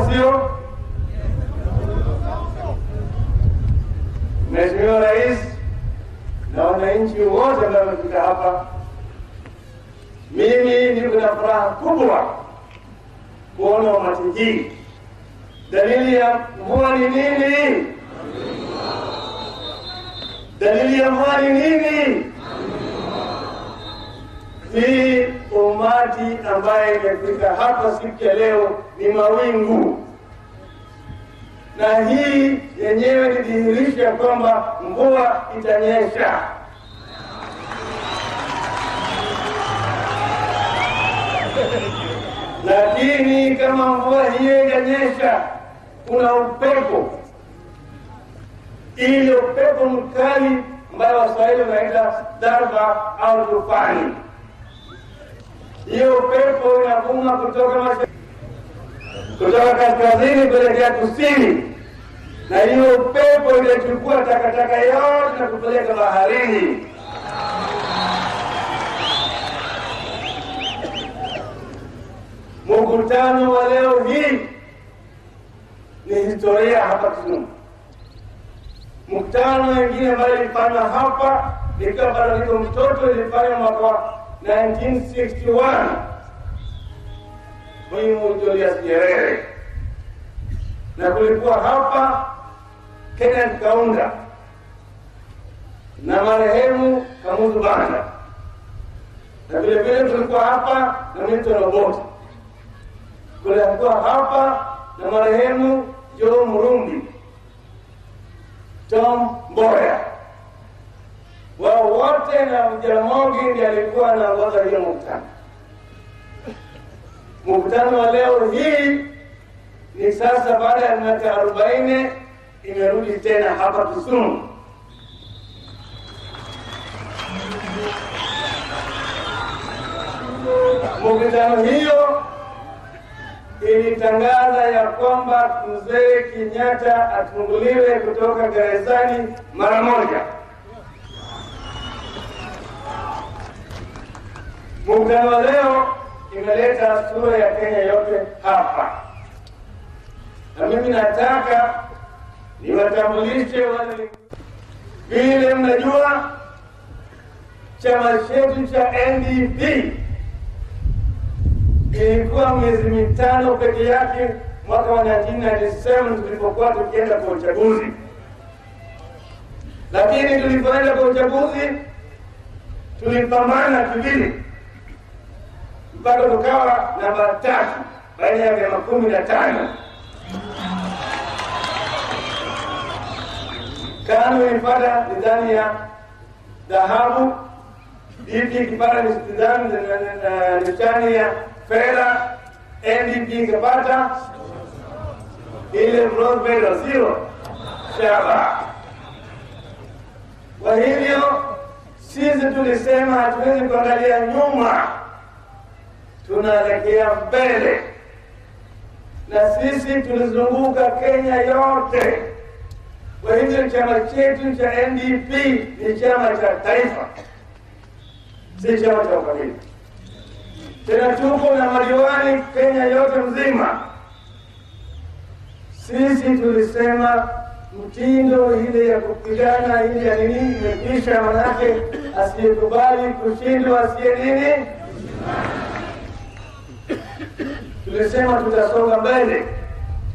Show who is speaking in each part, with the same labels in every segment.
Speaker 1: mnakumbuka sio? Mheshimiwa Rais na wananchi wote ambao wamefika hapa, mimi niko na furaha kubwa kuona umati hii. Dalili ya mvua ni nini? Dalili ya mvua ni nini? Hii umati ambaye imefika hapa siku ya leo ni mawingu, na hii yenyewe ni dhihirisho ya kwamba mvua itanyesha. Lakini kama mvua hiyo itanyesha, kuna upepo, ile upepo mkali ambayo Waswahili wanaita dharba au tufani. Hiyo upepo inavuma kutoka kaskazini kuelekea kusini, na hiyo upepo inachukua takataka yote na kupeleka baharini. Mkutano wa leo hii ni historia hapa Kisumu. Mkutano mwingine ambao ulifanywa hapa nikiwa bado niko mtoto, ilifanywa mwaka 1961. Mwalimu Julius Nyerere, na kulikuwa hapa Kenneth Kaunda na marehemu Kamuzu Banda, na vile vile tulikuwa hapa na Milton Obote. Kulikuwa hapa na marehemu Joe Murumbi, Tom Mboya, wao wote, na Jaramogi ndiye alikuwa anaongoza hiyo mkutano. Mkutano wa leo hii ni sasa baada ya miaka 40 imerudi tena hapa Kisumu. Mkutano hiyo ilitangaza ya kwamba Mzee Kenyatta afunguliwe kutoka gerezani mara moja. Mkutano wa leo imeleta sura ya Kenya yote hapa, na mimi nataka niwatambulishe wale. Vile mnajua, chama chetu cha NDP ilikuwa miezi mitano peke yake mwaka wa 1997 tulipokuwa tukienda kwa uchaguzi, lakini tulipoenda kwa uchaguzi tulipambana kivili mpaka tukawa namba 3 baina ya vyama 15. KANU ilipata nidhani ya dhahabu, DP ikipata nidhani ya fedha, NDP ikapata ile bronze medal, sio shaba. Kwa hivyo sisi tulisema hatuwezi kuangalia nyuma, tunaelekea mbele, na sisi tulizunguka Kenya yote. Kwa hivyo chama chetu cha NDP ni chama cha taifa, si chama cha ukabila. Tena tuko na madiwani Kenya yote mzima. Sisi tulisema mtindo ile ya kupigana ile ya nini imekwisha, manake asiyekubali kushindwa asiye nini. Tulisema tutasonga mbele,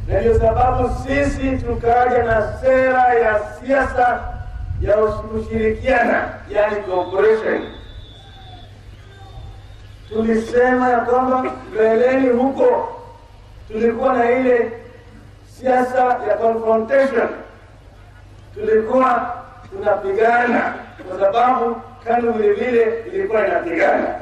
Speaker 1: na ndio sababu sisi tukaja na sera ya siasa ya kushirikiana, yani cooperation. Tulisema ya kwamba mbeleni huko tulikuwa na ile siasa ya confrontation, tulikuwa tunapigana kwa sababu KANU vile vile ilikuwa inapigana.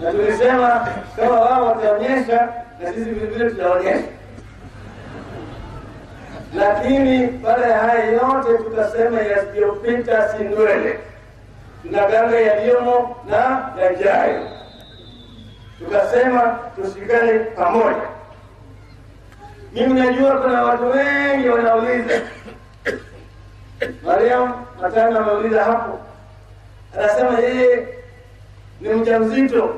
Speaker 1: Na tulisema kama wao wataonyesha na sisi vile vile tutaonyesha. Lakini baada ya haya yote tukasema yasiyopita si ndwele, tunaganga yaliyomo na yajayo. Tukasema tushikane pamoja. Mimi najua kuna watu wengi wanauliza, Mariam Matano ameuliza hapo, anasema yeye ni mjamzito,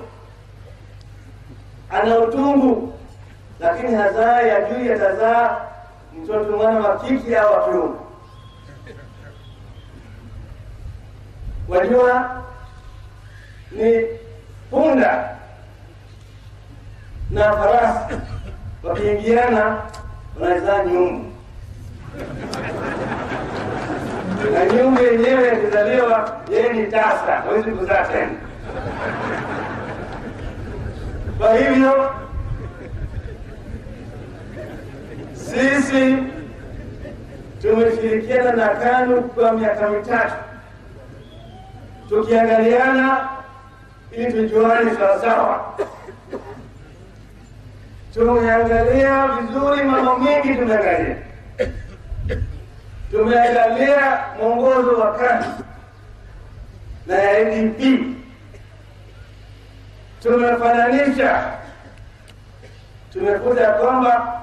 Speaker 1: ana utungu, lakini hazaa ya juu yatazaa mtoto mwana wa kike au wa kiume. Wajua ni punda na farasi wakiingiana wanazaa nyumbu, na nyumbu yenyewe yakizaliwa yeye ni tasa, hawezi kuzaa tena. Kwa hivyo sisi tumeshirikiana na KANU kwa miaka mitatu, tukiangaliana ili tujuane sawasawa. Tumeangalia vizuri mambo mengi, tumeangalia mwongozo wa KANU na ya NDP, tumefananisha, tumekuta kwamba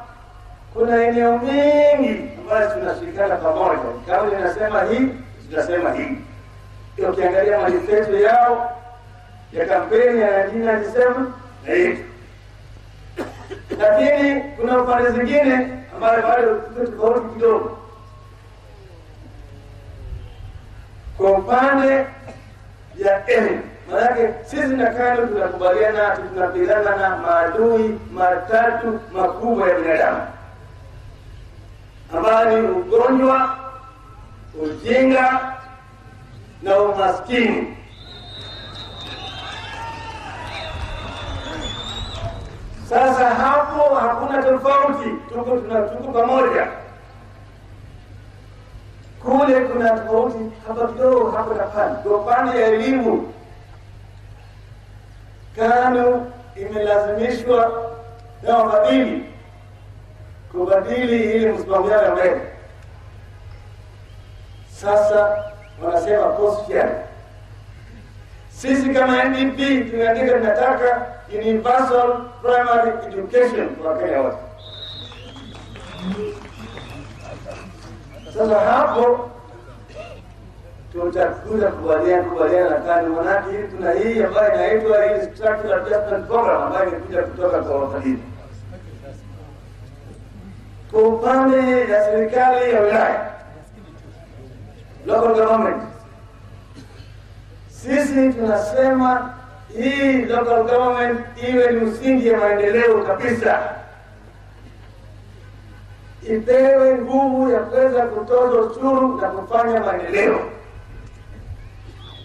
Speaker 1: kuna eneo mingi ambayo tunashirikiana pamoja. Kama ninasema hii, tunasema hii. Ukiangalia manifesto yao ya kampeni ya 1997 na hii. Lakini kuna upande zingine ambayo bado tofauti kidogo. Kwa upande ya elimu, maana sisi na KANU tunakubaliana, tunapigana na maadui matatu makubwa ya binadamu, ambayo ni ugonjwa, ujinga na umaskini. Sasa hapo hakuna tofauti, tuko pamoja. Kule kuna tofauti hapa kidogo, hapo na pale. Kwa upande ya elimu, KANU imelazimishwa na wabadili kubadili ili msimamo yao mbele. Sasa wanasema cost sharing. Sisi kama NDP tunaandika tunataka universal primary education kwa Kenya wote. Sasa hapo tutakuja kubaliana na KANU, manake tuna hii ambayo inaitwa hii structural adjustment program ambayo imekuja kutoka kwa wafadhili. Kwa upande ya serikali ya wilaya, local government, sisi tunasema hii local government iwe ni msingi ya maendeleo kabisa, ipewe nguvu ya kuweza kutoza ushuru na kufanya maendeleo,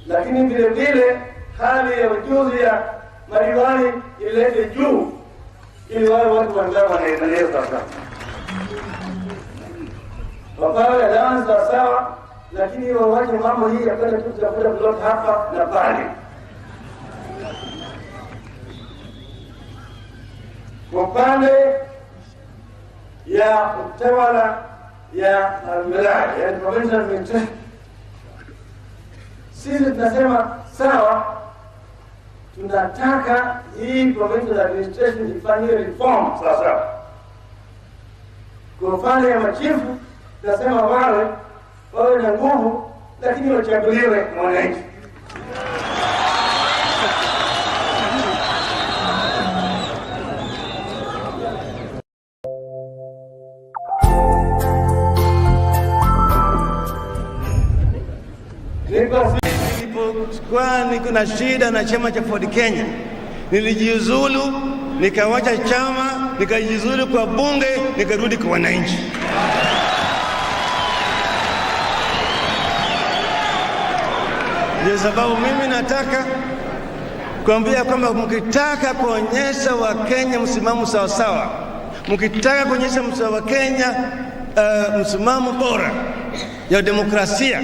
Speaker 1: lakini vile vile hali ya ujuzi ya madiwani ilete juu ili wale watu wangawa wanaendelea sasa. Wapawe allowance sawa, lakini wawache mambo hii ya kwenda tu kutafuta plot hapa na pale. Kwa upande ya utawala ya wilaya, ya provincial administration, sisi tunasema sawa, tunataka hii provincial administration ifanywe reform sasa. Kwa upande ya machifu, tunasema wawe na nguvu, lakini wachaguliwe mwananchi. Nilipokuwa niko na shida na chama cha Ford Kenya, nilijiuzulu, nikawacha chama, nikajiuzulu kwa bunge, nikarudi kwa wananchi. Ndio sababu mimi nataka kuambia kwamba mkitaka kuonyesha Wakenya msimamo sawa sawa, mkitaka kuonyesha Wakenya msimamo bora ya demokrasia,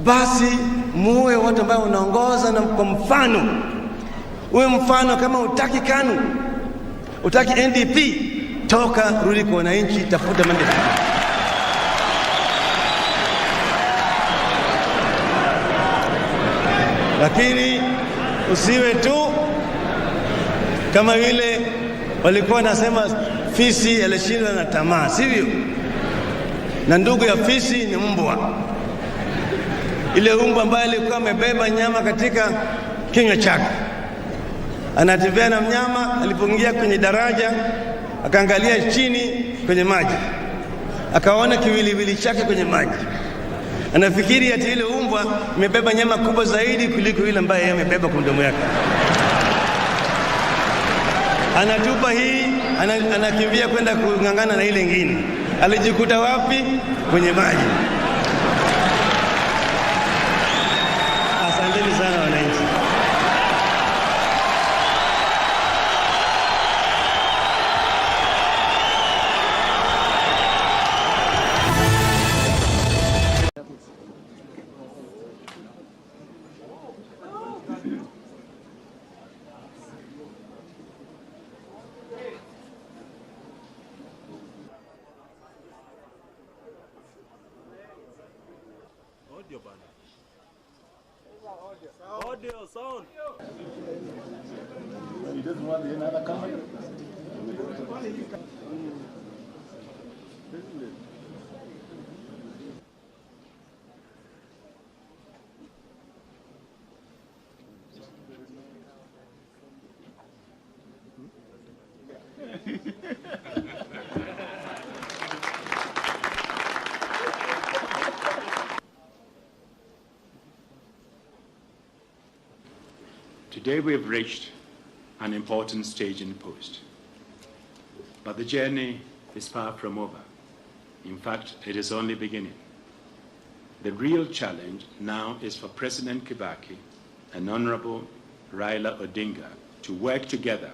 Speaker 1: basi muwe watu ambao unaongoza na kwa mfano. Uwe mfano. Kama utaki KANU, utaki NDP, toka, rudi kwa wananchi, tafuta maendeleo. Lakini usiwe tu kama vile walikuwa nasema fisi alishindwa na tamaa, sivyo? Na ndugu ya fisi ni mbwa. Ile mbwa ambaye alikuwa amebeba nyama katika kinywa chake
Speaker 2: Anatembea na mnyama, alipoingia kwenye daraja akaangalia chini kwenye maji, akaona kiwiliwili chake kwenye maji. Anafikiri ati ile umbwa imebeba nyama kubwa zaidi kuliko ile ambaye yeye amebeba kwa mdomo yake. Anatupa hii, anakimbia kwenda kungangana na ile nyingine. Alijikuta wapi? Kwenye maji. Asanteni sana wananchi.
Speaker 3: Audio, sound.
Speaker 4: He doesn't want another camera.
Speaker 5: Today we have reached an important stage in post, but the journey is far from over. In fact, it is only beginning. The real challenge now is for President Kibaki and Honorable Raila Odinga to work together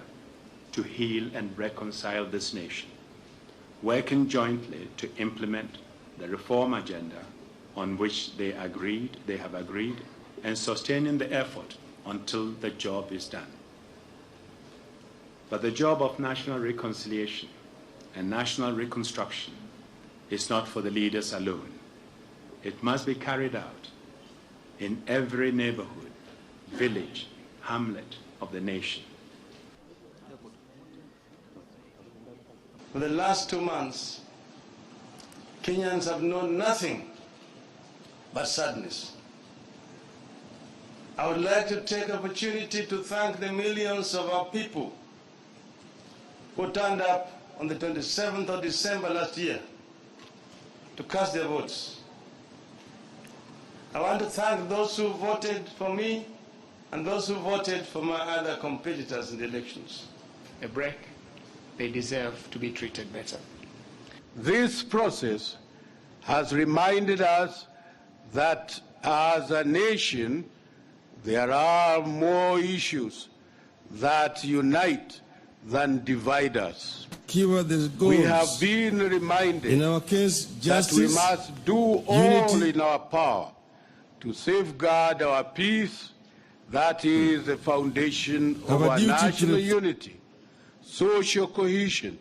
Speaker 5: to heal and reconcile this nation, working jointly to implement the reform agenda on which they have agreed, and sustaining the effort until the job is done. But the job of national reconciliation and national reconstruction is not for the leaders alone. It must be carried out in every neighborhood, village, hamlet of the nation.
Speaker 2: For the last 2 months, Kenyans have known nothing but sadness. I would like to take the opportunity to thank the millions of our people who turned up on the 27th of December last year to cast their votes. I want to thank those who voted for me and those who voted for my other competitors in the elections.
Speaker 6: A break, they deserve to be treated better.
Speaker 4: This process has reminded us that as a nation, there are more issues that unite than divide us. We have been reminded
Speaker 7: in our case, justice,
Speaker 4: that we must do all in our power to safeguard our peace. That is the foundation of our national unity, social cohesion,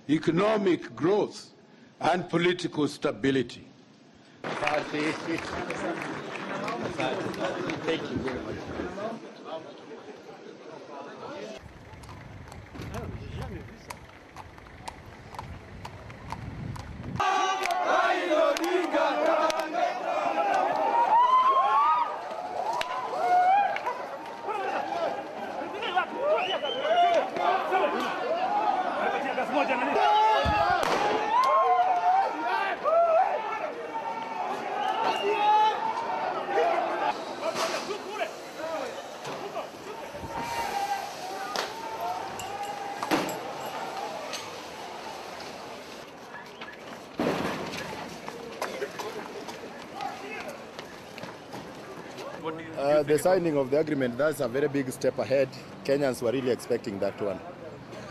Speaker 4: economic growth, and political stability.
Speaker 6: Thank you very much.
Speaker 8: The signing of the agreement, that's a very big step ahead. Kenyans were really expecting that one.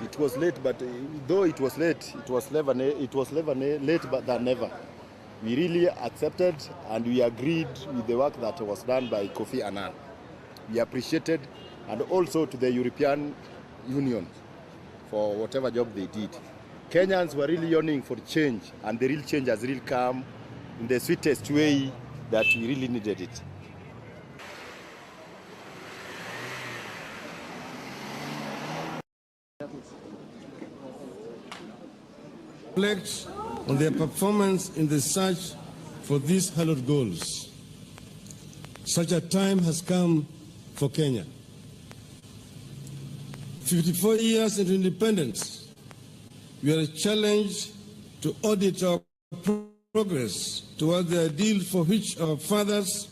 Speaker 8: It was late, but though it was late, it was never late than never. We really accepted and we agreed with the work that was done by Kofi Annan. We appreciated, and also to the European Union for whatever job they did. Kenyans were really yearning for change, and the real change has really come in the sweetest way that we really needed it.
Speaker 7: Reflects on their performance in the search for these hallowed goals. Such a time has come for Kenya. 54 years into independence, we are challenged to audit our progress towards the ideal for which our fathers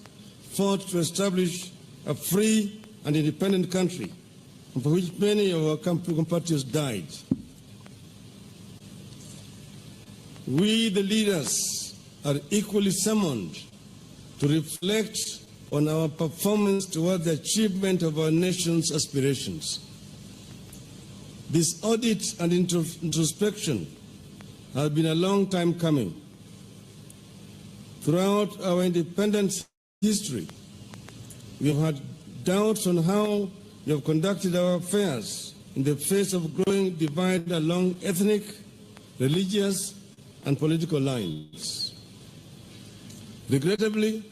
Speaker 7: fought to establish a free and independent country, and for which many of our compatriots died. We, the leaders, are equally summoned to reflect on our performance toward the achievement of our nation's aspirations. This audit and introspection has been a long time coming. Throughout our independence history, we have had doubts on how we have conducted our affairs in the face of growing divide along ethnic, religious, and political lines. Regrettably,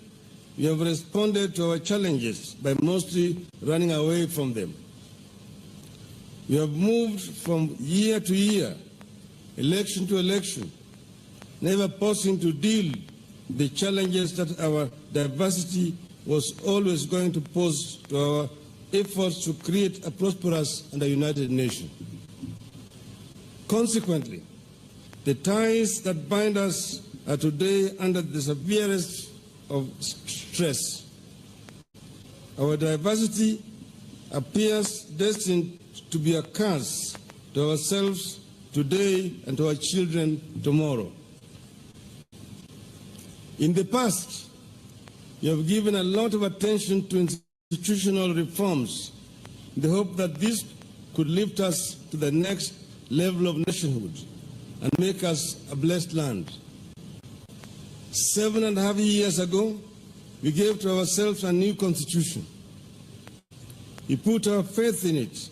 Speaker 7: we have responded to our challenges by mostly running away from them. We have moved from year to year, election to election, never pausing to deal with the challenges that our diversity was always going to pose to our efforts to create a prosperous and a united nation. Consequently, the ties that bind us are today under the severest of stress. Our diversity appears destined to be a curse to ourselves today and to our children tomorrow. In the past, we have given a lot of attention to institutional reforms in the hope that this could lift us to the next level of nationhood and make us a blessed land. 7.5 years ago, we gave to ourselves a new constitution. We put our faith in it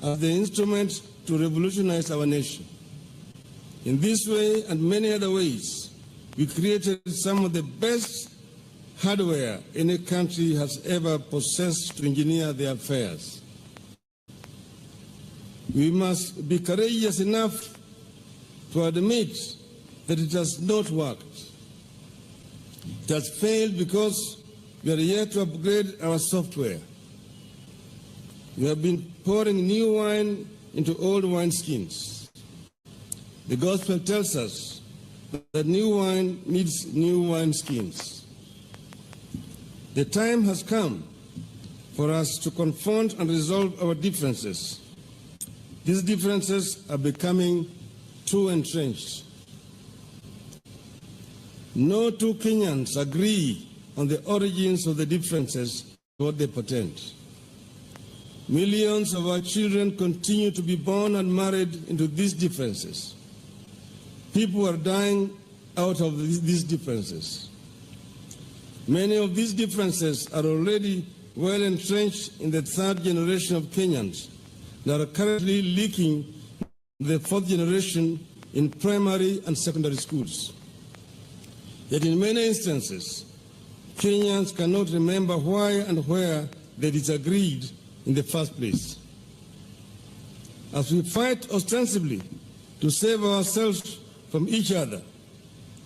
Speaker 7: as the instrument to revolutionize our nation. In this way and many other ways, we created some of the best hardware any country has ever possessed to engineer their affairs. We must be courageous enough to admit that it has not worked. It has failed because we are yet to upgrade our software. We have been pouring new wine into old wineskins. The gospel tells us that new wine needs new wineskins. The time has come for us to confront and resolve our differences. These differences are becoming too entrenched. No two Kenyans agree on the origins of the differences, what they portend. Millions of our children continue to be born and married into these differences. People are dying out of these differences. Many of these differences are already well entrenched in the third generation of Kenyans that are currently leaking the fourth generation in primary and secondary schools. Yet in many instances, Kenyans cannot remember why and where they disagreed in the first place. As we fight ostensibly to save ourselves from each other,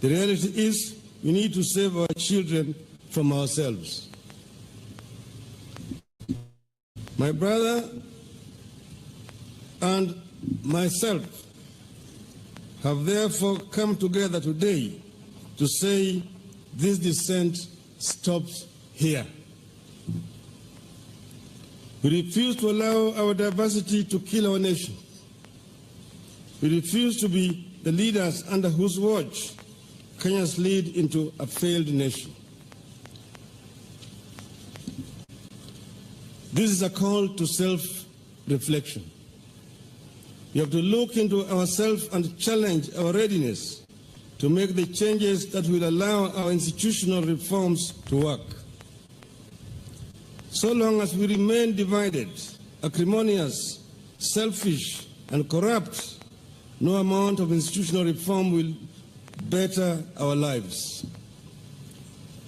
Speaker 7: the reality is we need to save our children from ourselves. My brother and myself have therefore come together today to say this descent stops here. We refuse to allow our diversity to kill our nation. We refuse to be the leaders under whose watch Kenya's lead into a failed nation. This is a call to self-reflection. We have to look into ourselves and challenge our readiness to make the changes that will allow our institutional reforms to work. So long as we remain divided, acrimonious, selfish, and corrupt, no amount of institutional reform will better our lives.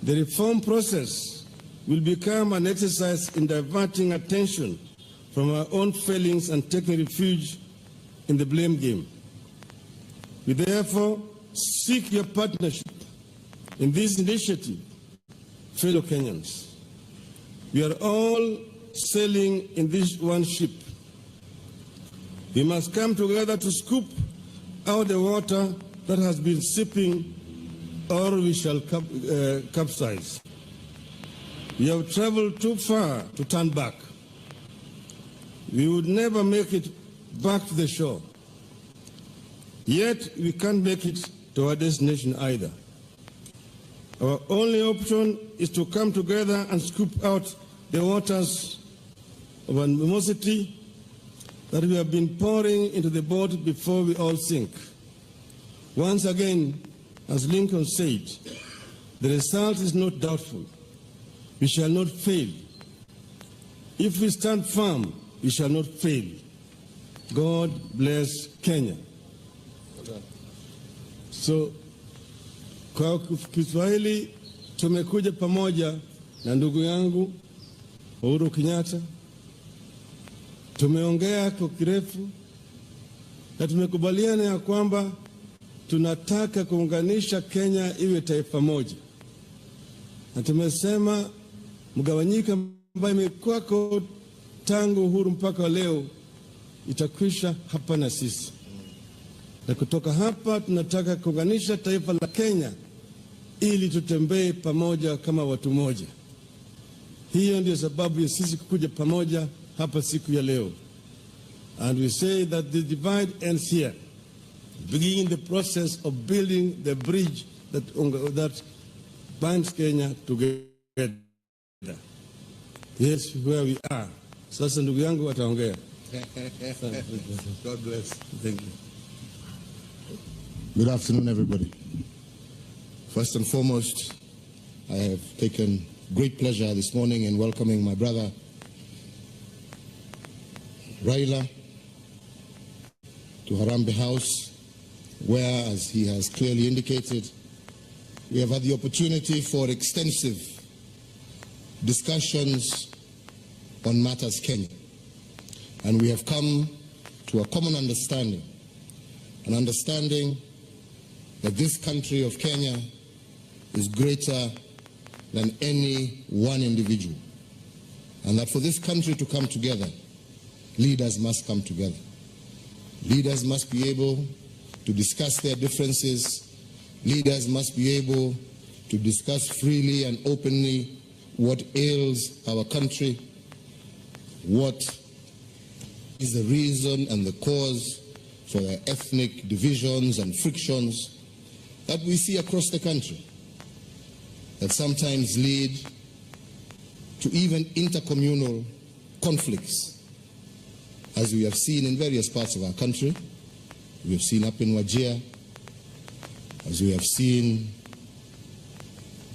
Speaker 7: The reform process will become an exercise in diverting attention from our own failings and taking refuge in the blame game. We therefore seek your partnership in this initiative, fellow Kenyans. We are all sailing in this one ship. We must come together to scoop out the water that has been seeping, or we shall capsize. We have traveled too far to turn back. We would never make it back to the shore. Yet we can't make it to our destination either. Our only option is to come together and scoop out the waters of animosity that we have been pouring into the boat before we all sink. Once again, as Lincoln said, the result is not doubtful. We shall not fail. If we stand firm, we shall not fail. God bless Kenya. So, kwa Kiswahili tumekuja pamoja na ndugu yangu Uhuru Kenyatta. Tumeongea kwa kirefu na tumekubaliana ya kwamba tunataka kuunganisha Kenya iwe taifa moja. Na tumesema mgawanyiko ambayo imekuwako tangu uhuru mpaka leo itakwisha hapa na sisi. Na kutoka hapa tunataka kuunganisha taifa la Kenya ili tutembee pamoja kama watu moja. Hiyo ndio sababu ya sisi kukuja pamoja hapa siku ya leo. And we say that the divide ends here, beginning the process of building the bridge that binds Kenya together. Yes, where we are. Sasa ndugu yangu wataongea. God bless. Thank you.
Speaker 9: Good afternoon, everybody. First and foremost, I have taken great pleasure this morning in welcoming my brother Raila to Harambee House, where, as he has clearly indicated, we have had the opportunity for extensive discussions on matters Kenya. And we have come to a common understanding, an understanding that this country of Kenya is greater than any one individual. And that for this country to come together, leaders must come together. Leaders must be able to discuss their differences. Leaders must be able to discuss freely and openly what ails our country, what is the reason and the cause for the ethnic divisions and frictions that we see across the country, that sometimes lead to even intercommunal conflicts, as we have seen in various parts of our country. We have seen up in Wajir, as we have seen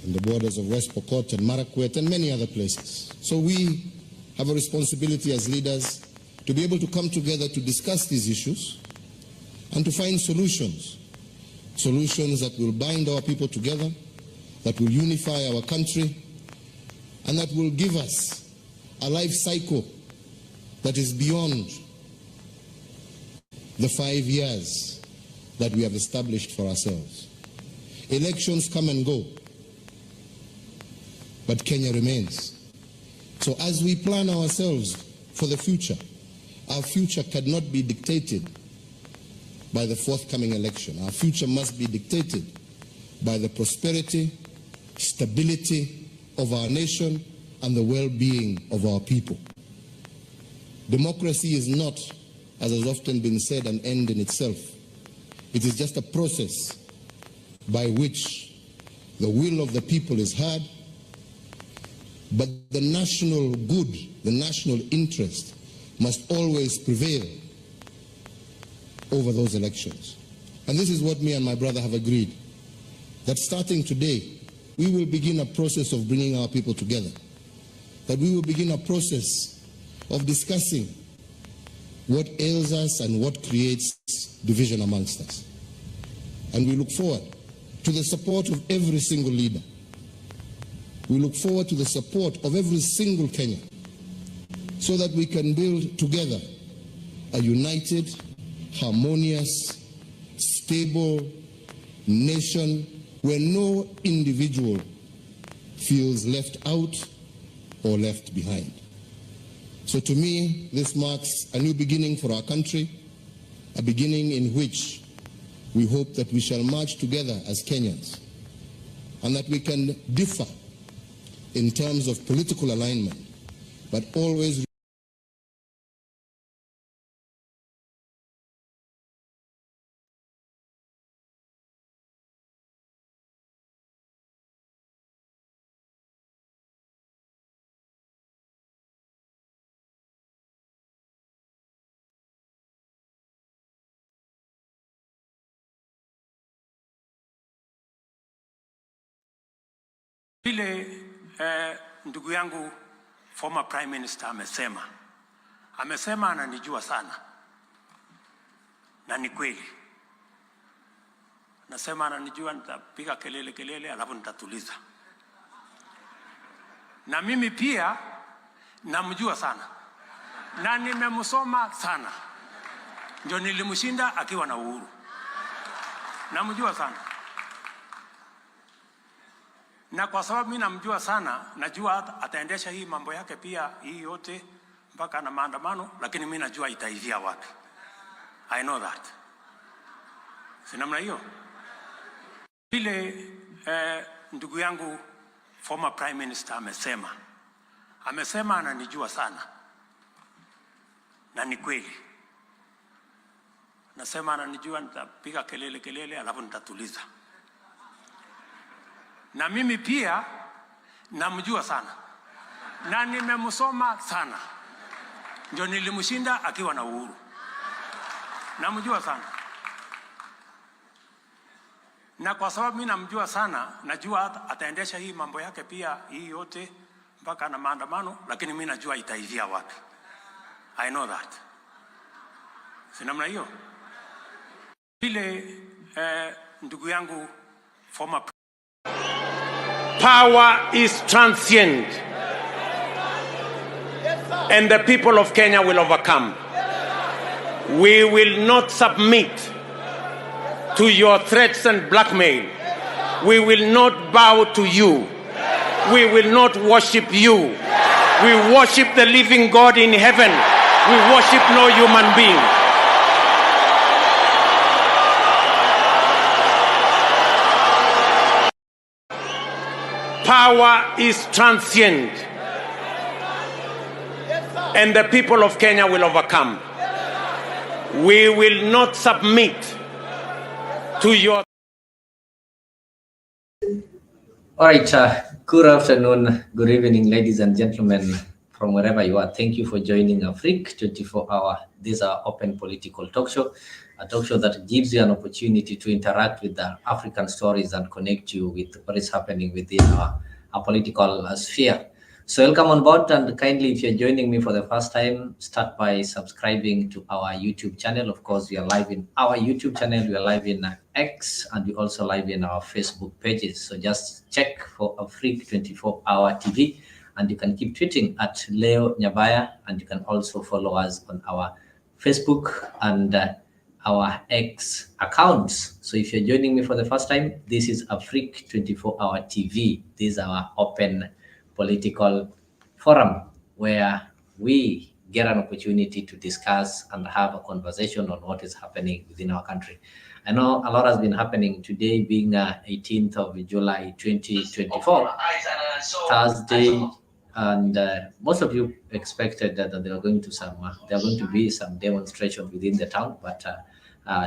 Speaker 9: in the borders of West Pokot and Marakwet and many other places. So we have a responsibility as leaders to be able to come together to discuss these issues and to find solutions. Solutions that will bind our people together, that will unify our country, and that will give us a life cycle that is beyond the 5 years that we have established for ourselves. Elections come and go, but Kenya remains. So as we plan ourselves for the future, our future cannot be dictated by the forthcoming election. Our future must be dictated by the prosperity, stability of our nation and the well-being of our people. Democracy is not, as has often been said, an end in itself. It is just a process by which the will of the people is heard, but the national good, the national interest must always prevail over those elections. And this is what me and my brother have agreed, that starting today, we will begin a process of bringing our people together, that we will begin a process of discussing what ails us and what creates division amongst us. And we look forward to the support of every single leader. We look forward to the support of every single Kenyan, so that we can build together a united, harmonious, stable nation where no individual feels left out or left behind. So to me, this marks a new beginning for our country. a beginning in which we hope that we shall march together as Kenyans, and that we can differ in terms of political alignment, but always
Speaker 10: Vile ndugu yangu former prime minister amesema ananijua sana, na ni kweli. Nasema ananijua, nitapiga kelele alafu nitatuliza. Na mimi pia namjua sana, na nimemsoma sana, ndio nilimshinda akiwa na uhuru. Namjua sana. Na kwa sababu mimi namjua sana, najua ataendesha hii mambo yake pia hii yote mpaka na maandamano, lakini mimi najua itaivia wapi. I know that. Si namna hiyo. Vile ndugu yangu former prime minister amesema ananijua sana, na ni kweli. Nasema ananijua, nitapiga kelele alafu nitatuliza. Na mimi pia namjua sana, na nimemsoma sana, ndio nilimshinda akiwa na uhuru. Namjua sana. Na kwa sababu mimi namjua sana, najua ataendesha hii mambo yake pia hii yote mpaka na maandamano, lakini mimi najua itaivia wapi. I know that. Si namna hiyo. Vile ndugu yangu former
Speaker 11: power is transient, and the people of Kenya will overcome. We will not submit to your threats and blackmail. We will not bow to you. We will not worship you. We worship the living God in heaven. We worship no human being. Power is transient, and the people of Kenya will overcome. We will not submit to your...
Speaker 12: All right, good afternoon, good evening, ladies and gentlemen, from wherever you are. Thank you for joining Afrique 24-hour. This is our open political talk show, a talk show that gives you an opportunity to interact with the African stories and connect you with what is happening within our political sphere. So welcome on board, and kindly, if you're joining me for the first time, start by subscribing to our YouTube channel. Of course, we are live in our YouTube channel, we are live in X, and we also live in our Facebook pages. So just check for Afrique 24-hour TV, and you can keep tweeting at Leo Nyabaya, and you can also follow us on our Facebook and our X accounts. So if you're joining me for the first time, this is Afrique 24-hour TV. This is our open political forum where we get an opportunity to discuss and have a conversation on what is happening within our country. I know a lot has been happening today, being 18th of July 2024, Thursday, and most of you expected that there are going to be some demonstration within the town, but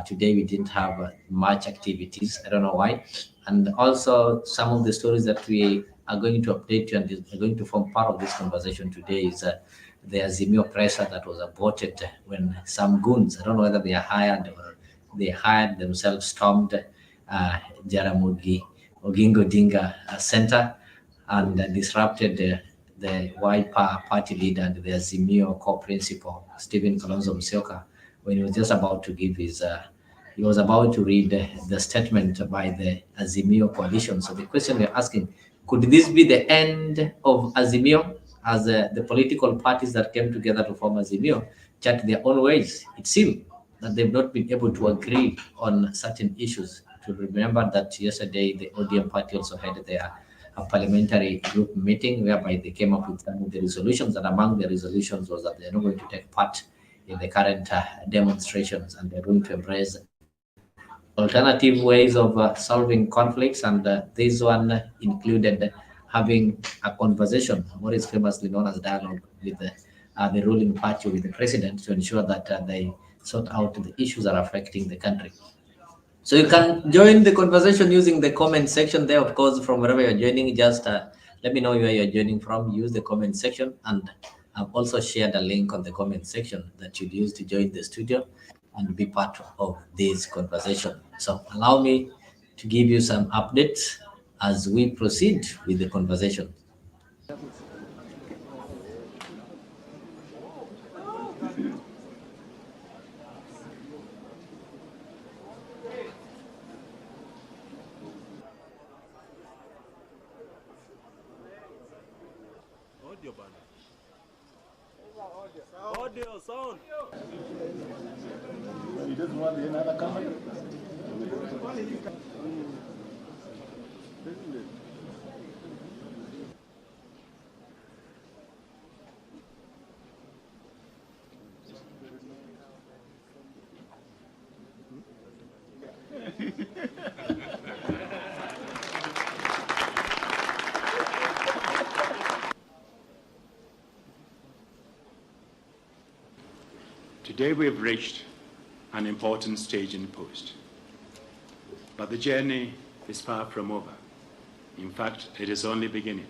Speaker 12: today we didn't have much activities. I don't know why. And also some of the stories that we are going to update you and are going to form part of this conversation today is the Azimio presser that was aborted when some goons, I don't know whether they are hired or they hired themselves, stormed Jaramogi Oginga Odinga Center and disrupted the Wiper party leader and the Azimio co-principal, Stephen Kalonzo Musyoka, when he was just about to give his, he was about to read the statement by the Azimio coalition. So the question we're asking, could this be the end of Azimio, as the political parties that came together to form Azimio chart their own ways? It seems that they've not been able to agree on certain issues. To remember that yesterday the ODM party also had their parliamentary group meeting whereby they came up with some of the resolutions, and among the resolutions was that they're not going to take part in the current demonstrations, and they're going to embrace alternative ways of solving conflicts. And this one included having a conversation, what is famously known as dialogue, with the ruling party, with the president, to ensure that they sort out the issues that are affecting the country. So you can join the conversation using the comment section there. Of course, from wherever you're joining, just let me know where you're joining from. Use the comment section, and I've also shared a link on the comment section that you'd use to join the studio and be part of this conversation. So allow me to give you some updates as we proceed with the conversation.
Speaker 3: Audio, sound.
Speaker 4: He doesn't want another camera.
Speaker 5: Today we have reached an important stage in post, but the journey is far from over. In fact, it is only beginning.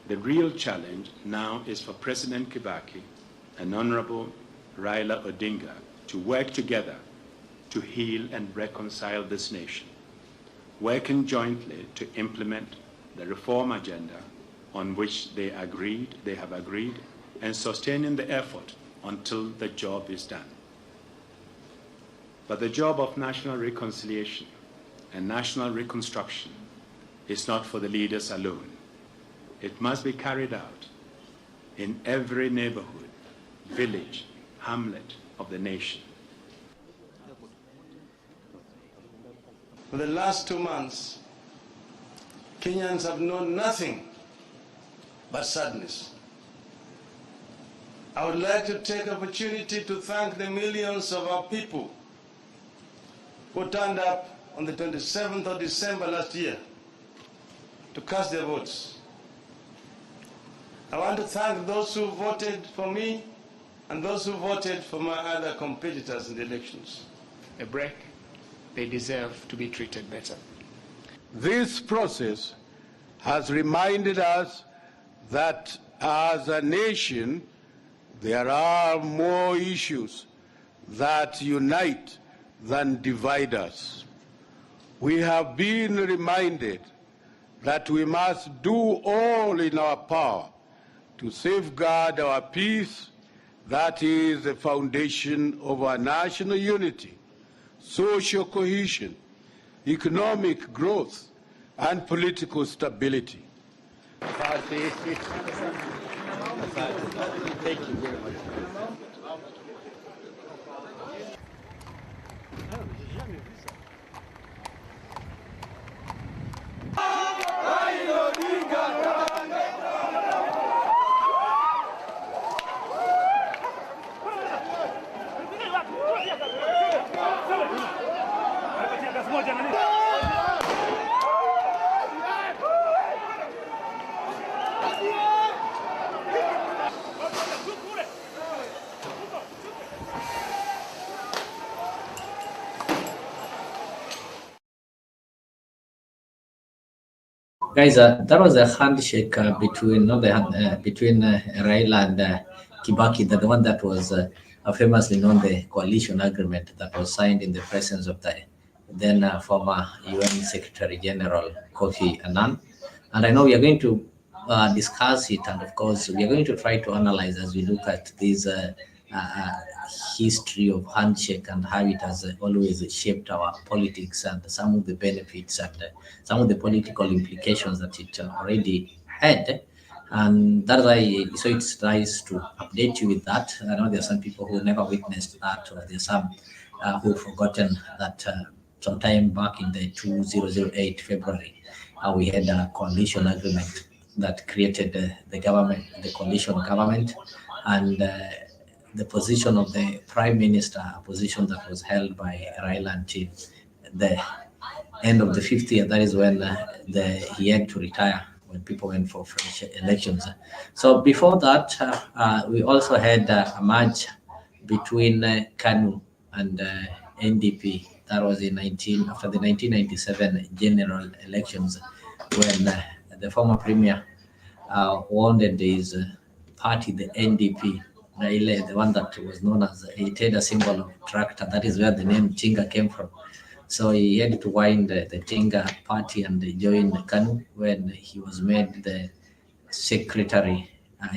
Speaker 5: The real challenge now is for President Kibaki and Honorable Raila Odinga to work together to heal and reconcile this nation, working jointly to implement the reform agenda on which they have agreed, and sustaining the effort until the job is done. But the job of national reconciliation and national reconstruction is not for the leaders alone. It must be carried out in every neighborhood, village, hamlet of the nation.
Speaker 2: For the last 2 months, Kenyans have known nothing but sadness. I would like to take the opportunity to thank the millions of our people who turned up on the 27th of December last year to cast their votes. I want to thank those who voted for me and those who voted for my other competitors in the elections.
Speaker 6: A break. They deserve to be treated better.
Speaker 4: This process has reminded us that as a nation, there are more issues that unite than divide us. We have been reminded that we must do all in our power to safeguard our peace. That is the foundation of our national unity, social cohesion, economic growth, and political stability.
Speaker 6: Thank you very much.
Speaker 12: Guys, that was a handshake between Raila and Kibaki, the one that was famously known the coalition agreement that was signed in the presence of the then former UN Secretary General Kofi Annan. And I know we are going to discuss it, and of course we are going to try to analyze as we look at this history of handshake and how it has always shaped our politics, and some of the benefits and some of the political implications that it already had. And that's why, so it's nice to update you with that. I know there are some people who never witnessed that, or there's some who've forgotten that sometime back in the 2008 February, we had a coalition agreement that created the government, the coalition government, and the position of the Prime Minister, a position that was held by Raila until the end of the 5th year. That is when he had to retire, when people went for fresh elections. So before that, we also had a match between KANU and NDP. That was after the 1997 general elections, when the former premier wanted his party, the NDP, Raila, the one that was known as, it had a symbol of tractor. That is where the name Tinga came from. So he had to wind the Tinga party and join KANU when he was made the Secretary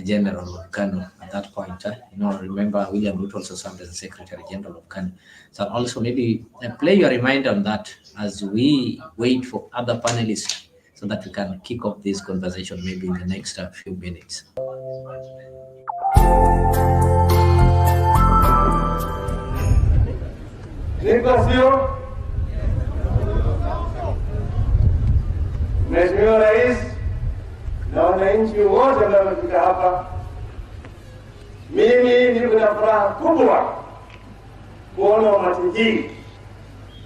Speaker 12: General of KANU at that point. Remember William Ruto also served as the Secretary General of KANU. So also maybe play your reminder on that as we wait for other panelists so that we can kick off this conversation maybe in the next few minutes.
Speaker 1: Mheshimiwa Rais na wananchi wote ambao wamefika hapa, mimi niko na furaha kubwa kuona umati hii.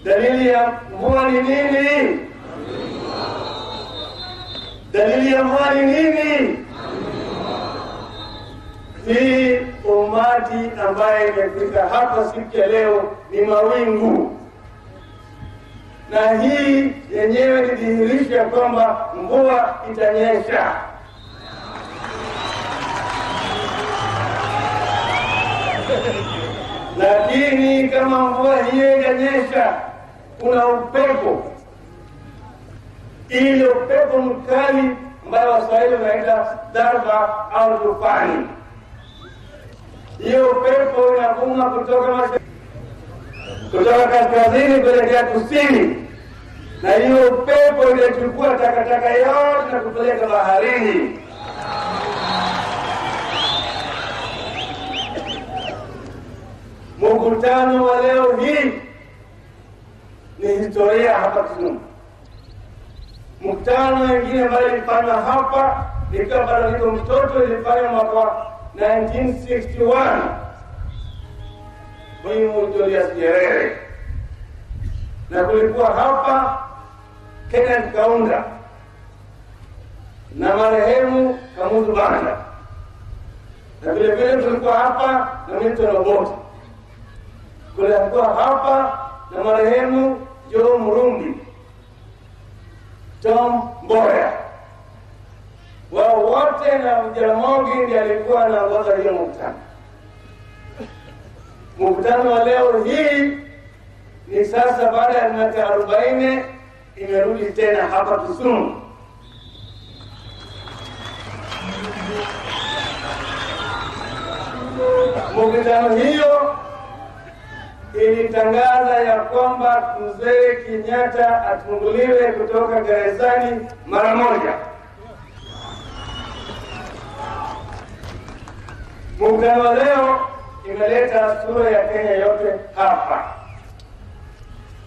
Speaker 1: Dalili ya mvua ni nini? Dalili ya mvua ni nini? Hii umati ambaye imefika hapa siku ya leo ni mawingu, na hii yenyewe ni dhihirisho ya kwamba mvua itanyesha. Lakini kama mvua hiyo itanyesha, kuna upepo, ile upepo mkali ambayo Waswahili wanaita dharba au tufani. Hiyo upepo inavuma kutoka kaskazini kuelekea kusini, na hiyo upepo inachukua takataka yote na kupeleka baharini. Mkutano wa leo hii ni historia hapa Kisumu. Mkutano mwingine ambao ulifanywa hapa nikiwa bado niko mtoto, ilifanywa mwaka 1961. Mwalimu Julius Nyerere, na kulikuwa hapa Kenneth Kaunda na marehemu Kamuzu Banda, na vile vile tulikuwa hapa na Milton Obote. Kulikuwa hapa na marehemu Joe Murumbi, Tom Mboya, wao wote, na Jaramogi ndiye alikuwa anaongoza hiyo mkutano. Mkutano wa leo hii ni sasa baada ya miaka 40 imerudi tena hapa Kisumu. Mkutano hiyo ilitangaza ya kwamba Mzee Kenyatta afunguliwe kutoka gerezani mara moja. Mkutano wa leo imeleta sura ya Kenya yote hapa,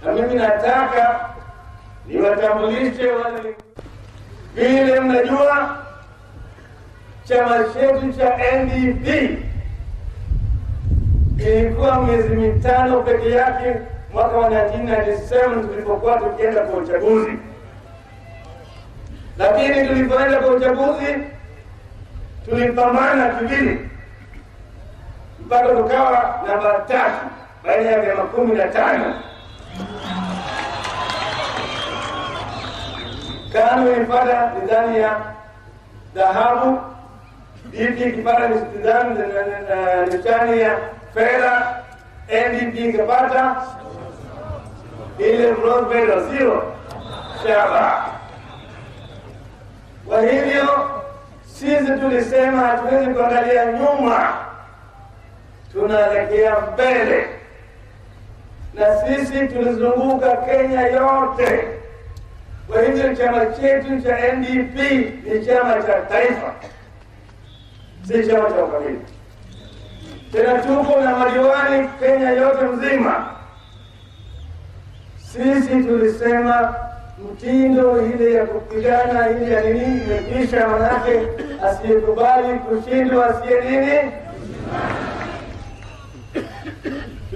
Speaker 1: na mimi nataka niwatambulishe wale. Vile mnajua, chama chetu cha NDP ilikuwa miezi mitano peke yake mwaka wa 1997 tulipokuwa tukienda kwa uchaguzi, lakini tulipoenda kwa uchaguzi tulipambana kivili mpaka tukawa namba 3 baina ya vyama 15. KANU ilipata nidhani ya dhahabu, DP ikipata nidhani ya fedha, NDP ikapata ile bronze medal, sio shaba. Kwa hivyo sisi tulisema hatuwezi kuangalia nyuma, tunaelekea mbele, na sisi tulizunguka Kenya yote. Kwa hivyo chama chetu cha NDP ni chama cha taifa, si chama cha ukabila. Tena tuko na madiwani Kenya yote mzima. Sisi tulisema mtindo ile ya kupigana ile ya nini imekwisha, manake asiyekubali kushindwa asiye nini.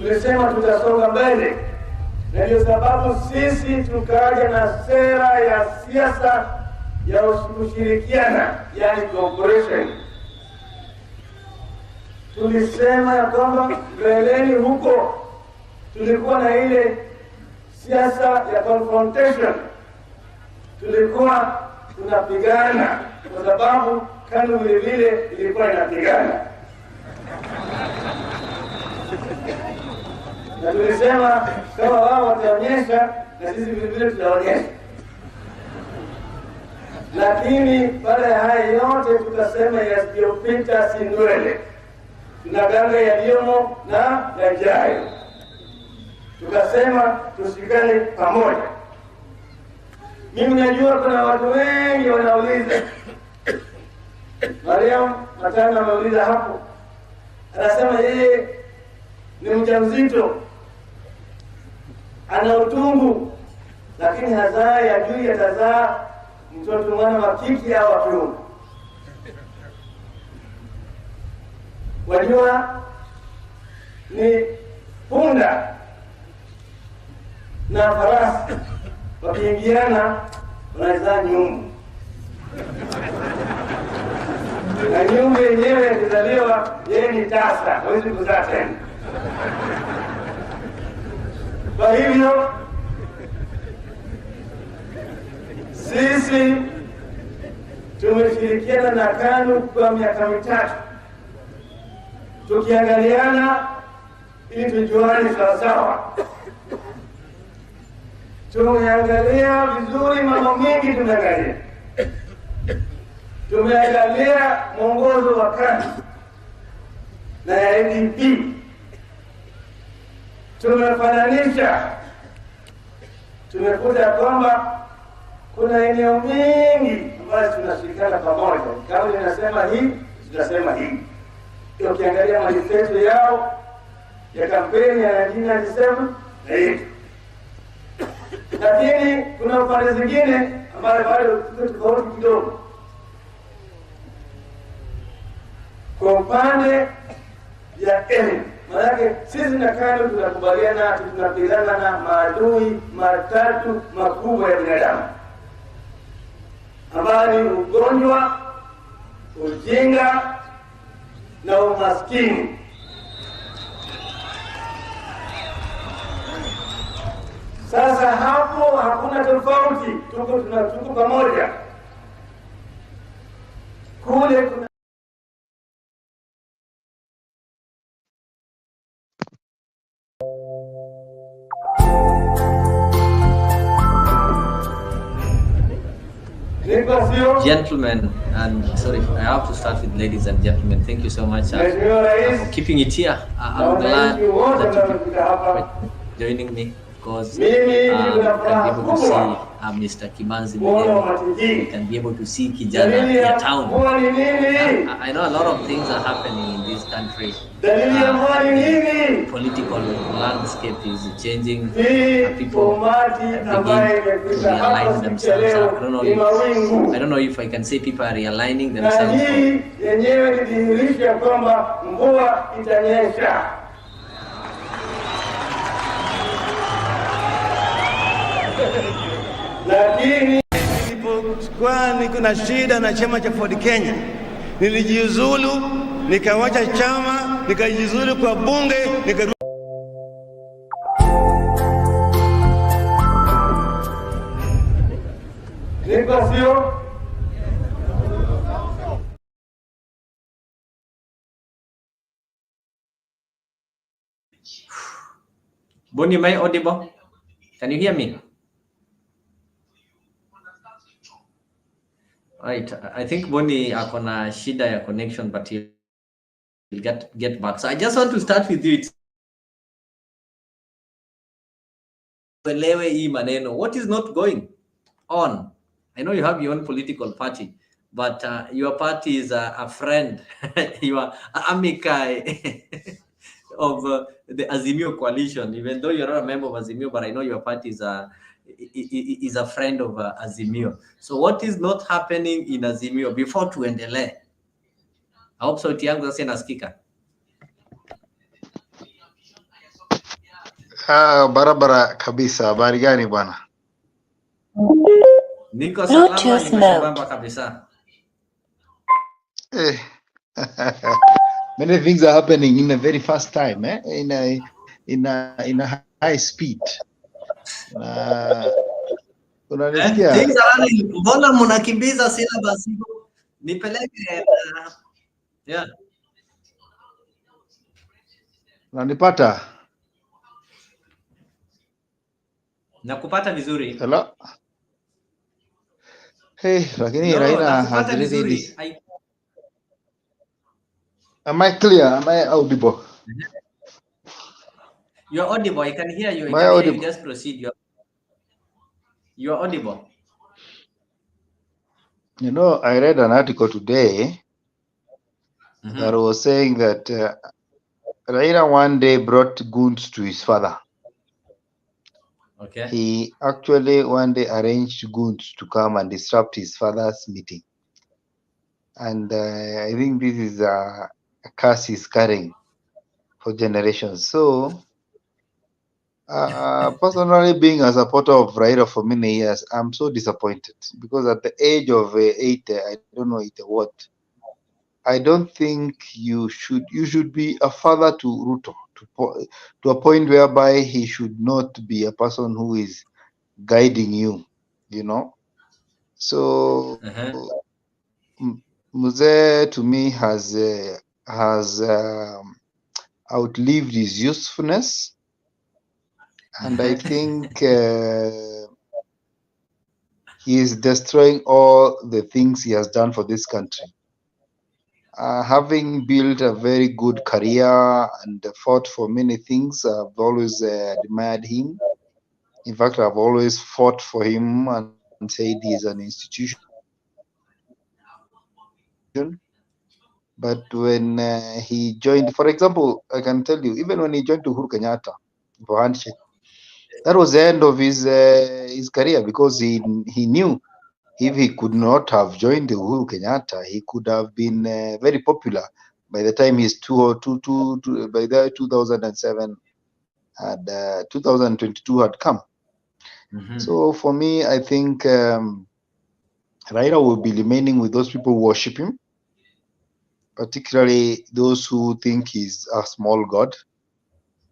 Speaker 1: tulisema tutasonga mbele, na ndio sababu sisi tukaja na sera ya siasa ya kushirikiana, yani cooperation. Tulisema ya kwamba mbeleni huko tulikuwa na ile siasa ya confrontation, tulikuwa tunapigana kwa sababu KANU vile vile ilikuwa inapigana, na tulisema kama wao wataonyesha na sisi vile vile tutaonyesha. Lakini baada ya haya yote tukasema yasiyopita si ndwele, tunaganga yaliyomo na yajayo. Tukasema tushikane pamoja. Mimi najua kuna watu wengi wanauliza, Mariam Matana ameuliza hapo, anasema yeye ni mjamzito, ana utungu, lakini hazaa ya juu atazaa mtoto mwana wa kike au wa kiume. Wajua ni punda na farasi wakiingiana wanazaa nyumbu, na nyumbu yenyewe yakizaliwa yeye ni tasa, hawezi kuzaa tena. Kwa hivyo sisi tumeshirikiana na KANU kwa miaka mitatu, tukiangaliana ili tujuane sawasawa. Tumeangalia vizuri mambo mengi, tumeangalia mwongozo wa KANU na ya NDP, tumefananisha, tumekuta kwamba kuna eneo mingi ambayo tunashirikiana pamoja. Kama ninasema hii, tunasema hii. Ukiangalia manifesto yao ya kampeni ya 1997 na hii. Lakini kuna upande zingine ambayo bado tofauti kidogo. Kwa upande ya elimu, maana sisi na KANU tunakubaliana tunapigana na maadui matatu makubwa ya binadamu, ambayo ni ugonjwa, ujinga na umaskini. Sasa hapo hakuna tofauti, tuko pamoja. Kule kuna
Speaker 12: Gentlemen, and sorry, I have to start with ladies and gentlemen. Thank you so much for keeping it here. I'm glad that you are joining me, because you can be able to see Mr. Kimanzi Mwenyewe. You can be able to see Kijana ya town. I know a lot of things are happening in this country. Political landscape is changing. People begin to realign themselves. I don't know if I can say people are realigning themselves.
Speaker 1: Lakini nilipokuwa niko na shida na chama cha Ford Kenya, nilijiuzulu, nikawacha chama, nikajiuzulu kwa bunge, sio
Speaker 12: Boni, am I audible? Can you hear me? Right, I think Boni akona shida ya connection, but he'll get back. So I just want to start with you. What is not going on? I know you have your own political party, but your party is a friend. You are amikai of the Azimio coalition, even though you're not a member of Azimio, but I know your party is a friend of Azimio. So what is not happening in Azimio before tuendelee? I hope sauti yangu sasa inasikika.
Speaker 13: Barabara kabisa. Habari gani bwana?
Speaker 12: Niko salama, niko sambamba kabisa.
Speaker 13: Many things are happening in a very fast time, in a high speed. Unanisikia?
Speaker 12: Things are running. Mbona mnakimbiza syllabus hivyo? Nipeleke yeah.
Speaker 13: Unanipata?
Speaker 12: Nakupata vizuri.
Speaker 13: Hello? Hey, lakini
Speaker 12: No,
Speaker 13: Raila has
Speaker 12: nakupata
Speaker 13: really
Speaker 12: vizuri.
Speaker 13: this. Am I clear? Am I audible?
Speaker 12: You're audible. I can hear you. I
Speaker 13: Am I
Speaker 12: can hear
Speaker 13: audible?
Speaker 12: you. Just proceed. You're audible.
Speaker 13: You know, I read an article today that was saying that Raila one day brought goons to his father.
Speaker 12: Okay.
Speaker 13: He actually one day arranged goons to come and disrupt his father's meeting. And I think this is a curse he's carrying for generations. So, personally, being a supporter of Raila for many years, I'm so disappointed because at the age of 80, I don't know what, I don't think you should be a father to Ruto to a point whereby he should not be a person who is guiding you, you know. So Mzee to me has outlived his usefulness, and I think he is destroying all the things he has done for this country. Having built a very good career and fought for many things, I've always admired him. In fact, I've always fought for him and said he is an institution. But when he joined, for example, I can tell you, even when he joined Uhuru Kenyatta for Handshake, that was the end of his career, because he knew if he could not have joined Uhuru Kenyatta, he could have been very popular by the time his by the 2007 and 2022 had come. So for me, I think Raila will be remaining with those people who worship him, particularly those who think he's a small god.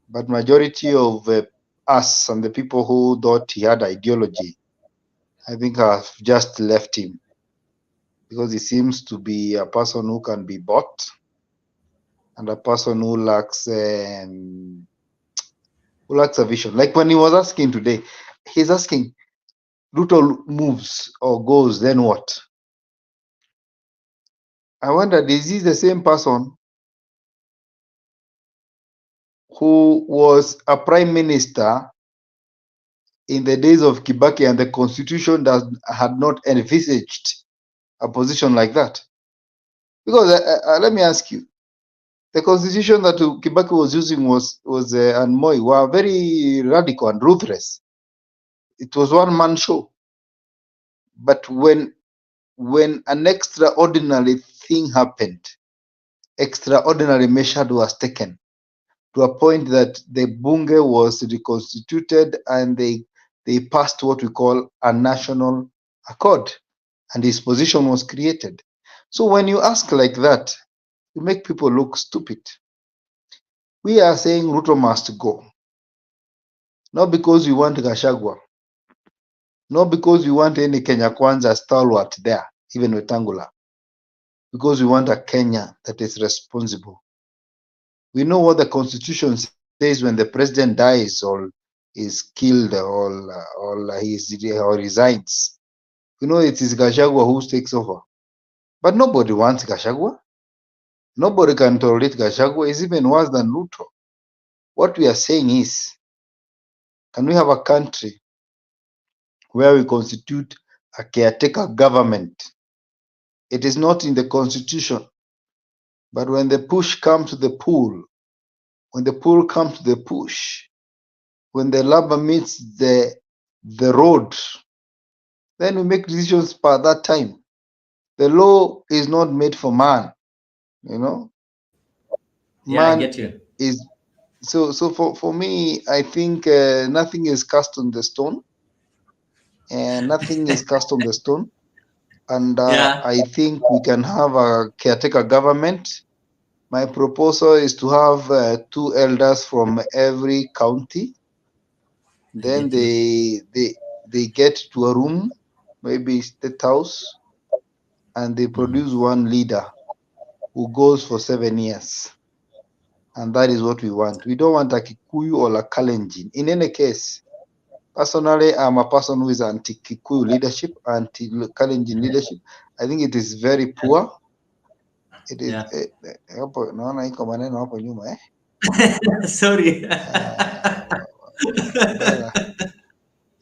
Speaker 13: But majority of us and the people who thought he had ideology, I think have just left him, because he seems to be a person who can be bought and a person who lacks a vision. Like when he was asking today, he's asking, Ruto moves or goes, then what? I wondered, is he the same person who was a prime minister in the days of Kibaki and the constitution that had not envisaged a position like that? Because let me ask you, the constitution that Kibaki was using and Moi were very radical and ruthless. It was one man show. But when an extraordinary thing happened, extraordinary measure was taken to a point that the Bunge was reconstituted and they passed what we call a national accord, and his position was created. So when you ask like that, you make people look stupid. We are saying Ruto must go, not because we want Gachagua, not because we want any Kenya Kwanza stalwart there, even Wetangula, because we want a Kenya that is responsible. We know what the constitution says when the president dies or is killed or resigns. We know it is Gachagua who takes over. But nobody wants Gachagua. Nobody can tolerate Gachagua. It's even worse than Ruto. What we are saying is, can we have a country where we constitute a caretaker government? It is not in the constitution. But when the push comes to the pull, when the pull comes to the push, when the rubber meets the road, then we make decisions per that time. The law is not made for man, you know.
Speaker 12: Yeah,
Speaker 13: Man
Speaker 12: I get you.
Speaker 13: So for me, I think nothing is cast on the stone, and nothing is cast on the stone. And
Speaker 12: Yeah.
Speaker 13: I think we can have a caretaker government. My proposal is to have 2 elders from every county. Then
Speaker 12: get you.
Speaker 13: they get to a room, maybe State House, and they produce one leader who goes for 7 years. And that is what we want. We don't want a Kikuyu or a Kalenjin. In any case, personally, I'm a person who is anti-Kikuyu leadership, anti-Kalenjin leadership. I think it is very poor. It is hapo naona iko maneno hapo nyuma
Speaker 12: Sorry.
Speaker 13: brother,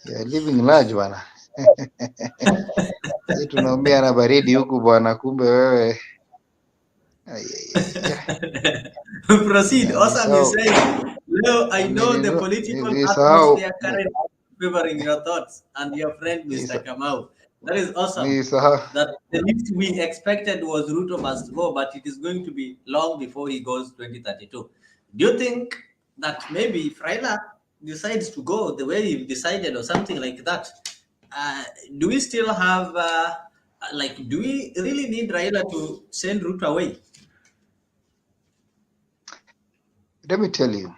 Speaker 13: you're living large bwana. Sisi tunaumia na baridi huku bwana, kumbe wewe
Speaker 12: Proceed. Awesome is saying, Leo, I know the political
Speaker 13: nilisahau
Speaker 12: atmosphere currently favoring your thoughts and your friend, Mr. Kamau. That is awesome. That the least we expected was Ruto must go, but it is going to be long before he goes 2032. Do you think that maybe if Raila decides to go the way he decided or something like that, do we still have, do we really need Raila to send Ruto away?
Speaker 13: Let me tell you,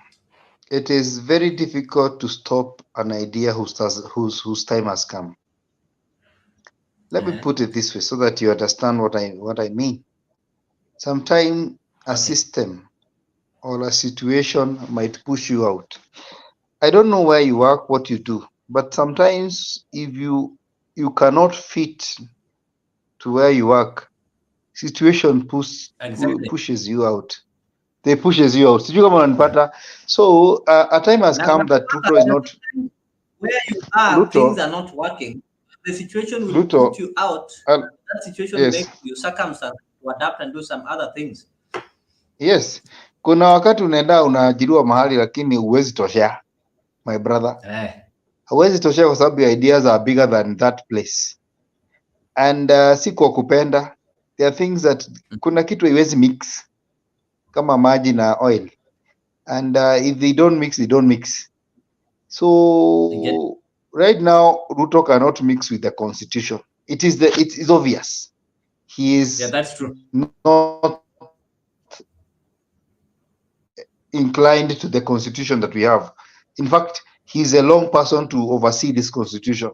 Speaker 13: it is very difficult to stop an idea whose time has come. Let me put it this way so that you understand what I mean. Sometimes a system or a situation might push you out. I don't know where you work, what you do, but sometimes if you cannot fit to where you work, situation pushes you out. They pushes you out. So a time has come that Ruto is not.
Speaker 12: Where you are, things are not working. The situation will put you out. That situation will make you circumstance to adapt and do some other things.
Speaker 13: Yes, kuna wakati unaenda unaajiriwa mahali lakini huwezi toshea, my brother. Huwezi toshea kwa sababu your ideas are bigger than that place. And si kwa kupenda, there are things that kuna kitu haiwezi mix kama maji na oil. And if they don't mix, they don't mix. So right now Ruto cannot mix with the constitution. It is obvious. He is
Speaker 12: that's true.
Speaker 13: Not inclined to the constitution that we have. In fact, he's a long person to oversee this constitution.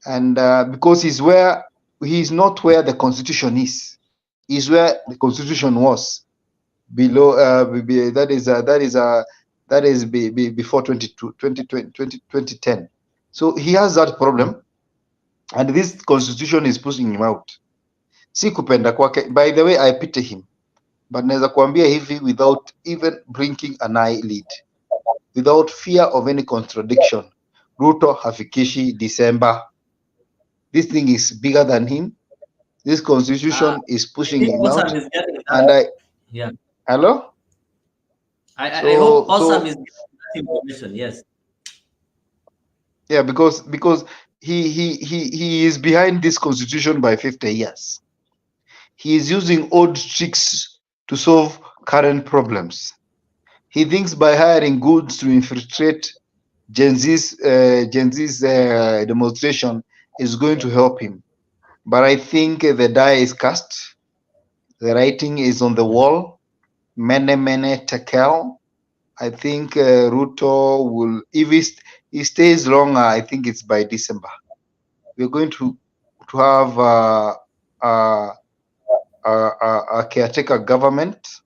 Speaker 13: And because he's not where the constitution is. He's where the constitution was. Below that is before 2010. So he has that problem, and this constitution is pushing him out. Si kupenda kwake. By the way, I pity him, but naweza kuambia hivi without even blinking an eyelid, without fear of any contradiction, Ruto hafikishi December. This thing is bigger than him. This constitution is pushing him out. And hello?
Speaker 12: I hope Awesome is getting that information. Yes.
Speaker 13: Yeah, because he is behind this constitution by 50 years. He is using old tricks to solve current problems. He thinks by hiring goods to infiltrate Gen Z's demonstration is going to help him. But I think the die is cast. The writing is on the wall. Mene tekel. I think Ruto will, if he stays longer, I think it's by December. We're going to have a caretaker government,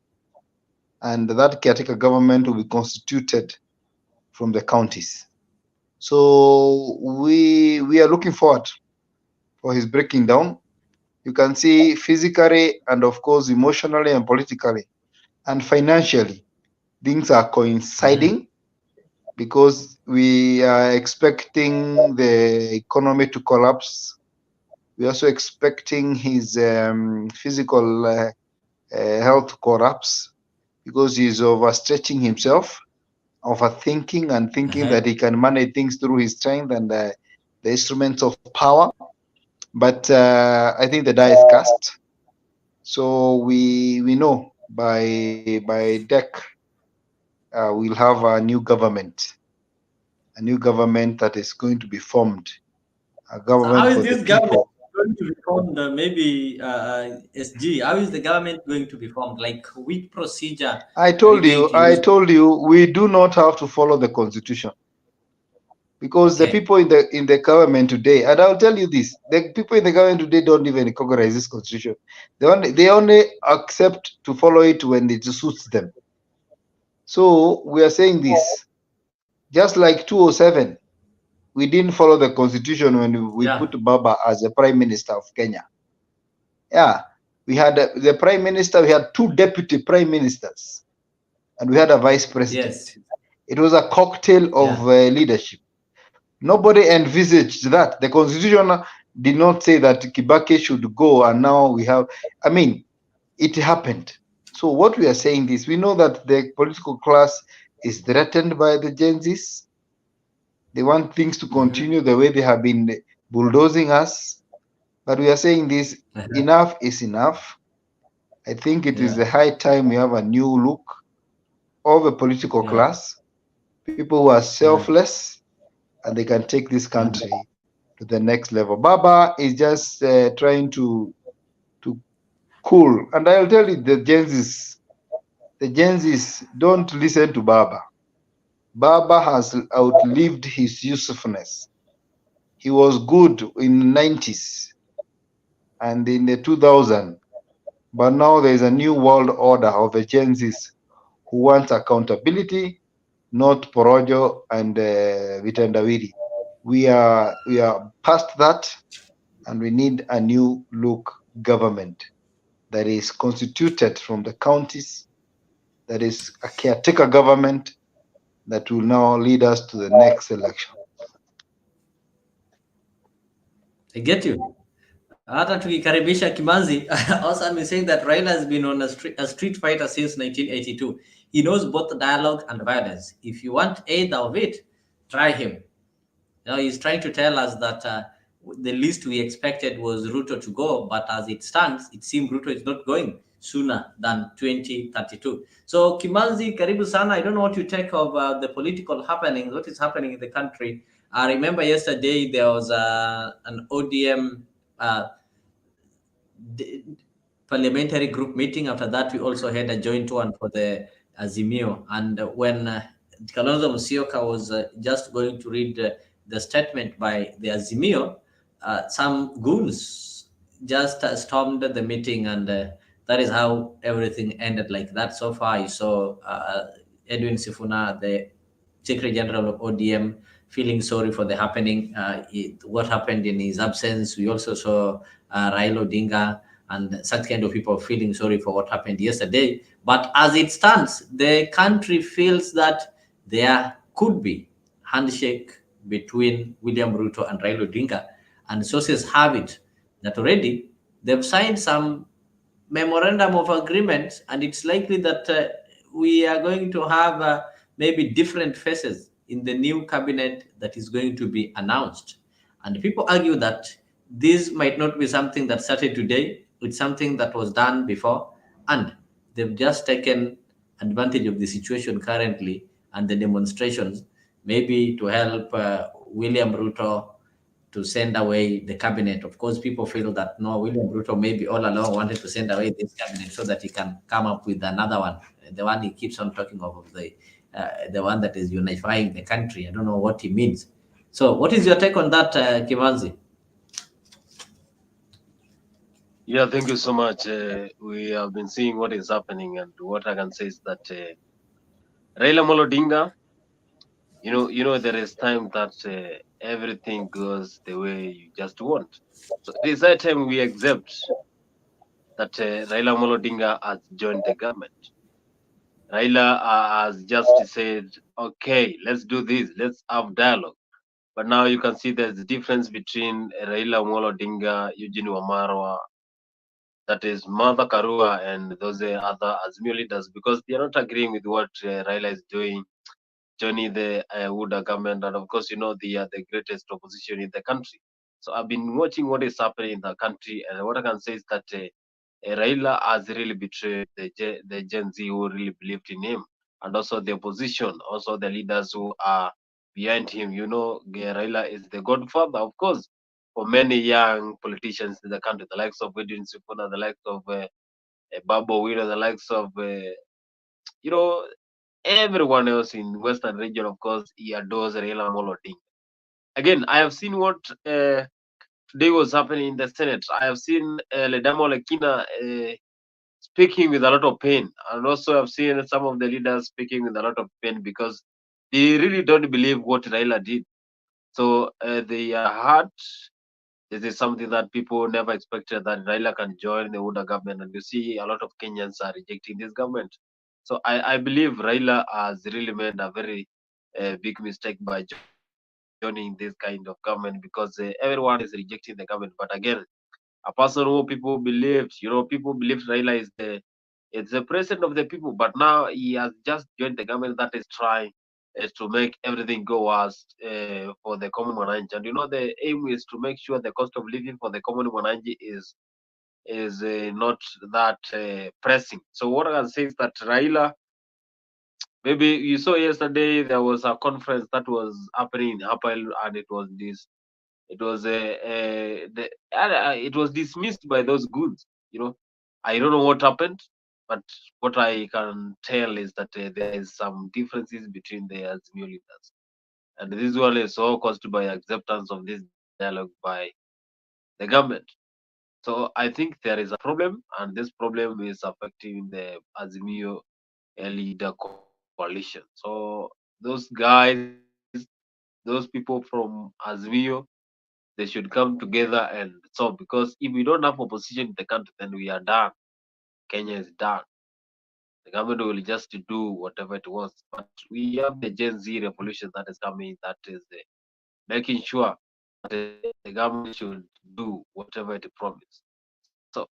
Speaker 13: and that caretaker government will be constituted from the counties. So we are looking forward for his breaking down. You can see physically and of course emotionally and politically and financially things are coinciding, because we are expecting the economy to collapse. We are also expecting his physical health collapse, because he's overstretching himself, overthinking and thinking that he can manage things through his strength and the instruments of power. But I think the die is cast. So we know by deck we'll have a new government that is going to be formed, a
Speaker 12: So
Speaker 13: government
Speaker 12: how is
Speaker 13: for the
Speaker 12: this government
Speaker 13: people.
Speaker 12: going to be formed? Maybe SG. How is the government going to be formed? Like which procedure
Speaker 13: I
Speaker 12: are we
Speaker 13: told
Speaker 12: going
Speaker 13: you,
Speaker 12: to use?
Speaker 13: we do not have to follow the constitution, because the
Speaker 12: Okay.
Speaker 13: people in the government today, and I'll tell you this, the people in the government today don't even recognize this constitution. They only accept to follow it when it suits them. So we are saying this, just like 207, we didn't follow the constitution when we put Baba as the prime minister of Kenya. Yeah, we had the prime minister, we had 2 deputy prime ministers, and we had a vice president.
Speaker 12: Yes.
Speaker 13: It was a cocktail of leadership. Nobody envisaged that. The constitution did not say that Kibaki should go, and now we have, I mean, it happened. So what we are saying is, we know that the political class is threatened by the Gen Zs. They want things to continue the way they have been bulldozing us. But we are saying this, enough is enough. I think it is the high time we have a new look of a political class, people who are selfless, and they can take this country to the next level. Baba is just trying to cool. And I'll tell you, the Gen Zs don't listen to Baba. Baba has outlived his usefulness. He was good in the 90s and in the 2000s, but now there is a new world order of the Gen Zs who want accountability, not porojo and vitendawili. We are past that, and we need a new look government that is constituted from the counties, that is a caretaker government that will now lead us to the next election.
Speaker 12: I get you. Hata tukikaribisha Kimanzi, also I'm saying that Raila has been on a street fighter since 1982. He knows both dialogue and violence. If you want either of it, try him. You know, he's trying to tell us that the least we expected was Ruto to go, but as it stands, it seems Ruto is not going sooner than 2032. So Kimanzi, karibu sana. I don't know what you take of the political happenings, what is happening in the country. I remember yesterday there was an ODM parliamentary group meeting. After that, we also had a joint one for the Azimio. And when Kalonzo Musyoka was just going to read the statement by the Azimio, some goons just stormed the meeting, and that is how everything ended like that. So far, I saw Edwin Sifuna, the Secretary General of ODM, feeling sorry for the happening, what happened in his absence. We also saw Raila Odinga and such kind of people feeling sorry for what happened yesterday. But as it stands, the country feels that there could be handshake between William Ruto and Raila Odinga, and sources have it that already they've signed some memorandum of agreement, and it's likely that we are going to have maybe different faces in the new cabinet that is going to be announced. And people argue that this might not be something that started today. It's something that was done before, and they've just taken advantage of the situation currently and the demonstrations, maybe to help William Ruto to send away the cabinet. Of course, people feel that no, William Ruto maybe all along wanted to send away this cabinet so that he can come up with another one, the one he keeps on talking of the one that is unifying the country. I don't know what he means. So, what is your take on that, Kimanzi?
Speaker 14: Yeah, thank you so much. We have been seeing what is happening, and what I can say is that Raila Amolo Odinga, you know, there is time that everything goes the way you just want. So it is that time we accept that Raila Amolo Odinga has joined the government. Raila has just said, okay, let's do this, let's have dialogue. But now you can see there's a difference between Raila Amolo Odinga, Eugene Wamarwa, that is Martha Karua, and those other Azimio leaders, because they are not agreeing with what Raila is doing, joining the Wuda government, and of course, you know, they are the greatest opposition in the country. So I've been watching what is happening in the country, and what I can say is that Raila has really betrayed the Gen Z who really believed in him. and also the opposition, also the leaders who are behind him. You know, Raila is the godfather, of course, for many young politicians in the country, the likes of Edwin Sifuna, the likes of Babu Wina, the likes of, you know, everyone else in Western region, of course, he adores Raila Amolo Odinga. Again, I have seen what today was happening in the Senate. I have seen Ledamo Lekina speaking with a lot of pain, and also I've seen some of the leaders speaking with a lot of pain because they really don't believe what Raila did. So they are hurt. This is something that people never expected, that Raila can join the UDA government, and you see a lot of Kenyans are rejecting this government. So I believe Raila has really made a very big mistake by joining this kind of government, because everyone is rejecting the government. But again, a person who people believed, people believe Raila is the president of the people, but now he has just joined the government that is trying to make everything go worse for the common Mwananchi. And the aim is to make sure the cost of living for the common Mwananchi is not that pressing. So what I can say is that Raila, maybe you saw yesterday there was a conference that was happening in Apple, and it was it was dismissed by those goods. I don't know what happened, but what I can tell is that there is some differences between the Azimio leaders, and this one is all caused by acceptance of this dialogue by the government. So I think there is a problem, and this problem is affecting the Azimio leader coalition. So those guys, those people from Azimio, they should come together and solve, because if we don't have opposition in the country, then we are done. Kenya is done. The government will just do whatever it wants. But we have the Gen Z revolution that is coming, that is making sure that the government should do whatever it promised. So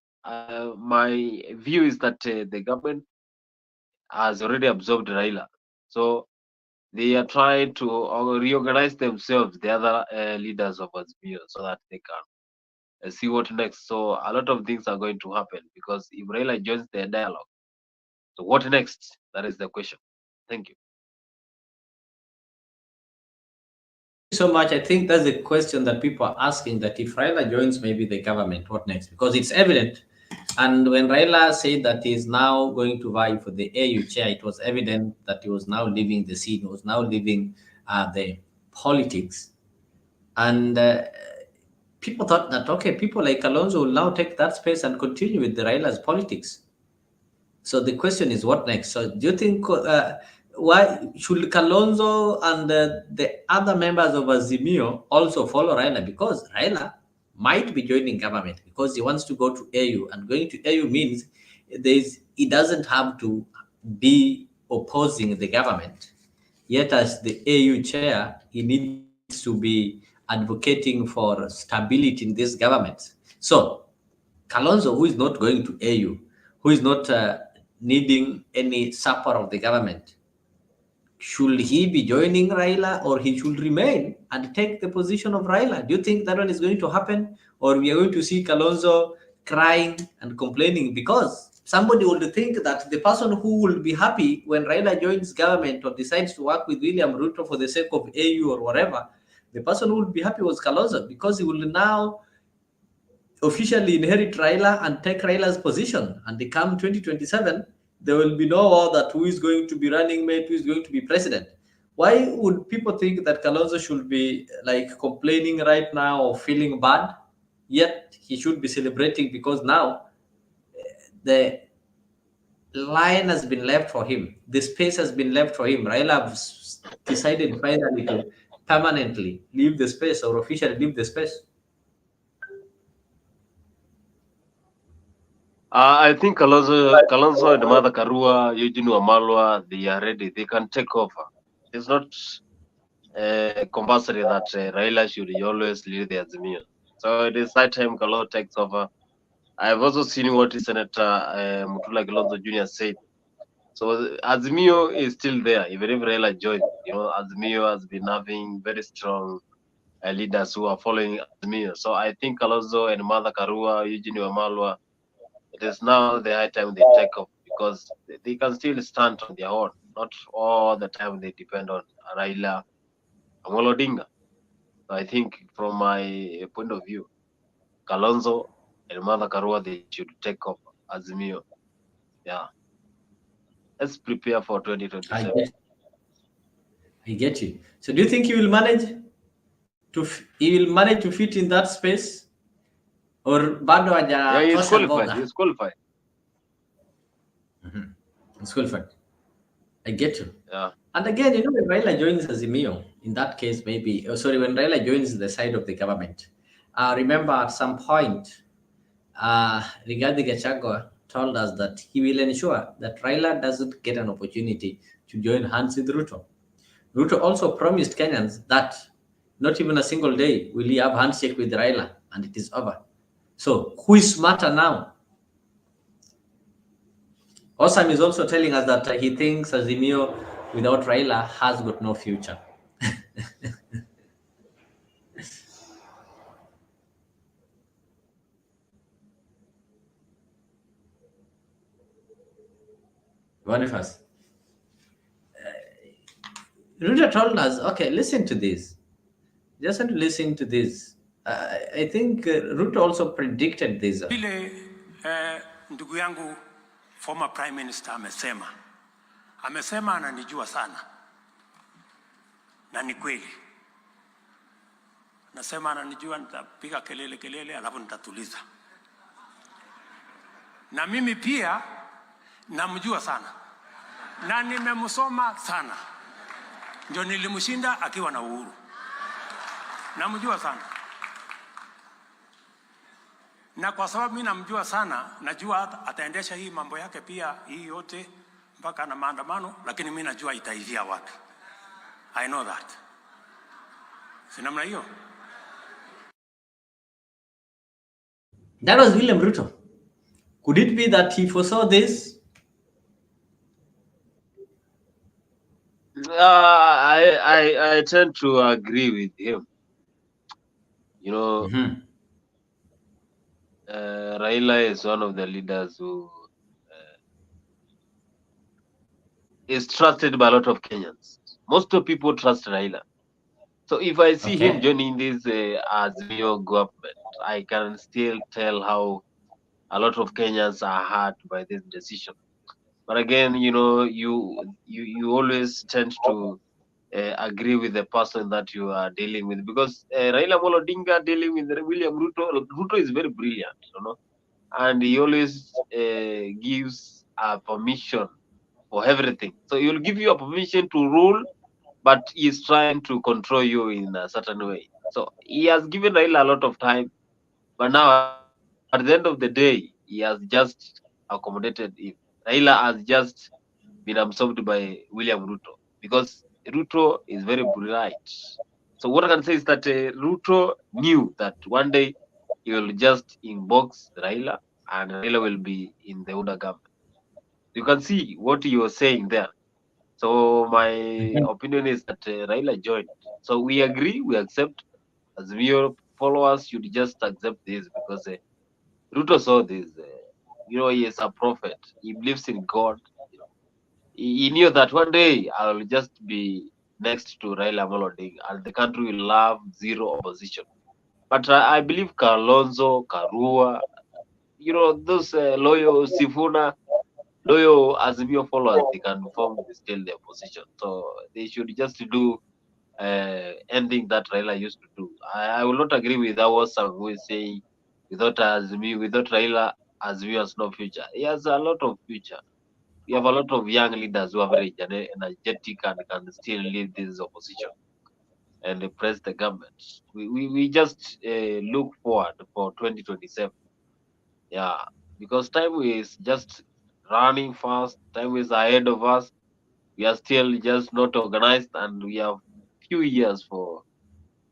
Speaker 14: my view is that the government has already absorbed Raila. So they are trying to reorganize themselves, the other leaders of Azimio, so that they can see what next. So a lot of things are going to happen, because if Raila joins the dialogue, so what next? That is the question. Thank you.
Speaker 12: So much. I think that's the question that people are asking, that if Raila joins maybe the government, what next? Because it's evident. And when Raila said that he is now going to vie for the AU chair, it was evident that he was now leaving the scene, he was now leaving the politics. And people thought that, okay, people like Kalonzo will now take that space and continue with the Raila's politics. So the question is, what next? So do you think, why should Kalonzo and the other members of Azimio also follow Raila? Because Raila might be joining government because he wants to go to AU, and going to AU means he doesn't have to be opposing the government. Yet as the AU chair, he needs to be advocating for stability in this government. So Kalonzo, who is not going to AU, who is not needing any support of the government, should he be joining Raila, or he should remain and take the position of Raila? Do you think that one is going to happen, or we are going to see Kalonzo crying and complaining? Because somebody would think that the person who will be happy when Raila joins government or decides to work with William Ruto for the sake of AU or whatever, the person who will be happy was Kalonzo, because he will now officially inherit Raila and take Raila's position. And they come 2027, there will be no war that who is going to be running mate, who is going to be president. Why would people think that Kalonzo should be like complaining right now or feeling bad? Yet he should be celebrating, because now the line has been left for him. The space has been left for him. Raila has decided finally to permanently leave the space, or officially leave the space.
Speaker 14: I think Kalonzo and Mother Karua, Eugene Wamalwa, they are ready. They can take over. It's not compulsory that Raila should always lead the Azimio. So it is high time Kalonzo takes over. I've also seen what Senator Mutula Kalonzo Jr. said. So Azimio is still there, even if Raila joined. Azimio has been having very strong leaders who are following Azimio. So I think Kalonzo and Mother Karua, Eugene Wamalwa, it is now the high time they take off, because they can still stand on their own. Not all the time they depend on Raila Amolo Odinga. So I think from my point of view, Kalonzo and Mother Karua, they should take up Azimio. Yeah. Let's prepare for 2027.
Speaker 12: I get you. So do you think he will manage to fit in that space, or bado
Speaker 14: Yeah, he's
Speaker 12: hajatosha
Speaker 14: qualified.
Speaker 12: mboga?
Speaker 14: He's qualified.
Speaker 12: He's qualified. I get you.
Speaker 14: Yeah.
Speaker 12: And again, when Raila joins Azimio, in that case, maybe, when Raila joins the side of the government, remember at some point, Rigathi Gachagua told us that he will ensure that Raila doesn't get an opportunity to join hands with Ruto. Ruto also promised Kenyans that not even a single day will he have handshake with Raila, and it is over. So who is smarter now? Osam is also telling us that he thinks Azimio without Raila has got no future. Boniface. Ruto told us, okay, listen to this. Just want to listen to this. I think Ruto also predicted this.
Speaker 10: Vile ndugu yangu former prime minister amesema ananijua sana, na ni kweli. Nasema ananijua, nitapiga kelele alafu nitatuliza. Na mimi pia namjua sana na nimemsoma sana, ndio nilimshinda akiwa na uhuru. Namjua sana, na kwa sababu mimi namjua sana, najua ataendesha hii mambo yake pia hii yote mpaka na maandamano, lakini mimi najua itaivia wapi. I know that. Si namna hiyo.
Speaker 12: That was William Ruto. Could it be that he foresaw this?
Speaker 14: I tend to agree with him. Raila is one of the leaders who is trusted by a lot of Kenyans. Most of people trust Raila. So if I see him joining this Azimio government, I can still tell how a lot of Kenyans are hurt by this decision. But again, you always tend to agree with the person that you are dealing with, because Raila Amolo Odinga dealing with William Ruto. Ruto is very brilliant, and he always gives a permission for everything. So he will give you a permission to rule, but he's trying to control you in a certain way. So he has given Raila a lot of time, but now at the end of the day, he has just accommodated him. Raila has just been absorbed by William Ruto, because Ruto is very bright. So what I can say is that Ruto knew that one day he will just inbox Raila, and Raila will be in the UDA government. You can see what you were saying there. So my opinion is that Raila joined. So we agree, we accept. As we followers should just accept this, because Ruto saw this. He is a prophet. He believes in God. He knew that one day I will just be next to Raila Amolo Odinga, and the country will have zero opposition. But I believe Kalonzo, Karua, those loyal Sifuna, loyal Azimio followers, they can form still the opposition. So they should just do ending that Raila used to do. I will not agree with our son who is saying without Azimio, without Raila, Azimio has no future. He has a lot of future. We have a lot of young leaders who are very energetic and can still lead this opposition and press the government. We just look forward for 2027. Yeah, because time is just running fast. Time is ahead of us. We are still just not organized, and we have few years for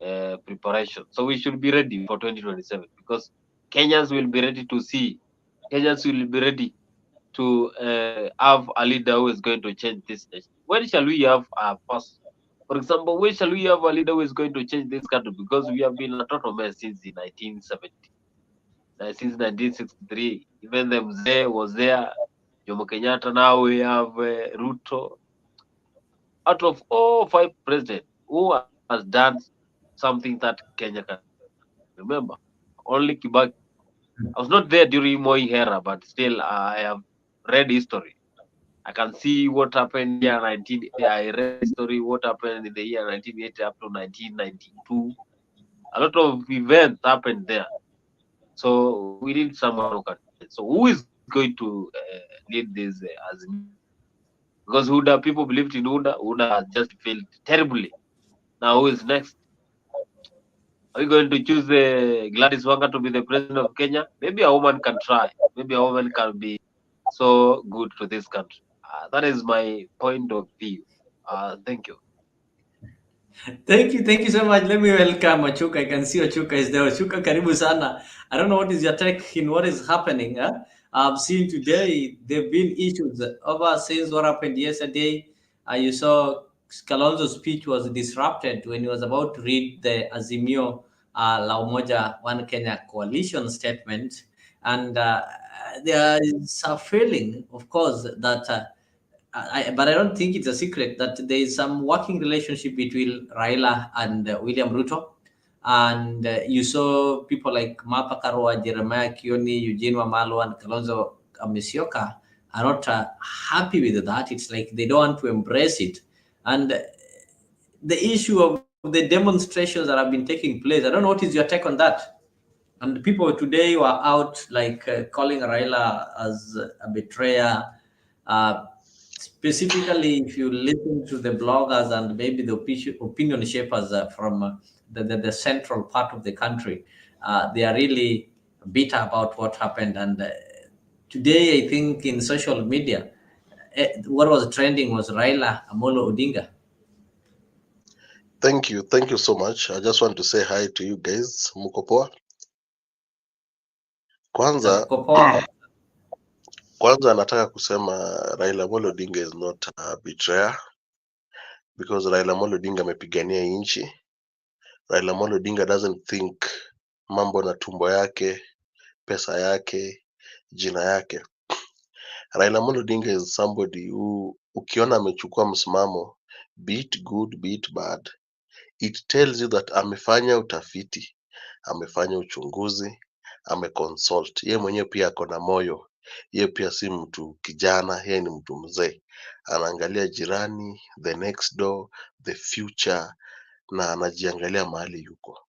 Speaker 14: preparation. So we should be ready for 2027, because Kenyans will be ready to see. Kenyans will be ready to have a leader who is going to change this nation. When shall we have a first? For example, when shall we have a leader who is going to change this country? Because we have been a total mess since the 1970, since 1963. Even the Mzee was there. Jomo Kenyatta. Now we have Ruto. Out of all 5 presidents, who has done something that Kenya can remember? Only Kibaki. I was not there during Moi era, but still I have read history. I can see what happened here 19. I read history what happened in the year 1980 up to 1992. A lot of events happened there. So we need someone who can. So who is going to lead this Azimio? Because Huda, people believed in Huda. Huda has just failed terribly. Now who is next? Are we going to choose Gladys Wanga to be the president of Kenya? Maybe a woman can try. Maybe a woman can be so good to this country. That is my point of view. Thank you.
Speaker 12: Thank you so much. Let me welcome Ochuka. I can see Ochuka is there. Ochuka, karibu sana. I don't know what is your take in what is happening. I've seen today there have been issues over since what happened yesterday. You saw Kalonzo's speech was disrupted when he was about to read the Azimio La Umoja One Kenya coalition statement. And there is a feeling, of course, that but I don't think it's a secret that there is some working relationship between Raila and William Ruto. And you saw people like Martha Karua, Jeremiah Kioni, Eugene Wamalo, and Kalonzo Musyoka are not happy with that. It's like they don't want to embrace it. And the issue of the demonstrations that have been taking place, I don't know what is your take on that. And people today were out like calling Raila as a betrayer. Specifically, if you listen to the bloggers and maybe the opinion shapers from the central part of the country, they are really bitter about what happened. And today, I think in social media, what was trending was Raila Amolo Odinga.
Speaker 15: Thank you so much. I just want to say hi to you guys. Muko poa? Kwanza nataka kusema Raila Amolo Odinga is not a betrayer because Raila Amolo Odinga amepigania nchi. Raila Amolo Odinga doesn't think mambo na tumbo yake, pesa yake, jina yake. Raila Amolo Odinga is somebody who ukiona amechukua msimamo, be it good, be it bad, it tells you that amefanya utafiti, amefanya uchunguzi, ameconsult. Yeye mwenyewe pia ako na moyo. Yeye pia si mtu kijana, yeye ni mtu mzee. Anaangalia jirani, the next door, the future, na anajiangalia mahali yuko.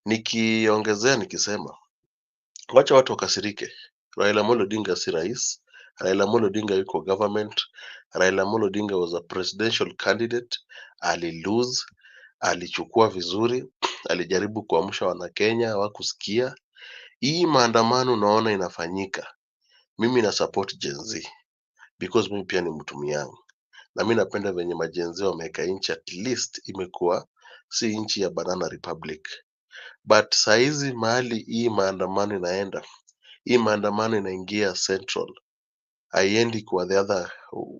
Speaker 15: Nikiongezea nikisema, wacha watu wakasirike. Raila Amolo Odinga si rais. Raila Amolo Odinga yuko government. Raila Amolo Odinga was a presidential candidate. Alilose, alichukua vizuri, alijaribu kuamsha Wanakenya, hawakusikia. Hii maandamano unaona inafanyika, mimi na support Gen Z because mimi pia ni mtu yangu, na mimi napenda venye majen Z wameweka nchi, at least imekuwa si nchi ya banana republic. But saizi mahali hii maandamano inaenda, hii maandamano inaingia central, haiendi kwa the other.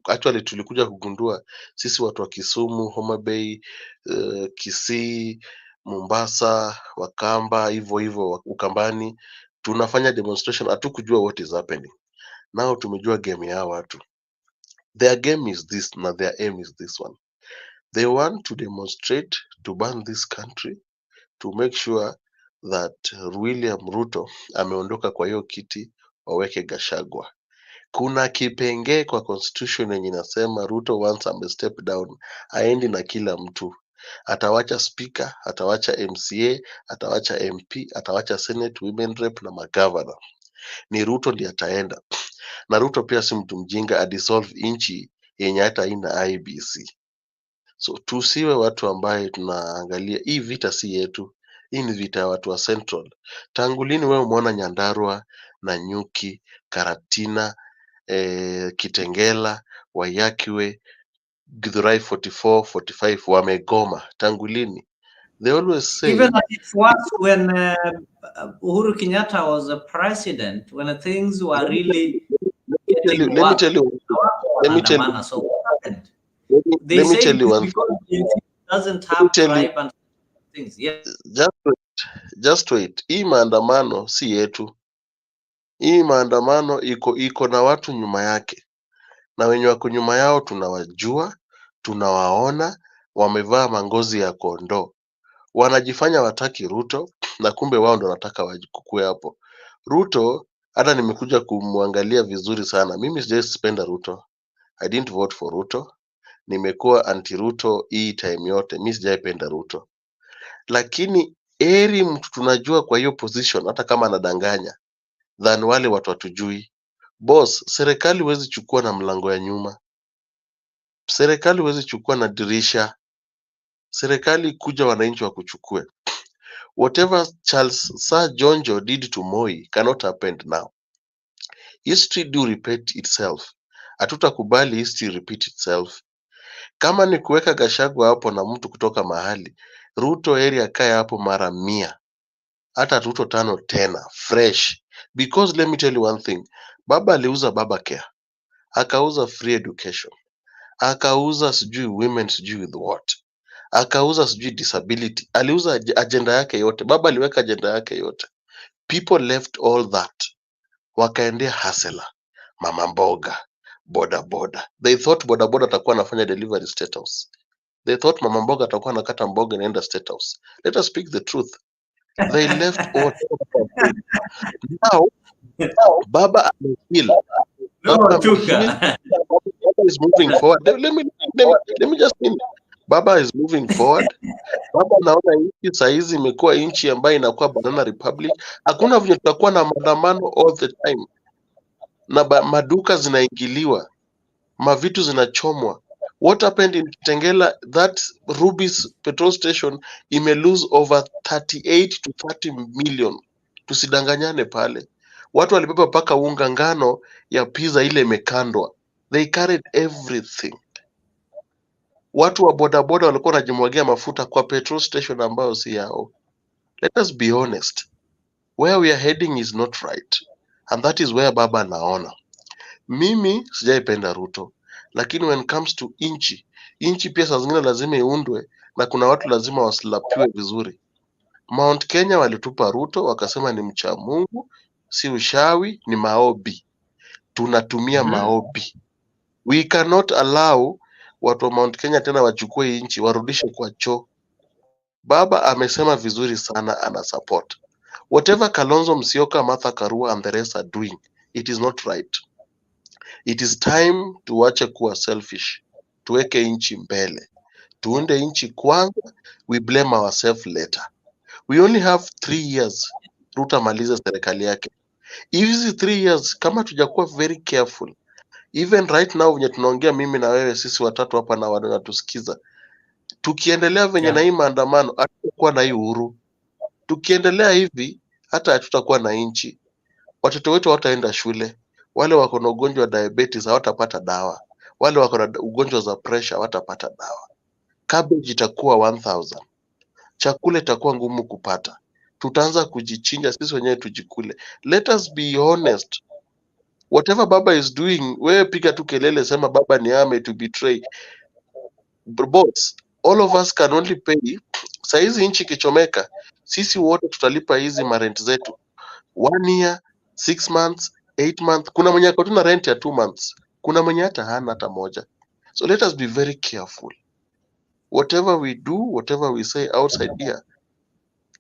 Speaker 15: Actually tulikuja kugundua sisi watu wa Kisumu, Homa Bay, Kisii, Mombasa, Wakamba, hivyo Ukambani, tunafanya demonstration, hatukujua what is happening. Now tumejua game ya watu. Their game is this, na their aim is this one. They want to demonstrate to ban this country, to make sure that William Ruto ameondoka kwa hiyo kiti, waweke Gachagua. Kuna kipengee kwa constitution yenye inasema Ruto once ame step down, aendi na kila mtu. Atawacha speaker, atawacha MCA, atawacha MP, atawacha Senate, women rep na magavana. Ni Ruto ndiye ataenda. Na Ruto pia si mtu mjinga, adissolve inchi yenye hata haina IBC. So tusiwe watu ambaye tunaangalia hii vita si yetu, hii ni vita ya watu wa Central. Tangu lini wewe umeona Nyandarua, Nanyuki, Karatina, Kitengela, Wayakiwe, Githurai 44, 45 wamegoma? Tangu lini? They always say
Speaker 12: even it was when Uhuru Kenyatta was a president, when things were really getting
Speaker 15: let me tell you
Speaker 12: So what happened? They say because it doesn't have tribe and things. Yeah.
Speaker 15: Just wait. Hii maandamano si yetu. Hii maandamano iko na watu nyuma yake, na wenye wako nyuma yao tunawajua, tunawaona, wamevaa mangozi ya kondoo. Wanajifanya wataki Ruto na kumbe wao ndo wanataka wakue hapo. Ruto hata nimekuja kumwangalia vizuri sana. Mimi sijaipenda Ruto. I didn't vote for Ruto. Nimekuwa anti Ruto hii time yote. Mimi sijaipenda Ruto. Lakini eri mtu tunajua kwa hiyo position hata kama anadanganya than wale watu hatujui. Boss, serikali huwezi chukua na mlango ya nyuma. Serikali huwezi chukua na dirisha. Serikali kuja wananchi wa kuchukue. Whatever Charles Sir Jonjo did to Moi cannot happen now. History do repeat itself. Hatutakubali history repeat itself. Kama ni kuweka Gachagua hapo na mtu kutoka mahali, Ruto heri akae hapo mara 100. Hata Ruto 5 tena fresh. Because let me tell you one thing. Baba aliuza baba care. Akauza free education. Akauza sijui women sijui with what. Akauza sijui disability. Aliuza agenda yake yote. Baba aliweka agenda yake yote. People left all that. Wakaendea hasela, mama mboga, boda boda. They thought boda boda atakuwa anafanya delivery State House. They thought mama mboga atakuwa anakata mboga inaenda State House. Let us speak the truth. They left all. Now baba ameheal. Baba ameheal. Baba is moving forward. Let me just finish. Baba is moving forward. Baba naona nchi saizi imekuwa nchi ambayo inakuwa banana republic. Hakuna vile tutakuwa na maandamano all the time. Na maduka zinaingiliwa, mavitu zinachomwa. What happened in Kitengela? That Ruby's petrol station ime lose over 38 to 30 million. Tusidanganyane pale. Watu walibeba paka unga ngano ya pizza ile imekandwa. They carried everything. Watu wa bodaboda walikuwa wanajimwagia mafuta kwa petrol station ambayo si yao. Let us be honest. Where we are heading is not right. And that is where baba naona. Mimi sijaipenda Ruto, lakini when comes to inchi pia saa zingine lazima iundwe na kuna watu lazima wasilapiwe vizuri. Mount Kenya walitupa Ruto wakasema ni mcha Mungu, si ushawi, ni maobi. Tunatumia maobi. We cannot allow watu wa Mount Kenya tena wachukue inchi warudishe kwa choo. Baba amesema vizuri sana, ana support. Whatever Kalonzo Musyoka, Martha Karua and the rest are doing, it is not right. It is time tuache kuwa selfish. Tuweke inchi mbele. Tuunde inchi kwanza, we blame ourselves later. We only have 3 years. Ruto amalize serikali yake. Hizi 3 years kama tujakuwa very careful. Even right now venye tunaongea mimi na wewe sisi watatu hapa na wanatusikiza. Tukiendelea venye na hii maandamano hatutakuwa na hii uhuru. Tukiendelea hivi hata hatutakuwa na inchi. Watoto wetu hawataenda shule. Wale wako na ugonjwa wa diabetes hawatapata dawa. Wale wako na ugonjwa za pressure hawatapata dawa. Cabbage itakuwa 1000. Chakula itakuwa ngumu kupata. Tutaanza kujichinja sisi wenyewe tujikule. Let us be honest. Whatever baba is doing, wewe piga tu kelele sema baba ni ame to betray. Boss, all of us can only pay. Saizi nchi kichomeka, sisi wote tutalipa hizi marent zetu. 1 year, 6 months, 8 months. Kuna mwenye ako tu na rent ya 2 months. Kuna mwenye hata hana hata moja. So let us be very careful. Whatever we do, whatever we say outside here,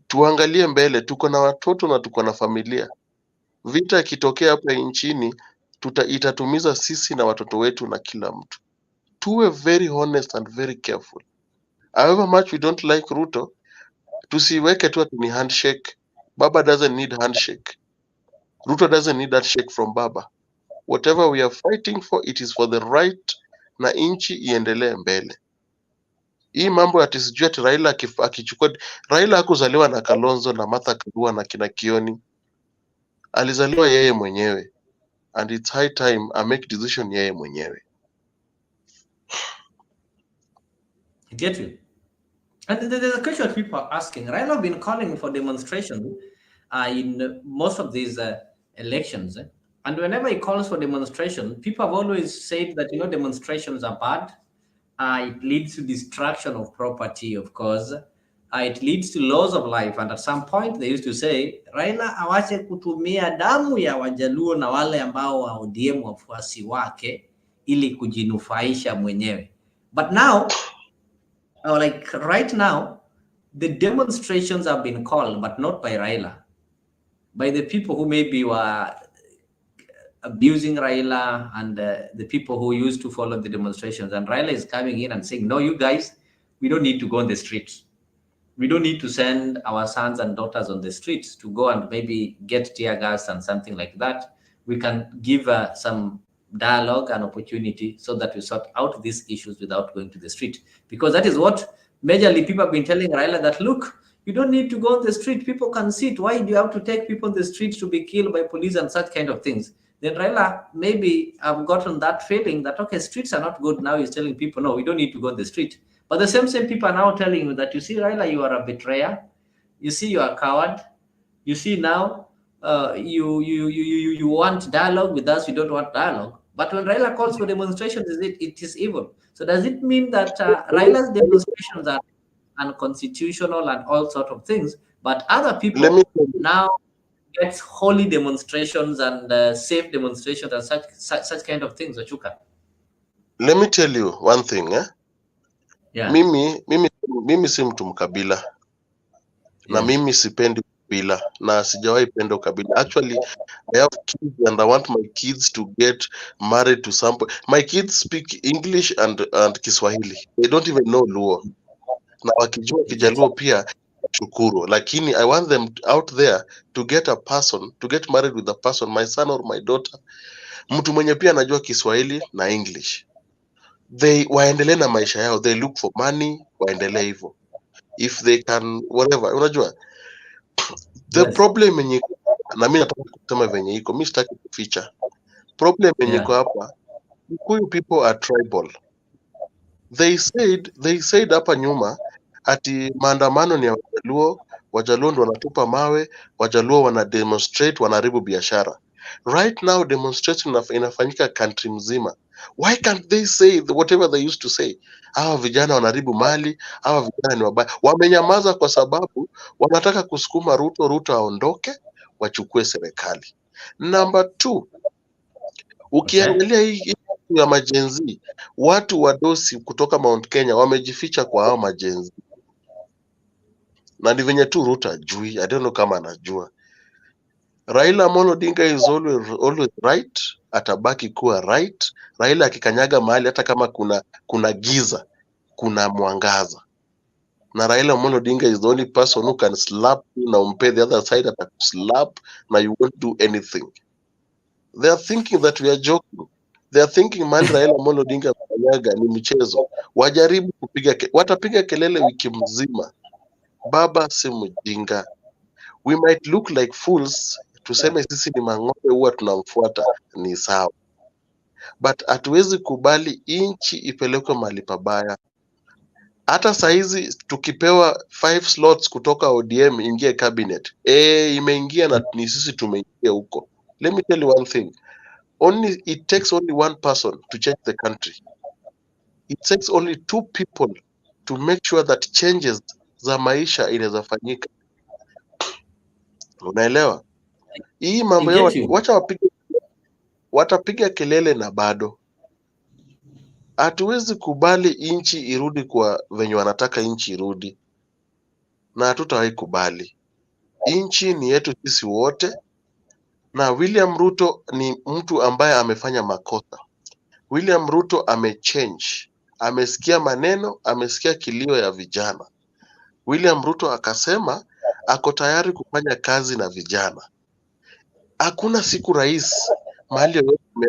Speaker 15: tuangalie mbele. Tuko na watoto na tuko na familia. Vita ikitokea hapa nchini, itatumiza sisi na watoto wetu na kila mtu. Tuwe very honest and very careful. However much we don't like Ruto, tusiweke tu ati ni handshake. Baba doesn't need handshake. Ruto doesn't need that shake from Baba. Whatever we are fighting for, it is for the right na inchi iendelee mbele. Hii mambo ati sijui ati Raila akichukua. Raila hakuzaliwa na Kalonzo na Martha Karua na kina Kioni. Alizaliwa yeye mwenyewe. And it's high time I make decision yeye mwenyewe.
Speaker 12: Get you. And there's a question people are asking. Raila have been calling for demonstration in most of these elections. And whenever he calls for demonstration, people have always said that, demonstrations are bad. It leads to destruction of property, of course. it leads to loss of life. And at some point they used to say, Raila awache kutumia damu ya Wajaluo na wale ambao wa ODM wafuasi wake ili kujinufaisha mwenyewe. But now, like right now, the demonstrations have been called, but not by Raila, by the people who maybe were abusing Raila and the people who used to follow the demonstrations. And Raila is coming in and saying, no, you guys, we don't need to go on the streets. We don't need to send our sons and daughters on the streets to go and maybe get tear gas and something like that. We can give some dialogue and opportunity so that we sort out these issues without going to the street. Because that is what majorly people have been telling Raila, that look, you don't need to go on the street. People can see it. Why do you have to take people on the streets to be killed by police and such kind of things? Then Raila maybe have gotten that feeling that, okay, streets are not good. Now he's telling people, no, we don't need to go on the street. But the same people are now telling you that, you see, Raila, you are a betrayer. You see, you are a coward. You see, now you want dialogue with us. You don't want dialogue. But when Raila calls for demonstrations, it is evil. So does it mean that Raila's demonstrations are unconstitutional and all sort of things, but other people now get holy demonstrations and safe demonstrations and such kind of things, Achuka?
Speaker 15: Let me tell you one thing, eh?
Speaker 12: Yeah.
Speaker 15: Mimi si mtu mkabila. Na mimi sipendi ukabila na sijawahi penda ukabila. Actually, I have kids and I want my kids to get married to somebody. My kids speak English and Kiswahili. They don't even know Luo. Na wakijua Kijaluo pia shukuru. Lakini I want them out there to get married with a person, my son or my daughter. Mtu mwenye pia anajua Kiswahili na English. Waendelee na maisha yao. They look for money, waendelee hivyo. If they can, whatever, unajua. The problem yenye, na mimi nataka kusema venye iko, mimi sitaki kuficha. Problem yenye iko hapa, Kikuyu people are tribal. They said hapa nyuma ati maandamano ni ya Wajaluo ndio wanatupa mawe, Wajaluo wana demonstrate, wanaharibu biashara. Right now demonstration inafanyika country mzima. Why can't they say whatever they used to say? Hawa vijana wanaharibu mali, hawa vijana ni wabaya. Wamenyamaza kwa sababu wanataka kusukuma Ruto aondoke, wachukue serikali. Number 2, ukiangalia hii ya majenzi, watu wadosi kutoka Mount Kenya wamejificha kwa hao majenzi. Na ni venye tu Ruto ajui, I don't know kama anajua. Raila Amolo Odinga is always right, atabaki kuwa right. Raila akikanyaga mahali hata kama kuna giza, kuna mwangaza. Na Raila Amolo Odinga is the only person who can slap you na umpe the other side atakuslap na you won't do anything. They are thinking that we are joking. They are thinking man Raila Amolo Odinga kanyaga ni mchezo. Wajaribu watapiga kelele wiki mzima. Baba si mjinga. We might look like fools, tuseme sisi ni mang'ombe huwa tunamfuata, ni sawa. But hatuwezi kubali inchi ipelekwe mahali pabaya. Hata saizi tukipewa 5 slots kutoka ODM ingie cabinet. Imeingia na ni sisi tumeingia huko. Let me tell you one thing. It takes only one person to change the country. It takes only 2 people to make sure that changes za maisha inaweza fanyika. Unaelewa? Hii mambo yao wacha watapiga kelele na bado. Hatuwezi kubali inchi irudi kwa venye wanataka inchi irudi. Na hatutawahi kubali. Inchi ni yetu sisi wote. Na William Ruto ni mtu ambaye amefanya makosa. William Ruto amechange. Amesikia maneno, amesikia kilio ya vijana. William Ruto akasema ako tayari kufanya kazi na vijana. Hakuna siku rais mahali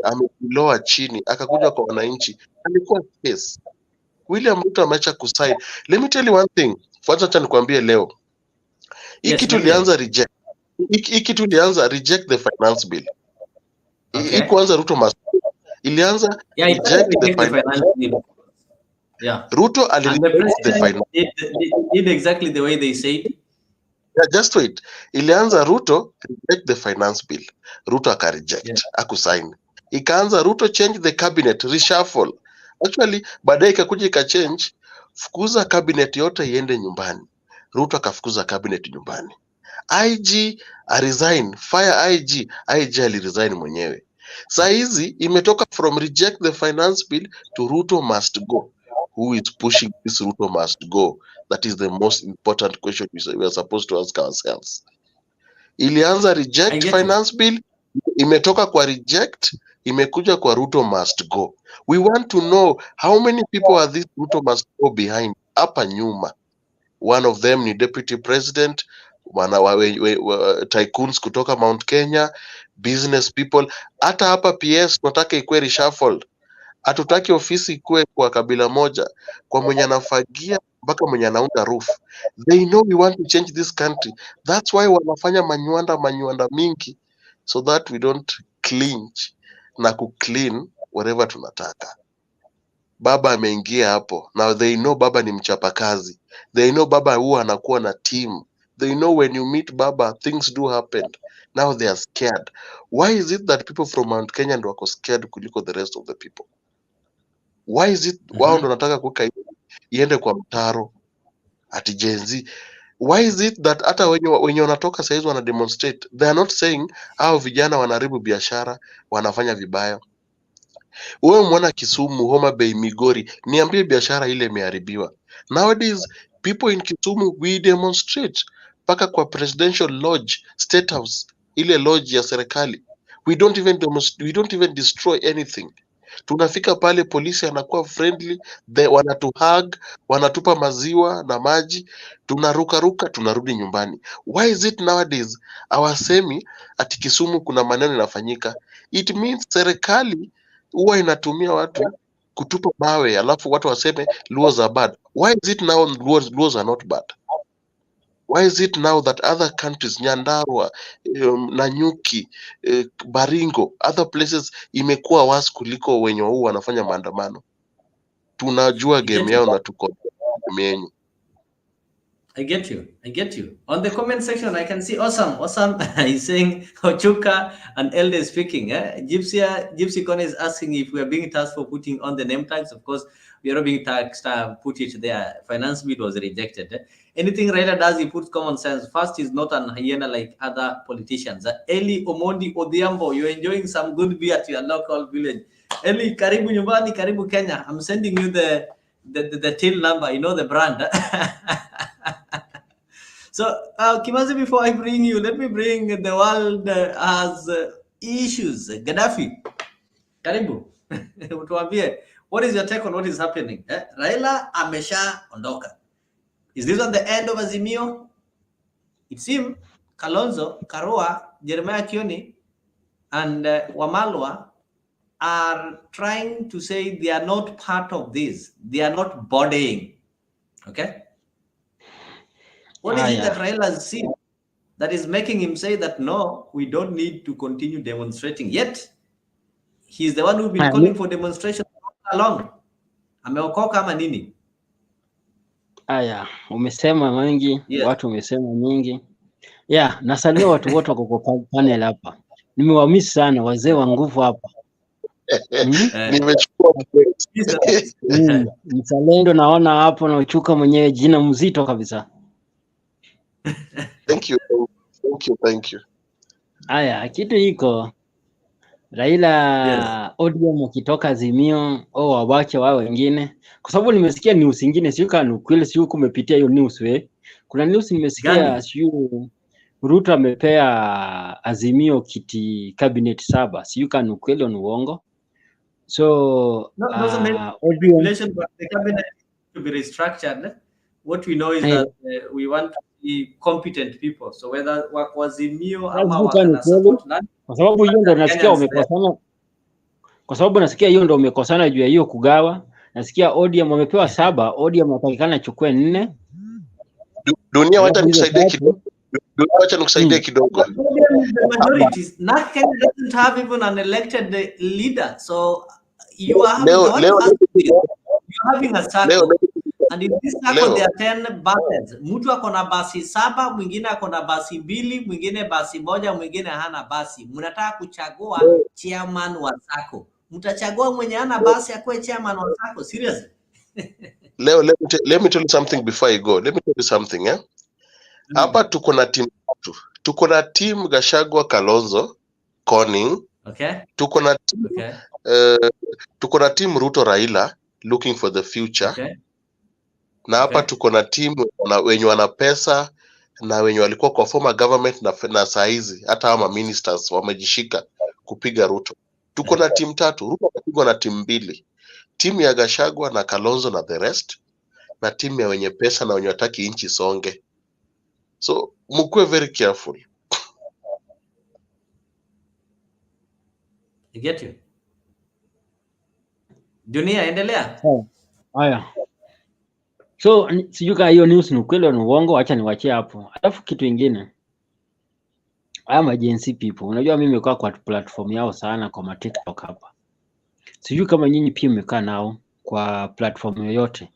Speaker 15: amekiloa chini akakuja kwa wananchi. Alikuwa case. William Ruto ameacha kusign. Let me tell you one thing. Acha nikwambie leo. Hii kitu ilianza reject. Hii kitu ilianza reject the finance bill. Hii kwanza Ruto ilianza reject the finance bill.
Speaker 12: Yeah.
Speaker 15: Ruto alireject the finance.
Speaker 12: Did exactly the way they said.
Speaker 15: Yeah, just wait. Ilianza Ruto reject the finance bill. Ruto akareject, akusign. Ikaanza Ruto change the cabinet, reshuffle. Actually, baadaye ikakuja ikachange, fukuza cabinet yote iende nyumbani. Ruto akafukuza cabinet nyumbani. IG resign, fire IG aliresign mwenyewe. Saa hizi imetoka from reject the finance bill to Ruto must go. Who is pushing this Ruto must go? That is the most important question we are supposed to ask ourselves. Ilianza reject finance bill, imetoka kwa reject, imekuja kwa Ruto must go. We want to know how many people are this Ruto must go behind hapa nyuma. One of them ni deputy president, tycoons kutoka Mount Kenya, business people. Hata hapa PS tunataka ikuwe reshuffled. Hatutaki ofisi ikuwe kwa kabila moja, kwa mwenye anafagia mpaka mwenye anaunda roof. They know we want to change this country. That's why wanafanya manyuanda mingi, so that we don't clinch na kuclean whatever tunataka. Baba ameingia hapo. Now they know baba ni mchapakazi. They know baba huwa anakuwa na team. They know when you meet baba things do happen. Now they are scared. Why is it that people from Mount Kenya ndo wako scared kuliko the rest of the people? Why is it wao ndo nataka kuweka iende kwa mtaro ati Gen Z? Why is it that hata wenye wanatoka saizi wana demonstrate, they are not saying hao vijana wanaharibu biashara, wanafanya vibaya. Wewe mwana Kisumu, Homa Bay, Migori, niambie biashara ile imeharibiwa. Nowadays people in Kisumu we demonstrate mpaka kwa presidential lodge, state house, ile lodge ya serikali. We don't even destroy anything. Tunafika pale, polisi anakuwa friendly, wanatuhug, wanatupa maziwa na maji, tunaruka tunarudi nyumbani. Why is it nowadays awasemi ati Kisumu kuna maneno yanafanyika? It means serikali huwa inatumia watu kutupa mawe, alafu watu waseme Luos are bad. Why is it now Luos are not bad? Why is it now that other countries, Nyandarua, Nanyuki, Baringo, other places imekuwa worse kuliko wenye huu wanafanya maandamano? Tunajua game yao na tuko game yenyu.
Speaker 12: I get you. On the comment section, I can see awesome. He's saying Ochuka and Elder speaking. Gypsy Kone is asking if we are being tasked for putting on the name tags. Of course, we are not being taxed. Put it there. Finance bill was rejected. Anything Raila does, he puts common sense. First, he's not an hyena like other politicians. Eli Omondi Odhiambo, you're enjoying some good beer at your local village. Eli, karibu nyumbani, karibu Kenya. I'm sending you the till number. You know the brand. So, Kimazi, before I bring you, let me bring the world has issues. Gaddafi, karibu. What is your take on what is happening? Raila amesha ondoka. Is this on the end of Azimio? It seems Kalonzo, Karua, Jeremiah Kioni, and Wamalwa are trying to say they are not part of this. They are not bodying. Okay? What is it that Raila has seen that is making him say that, no, we don't need to continue demonstrating? Yet, he's the one who's been calling for demonstration all along. Ameokoka ama nini?
Speaker 16: Umesema mengi, watu umesema mingi. Nasalia watu wote wako kwa panel hapa. Nimewamisi sana wazee wa nguvu hapa.
Speaker 15: Nimechukua
Speaker 16: Mzalendo naona hapo na Ochuka mwenyewe jina mzito kabisa.
Speaker 15: Thank you.
Speaker 16: Kitu hiko Raila ODM ukitoka Azimio wawache wao wengine, kwa sababu nimesikia news nyingine, sio kana ukweli, sio kumepitia hiyo news kuna news nimesikia sio Ruto amepea Azimio kiti cabinet 7, sio kana ukweli ni uongo. So
Speaker 12: ODM the cabinet to be restructured. What we know is that we want to be competent people, so whether Azimio ama wakana support nani,
Speaker 16: kwa sababu hiyo ndio nasikia umekosana, kwa sababu nasikia hiyo ndio umekosana juu ya hiyo kugawa. Nasikia ODM wamepewa 7, ODM watakikana achukue 4.
Speaker 15: Dunia wacha nikusaidie kidogo.
Speaker 12: The majority, not Kenya doesn't have even an elected leader, so you are having a circle. And in this circle there are 10 buses. Mtu akona basi 7, mwingine akona basi 2, mwingine basi 1, mwingine hana basi. Mnataka kuchagua chairman wa circle. Mtachagua mwenye hana basi akue chairman wa circle? Seriously?
Speaker 15: Let me tell you something before I go. Let me tell you something. Hapa tuko na timu tatu. Tuko na timu Gachagua, Kalonzo, Corning.
Speaker 12: Okay.
Speaker 15: Tuko na timu
Speaker 12: Okay.
Speaker 15: tuko na timu Ruto Raila, looking for the future.
Speaker 12: Okay.
Speaker 15: Na hapa
Speaker 12: Okay.
Speaker 15: tuko na timu wenye wana pesa na wenye walikuwa kwa former government na saa hizi hata ama ministers wamejishika kupiga Ruto. Tuko na timu tatu. Ruto anapigwa na timu mbili, timu ya Gachagua na Kalonzo na the rest, na timu ya wenye pesa na wenye wataki inchi songe. So mkuwe very careful.
Speaker 12: You get you. Dunia, endelea.
Speaker 16: Haya. So sijui kama hiyo news ni ukweli au ni uongo, acha niwachie hapo. Alafu kitu kingine, haya majensi people, unajua mimi nimekaa kwa platform yao sana kwa TikTok hapa. Sijui kama nyinyi pia mmekaa nao kwa platform yoyote,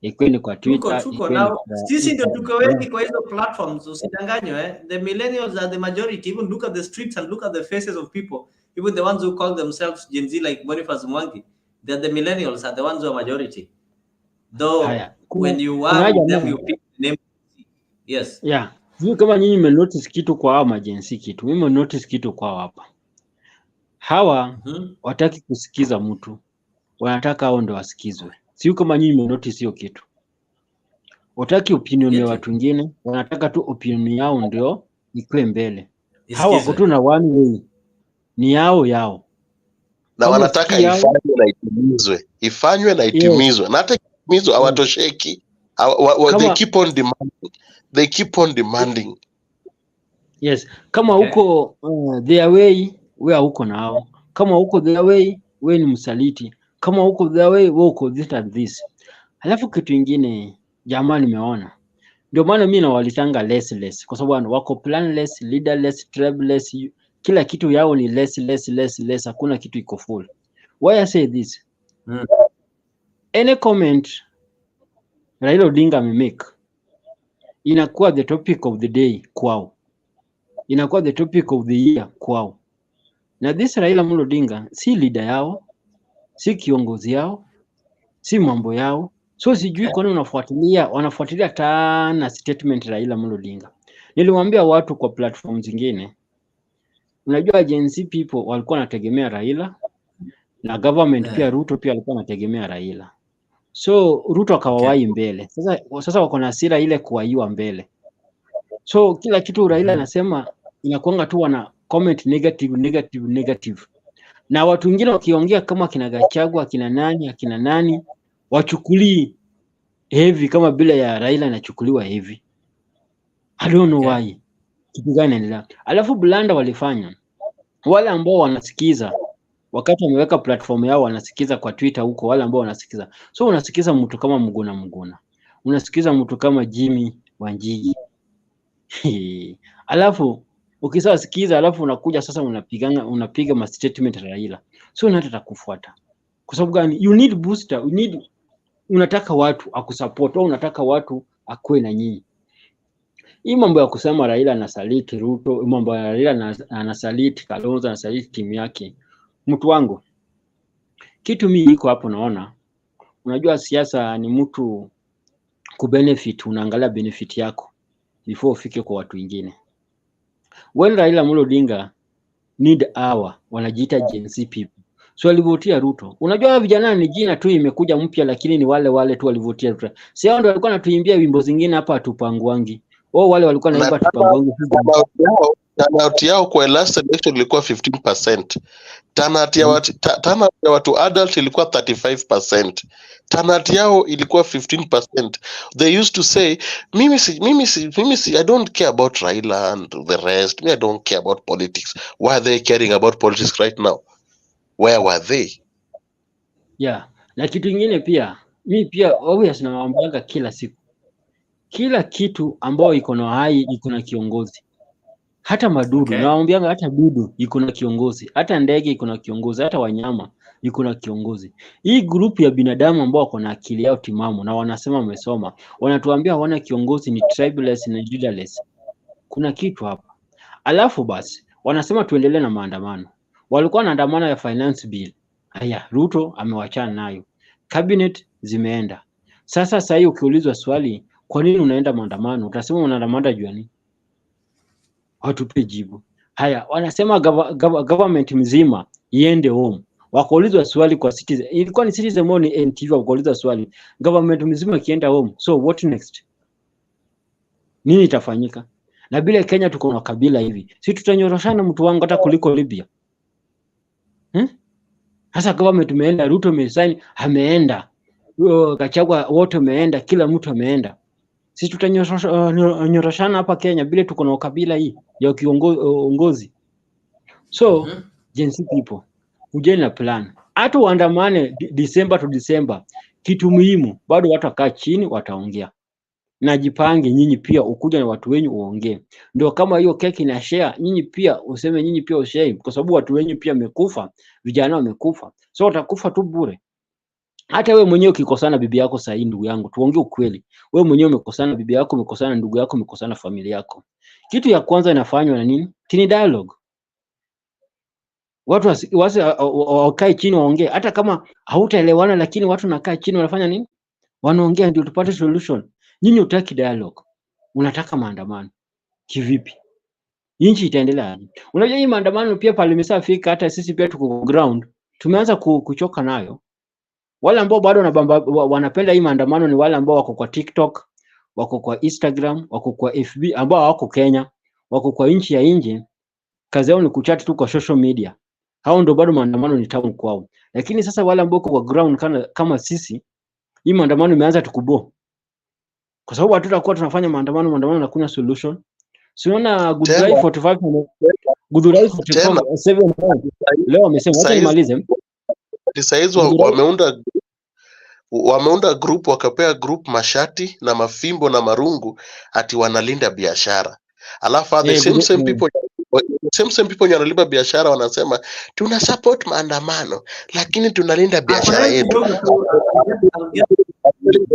Speaker 16: ikiwa ni kwa Twitter,
Speaker 12: Tuko now. Sisi ndio tuko wengi kwa hizo platforms, usidanganywe. The millennials are the majority. Even look at the streets and look at the faces of people. Even the ones who call themselves Gen Z, like Boniface Mwangi, the millennials are the ones who are majority. Though when you are with them, you pick the name. Yes.
Speaker 16: Yeah. Sijui kama nyinyi mmenotice kitu kwa hao majensi kitu. Mimi nimenotice kitu kwa hapa. Hawa wataki kusikiza mtu. Wanataka hao ndio wasikizwe. Sijui kama nyinyi mmenotice hiyo kitu. Wataki opinion ya watu wengine, wanataka tu opinion yao ndio ikue mbele. Hawa wako tu na one way. Ni yao.
Speaker 15: Na wanataka ifanywe na itimizwe. Ifanywe na itimizwe. Na hata itimizwe hawatosheki. They keep on demanding.
Speaker 16: Yes. Kama uko their way, wewe uko nao. Kama uko their way, wewe ni msaliti. Kama uko their way, wewe uko this and this. Halafu kitu kingine jamaa nimeona. Ndio maana mimi nawalitanga less kwa sababu wako planless, leaderless, tribeless, kila kitu yao ni less, hakuna kitu iko full. Why I say this? Any comment Raila Odinga make inakuwa the topic of the day kwao. Inakuwa the topic of the year kwao. Na this Raila Odinga si leader yao, si kiongozi yao, si mambo yao. So sijui kwa nini wanafuatilia tana statement Raila Odinga. Nilimwambia watu kwa platform zingine, unajua Gen Z people walikuwa wanategemea Raila na government pia Ruto pia alikuwa anategemea Raila. So Ruto akawawahi mbele. Sasa wako na hasira ile kuwaiwa mbele. So kila kitu Raila anasema inakuanga tu wana comment negative. Na watu wengine wakiongea kama kina Gachagua, akina nani wachukuli heavy kama bila ya Raila inachukuliwa heavy. I don't know why. Kitu gani inaendelea? Alafu blanda walifanya. Wale ambao wanasikiza wakati wameweka platform yao wanasikiza kwa Twitter huko, wale ambao wanasikiza. So unasikiza mtu kama Mguna. Unasikiza mtu kama Jimmy Wanjigi. Alafu ukisema sikiza, alafu unakuja sasa unapiga ma statement Raila. So unataka kufuata. Kwa sababu gani? You need booster, unataka watu akusupport au unataka watu akue na nyinyi. Hii mambo ya kusema Raila anasaliti Ruto, mambo ya Raila anasaliti Kalonzo, anasaliti timu yake. Mtu wangu, kitu mimi iko hapo naona, unajua siasa ni mtu kubenefit, unaangalia benefit yako before ufike kwa watu wengine. When Raila Odinga need wanajiita Gen Z people. So walivotia Ruto. Unajua vijana ni jina tu imekuja mpya, lakini ni wale tu walivotia Ruto. Si hao ndio walikuwa natuimbia wimbo zingine hapa atupanguangi. Wale walikuwa naimba atupanguangi.
Speaker 15: Turnout yao kwa last election ilikuwa 15%. Turnout ya watu adult ilikuwa 35%. Turnout yao ilikuwa 15%. They used to say, mimi I don't care about Raila and the rest. I don't care about politics. Why are they caring about politics right now? Where were they?
Speaker 16: Yeah. Na kitu kingine pia, mimi pia obvious nawaambianga kila siku. Kila kitu ambao iko na hai iko na kiongozi. Hata madudu, nawaambianga hata dudu iko na kiongozi, hata ndege iko na kiongozi, hata wanyama iko na kiongozi. Hii group ya binadamu ambao wako na akili yao timamu na wanasema wamesoma, wanatuambia hawana kiongozi, ni tribeless na leaderless. Kuna kitu hapa. Alafu basi wanasema tuendelee na maandamano. Walikuwa na maandamano ya finance bill. Haya, Ruto amewachana nayo. Cabinet zimeenda. Sasa hiyo ukiulizwa swali, Kwa nini unaenda maandamano? Utasema unaandamana juu ya nini? Hatupe jibu. Haya, wanasema government mzima iende home. Wakaulizwa swali kwa Citizen. Ilikuwa ni Citizen au ni NTV wakaulizwa swali. Government mzima ikienda home. So what next? Nini itafanyika? Na bila Kenya tuko na kabila hivi. Si tutanyoroshana mtu wangu hata kuliko Libya. Sasa government imeenda, Ruto amesign, ameenda. Gachagua wote ameenda, kila mtu ameenda. Sisi tutanyoroshana hapa Kenya bila tuko na ukabila hii ya kiongozi. So, Gen Z people, ujeni na plan. Hata waandamane December to December. Kitu muhimu, bado watu wakaa chini wataongea. Najipange nyinyi pia ukuja na watu wenyu uongee. Ndio kama hiyo keki na share, nyinyi pia useme nyinyi pia ushare kwa sababu watu wenyu pia wamekufa, vijana wamekufa. So watakufa tu bure. Hata wewe mwenyewe ukikosana bibi yako sasa hii ndugu yangu, tuongee ukweli. Wewe mwenyewe umekosana bibi yako, umekosana ndugu yako, umekosana familia yako. Kitu ya kwanza inafanywa na nini? Tini dialogue. Watu wakae chini waongee. Hata kama hautaelewana lakini watu nakaa chini wanafanya nini? Wanaongea ndio tupate solution. Nyinyi utaki dialogue. Unataka maandamano. Kivipi? Nchi itaendelea. Unajua hii maandamano pia pale imeshafika hata sisi pia tuko ground. Tumeanza kuchoka nayo. Wale ambao bado wanapenda hii maandamano ni wale ambao wako kwa TikTok, wako kwa Instagram, wako kwa FB, ambao wako Kenya, wako kwa nchi ya nje. Kazi yao ni kuchat tu kwa social media. Hao ndio bado maandamano ni tamu kwao. Lakini sasa wale ambao kwa ground kama sisi, hii maandamano imeanza tukubo. Kwa sababu hatutakuwa tunafanya maandamano na kuna solution. Siona Good Life 45 Good Life 47 leo wamesema wacha nimalize.
Speaker 15: Saizi wameunda group, wakapea group mashati na mafimbo na marungu ati wanalinda biashara. Alafu the same people wanaliba biashara wanasema tuna support maandamano lakini tunalinda biashara yetu.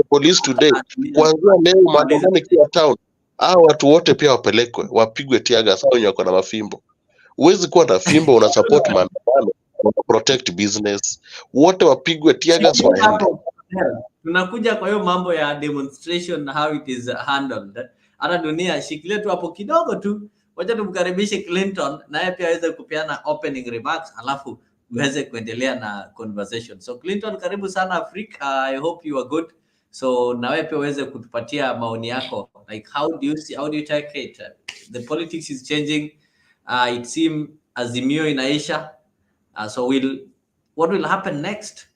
Speaker 15: Police today kuanzia leo maandamano kila town, hao watu wote pia wapelekwe wapigwe tear gas au wako na mafimbo. Huwezi kuwa na fimbo una support maandamano, una protect business. Wote wapigwe tear gas waende.
Speaker 12: Tunakuja kwa hiyo mambo ya demonstration na how it is handled. Hata dunia shikilia tu hapo kidogo tu. Wacha tumkaribishe Clinton na yeye pia aweze kupeana opening remarks alafu uweze kuendelea na conversation. So Clinton, karibu sana Afrika. I hope you are good. So na wewe pia uweze kutupatia maoni yako. Like how do you take it? The politics is changing. It seems Azimio inaisha. So what will happen next?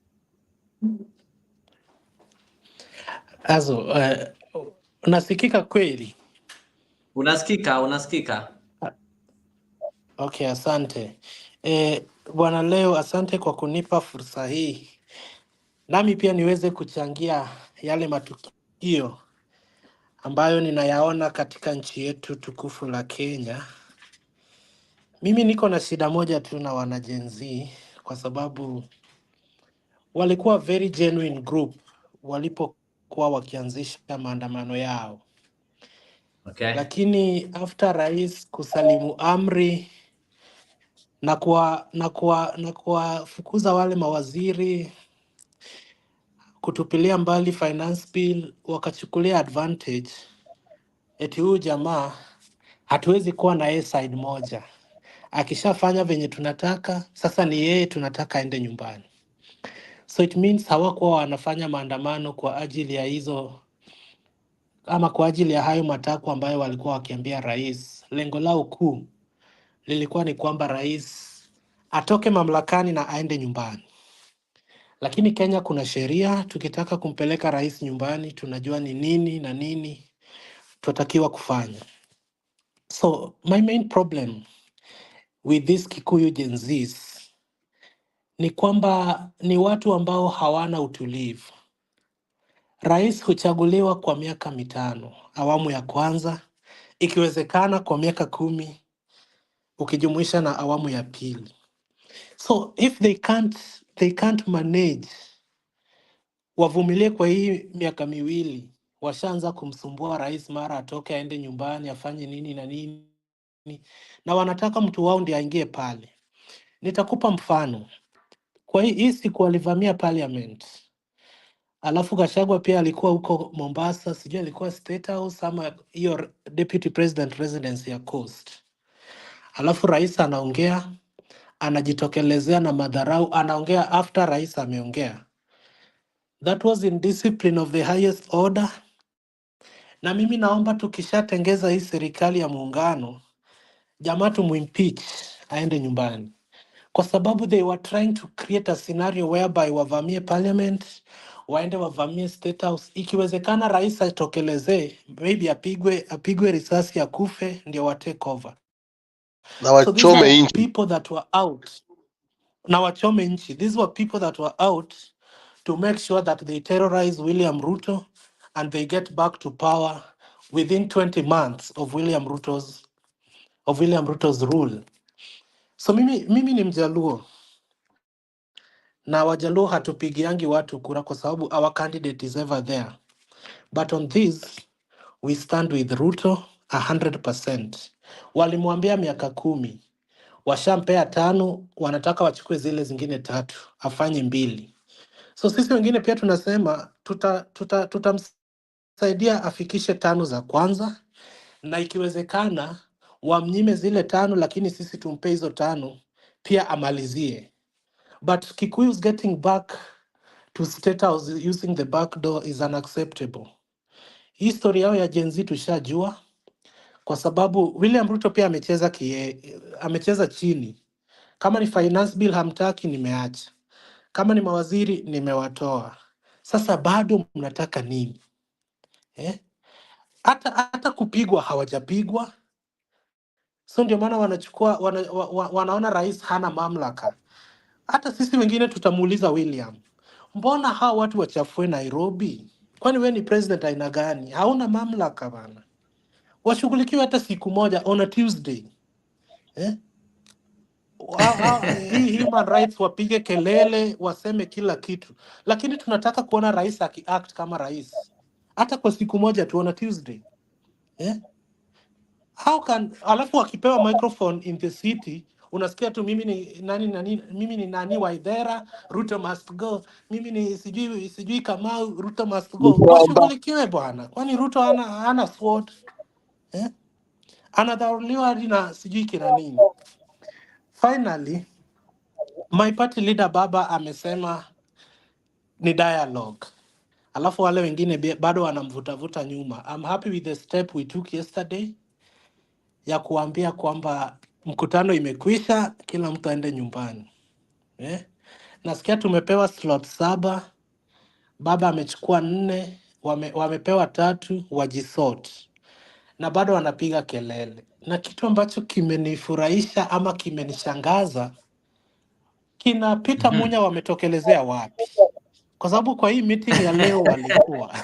Speaker 17: Azo, unasikika kweli?
Speaker 12: Unasikika.
Speaker 17: Okay, asante. Bwana Leo, asante kwa kunipa fursa hii. Nami pia niweze kuchangia yale matukio ambayo ninayaona katika nchi yetu tukufu la Kenya. Mimi niko na shida moja tu na wana Gen Z kwa sababu walikuwa very genuine group walipokuwa wakianzisha maandamano yao.
Speaker 12: Okay.
Speaker 17: Lakini after rais kusalimu amri na kuwafukuza wale mawaziri, kutupilia mbali finance bill, wakachukulia advantage eti huyu jamaa hatuwezi kuwa na yeye side moja. Akishafanya venye tunataka, sasa ni yeye tunataka aende nyumbani. So it means hawakuwa wanafanya maandamano kwa ajili ya hizo ama kwa ajili ya hayo matakwa ambayo walikuwa wakiambia rais. Lengo lao kuu lilikuwa ni kwamba rais atoke mamlakani na aende nyumbani. Lakini Kenya kuna sheria, tukitaka kumpeleka rais nyumbani tunajua ni nini na nini tunatakiwa kufanya. So my main problem with this Kikuyu Gen Zs ni kwamba ni watu ambao hawana utulivu. Rais huchaguliwa kwa miaka 5, awamu ya kwanza, ikiwezekana kwa miaka 10 ukijumuisha na awamu ya pili. So if they can't manage, wavumilie kwa hii miaka 2, washaanza kumsumbua rais, mara atoke aende nyumbani afanye nini na nini, na wanataka mtu wao ndiye aingie pale. Nitakupa mfano. Kwa hii siku walivamia parliament, Alafu Gachagua pia alikuwa huko Mombasa, sijui alikuwa State House ama hiyo Deputy President Residence ya Coast. Alafu rais anaongea, anajitokelezea na madharau, anaongea after rais ameongea. That was in discipline of the highest order. Na mimi naomba tukishatengeza hii serikali ya muungano, jamaa tumuimpeach aende nyumbani, kwa sababu they were trying to create a scenario whereby wavamie parliament, waende wavamie State House. Ikiwezekana rais atokelezee, maybe apigwe risasi ya kufe, ndio wa take over.
Speaker 15: na
Speaker 17: So these were
Speaker 15: wachome nchi.
Speaker 17: people that were out. Na wachome nchi. These were people that were out to make sure that they terrorize William Ruto and they get back to power within 20 months of William Ruto's rule. So mimi ni Mjaluo, na Wajaluo hatupigiangi watu kura kwa sababu our candidate is ever there. But on this, we stand with Ruto 100%. Walimwambia miaka 10, washampea 5, wanataka wachukue zile zingine 3, afanye 2. So sisi wengine pia tunasema tutamsaidia afikishe 5 za kwanza, na ikiwezekana wamnyime zile 5, lakini sisi tumpe hizo 5 pia amalizie. But Kikuyus getting back to State House using the back door is unacceptable. History yao ya Gen Z tushajua, kwa sababu William Ruto pia amecheza chini. Kama ni finance bill hamtaki, nimeacha. Kama ni mawaziri, nimewatoa. Sasa bado mnataka nini? Hata kupigwa hawajapigwa. So ndio maana wanaona rais hana mamlaka. Hata sisi wengine tutamuuliza William, mbona hao watu wachafue Nairobi? Kwani we ni president aina gani? Hauna mamlaka bana. Washughulikiwe hata siku moja on a Tuesday. Hii human rights wapige kelele, waseme kila kitu. Lakini tunataka kuona rais akiact kama rais. Hata kwa siku moja tu on a Tuesday. Alafu wakipewa microphone in the city, unasikia tu mimi ni nani Waithera, Ruto must go. Mimi ni sijui Kamau, Ruto must go. Washughulikiwe bwana. Kwani Ruto hana sword? Anadharauliwa hadi na sijui kina nini. Finally, my party leader Baba amesema ni dialogue. Alafu wale wengine bado wanamvutavuta nyuma. I'm happy with the step we took yesterday ya kuambia kwamba mkutano imekwisha, kila mtu aende nyumbani. Nasikia tumepewa slot 7, Baba amechukua 4, wamepewa 3, wajisort. Na bado wanapiga kelele. Na kitu ambacho kimenifurahisha ama kimenishangaza, kina Peter Munya wametokelezea wapi? Kwa sababu kwa hii meeting ya leo walikuwa.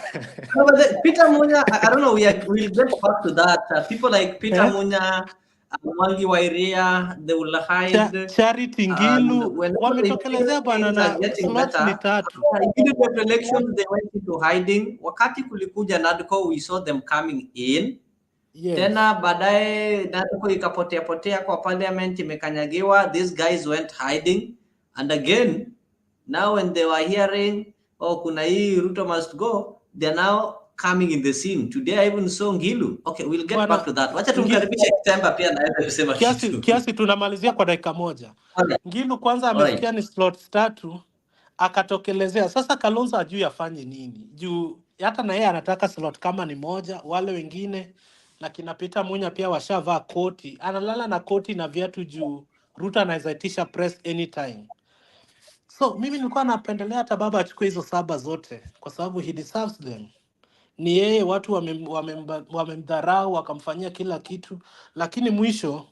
Speaker 12: No, but Peter Munya, I don't know, we'll get back to that. People like Peter Munya, Mwangi Wairia, they will hide.
Speaker 17: Charity Ngilu, wametokelezea bana na slots ni 3.
Speaker 12: Immediate elections, they went into hiding. Wakati kulikuja NADCO, we saw them coming in. Yes. Tena baadaye NADCO ikapotea kwa parliament, imekanyagiwa. These guys went hiding. And again, now when they were hearing, kuna hii Ruto must go, they're now coming in the scene. Today I even saw Ngilu. Okay, we'll get back to that. Wacha tumkaribishe Kitemba pia na yeye kusema kitu.
Speaker 17: Kiasi tunamalizia kwa dakika moja. Ngilu kwanza amesikia ni slots 3, akatokelezea. Sasa Kalonzo hajui afanye nini. Juu hata na yeye anataka slot kama ni moja, wale wengine na kina Peter Munya pia washavaa koti. Analala na koti na viatu juu Ruto anaweza itisha press anytime. So mimi nilikuwa napendelea hata Baba achukue hizo 7 zote kwa sababu he deserves them. Ni yeye, watu wamemdharau, wakamfanyia kila kitu, lakini mwisho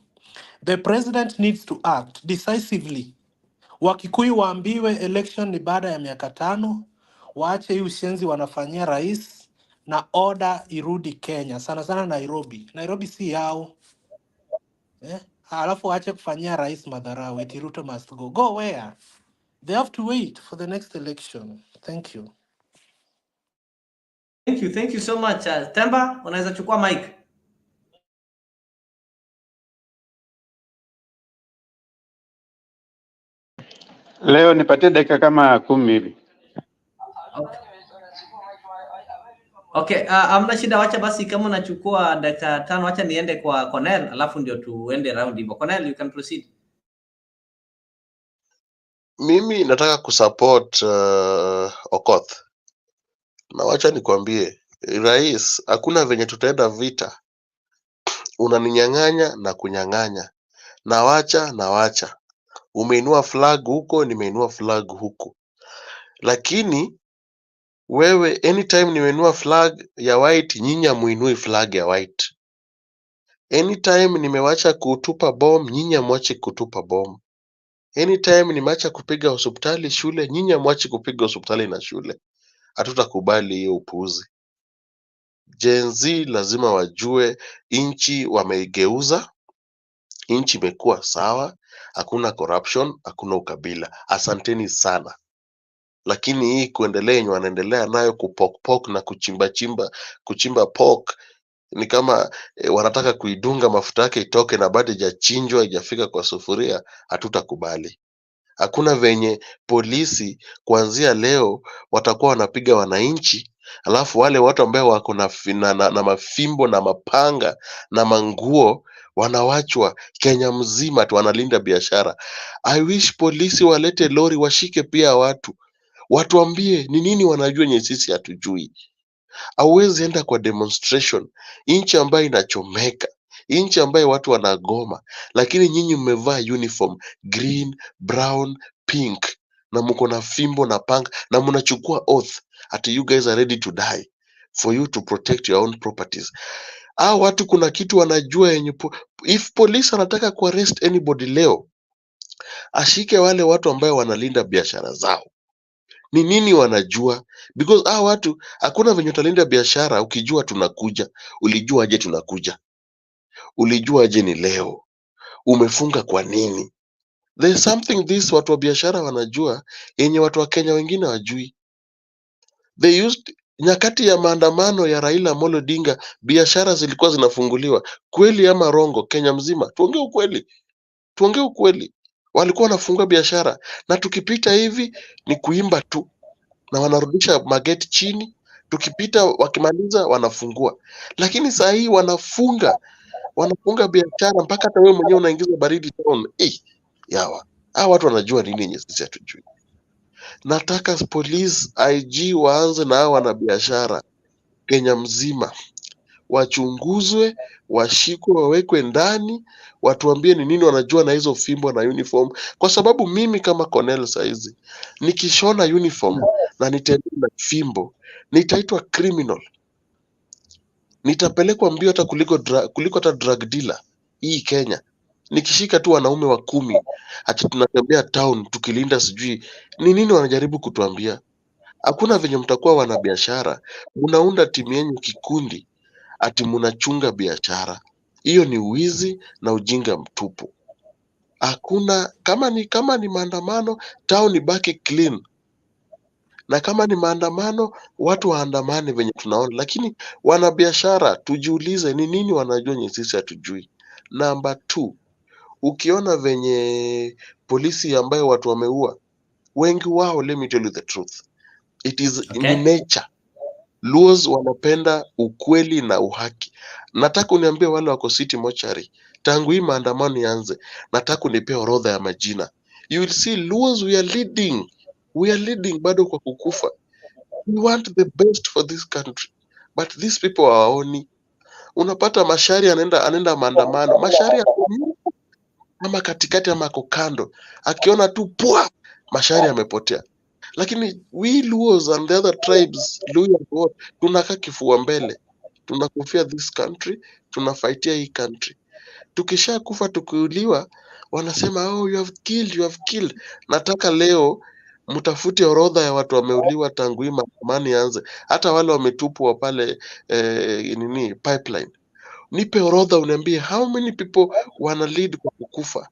Speaker 17: the president needs to act decisively. Wakikuyu waambiwe election ni baada ya miaka 5, waache hii ushenzi wanafanyia rais na order irudi Kenya, sana sana Nairobi. Nairobi si yao. Alafu waache kufanyia rais madharau, eti Ruto must go. Go where? They have to wait for the next election. Thank you.
Speaker 12: Thank you so much. Temba, unaweza chukua mic.
Speaker 18: Leo nipatie dakika kama 10 hivi.
Speaker 12: Okay. Okay, amna shida, wacha basi kama unachukua dakika 5 wacha niende kwa Cornell alafu ndio tuende round hivyo. Cornell, you can proceed.
Speaker 15: Mimi nataka kusupport Okoth, na wacha nikwambie rais, hakuna venye tutaenda vita, unaninyang'anya na kunyang'anya, na wacha, umeinua flag huko, nimeinua flag huku, lakini wewe anytime nimeinua flag ya white, nyinyi hamuinui flag ya white. Anytime nimewacha kutupa bomb, nyinyi hamwachi kutupa bomb. Anytime nimeacha kupiga hospitali shule, nyinyi hamwachi kupiga hospitali na shule. Hatutakubali hiyo upuuzi. Gen Z lazima wajue inchi wameigeuza, inchi imekuwa sawa, hakuna corruption, hakuna ukabila. Asanteni sana. Lakini hii kuendelea yenye wanaendelea nayo kupokpok na kuchimba pork ni kama wanataka kuidunga mafuta yake itoke na bado haijachinjwa, haijafika kwa sufuria. Hatutakubali. Hakuna venye polisi kuanzia leo watakuwa wanapiga wananchi, alafu wale watu ambao wako na mafimbo na mapanga na manguo wanawachwa Kenya mzima tu wanalinda biashara. I wish polisi walete lori washike pia watuambie ni nini wanajua nye sisi hatujui. Hauwezi enda kwa demonstration inchi ambayo inachomeka, inchi ambayo watu wanagoma, lakini nyinyi mmevaa uniform green, brown, pink na mko na fimbo na panga na mnachukua oath ati you guys are ready to die for you to protect your own properties. Watu kuna kitu wanajua yenye if police anataka kuarrest anybody leo, ashike wale watu ambao wanalinda biashara zao. Ni nini wanajua? Because watu hakuna venye utalinda biashara ukijua tunakuja. Ulijua aje tunakuja? Ulijua aje ni leo? Umefunga kwa nini? There is something this watu wa biashara wanajua yenye watu wa Kenya wengine wajui. They used nyakati ya maandamano ya Raila Amolo Odinga, biashara zilikuwa zinafunguliwa. Kweli ama rongo? Kenya mzima tuongee ukweli, tuongee ukweli. Walikuwa wanafungua biashara na tukipita hivi ni kuimba tu na wanarudisha mageti chini, tukipita wakimaliza wanafungua. Lakini saa hii wanafunga biashara mpaka hata wewe mwenyewe unaingiza baridi town. Hawa watu wanajua nini yenye sisi hatujui. Nataka police IG waanze na hawa wanabiashara Kenya mzima, wachunguzwe, washikwe, wawekwe ndani, watuambie ni nini wanajua na hizo fimbo na uniform. Kwa sababu mimi kama Cornell saizi nikishona uniform na nitembea na fimbo nitaitwa criminal, nitapelekwa mbio hata kuliko hata drug dealer hii Kenya. Nikishika tu wanaume wa 10 ati tunatembea town tukilinda, sijui ni nini wanajaribu kutuambia. Hakuna venye mtakuwa wanabiashara mnaunda timu yenu kikundi ati mnachunga biashara. Hiyo ni wizi na ujinga mtupu. Hakuna, kama ni maandamano, town ibaki clean, na kama ni maandamano watu waandamane venye tunaona, lakini wanabiashara tujiulize ni nini wanajua nye sisi hatujui. Number 2, ukiona venye polisi ambayo watu wameua wengi wao, let me tell you the truth, it is in nature. Luos wanapenda ukweli na uhaki. Nataka uniambie wale wako city mortuary, tangu hii maandamano yanze, nataka unipe orodha ya majina. You will see Luos we are leading bado kwa kukufa. We want the best for this country, but these people hawaoni. Unapata Mashari anaenda maandamano, Mashari ama katikati ama ako kando, akiona tu pua Mashari amepotea. Lakini we Luos and the other tribes, Luo and what, tunakaa kifua mbele, tunakufia this country, tunafaitia hii country. Tukisha kufa tukiuliwa, wanasema you have killed. Nataka leo mtafute orodha ya watu wameuliwa tangu hii maandamano yanze, hata wale wametupwa pale pipeline. Nipe orodha, uniambie how many people wana lead kwa kukufa,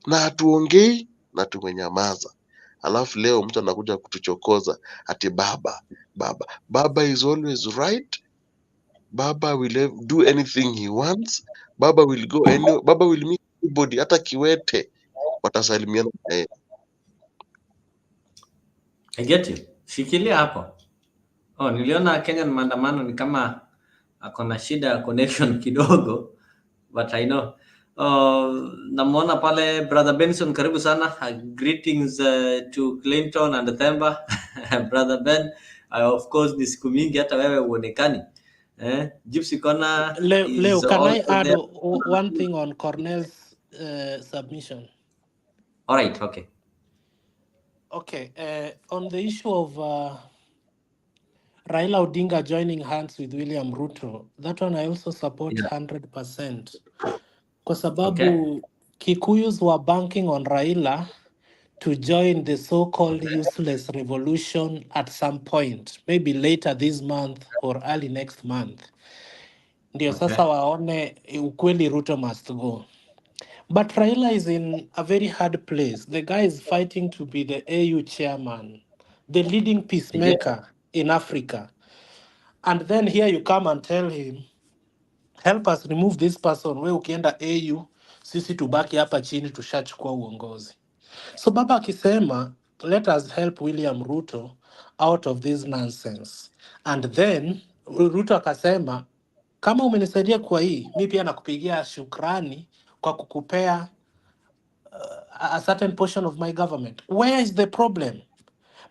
Speaker 15: na hatuongei na tumenyamaza. Alafu leo mtu anakuja kutuchokoza ati baba is always right. Baba will do anything he wants. Baba will go baba will meet anybody, hata kiwete watasalimiana na yeye.
Speaker 12: I get you. Shikilia hapo. Oh, niliona Kenyan maandamano ni kama akona shida ya connection kidogo, but I know. Namuona pale Brother Benson, karibu sana. Greetings to Clinton and Themba. Brother Ben, of course ni siku mingi hata wewe uonekani. Gypsy Corner
Speaker 17: Leo,
Speaker 12: is
Speaker 17: can I
Speaker 12: also
Speaker 17: add
Speaker 12: there.
Speaker 17: one thing on Cornell's submission?
Speaker 12: All right, okay.
Speaker 17: Okay, on the issue of Raila Odinga joining hands with William Ruto, that one I also support 100%. Kwa sababu Kikuyus were banking on Raila to join the so-called useless revolution at some point, maybe later this month or early next month. Ndio sasa waone ukweli Ruto must go. But Raila is in a very hard place. The guy is fighting to be the AU chairman, the leading peacemaker in Africa. And then here you come and tell him, help us remove this person. We ukienda AU, sisi tubaki hapa chini tushachukua uongozi. So baba akisema, let us help William Ruto out of this nonsense. And then Ruto akasema, kama umenisaidia kwa hii, mi pia nakupigia shukrani kwa kukupea a certain portion of my government. Where is the problem?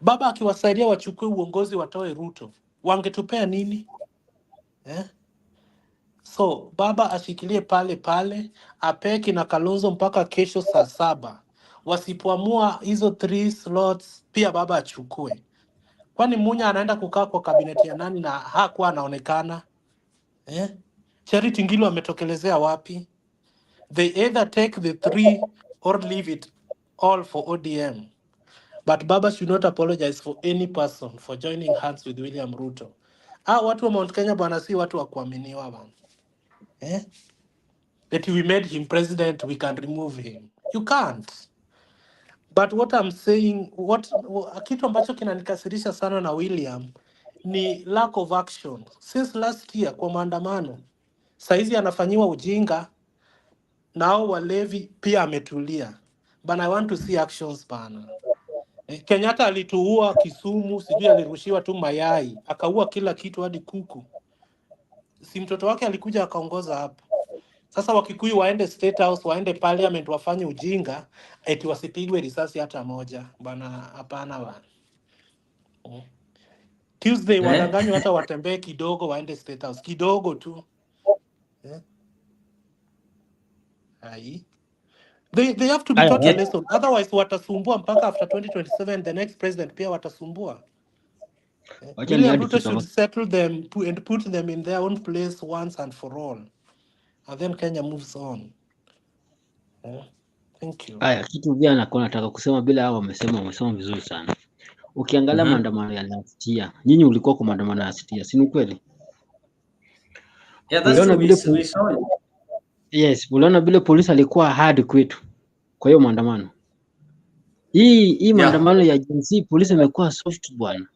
Speaker 17: Baba akiwasaidia wachukue uongozi watoe Ruto, wangetupea nini? So baba ashikilie pale pale, apeki na Kalonzo mpaka kesho saa 7. Wasipoamua hizo 3 slots pia baba achukue. Kwani Munya anaenda kukaa kwa kabineti ya nani na hakuwa anaonekana? Charity Ngilu ametokelezea wapi? They either take the 3 or leave it all for ODM. But Baba should not apologize for any person for joining hands with William Ruto. Watu wa Mount Kenya bwana si watu wa kuaminiwa bwana. That we made him president, we can remove him. You can't. But what I'm saying, kitu ambacho kinanikasirisha sana na William ni lack of action. Since last year kwa maandamano, saizi anafanyiwa ujinga, nao walevi pia ametulia. But I want to see actions bana. Kenyatta alituua Kisumu, sijui alirushiwa tu mayai, akaua kila kitu hadi kuku. Si mtoto wake alikuja akaongoza hapo. Sasa Wakikuyu waende State House, waende Parliament wafanye ujinga, eti wasipigwe risasi hata moja. Bana hapana bana. Tuesday wadanganywa hata watembee kidogo waende State House, kidogo tu. They have to be taught a lesson. Otherwise watasumbua mpaka after 2027 the next president pia watasumbua. William Ruto should settle them and put them in their own place once and for all. And then Kenya moves on. Thank you.
Speaker 16: Aya, kitu pia nataka kusema bila hao wamesema vizuri sana. Ukiangalia maandamano ya last year, nyinyi ulikuwa kwa maandamano ya last year, si ni kweli?
Speaker 12: Yeah, that's true.
Speaker 16: Yes, uliona vile polisi alikuwa hard kwetu. Kwa hiyo maandamano. Hii maandamano ya Gen Z polisi imekuwa soft bwana.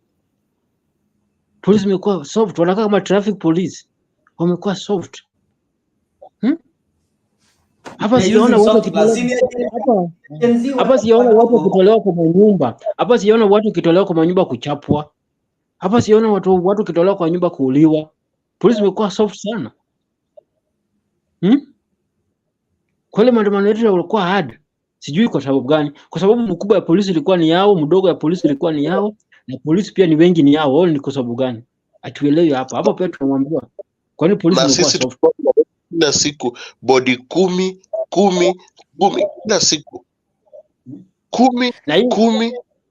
Speaker 16: Polisi imekuwa soft, wanakaa kama traffic police. Wamekuwa soft. Hapa siona watu kutolewa kwa manyumba. Hapa siona watu kutolewa kwa manyumba kuchapwa. Hapa siona watu kutolewa kwa nyumba kuuliwa. Polisi imekuwa soft sana. Kwa ile maandamano yetu yalikuwa hard. Sijui kwa sababu gani. Kwa sababu mkubwa ya polisi ilikuwa ni yao, mdogo ya polisi ilikuwa ni yao, na polisi pia ni wengi ni yao. Wao ni kwa sababu gani? Atuelewi hapa. Hapa pia tunamwambia. Kwani polisi ilikuwa soft?
Speaker 15: Kila siku body 10 kila siku 10.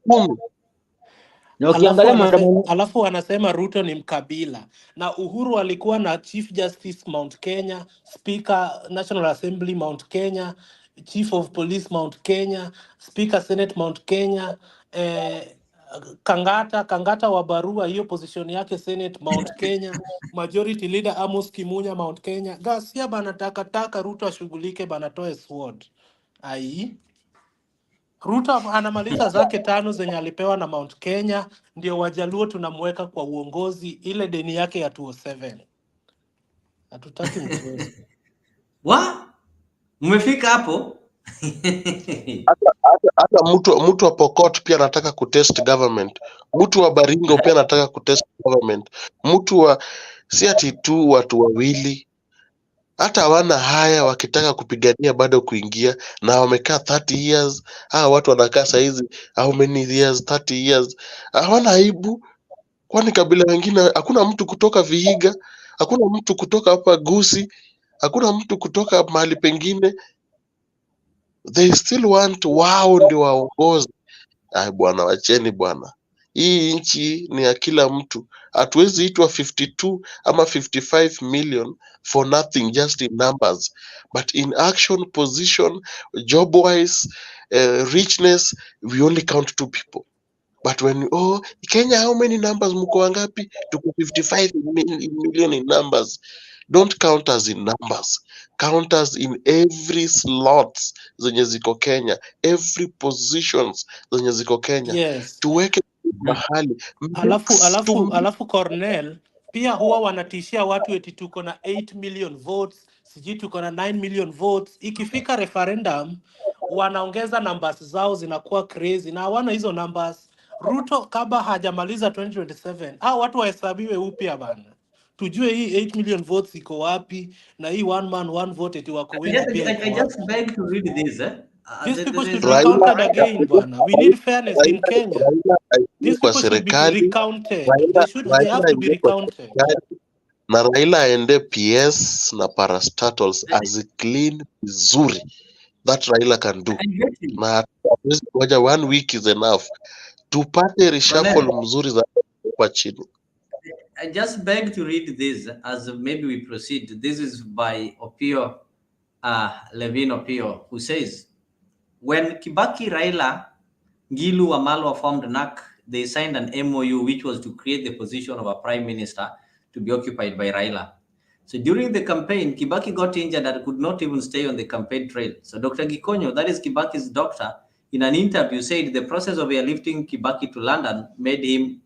Speaker 17: Alafu anasema Ruto ni mkabila, na Uhuru alikuwa na Chief Justice Mount Kenya, Speaker National Assembly Mount Kenya, Chief of Police Mount Kenya, Speaker Senate Mount Kenya, Kangata wa Barua hiyo position yake Senate Mount Kenya, Majority Leader Amos Kimunya Mount Kenya. Gasia bana taka Ruto ashughulike bana toe sword. Ruto anamaliza zake 5 zenye alipewa na Mount Kenya, ndio Wajaluo tunamweka kwa uongozi, ile deni yake ya 207. Hatutaki mchezo.
Speaker 12: Mmefika hapo?
Speaker 15: hata mtu wa Pokot pia anataka kutest government, mtu wa Baringo pia anataka kutest government, mtu wa si ati tu watu wawili, hata hawana haya, wakitaka kupigania bado kuingia, na wamekaa 30 years. Watu wanakaa saizi how many years? 30 years, hawana aibu. Kwani kabila wengine, hakuna mtu kutoka Vihiga, hakuna mtu kutoka hapa Gusii, hakuna mtu kutoka mahali pengine, they still want wao ndio waongozi. Bwana, wacheni bwana, hii nchi ni ya kila mtu. Hatuwezi itwa 52 ama 55 million for nothing, just in numbers, but in action, position, job wise, richness, we only count 2 people. But when Kenya, how many numbers mko wangapi? Tuko 55 million in numbers. Don't count us in numbers, count us in every slots zenye ziko Kenya, every positions zenye ziko Kenya.
Speaker 17: Yes.
Speaker 15: Tuweke mahali
Speaker 17: Alafu Cornell pia huwa wanatishia watu eti tuko na 8 million votes, sijui tuko na 9 million votes. Ikifika referendum wanaongeza numbers zao, zinakuwa crazy na hawana hizo numbers. Ruto kaba hajamaliza 2027, watu wahesabiwe upya bana, tujue hii 8 million votes iko wapi, na hii one man one vote eti wako wengi pia iko wapi.
Speaker 12: I just beg to read this.
Speaker 17: These people should be counted again, bana. We need fairness in Kenya. These people should be recounted. They have to be recounted.
Speaker 15: Na Raila aende PS na parastatals as clean vizuri, that Raila can do. Na moja 1 week is enough, tupate reshuffle mzuri za kwa chini.
Speaker 12: I just beg to read this as maybe we proceed. This is by Opio, Levin Opio, who says, when Kibaki, Raila, Ngilu, Wamalwa formed NAC, they signed an MOU which was to create the position of a prime minister to be occupied by Raila. So during the campaign, Kibaki got injured and could not even stay on the campaign trail. So Dr. Gikonyo, that is Kibaki's doctor, in an interview said the process of airlifting Kibaki to London made him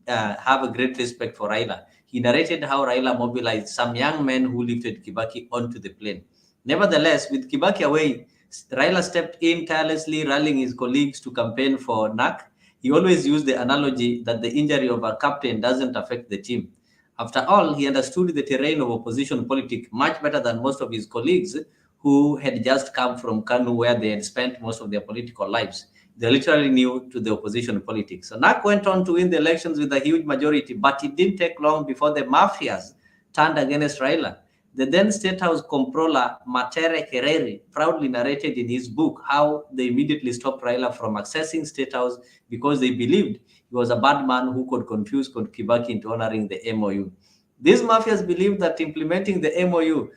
Speaker 12: have a great respect for Raila. He narrated how Raila mobilized some young men who lifted Kibaki onto the plane. Nevertheless, with Kibaki away, Raila stepped in tirelessly, rallying his colleagues to campaign for NAC. He always used the analogy that the injury of a captain doesn't affect the team. After all, he understood the terrain of opposition politics much better than most of his colleagues who had just come from Kanu, where they had spent most of their political lives. They're literally new to the opposition politics. So NAC went on to win the elections with a huge majority, but it didn't take long before the mafias turned against Raila. The then State House comptroller, Matere Kerere, proudly narrated in his book how they immediately stopped Raila from accessing State House because they believed he was a bad man who could confuse Kibaki into honoring the MOU. These mafias believed that implementing the MOU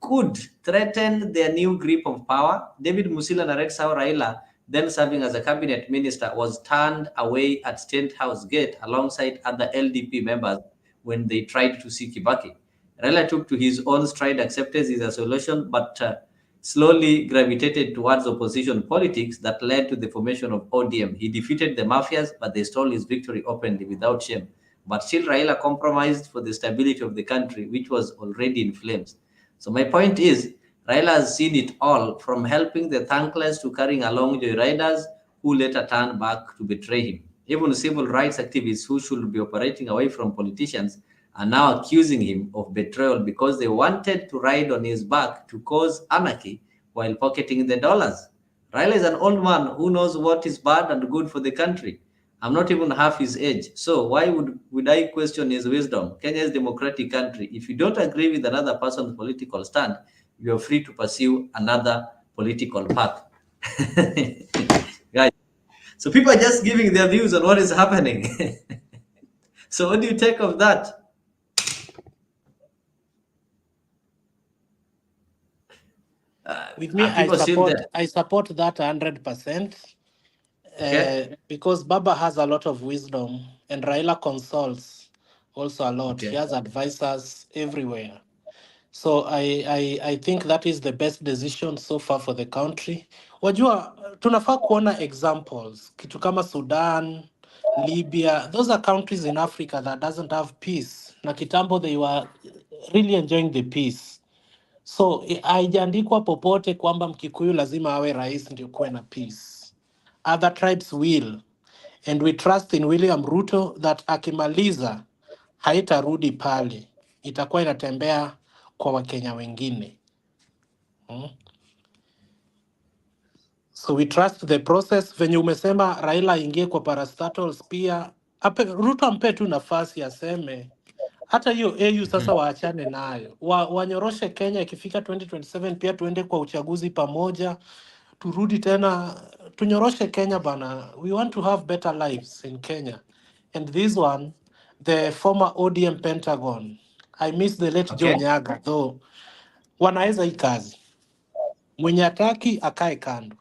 Speaker 12: could threaten their new grip of power. David Musila narrates how Raila, then serving as a cabinet minister, was turned away at State House gate alongside other LDP members when they tried to see Kibaki. Raila took to his own stride, accepted his isolation, but slowly gravitated towards opposition politics that led to the formation of ODM. He defeated the mafias, but they stole his victory openly without shame. But still, Raila compromised for the stability of the country, which was already in flames. So my point is, Raila has seen it all, from helping the thankless to carrying along joyriders who later turned back to betray him. Even civil rights activists who should be operating away from politicians are now accusing him of betrayal because they wanted to ride on his back to cause anarchy while pocketing the dollars. Raila is an old man who knows what is bad and good for the country. I'm not even half his age, so why would I question his wisdom? Kenya is a democratic country. If you don't agree with another person's political stand, you are free to pursue another political path. Guys, so people are just giving their views on what is happening. So what do you take of that?
Speaker 17: With me, I support that 100%.
Speaker 12: Okay.
Speaker 17: Because Baba has a lot of wisdom and Raila consults also a lot.
Speaker 12: Okay.
Speaker 17: He has advisors everywhere. So I think that is the best decision so far for the country. Wajua, tunafaa kuona examples. Kitu kama Sudan, Libya, those are countries in Africa that doesn't have peace. Na kitambo they were really enjoying the peace. So haijaandikwa popote kwamba Mkikuyu lazima awe rais ndio kuwe na peace. Other tribes will. And we trust in William Ruto that akimaliza haitarudi pale, itakuwa inatembea kwa Wakenya wengine. So we trust the process. Venye umesema Raila aingie kwa parastatals pia, Ruto ampe tu nafasi aseme hata hiyo AU sasa waachane nayo. Wanyoroshe Kenya ikifika 2027 pia tuende kwa uchaguzi pamoja. Turudi tena tunyoroshe Kenya bana. We want to have better lives in Kenya. And this one, the former ODM Pentagon, I miss the late Joe Nyaga though. Wanaweza hii kazi. Mwenye hataki akae kando.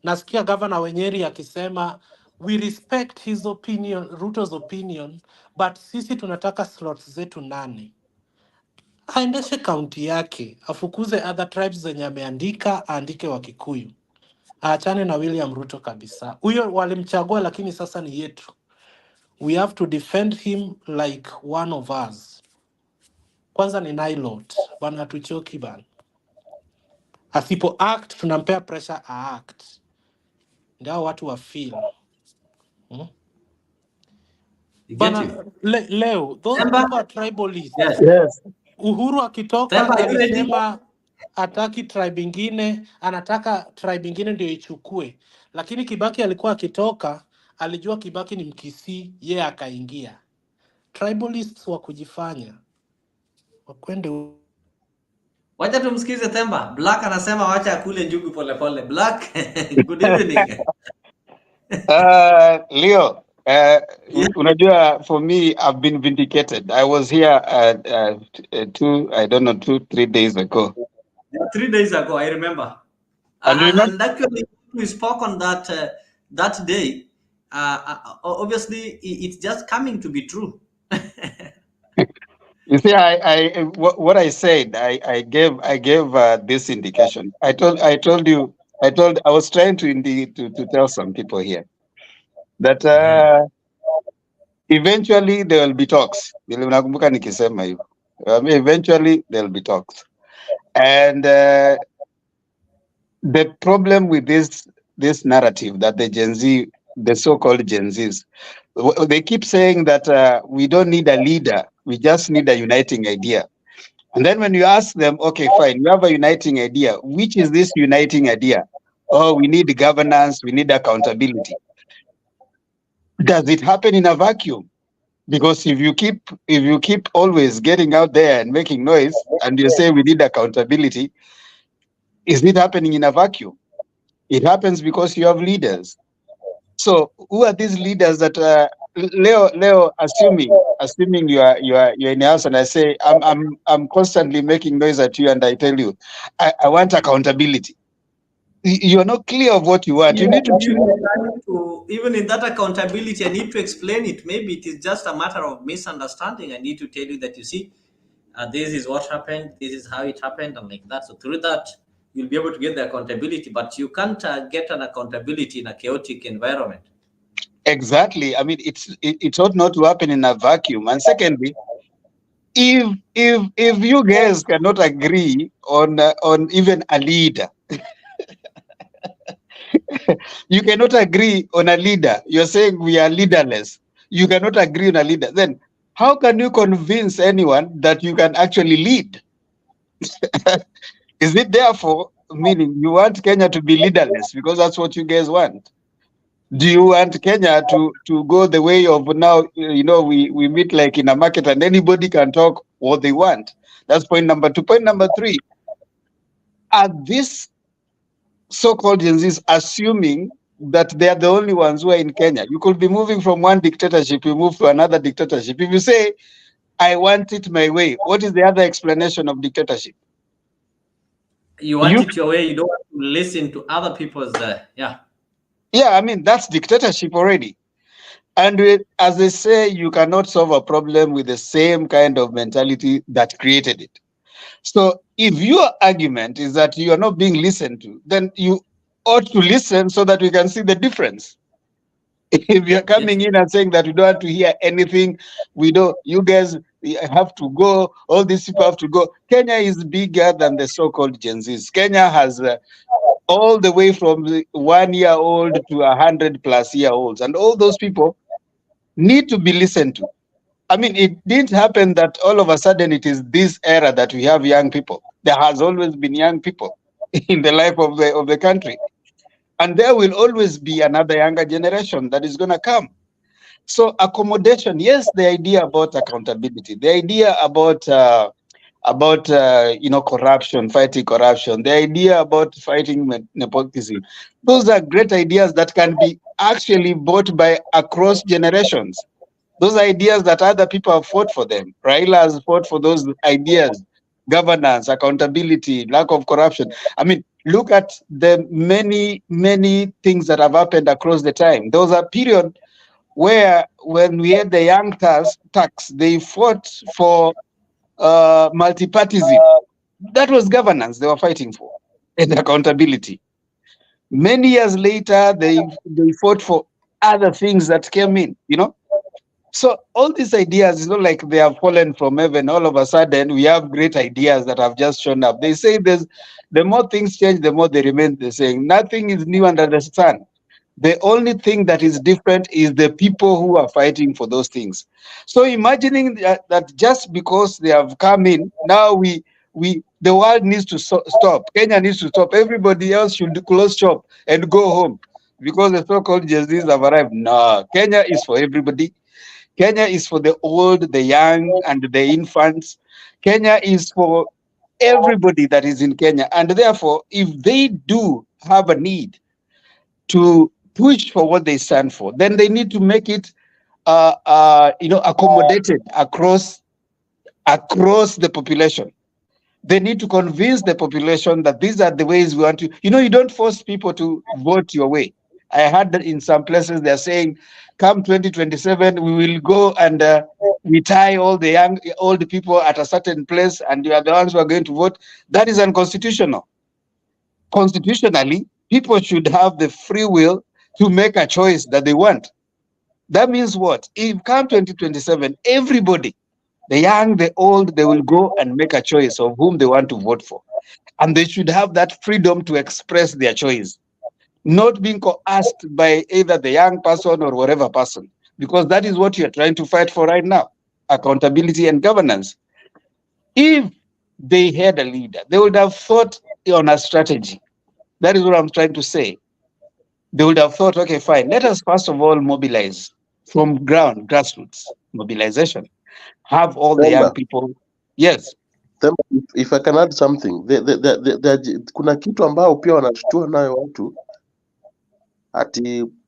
Speaker 17: Nasikia governor Wenyeri akisema we respect his opinion, Ruto's opinion, but sisi tunataka slots zetu 8. Aendeshe kaunti yake, afukuze other tribes zenye ameandika, aandike Wakikuyu. Aachane na William Ruto kabisa. Huyo walimchagua lakini sasa ni yetu. We have to defend him like one of us. Kwanza ni Nilot, bana tuchoki bana. Asipo act tunampea pressure act. Ndio watu wa feel. Bana, leo those people are tribalists.
Speaker 12: Yes.
Speaker 17: Uhuru akitoka alisema ataki tribe ingine, anataka tribe ingine ndio ichukue. Lakini Kibaki alikuwa akitoka, alijua Kibaki ni Mkisii, yeye akaingia. Tribalists wa kujifanya. Wakwende.
Speaker 12: Wacha tumsikize Themba. Black anasema wacha akule njugu pole pole. Black, good evening.
Speaker 18: Leo, unajua, for me, I've been vindicated. I was here 3 days ago.
Speaker 12: 3 days ago, I remember. And actually, we spoke on that day. Obviously, it's just coming to be true.
Speaker 18: You see, what I said, I gave this indication. I was trying to tell some people here that eventually there will be talks. Eventually there will be talks. And the problem with this narrative that the Gen Z, the so-called Gen Zs, they keep saying that we don't need a leader, we just need a uniting idea. And then when you ask them, okay, fine, you have a uniting idea. Which is this uniting idea? Oh, we need governance, we need accountability. Does it happen in a vacuum? Because if you keep always getting out there and making noise and you say we need accountability, is it happening in a vacuum? It happens because you have leaders. So who are these leaders that Leo, assuming you are in the house and I say I'm constantly making noise at you and I tell you I want accountability. You're not clear of what you want. You need to
Speaker 12: even in that accountability, I need to explain it. Maybe it is just a matter of misunderstanding. I need to tell you that, you see, this is what happened, this is how it happened, and like that. So through that, you'll be able to get the accountability, but you can't get an accountability in a chaotic environment.
Speaker 18: Exactly. I mean, it ought not to happen in a vacuum. And secondly, if you guys cannot agree on even a leader, you cannot agree on a leader. You're saying we are leaderless. You cannot agree on a leader. Then how can you convince anyone that you can actually lead? Is it therefore meaning you want Kenya to be leaderless because that's what you guys want? Do you want Kenya to go the way of now, we meet like in a market and anybody can talk what they want? That's point number 2. Point number 3, are these so-called Gen Zs assuming that they are the only ones who are in Kenya? You could be moving from one dictatorship, you move to another dictatorship. If you say, I want it my way, what is the other explanation of dictatorship?
Speaker 12: You want it your way, you don't want to listen to other people's,
Speaker 18: Yeah, I mean, that's dictatorship already. And as they say, you cannot solve a problem with the same kind of mentality that created it. So if your argument is that you are not being listened to, then you ought to listen so that we can see the difference. If you're coming in and saying that we don't want to hear anything, you guys have to go, all these people have to go. Kenya is bigger than the so-called Gen Zs. Kenya has all the way from the 1 year old to 100+ year olds. And all those people need to be listened to. I mean, it didn't happen that all of a sudden it is this era that we have young people. There has always been young people in the life of the country. And there will always be another younger generation that is going to come. So accommodation, yes, the idea about accountability, the idea about corruption, fighting corruption, the idea about fighting nepotism, those are great ideas that can be actually bought by across generations. Those ideas that other people have fought for them. Raila has fought for those ideas: governance, accountability, lack of corruption. I mean, look at the many, many things that have happened across the time. There was a period where, when we had the young tax, they fought for multipartyism. That was governance they were fighting for, and accountability. Many years later, they fought for other things that came in, So all these ideas, it's not like they have fallen from heaven. All of a sudden, we have great ideas that have just shown up. They say the more things change, the more they remain the same. Nothing is new under the sun. The only thing that is different is the people who are fighting for those things. So imagining that just because they have come in, now the world needs to stop. Kenya needs to stop. Everybody else should close shop and go home because the so-called Gen Zs have arrived. No, Kenya is for everybody. Kenya is for the old, the young, and the infants. Kenya is for everybody that is in Kenya. And therefore, if they do have a need to push for what they stand for, then they need to make it accommodated across the population. They need to convince the population that these are the ways we want to. You don't force people to vote your way. I heard that in some places they're saying, come 2027, we will go and we tie all the old people at a certain place and you are the ones who are going to vote. That is unconstitutional. Constitutionally, people should have the free will to make a choice that they want. That means what? If come 2027, everybody, the young, the old, they will go and make a choice of whom they want to vote for. And they should have that freedom to express their choice, not being coerced by either the young person or whatever person, because that is what you're trying to fight for right now, accountability and governance. If they had a leader, they would have thought on a strategy. That is what I'm trying to say. They would have thought, okay, fine, let us first of all mobilize from grassroots mobilization. Have all the young people. Yes.
Speaker 15: If I can add something, kuna kitu ambao pia wanashtua nayo watu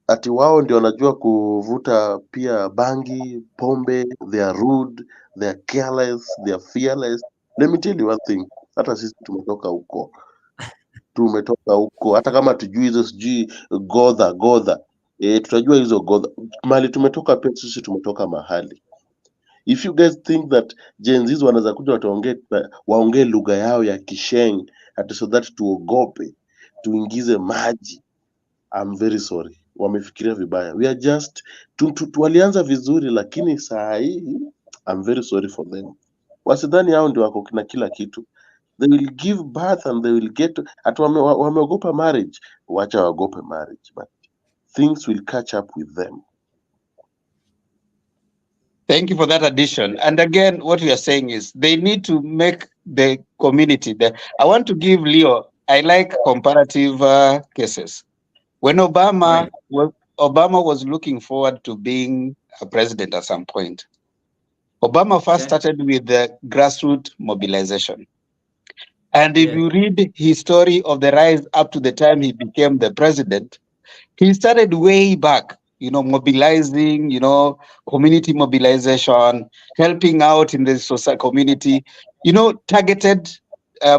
Speaker 15: ati wao ndio wanajua kuvuta pia bangi, pombe, they are rude, they are careless, they are fearless. Let me tell you one thing, hata sisi tumetoka huko, hata kama tujui hizo sijui godha, tutajua hizo godha. Mahali tumetoka pia sisi tumetoka mahali. If you guys think that Gen Zs wanaweza kuja waongee lugha yao ya Kisheng ati so that tuogope, tuingize maji, I'm very sorry. Wamefikiria vibaya. We are just walianza vizuri, lakini saa hii I'm very sorry for them. Wasidhani hao ndio wako na kila kitu. They will give birth and they will get wameogopa marriage. Wacha wagope marriage, but things will catch up with them.
Speaker 18: Thank you for that addition. And again, what we are saying is they need to make the community there. I want to give Leo, I like comparative cases. When Obama was looking forward to being a president at some point, Obama first started with the grassroots mobilization. And if you read his story of the rise up to the time he became the president, he started way back, mobilizing, community mobilization, helping out in the social community, targeted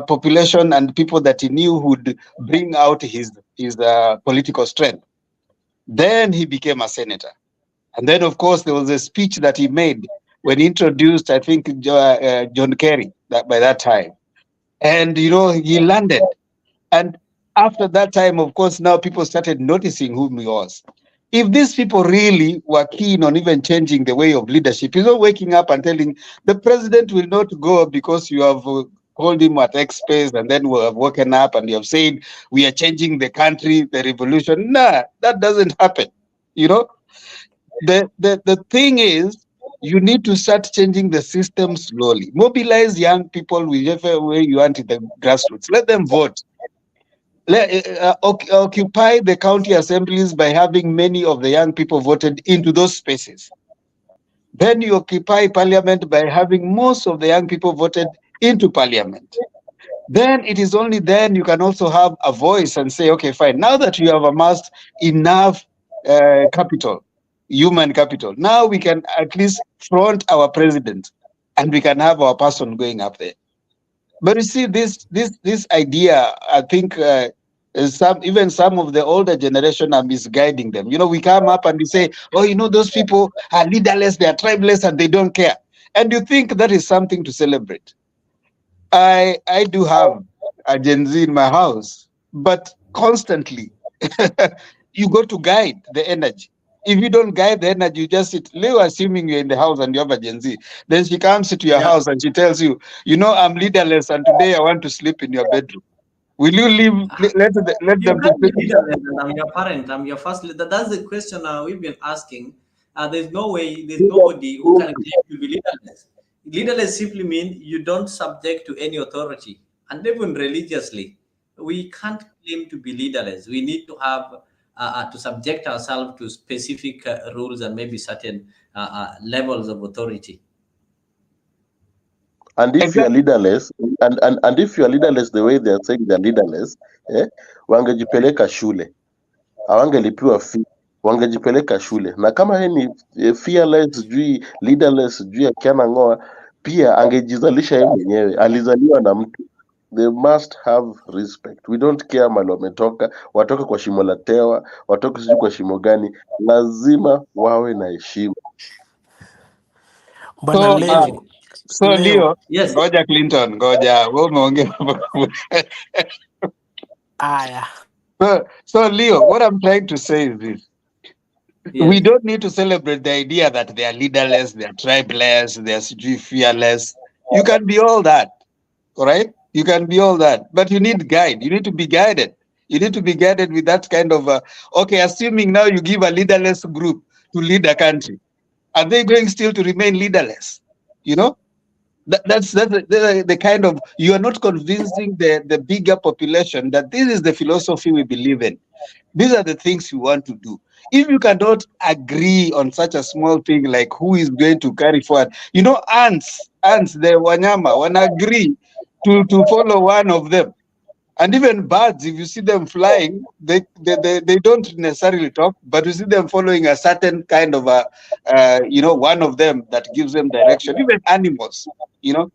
Speaker 18: population and people that he knew would bring out his political strength. Then he became a senator. And then, of course, there was a speech that he made when he introduced, I think, John Kerry by that time. And, he landed. And after that time, of course, now people started noticing who he was. If these people really were keen on even changing the way of leadership, he's not waking up and telling the president will not go because you have called him at X space and then we have woken up and you have said we are changing the country, the revolution. Nah, that doesn't happen. You know, the thing is, you need to start changing the system slowly. Mobilize young people whichever way you want in the grassroots. Let them vote. Occupy the county assemblies by having many of the young people voted into those spaces. Then you occupy parliament by having most of the young people voted into parliament. Then it is only then you can also have a voice and say, okay, fine, now that you have amassed enough capital, human capital, now we can at least front our president and we can have our person going up there. But you see, this idea, I think even some of the older generation are misguiding them. You know, we come up and we say, oh, you know, those people are leaderless, they are tribeless, and they don't care. And you think that is something to celebrate. I do have a Gen Z in my house, but constantly you go to guide the energy. If you don't guide the energy, you just sit. Leo, assuming you're in the house and you have a Gen Z, then she comes to your house and she tells you, you know, I'm leaderless and today I want to sleep in your bedroom. Will you leave? Let
Speaker 12: You
Speaker 18: them
Speaker 12: can't be
Speaker 18: sleep?
Speaker 12: leaderless, and I'm your parent. I'm your first leader. That's the question we've been asking. There's no way. There's nobody who can claim to be leaderless. Leaderless simply means you don't subject to any authority, and even religiously, we can't claim to be leaderless. We need to have to subject ourselves to specific rules and maybe certain levels of authority.
Speaker 15: And if you are leaderless, and if you are leaderless the way they are saying they are leaderless, wangejipeleka shule, hawangelipiwa fee, wangejipeleka shule. Na kama yeye ni fearless, sijui leaderless, sijui akiana ngoa, pia angejizalisha yeye mwenyewe. Alizaliwa na mtu. They must have respect. We don't care mali wametoka, watoke kwa shimo la tewa, watoke sijui kwa shimo gani, lazima wawe na heshima.
Speaker 18: So Leo, ngoja Clinton, ngoja wewe umeongea. So Leo, what I'm trying to say is this. We don't need to celebrate the idea that they are leaderless, they are tribeless, they are fearless. You can be all that, all right? You can be all that, but you need guide. You need to be guided. You need to be guided with that kind of, okay, assuming now you give a leaderless group to lead a country, are they going still to remain leaderless? You know? That's the kind of, you are not convincing the bigger population that this is the philosophy we believe in. These are the things you want to do. If you cannot agree on such a small thing like who is going to carry forward, you know, ants, the wanyama, wanna agree to follow one of them. And even birds, if you see them flying, they don't necessarily talk, but you see them following a certain kind of you know, one of them that gives them direction. Even animals, you know.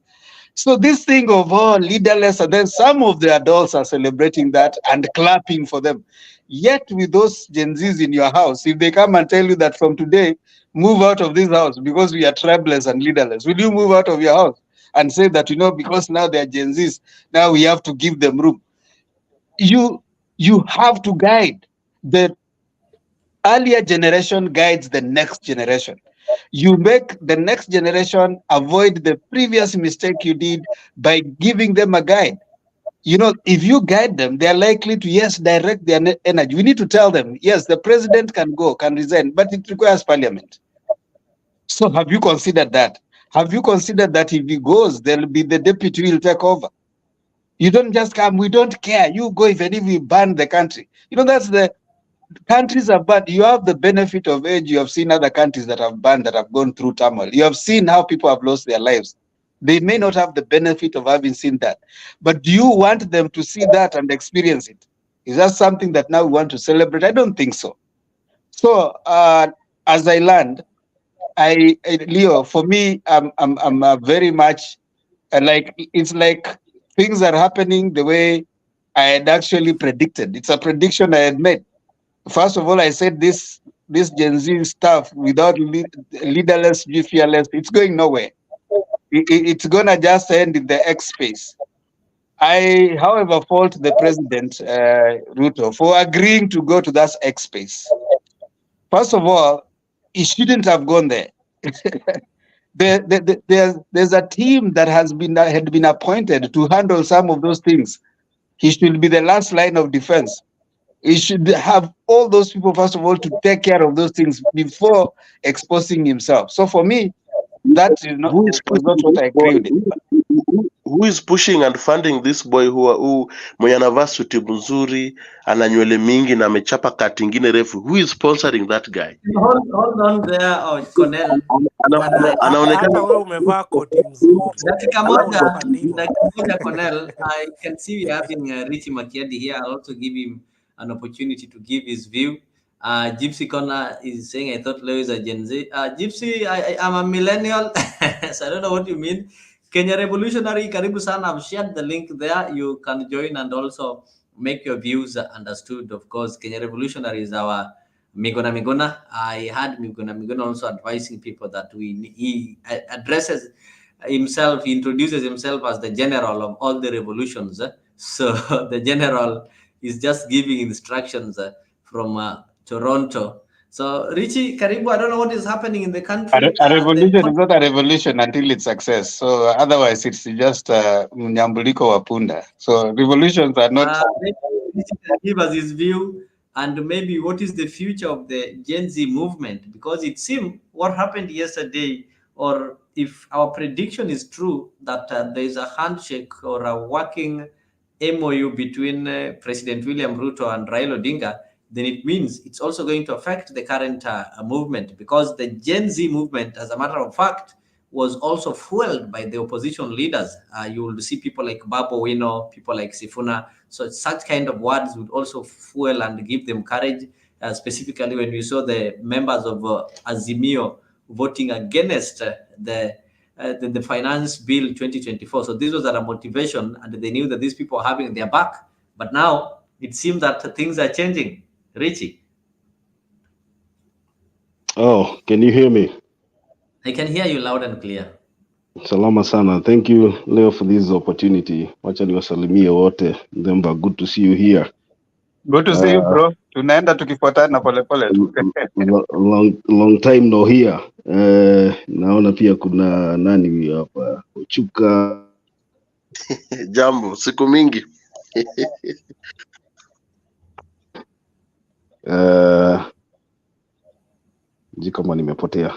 Speaker 18: So this thing of leaderless, and then some of the adults are celebrating that and clapping for them. Yet with those Gen Zs in your house, if they come and tell you that from today, move out of this house because we are tribeless and leaderless, will you move out of your house and say that, you know, because now they are Gen Zs, now we have to give them room? You have to guide. The earlier generation guides the next generation. You make the next generation avoid the previous mistake you did by giving them a guide. You know, if you guide them, they're likely to, yes, direct their energy. We need to tell them, yes, the president can go, can resign, but it requires parliament. So have you considered that? Have you considered that if he goes, there'll be the deputy who will take over? You don't just come, we don't care. You go even if we ban the country. You know, that's the countries are banned. You have the benefit of age. You have seen other countries that have banned, that have gone through turmoil. You have seen how people have lost their lives. They may not have the benefit of having seen that. But do you want them to see that and experience it? Is that something that now we want to celebrate? I don't think so. So as I land, Leo, for me, I'm very much like, it's like things are happening the way I had actually predicted. It's a prediction I had made. First of all, I said this Gen Z stuff without leaderless, fearless, it's going nowhere. It's gonna just end in the X space. I, however, fault the president, Ruto, for agreeing to go to that X space. First of all, he shouldn't have gone there. There's a team that had been appointed to handle some of those things. He should be the last line of defense. He should have all those people, first of all, to take care of those things before exposing himself. So for me, that is not, was not what I agree with.
Speaker 15: Who is pushing and funding this boy who mwenye anavaa suti mzuri, ana nywele mingi na amechapa kati ingine refu? Who is sponsoring that guy?
Speaker 12: Hold on there, Cornell.
Speaker 17: Hata wewe umevaa koti mzuri.
Speaker 12: Dakika moja, Cornell. I can see we having Richie Makiadi here. I'll also give him an opportunity to give his view. Gypsy Connor is saying, I thought Leo is a Gen Z. Gypsy, I'm a millennial, so I don't know what you mean. Kenya Revolutionary, karibu sana. I've shared the link there. You can join and also make your views understood. Of course, Kenya Revolutionary is our Migona. I had Migona also advising people that he addresses himself, he introduces himself as the general of all the revolutions. So the general is just giving instructions from Toronto. So Richie, Karibu, I don't know what is happening in the country.
Speaker 18: A revolution is not a revolution until it's success. So otherwise, it's just Nyambuliko Wapunda. So revolutions are not.
Speaker 12: Give us his view and maybe what is the future of the Gen Z movement, because it seemed what happened yesterday, or if our prediction is true that there is a handshake or a working MOU between President William Ruto and Raila Odinga, then it means it's also going to affect the current movement, because the Gen Z movement, as a matter of fact, was also fueled by the opposition leaders. You will see people like Babu Wino, people like Sifuna. So such kind of words would also fuel and give them courage, specifically when we saw the members of Azimio voting against the finance bill 2024. So this was a motivation, and they knew that these people are having their back. But now it seems that things are changing. Richie.
Speaker 19: Oh, can you hear me?
Speaker 12: I can hear you loud and clear.
Speaker 19: Salama sana. Thank you, Leo, for this opportunity. Wacha niwasalimie wote. Demba, good to see you here.
Speaker 18: Good to see you, bro. Tunaenda tukifuatana polepole tu.
Speaker 19: Long time no here. Naona pia kuna nani hapa Ochuka.
Speaker 15: Jambo, siku mingi.
Speaker 19: Kama nimepotea.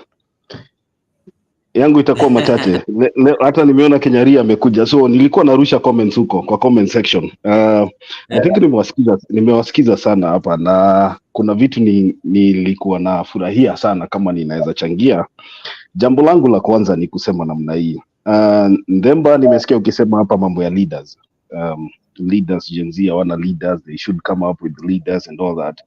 Speaker 19: Yangu itakuwa machache. Hata nimeona Kenyaria amekuja, so nilikuwa narusha comments huko kwa comment section. I think nimewasikiza sana hapa, na kuna vitu nilikuwa na furahia sana kama ninaweza changia. Jambo langu la kwanza ni kusema namna hii. Ndemba, nimesikia ukisema hapa mambo ya leaders. Leaders, Gen Z hawana leaders, they should come up with leaders and all that.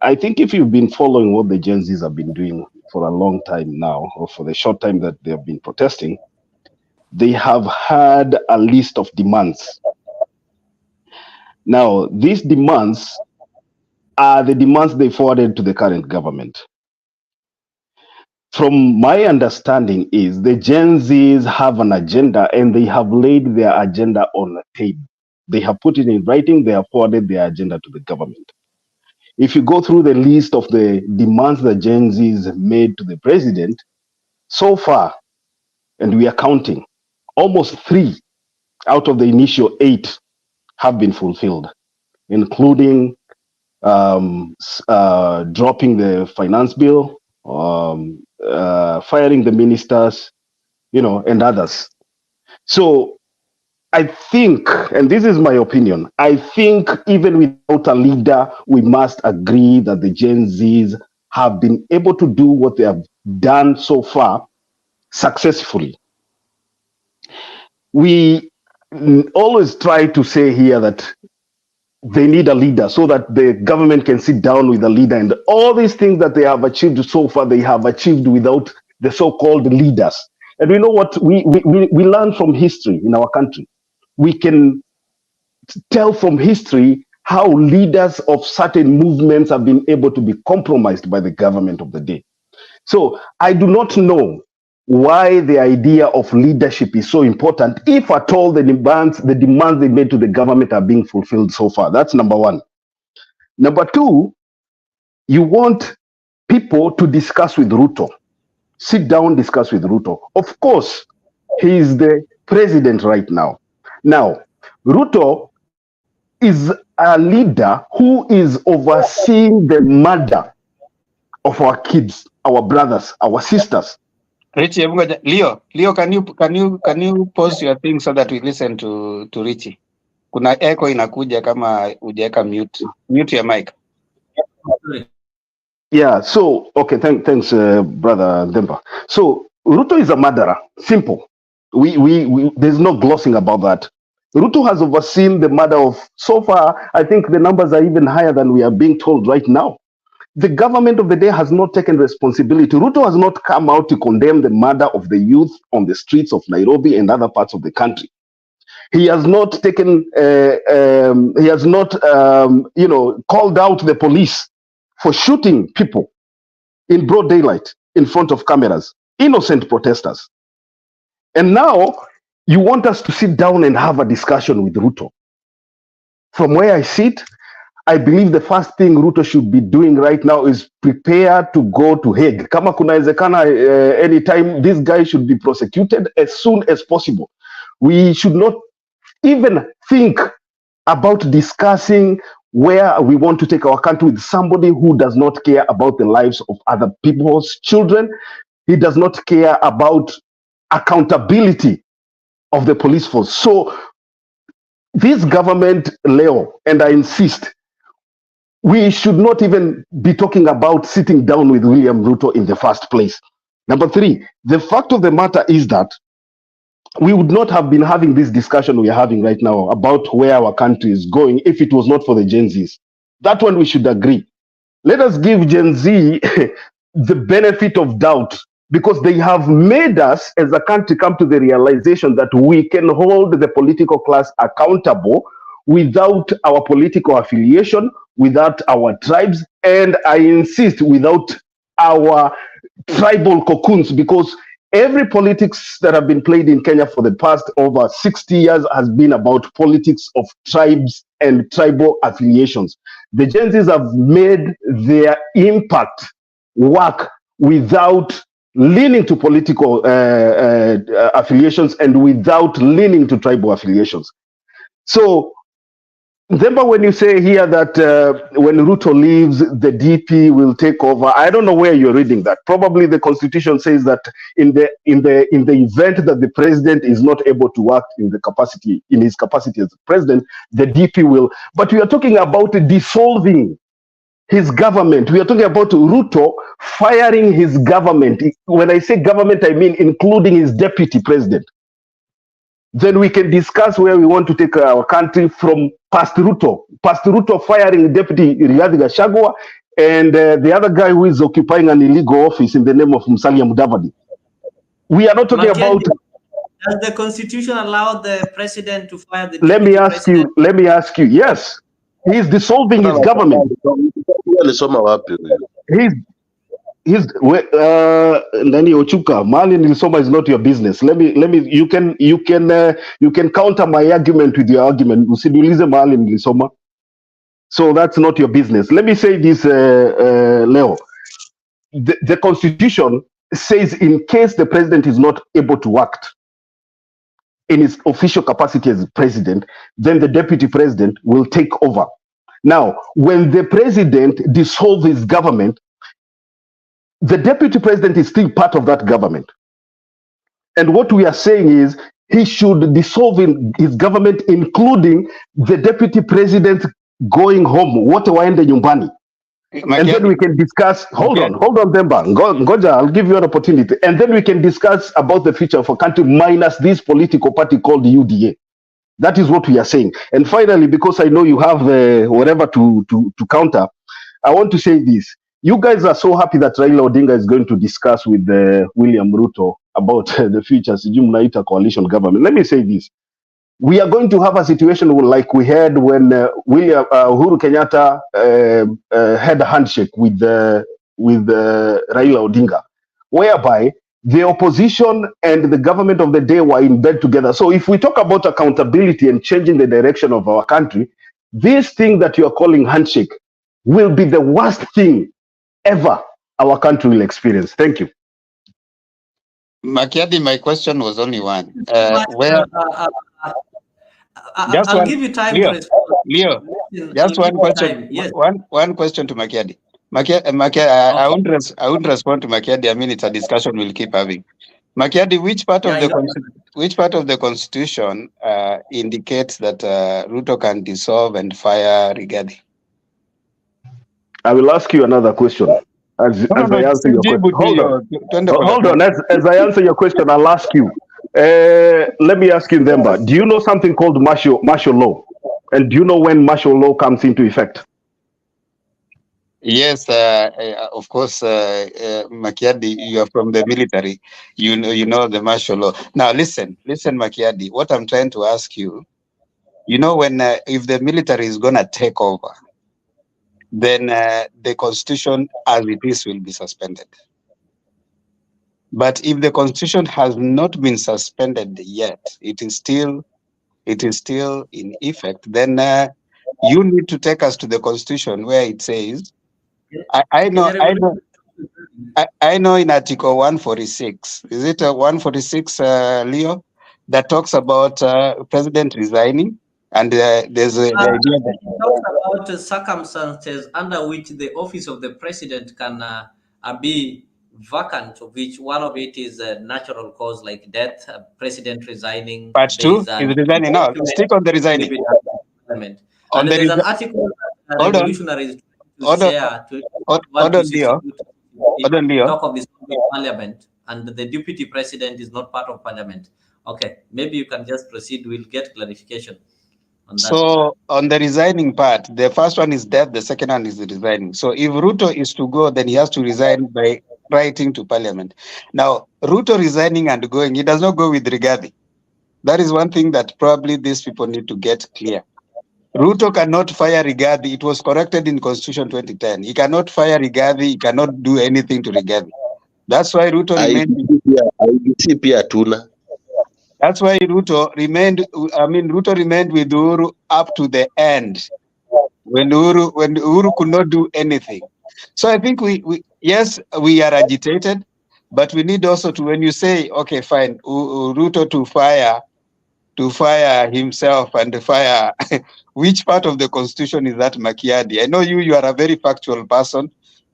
Speaker 19: I think if you've been following what the Gen Zs have been doing for a long time now, or for the short time that they have been protesting, they have had a list of demands. Now, these demands are the demands they forwarded to the current government. From my understanding is the Gen Zs have an agenda, and they have laid their agenda on the table. They have put it in writing, they have forwarded their agenda to the government. If you go through the list of the demands that Gen Zs made to the president, so far, and we are counting, almost 3 out of the initial 8 have been fulfilled, including dropping the finance bill, firing the ministers, and others. So I think, and this is my opinion, I think even without a leader, we must agree that the Gen Zs have been able to do what they have done so far successfully. We always try to say here that they need a leader so that the government can sit down with a leader, and all these things that they have achieved so far, they have achieved without the so-called leaders. And we know what we learn from history in our country. We can tell from history how leaders of certain movements have been able to be compromised by the government of the day. So I do not know why the idea of leadership is so important, if at all the demands they made to the government are being fulfilled so far. That's number one. Number two, you want people to discuss with Ruto. Sit down, discuss with Ruto. Of course, he is the president right now. Now, Ruto is a leader who is overseeing the murder of our kids, our brothers, our sisters.
Speaker 18: Richie, Leo, can you pause your thing so that we listen to Richie? Kuna echo inakuja kama hujaweka mute. Mute your mic.
Speaker 19: Yeah, so, okay, thanks, Brother Demba. So, Ruto is a murderer. Simple. There's no glossing about that. Ruto has overseen the murder of, so far, I think the numbers are even higher than we are being told right now. The government of the day has not taken responsibility. Ruto has not come out to condemn the murder of the youth on the streets of Nairobi and other parts of the country. He has not taken, he has not, called out the police for shooting people in broad daylight in front of cameras, innocent protesters. And now you want us to sit down and have a discussion with Ruto. From where I sit, I believe the first thing Ruto should be doing right now is prepare to go to Hague. Kama kunawezekana, anytime, this guy should be prosecuted as soon as possible. We should not even think about discussing where we want to take our country with somebody who does not care about the lives of other people's children. He does not care about accountability of the police force. So this government, Leo, and I insist, we should not even be talking about sitting down with William Ruto in the first place. Number three, the fact of the matter is that we would not have been having this discussion we are having right now about where our country is going if it was not for the Gen Zs. That one we should agree. Let us give Gen Z the benefit of doubt, because they have made us as a country come to the realization that we can hold the political class accountable without our political affiliation, without our tribes, and I insist, without our tribal cocoons, because every politics that have been played in Kenya for the past over 60 years has been about politics of tribes and tribal affiliations. The Gen Zs have made their impact work without leaning to political affiliations and without leaning to tribal affiliations. So, remember when you say here that when Ruto leaves, the DP will take over. I don't know where you're reading that. Probably the Constitution says that in the event that the president is not able to act in his capacity as president, the DP will. But we are talking about dissolving his government. We are talking about Ruto firing his government. When I say government, I mean including his deputy president. Then we can discuss where we want to take our country from past Ruto. Past Ruto firing Deputy Rigathi Gachagua and the other guy who is occupying an illegal office in the name of Musalia Mudavadi. We are not talking about...
Speaker 20: Does the Constitution allow the president to fire the
Speaker 19: Let me ask you, yes. He is dissolving his government. Nani Ochuka, Mali nilisoma is not your business. You can counter my argument with your argument. Usidulize Mali nilisoma. So that's not your business. Let me say this, Leo. The Constitution says in case the president is not able to act in his official capacity as president, then the deputy president will take over. Now, when the president dissolves his government, the deputy president is still part of that government. And what we are saying is he should dissolve his government, including the deputy president going home. What waende nyumbani. And then we can discuss, hold on, Demba. Ngoja, I'll give you an opportunity. And then we can discuss about the future of a country minus this political party called the UDA. That is what we are saying. And finally, because I know you have whatever to counter, I want to say this. You guys are so happy that Raila Odinga is going to discuss with William Ruto about the future Sijumnaita coalition government. Let me say this. We are going to have a situation like we had when Uhuru Kenyatta had a handshake with Raila Odinga, whereby the opposition and the government of the day were in bed together. So if we talk about accountability and changing the direction of our country, this thing that you are calling handshake will be the worst thing ever our country will experience. Thank you.
Speaker 18: Makiadi, my question was only one.
Speaker 20: But,
Speaker 18: Where just
Speaker 20: I'll
Speaker 18: one,
Speaker 20: give you time to
Speaker 18: Leo,
Speaker 20: respond.
Speaker 18: Leo,
Speaker 20: I'll
Speaker 18: just
Speaker 20: give
Speaker 18: one
Speaker 20: you
Speaker 18: question.
Speaker 20: time. Yes.
Speaker 18: One question to Makiadi. Makiadi, I won't respond to Makiadi. I mean, it's a discussion we'll keep having. Makiadi, which part
Speaker 20: Yeah,
Speaker 18: of
Speaker 20: I
Speaker 18: the
Speaker 20: know.
Speaker 18: which part of the constitution indicates that Ruto can dissolve and fire Rigathi?
Speaker 19: I will ask you another question. As I answer your question, hold on. Hold on. As I answer your question, I'll ask you. Let me ask you, Themba. Do you know something called martial law? And do you know when martial law comes into effect?
Speaker 18: Yes, of course, Makiadi, you are from the military. You know the martial law. Now, listen, Makiadi. What I'm trying to ask you, when if the military is gonna take over, then the constitution as it is will be suspended. But if the constitution has not been suspended yet, it is still in effect. Then you need to take us to the constitution where it says, I know in Article 146, is it 146, Leo, that talks about president resigning, and there's the idea that
Speaker 20: It talks about the circumstances under which the office of the president can be vacant, of which one of it is a natural cause like death, president resigning.
Speaker 18: part two is resigning. No, stick on the resigning.
Speaker 20: And there's an article that
Speaker 18: Hold on.
Speaker 20: revolutionaries to share to talk of this parliament, and the deputy president is not part of parliament. Okay, maybe you can just proceed. We'll get clarification on that.
Speaker 18: So on the resigning part, the first one is death, the second one is the resigning. So if Ruto is to go, then he has to resign by writing to parliament. Now, Ruto resigning and going, he does not go with Rigathi. That is one thing that probably these people need to get clear. Ruto cannot fire Rigathi. It was corrected in Constitution 2010. He cannot fire Rigathi. He cannot do anything to Rigathi. That's why Ruto remained. That's why Ruto remained. Ruto remained with Uhuru up to the end, when Uhuru could not do anything. So I think we are agitated, but we need also to, when you say, okay, fine, Ruto to fire himself and to fire, which part of the constitution is that, Makiadi? I know you are a very factual person.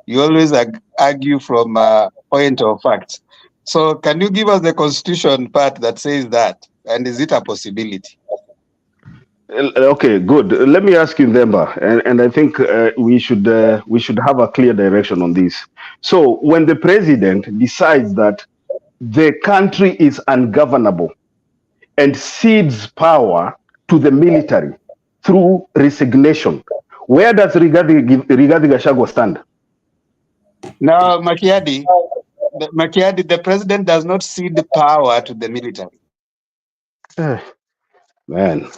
Speaker 18: You always argue from a point of facts. So can you give us the constitution part that says that? And is it a possibility?
Speaker 19: Okay, good. Let me ask you, Themba, and I think we should have a clear direction on this. So when the president decides that the country is ungovernable and cedes power to the military through resignation, where does Rigathi Gachagua stand?
Speaker 18: Now, Makiadi, the president does not cede the power to the military.
Speaker 19: Man,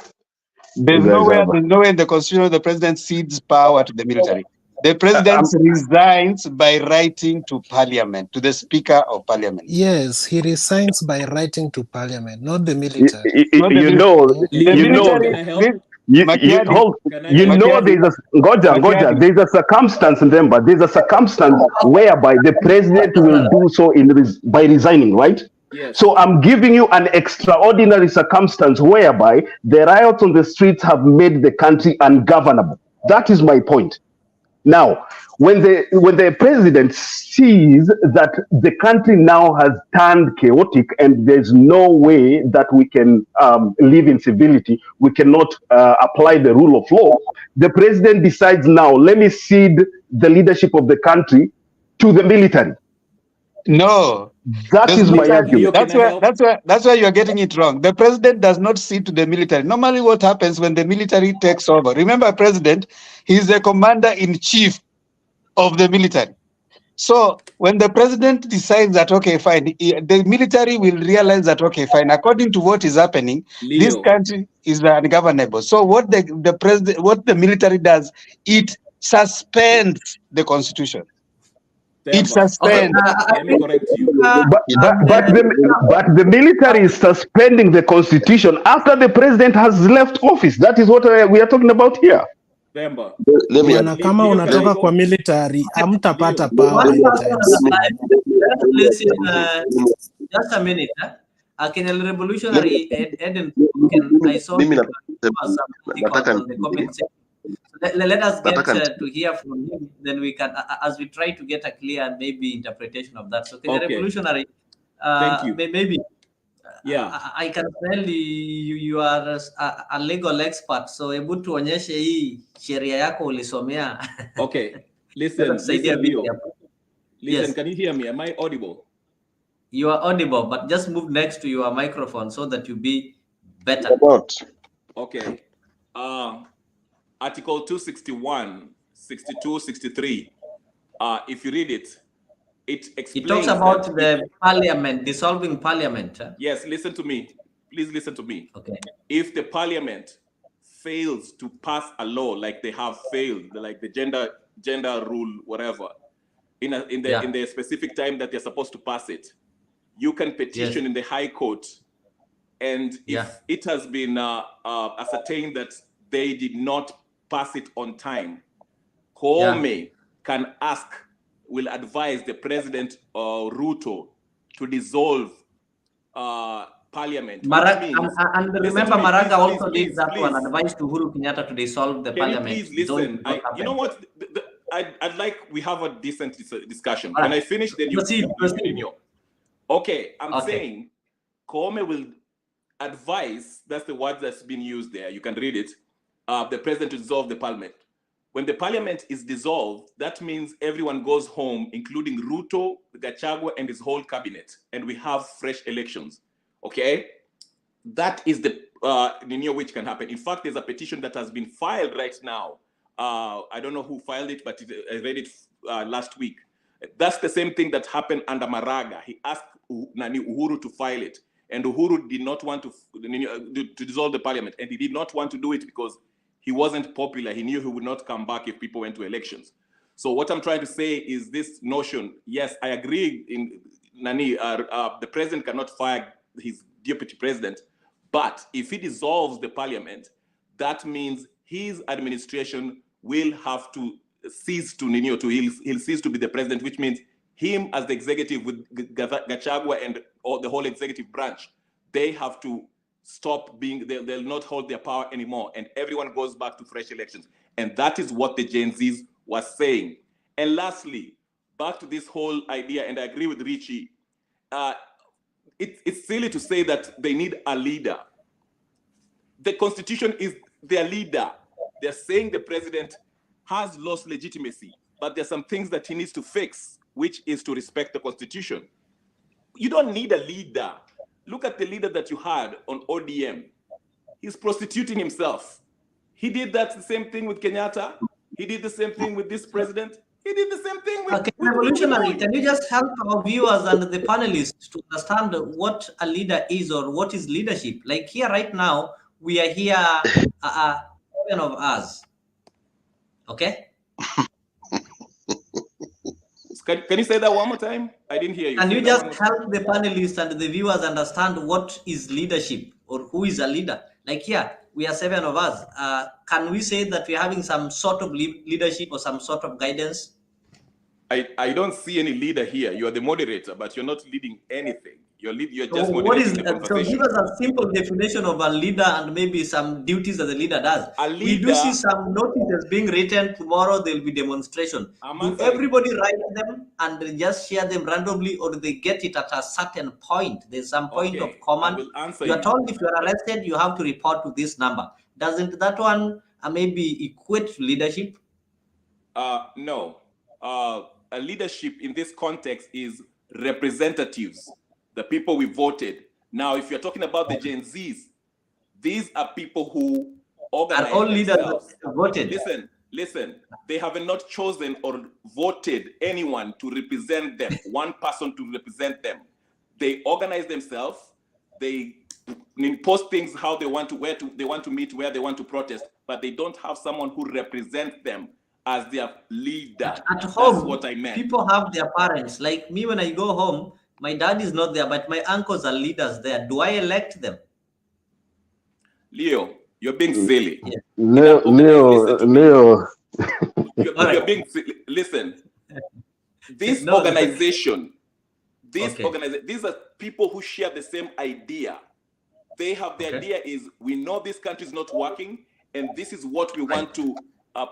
Speaker 18: there's nowhere in the constitution the president cedes power to the military. The president resigns by writing to parliament, to the speaker of parliament.
Speaker 17: Yes, he resigns by writing to parliament, not the military.
Speaker 19: There's a circumstance in them, but there's a circumstance whereby the president will do so by resigning, right? Yes. So I'm giving you an extraordinary circumstance whereby the riots on the streets have made the country ungovernable. That is my point. Now, when the president sees that the country now has turned chaotic and there's no way that we can live in civility, we cannot apply the rule of law, the president decides now, let me cede the leadership of the country to the military.
Speaker 18: No,
Speaker 19: that is my argument.
Speaker 18: That's why you're getting it wrong. The president does not cede to the military. Normally what happens when the military takes over, remember, president, he's the commander-in-chief of the military. So when the president decides that, okay, fine, the military will realize that, okay, fine, according to what is happening, this country is ungovernable. So what the military does, it suspends the constitution. It suspends.
Speaker 3: Let me correct you.
Speaker 19: But the military is suspending the constitution after the president has left office. That is what we are talking about here.
Speaker 17: Bwana, kama unatoka kwa military, hamtapata power anytime soon.
Speaker 20: Let's listen. Just a minute. Kenya Revolutionary Eden, I saw something on the comment section. Let us get to hear from him, then we can, as we try to get a clear maybe interpretation of that. So Kenya Revolutionary, maybe I can tell you are a legal expert, so able to tuonyeshe hii sheria yako ulisomea.
Speaker 2: Okay, listen, Leo. Listen, can you hear me? Am I audible?
Speaker 20: You are audible, but just move next to your microphone so that you be better.
Speaker 2: Okay. Article 261, 62, 63. If you read it, it explains.
Speaker 20: It talks about the parliament, dissolving parliament.
Speaker 2: Yes, listen to me. Please listen to me.
Speaker 20: Okay.
Speaker 2: If the parliament fails to pass a law, like they have failed, like the gender rule, whatever, in the specific time that they're supposed to pass it, you can petition in the High Court, and if it has been ascertained that they did not pass it on time, Koome can will advise the President Ruto to dissolve Parliament.
Speaker 20: And remember, Maraga also did that one, advice to Uhuru Kenyatta to dissolve the Parliament.
Speaker 2: Please listen. You know what? I'd like we have a decent discussion. When I finish, then you continue. Okay, I'm saying Koome will advise, that's the word that's been used there, you can read it, the president to dissolve the parliament. When the parliament is dissolved, that means everyone goes home, including Ruto, Gachagua, and his whole cabinet, and we have fresh elections, okay? That is the which can happen. In fact, there's a petition that has been filed right now. I don't know who filed it, but I read it last week. That's the same thing that happened under Maraga. He asked Uhuru to file it, and Uhuru did not want to dissolve the parliament, and he did not want to do it because he wasn't popular. He knew he would not come back if people went to elections. So what I'm trying to say is this notion, yes, I agree the president cannot fire his deputy president, but if he dissolves the parliament, that means his administration will have to cease to he'll cease to be the president, which means him as the executive with Gachagua and the whole executive branch, they have to stop being, they'll not hold their power anymore, and everyone goes back to fresh elections. And that is what the Gen Zs was saying. And lastly, back to this whole idea, and I agree with Richie, it's silly to say that they need a leader. The Constitution is their leader. They're saying the president has lost legitimacy, but there's some things that he needs to fix, which is to respect the Constitution. You don't need a leader. Look at the leader that you had on ODM. He's prostituting himself. He did that the same thing with Kenyatta. He did the same thing with this president. He did the same thing with
Speaker 20: Revolutionary. Can you just help our viewers and the panelists to understand what a leader is or what is leadership? Like here right now, we are here, 7 of us. Okay?
Speaker 2: Can you say that one more time? I didn't hear you.
Speaker 20: Can you just help the panelists and the viewers understand what is leadership or who is a leader? Like here, we are 7 of us. Can we say that we're having some sort of leadership or some sort of guidance?
Speaker 2: I don't see any leader here. You are the moderator, but you're not leading anything. You're just
Speaker 20: so
Speaker 2: moderating
Speaker 20: what is
Speaker 2: the conversation.
Speaker 20: So give us a simple definition of a leader and maybe some duties that the leader does. We do see some notices being written. Tomorrow there will be demonstration. Do everybody write them and just share them randomly, or do they get it at a certain point? There's some point of command. You are told if you are arrested, you have to report to this number. Doesn't that one maybe equate to leadership?
Speaker 2: No. A leadership in this context is representatives, the people we voted. Now, if you're talking about the Gen Zs, these are people who organize
Speaker 20: all leaders voted.
Speaker 2: Listen, they have not chosen or voted anyone to represent them, one person to represent them. They organize themselves, they post things how they want to, they want to meet, where they want to protest, but they don't have someone who represents them as their leader.
Speaker 20: At home,
Speaker 2: that's what I meant.
Speaker 20: People have their parents. Like me, when I go home, my dad is not there, but my uncles are leaders there. Do I elect them?
Speaker 2: Leo, you're being silly.
Speaker 19: Leo.
Speaker 2: You're being, listen, this organization, these are people who share the same idea. They have the idea is, we know this country is not working, and this is what we want to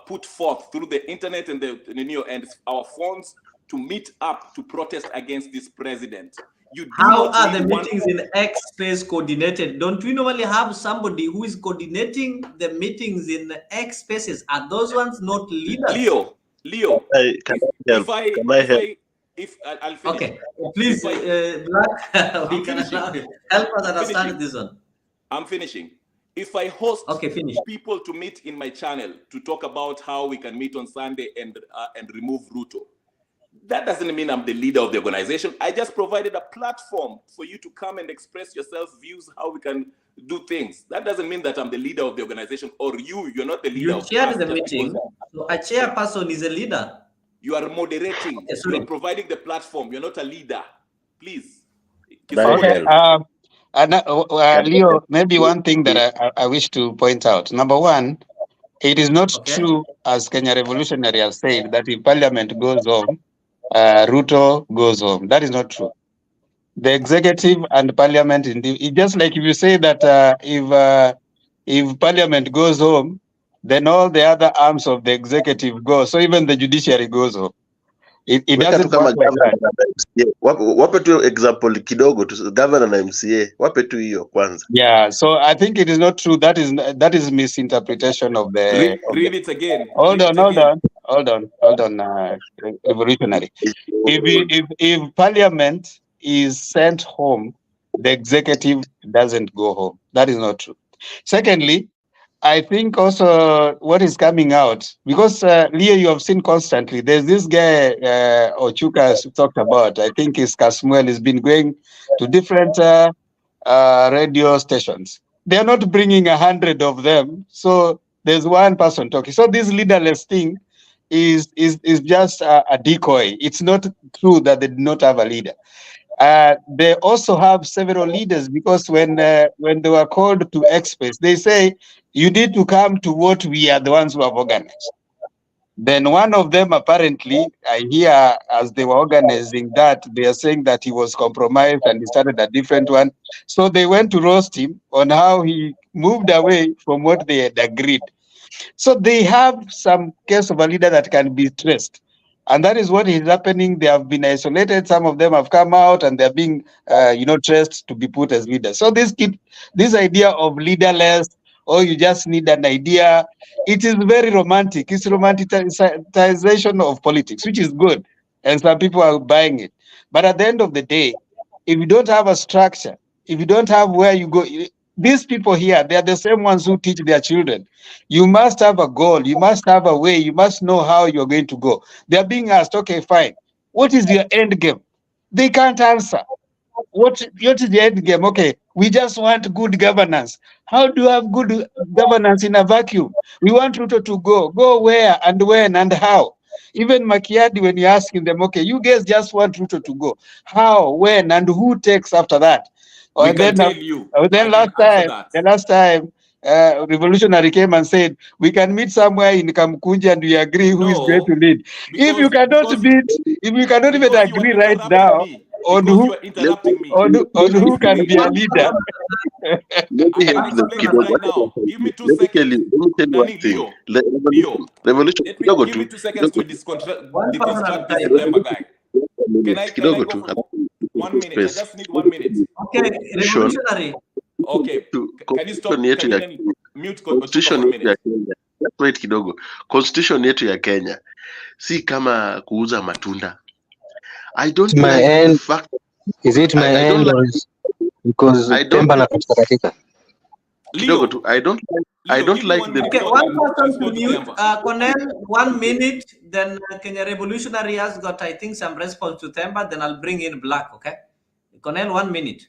Speaker 2: put forth through the internet and and our phones to meet up to protest against this president.
Speaker 20: How are the meetings in X space coordinated? Don't we normally have somebody who is coordinating the meetings in X spaces? Are those ones not leaders?
Speaker 2: Leo, I'll finish.
Speaker 20: Okay, please, Black, we can allow you. Help us understand this one.
Speaker 2: I'm finishing. If I host people to meet in my channel to talk about how we can meet on Sunday and remove Ruto, that doesn't mean I'm the leader of the organization. I just provided a platform for you to come and express yourself, views, how we can do things. That doesn't mean that I'm the leader of the organization, or you're not the leader.
Speaker 20: You chaired the meeting, so a chairperson is a leader.
Speaker 2: You are moderating. You're providing the platform. You're not a leader. Please.
Speaker 18: Okay. Leo, maybe one thing that I wish to point out. Number one, it is not true, as Kenya Revolutionary have said, that if Parliament goes home, Ruto goes home. That is not true. The executive and Parliament, it's just like if you say that if Parliament goes home, then all the other arms of the executive go. So even the judiciary goes home. It doesn't work like that.
Speaker 15: Wape tu example kidogo tu governor na MCA. Wape tu hiyo kwanza.
Speaker 18: Yeah, so I think it is not true. That is misinterpretation of the.
Speaker 2: Read it again.
Speaker 18: Hold on, Revolutionary. If Parliament is sent home, the executive doesn't go home. That is not true. Secondly, I think also what is coming out, because Leo, you have seen constantly, there's this guy Ochuka has talked about, I think it's Kasmuel, has been going to different radio stations. They're not bringing 100 of them, so there's one person talking. So this leaderless thing is just a decoy. It's not true that they do not have a leader. They also have several leaders, because when they were called to X-Space, they say, you need to come to what we are the ones who have organized. Then one of them, apparently, I hear as they were organizing that, they are saying that he was compromised and he started a different one. So they went to roast him on how he moved away from what they had agreed. So they have some case of a leader that can be traced. And that is what is happening. They have been isolated. Some of them have come out and they're being, traced to be put as leaders. So this idea of leaderless, or you just need an idea, it is very romantic. It's romanticization of politics, which is good. And some people are buying it. But at the end of the day, if you don't have a structure, if you don't have where you go, these people here, they are the same ones who teach their children. You must have a goal. You must have a way. You must know how you're going to go. They are being asked, okay, fine. What is your end game? They can't answer. What is the end game? Okay, we just want good governance. How do you have good governance in a vacuum? We want Ruto to go where and when and how. Even Makiadi, when you're asking them, okay, you guys just want Ruto to go. How, when, and who takes after that?
Speaker 2: We can tell you.
Speaker 18: Then last time, Revolutionary came and said, we can meet somewhere in Kamkunji and we agree who is going to lead. If you cannot even agree right now on who can be a leader.
Speaker 15: Let me tell you one thing. Revolution.
Speaker 2: Give me 2 seconds to deconstruct this Lemba guy. Can I go? 1 minute. I just need 1 minute.
Speaker 20: Okay, Revolutionary.
Speaker 2: Okay. Can you stop? Can you mute
Speaker 15: Constitution yetu ya Kenya. Just wait kidogo. Constitution yetu ya Kenya si kama kuuza matunda. I don't like the fact.
Speaker 21: Is it my end or is because Temba na katika?
Speaker 15: Kidogo tu. I don't like the.
Speaker 20: Okay, one person to mute. Cornell, 1 minute. Then Kenya Revolutionary has got, I think, some response to Temba. Then I'll bring in Black. Okay, Cornell, 1 minute.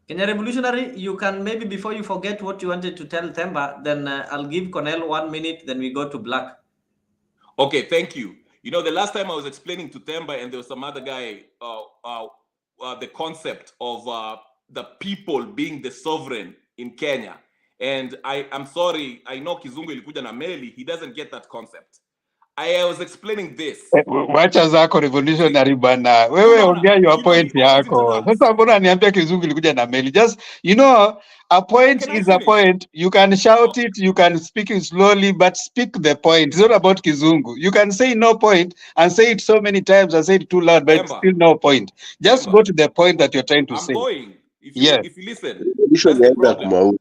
Speaker 20: Kenya Revolutionary, you can maybe before you forget what you wanted to tell Temba, then I'll give Cornell 1 minute. Then we go to Black.
Speaker 2: Okay, thank you. You know, the last time I was explaining to Temba and there was some other guy
Speaker 8: the concept of the people being the sovereign in Kenya. And I'm sorry, I know Kizungu ilikuja na meli, he doesn't get that concept. I was explaining this.
Speaker 18: Wacha zako revolutionary bana. Wewe ongea your point yako. Sasa mbona niambia Kizungu ilikuja na meli? Just, you know, a point is a point. You can shout it, you can speak it slowly, but speak the point. It's not about Kizungu. You can say no point and say it so many times and say it too loud, but it's still no point. Just go to the point that you're trying to say.
Speaker 8: I'm going. If you listen,
Speaker 15: that's the problem.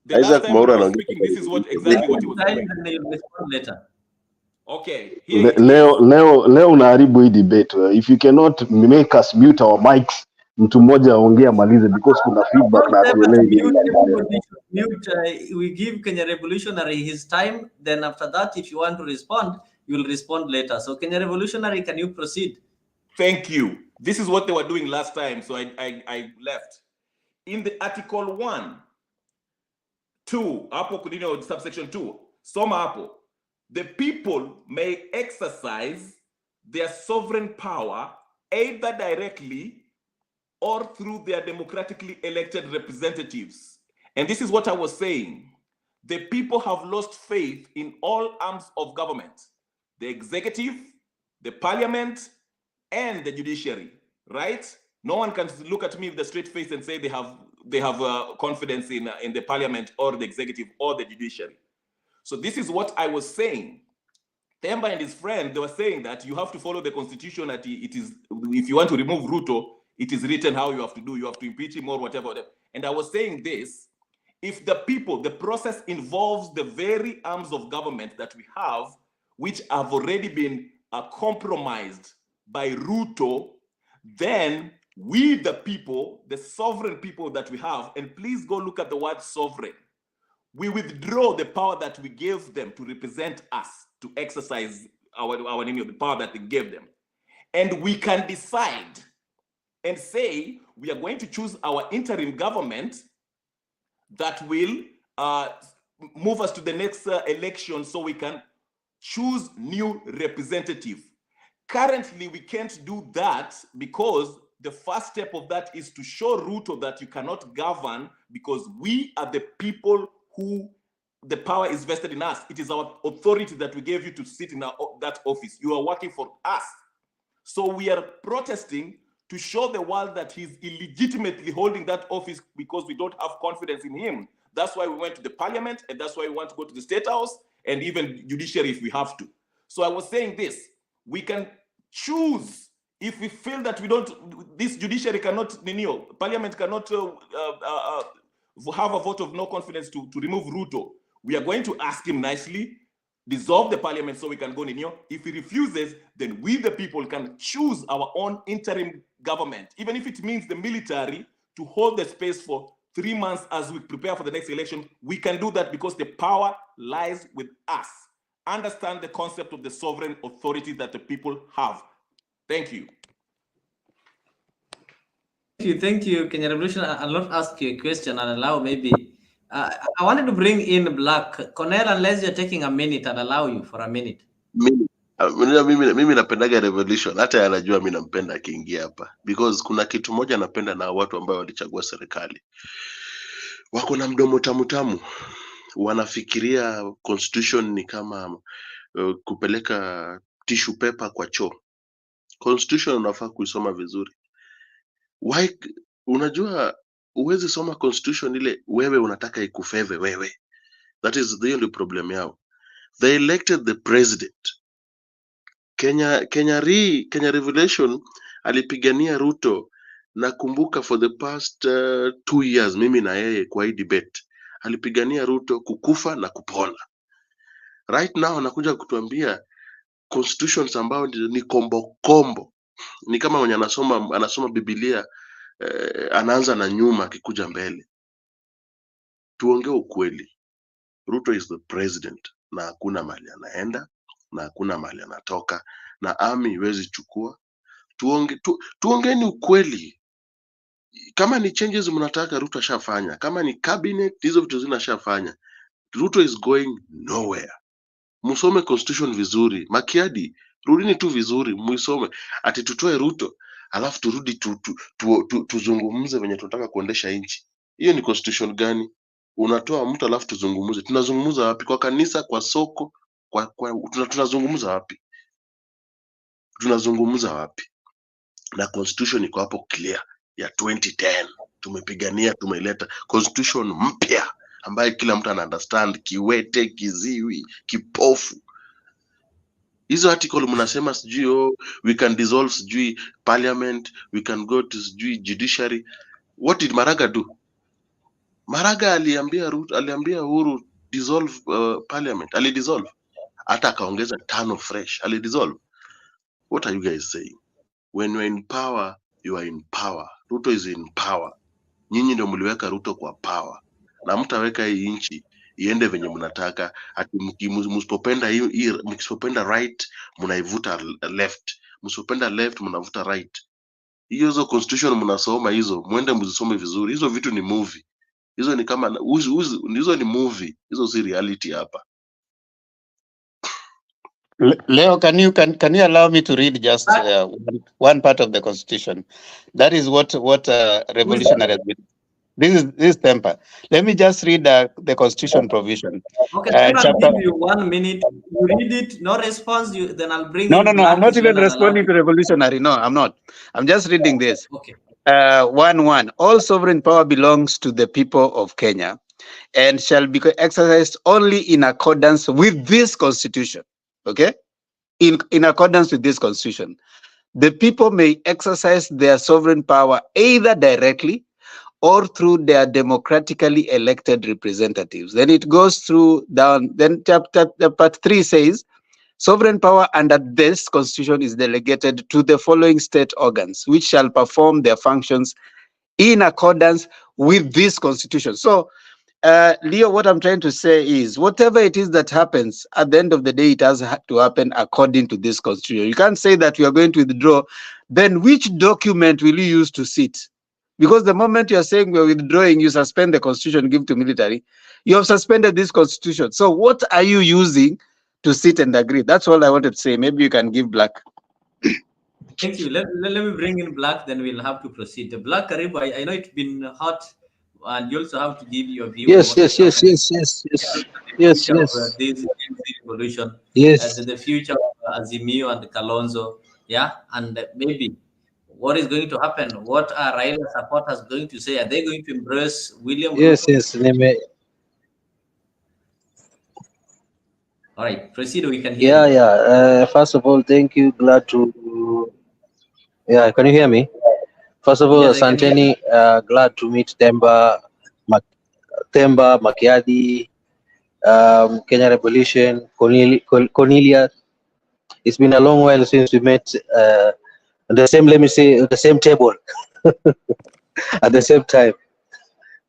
Speaker 8: The last time when I was speaking, this is exactly what he was doing.
Speaker 20: Later.
Speaker 8: Okay.
Speaker 19: Leo unaharibu hii debate. If you cannot make us mute our mics, mtu mmoja aongea malize, because kuna feedback na atuelewi.
Speaker 20: We give Kenya Revolutionary his time, then after that, if you want to respond, you will respond later. So Kenya Revolutionary, can you proceed?
Speaker 8: Thank you. This is what they were doing last time, so I left. In the Article 1, 2, hapo kudino subsection 2, soma hapo. The people may exercise their sovereign power either directly or through their democratically elected representatives. And this is what I was saying. The people have lost faith in all arms of government, the executive, the parliament, and the judiciary, right? No one can look at me with a straight face and say they have confidence in the parliament or the executive or the judiciary. So this is what I was saying. Themba and his friend, they were saying that you have to follow the constitution, that it is, if you want to remove Ruto, it is written how you have to do, you have to impeach him or whatever. And I was saying this, if the people, the process involves the very arms of government that we have, which have already been compromised by Ruto, then we the people, the sovereign people that we have, and please go look at the word sovereign, we withdraw the power that we gave them to represent us, to exercise our name, the power that they gave them. And we can decide and say, we are going to choose our interim government that will move us to the next election so we can choose new representative. Currently, we can't do that because the first step of that is to show Ruto that you cannot govern because we are the people who the power is vested in us. It is our authority that we gave you to sit in that office. You are working for us. So we are protesting to show the world that he's illegitimately holding that office because we don't have confidence in him. That's why we went to the parliament, and that's why we want to go to the state house and even judiciary if we have to. So I was saying this, we can choose if we feel that we don't, this judiciary cannot, parliament cannot have a vote of no confidence to remove Ruto. We are going to ask him nicely, dissolve the parliament so we can go Ninio. If he refuses, then we the people can choose our own interim government, even if it means the military to hold the space for 3 months as we prepare for the next election. We can do that because the power lies with us. Understand the concept of the sovereign authority that the people have. Thank you.
Speaker 20: Thank you, Kenya Revolution. I'll not ask you a question and allow maybe. I wanted to bring in Black. Cornell, unless you're taking a minute, I'll allow you for a minute.
Speaker 15: Mimi napendaga Revolution, hata anajua mimi nampenda akiingia hapa, because kuna kitu moja napenda na watu ambao walichagua serikali, wako na mdomo tamu tamu, wanafikiria constitution ni kama kupeleka tissue paper kwa choo. Constitution unafaa kuisoma vizuri. Why, unajua uwezi soma constitution ile wewe unataka ikufeve wewe. That is the only problem yao. They elected the president. Kenya Revolution alipigania Ruto, na kumbuka for the past 2 years mimi na yeye kwa hii debate alipigania Ruto kukufa na kupona. Right now anakuja kutuambia constitutions ambao ni kombo, ni kama mwenye anasoma Biblia, anaanza na nyuma akikuja mbele. Tuongee ukweli, Ruto is the president na hakuna mahali anaenda na hakuna mahali anatoka, na army iwezi chukua. Tuongeni ukweli. Kama ni changes mnataka Ruto ashafanya, kama ni cabinet hizo vitu zinashafanya. Ruto is going nowhere. Musome constitution vizuri. Makiadi, rudini tu vizuri, muisome. Ati tutoe Ruto. alafu turudi tuzungumze venye tunataka kuendesha nchi. Hiyo ni constitution gani? Unatoa mtu alafu tuzungumze. Tunazungumza wapi? Kwa kanisa, kwa soko, tunazungumza wapi? Tunazungumza wapi? Na constitution iko hapo clear ya 2010. Tumepigania, tumeleta constitution mpya ambaye kila mtu ana understand, kiwete, kiziwi, kipofu. Hizo article mnasema sijui we can dissolve sijui parliament, we can go to sijui judiciary. What did Maraga do? Maraga aliambia Uhuru dissolve parliament, dissolve, hata akaongeza tano fresh, dissolve. What are you guys saying? When you're in power, you are in power. Ruto is in power. Nyinyi ndio mliweka Ruto kwa power, na mtaweka hii nchi iende venye mnataka. Ati msipopenda right mnaivuta left, msipopenda left mnavuta right. Hizo constitution mnasoma hizo, mwende mzisome vizuri. Hizo vitu ni movie. Hizo ni kama hizo ni movie. Hizo si reality hapa.
Speaker 18: Leo, can you allow me to read just one part of the constitution? That is what revolutionary has been. This is temper. Let me just read the constitution provision.
Speaker 20: Okay, I'll give you 1 minute. You read it, no response. Then I'll bring.
Speaker 18: No. I'm not even responding to revolutionary. No, I'm not. I'm just reading this.
Speaker 20: Okay.
Speaker 18: 1:1. All sovereign power belongs to the people of Kenya, and shall be exercised only in accordance with this constitution. Okay. In accordance with this constitution, the people may exercise their sovereign power either directly or through their democratically elected representatives. Then it goes through down. Then part 3 says, sovereign power under this constitution is delegated to the following state organs, which shall perform their functions in accordance with this constitution. So, Leo, what I'm trying to say is, whatever it is that happens, at the end of the day, it has to happen according to this constitution. You can't say that we are going to withdraw. Then which document will you use to sit? Because the moment you are saying we're withdrawing, you suspend the constitution, give to military. You have suspended this constitution. So what are you using to sit and agree? That's all I wanted to say. Maybe you can give Black.
Speaker 20: Thank you. Let me bring in Black, then we'll have to proceed. The Black, Karibu, I know it's been hot, and you also have to give your view.
Speaker 21: Yes.
Speaker 20: This revolution.
Speaker 21: Yes.
Speaker 20: The future of Azimio and Kalonzo. Yeah, and maybe what is going to happen? What are Raila supporters going to say? Are they going to embrace William?
Speaker 21: Yes.
Speaker 20: All right, proceed. We can hear.
Speaker 21: Yeah. First of all, thank you. Glad to. Yeah, can you hear me? First of all,
Speaker 20: Yes,
Speaker 21: Santeni, glad to meet Temba, Makiadi, Kenya Revolution, Cornelia. It's been a long while since we met the same, let me say, the same table at the same time.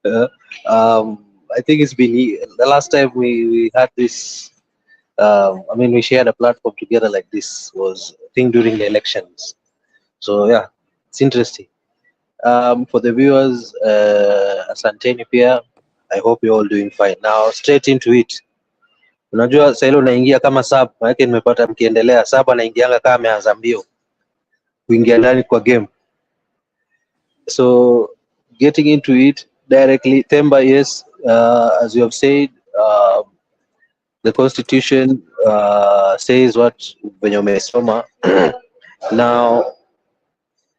Speaker 21: I think it's been the last time we had this. We shared a platform together like this was, I think, during the elections. So yeah, it's interesting. For the viewers, asanteni pia. I hope you're all doing fine. Now straight into it. Unajua sasa ile unaingia kama sub, maana nimepata mkiendelea sub anaingianga kama ameanza mbio kuingia ndani kwa game. So getting into it directly, Temba, yes, as you have said, the constitution says what venye umesoma. Now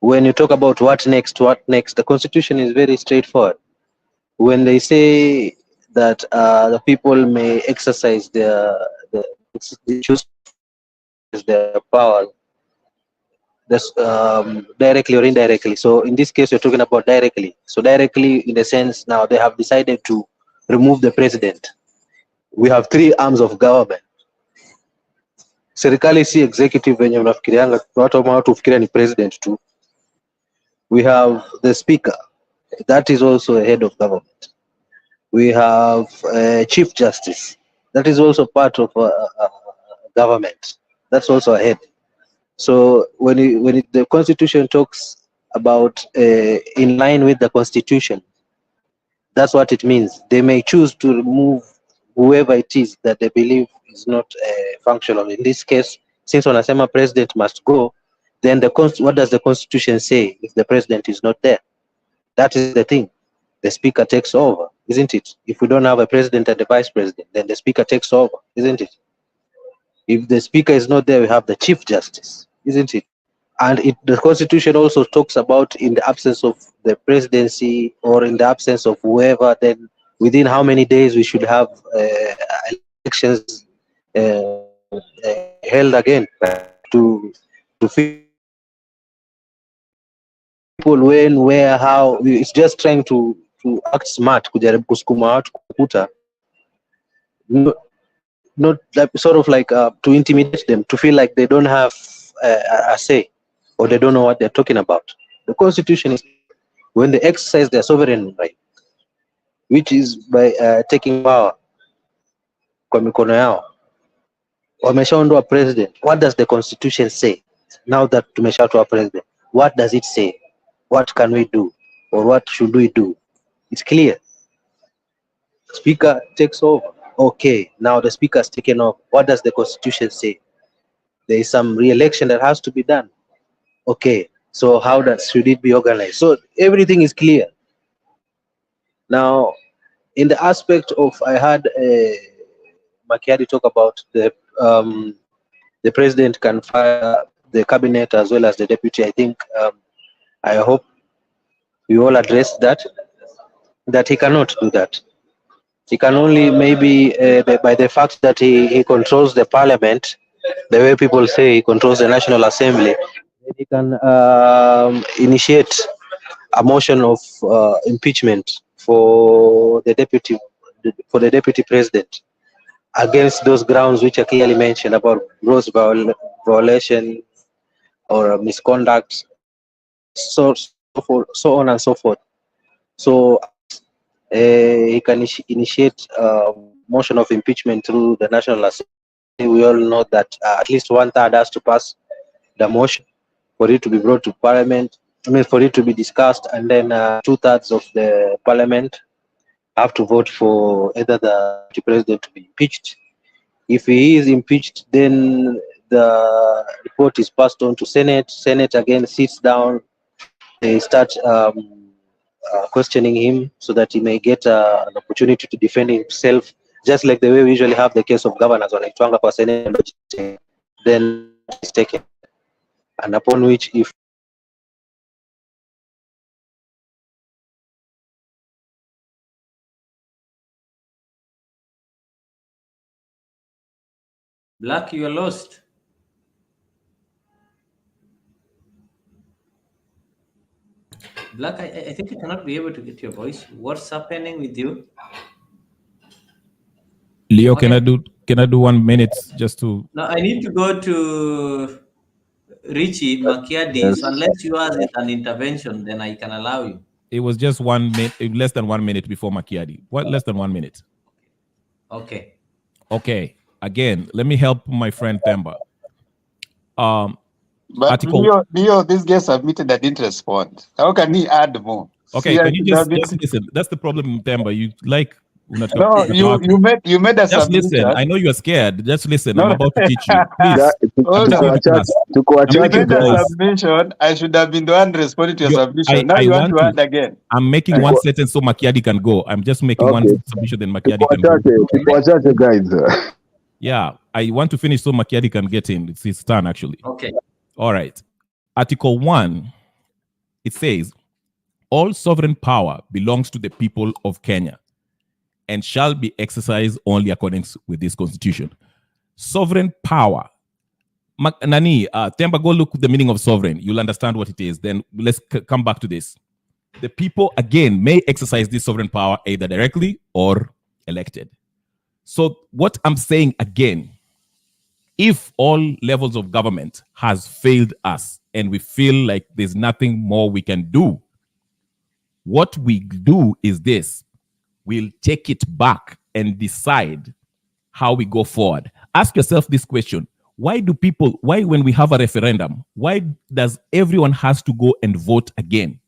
Speaker 21: when you talk about what next, the constitution is very straightforward. When they say that the people may exercise their power, directly or indirectly. So in this case, you're talking about directly. So directly, in a sense, now they have decided to remove the president. We have 3 arms of government. Serikali si executive wenye unafikirianga watu ufikiria ni president tu. We have the speaker, that is also a head of government. We have chief justice, that is also part of government. That's also a head. So when the constitution talks about in line with the constitution, that's what it means. They may choose to remove whoever it is that they believe is not functional. In this case, since wanasema president must go, then what does the Constitution say if the president is not there? That is the thing. The speaker takes over, isn't it? If we don't have a president and a vice president, then the speaker takes over, isn't it? If the speaker is not there, we have the chief justice, isn't it? And the Constitution also talks about in the absence of the presidency or in the absence of whoever, then within how many days we should have elections held again to people when, where, how. It's just trying to act smart, kujaribu kusukuma watu kukuta, not like, sort of like to intimidate them, to feel like they don't have a say or they don't know what they're talking about. The Constitution is when they exercise their sovereign right, which is by taking power kwa mikono yao. Wameshaondoa president. What does the Constitution say? Now that tumeshatoa president, what does it say? What can we do? Or what should we do? It's clear. Speaker takes over. Okay, now the speaker has taken over. What does the Constitution say? There is some re-election that has to be done. Okay, so how should it be organized? So everything is clear. Now, in the aspect of, I had Makiadi talk about the president can fire the cabinet as well as the deputy. I think I hope we all address that he cannot do that. He can only maybe by the fact that he controls the parliament, the way people say he controls the National Assembly, he can initiate a motion of impeachment for the deputy president against those grounds which are clearly mentioned about gross violation or misconduct, so on and so forth. So he can initiate a motion of impeachment through the National Assembly. We all know that at least 1/3 has to pass the motion for it to be brought to Parliament. I mean, for it to be discussed, and then 2/3 of the Parliament have to vote for either the president to be impeached. If he is impeached, then the report is passed on to Senate. Senate again sits down. They start questioning him so that he may get an opportunity to defend himself, just like the way we usually have the case of governors on Itwanga for Senate. Then it's taken, and upon which, if
Speaker 20: Black, you are lost. Black, I think you cannot be able to get your voice. What's happening with you?
Speaker 7: Leo, can I do 1 minute just to?
Speaker 20: No, I need to go to Richie Makiadi.
Speaker 7: Yes.
Speaker 20: So unless you ask it an intervention, then I can allow you.
Speaker 7: It was just 1 minute, less than 1 minute before Makiadi. What, less than 1 minute?
Speaker 20: Okay.
Speaker 7: Okay. Again, let me help my friend Themba.
Speaker 18: But Leo, this guy submitted an interest respond. How can he add more?
Speaker 7: Okay, can you just listen? That's the problem with Themba. You like
Speaker 18: no, you made a
Speaker 7: just
Speaker 18: submission.
Speaker 7: Listen. I know you are scared. Just listen.
Speaker 18: No.
Speaker 7: I'm about to teach you. Please.
Speaker 18: You made a submission. I should have been the one responding to your submission. Now you want to add again.
Speaker 7: I'm making one sentence so Makiadi can go. I'm just making one submission, then Makiadi can go.
Speaker 19: Guys.
Speaker 7: Yeah, I want to finish so Makiadi can get in. It's his turn, actually.
Speaker 20: Okay.
Speaker 7: All right. Article 1, it says, all sovereign power belongs to the people of Kenya and shall be exercised only according with this constitution. Sovereign power. Themba, go look at the meaning of sovereign. You'll understand what it is. Then let's come back to this. The people, again, may exercise this sovereign power either directly or elected. So what I'm saying again, if all levels of government has failed us and we feel like there's nothing more we can do, what we do is this. We'll take it back and decide how we go forward. Ask yourself this question. Why when we have a referendum, why does everyone has to go and vote again?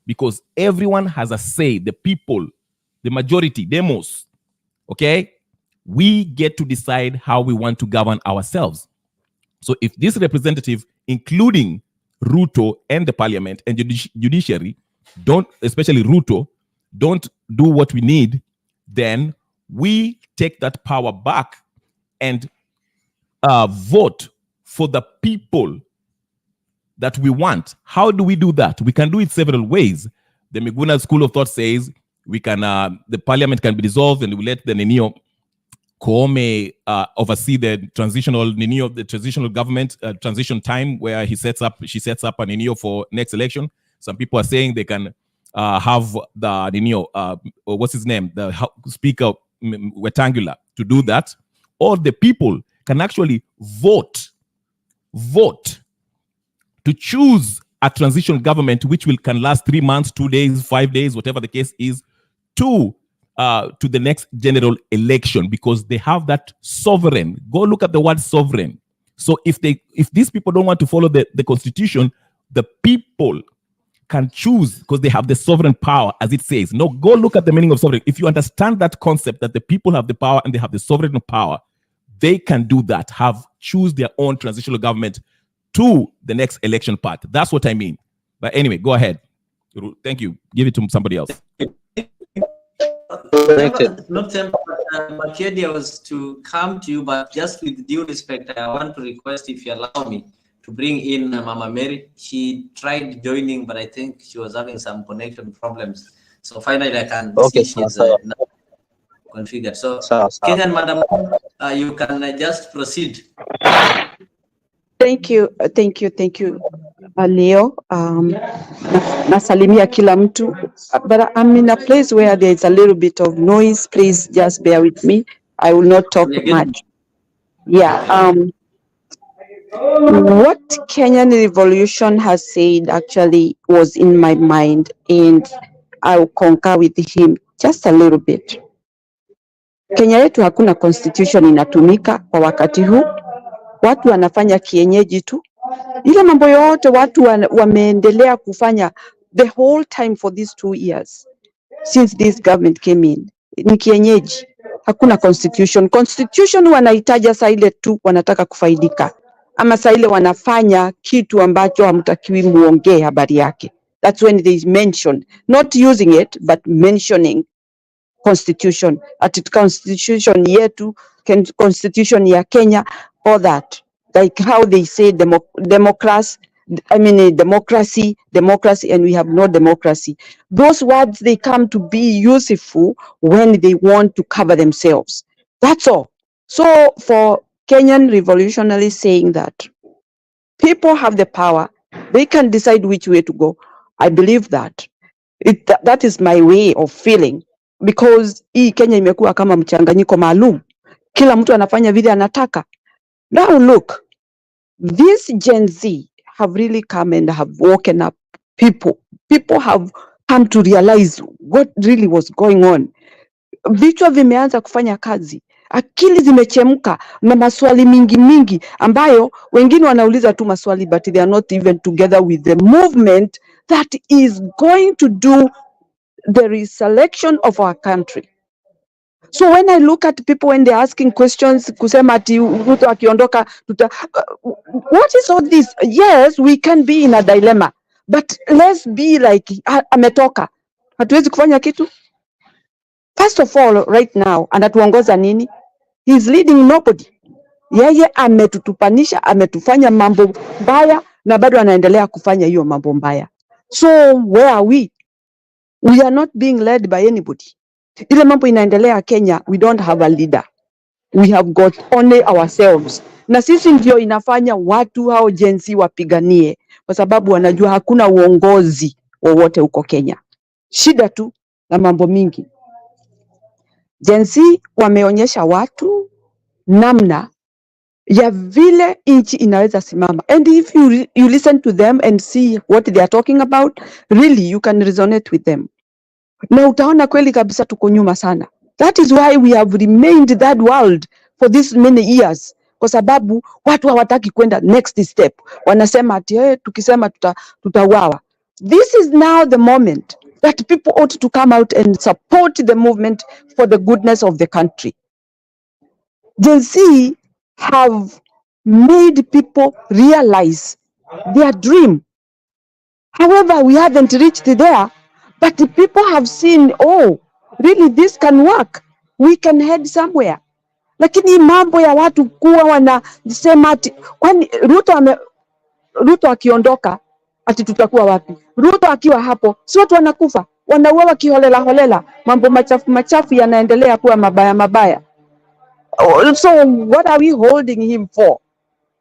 Speaker 7: Because everyone has a say, the people, the majority, demos, okay? We get to decide how we want to govern ourselves. So if this representative, including Ruto and the parliament and judiciary don't, especially Ruto, don't do what we need, then we take that power back and vote for the people that we want. How do we do that? We can do it several ways. The Miguna school of thought says we can, the parliament can be dissolved and we let the Ninio Koome oversee the transitional Ninio, the transitional government transition time, where she sets up a Ninio for next election. Some people are saying they can have the Ninio, what's his name, the speaker Wetangula, to do that, or the people can actually vote to choose a transitional government which can last 3 months, 2 days, 5 days, whatever the case is, to the next general election, because they have that sovereign. Go look at the word sovereign. So if these people don't want to follow the constitution, the people can choose, because they have the sovereign power, as it says. No, go look at the meaning of sovereign. If you understand that concept, that the people have the power and they have the sovereign power, they can do that, choose their own transitional government to the next election part. That's what I mean. But anyway, go ahead. Thank you. Give it to somebody else.
Speaker 20: Not Makedia was to come to you, but just with due respect, I want to request, if you allow me, to bring in Mama Mary. She tried joining, but I think she was having some connection problems. So finally, I can see she's configured. So, Kenyan Madam, you can just proceed.
Speaker 9: Thank you, Leo. Nasalimia kila mtu, but I'm in a place where there's a little bit of noise. Please just bear with me. I will not talk much. Yeah. What Kenyan Revolution has said actually was in my mind, and I'll concur with him just a little bit. Kenya yetu hakuna constitution inatumika kwa wakati huu. Watu wanafanya kienyeji tu. Ile mambo yote watu wameendelea kufanya the whole time for these 2 years since this government came in, ni kienyeji. Hakuna constitution. Constitution wanahitaja saa ile tu wanataka kufaidika, ama saa ile wanafanya kitu ambacho hamtakiwi muongee habari yake. That's when they mention, not using it but mentioning constitution, at constitution yetu, constitution ya Kenya, all that, like how they say democracy, and we have no democracy. Those words, they come to be useful when they want to cover themselves. That's all. So for Kenyan revolutionaries saying that people have the power, they can decide which way to go, I believe that. That is my way of feeling, because hii Kenya imekuwa kama mchanganyiko maalum, kila mtu anafanya vile anataka. Now look, this Gen Z have really come and have woken up people have come to realize what really was going on. Vichwa vimeanza kufanya kazi, akili zimechemka na maswali mingi ambayo wengine wanauliza tu maswali, but they are not even together with the movement that is going to do the reselection of our country. So when I look at people when they're asking questions, kusema ati Ruto akiondoka, what is all this? Yes, we can be in a dilemma, but let's be like ametoka, hatuwezi kufanya kitu. First of all, right now, anatuongoza nini? He's leading nobody. Yeye ametutupanisha, ametufanya mambo mbaya, na bado anaendelea kufanya hiyo mambo mbaya. So where are we? We are not being led by anybody. Ile mambo inaendelea Kenya, we don't have a leader. We have got only ourselves. Na sisi ndio inafanya watu hao Gen Z wapiganie, kwa sababu wanajua hakuna uongozi wowote huko Kenya. Shida tu na mambo mingi. Gen Z wameonyesha watu namna ya vile nchi inaweza simama. And if you listen to them and see what they are talking about, really you can resonate with them. Na utaona kweli kabisa tuko nyuma sana. That is why we have remained that world for this many years. Kwa sababu watu hawataki kwenda next step. Wanasema ati tukisema tutauawa. This is now the moment that people ought to come out and support the movement for the goodness of the country. Gen Z have made people realize their dream However, we haven't reached there, but the people have seen, oh, really this can work. We can head somewhere. Lakini mambo ya watu kuwa wanasema ati kwani Ruto akiondoka ati tutakuwa wapi? Ruto akiwa hapo, si watu wanakufa, wanauawa kiholela holela, mambo machafu machafu yanaendelea kuwa mabaya mabaya. So what are we holding him for?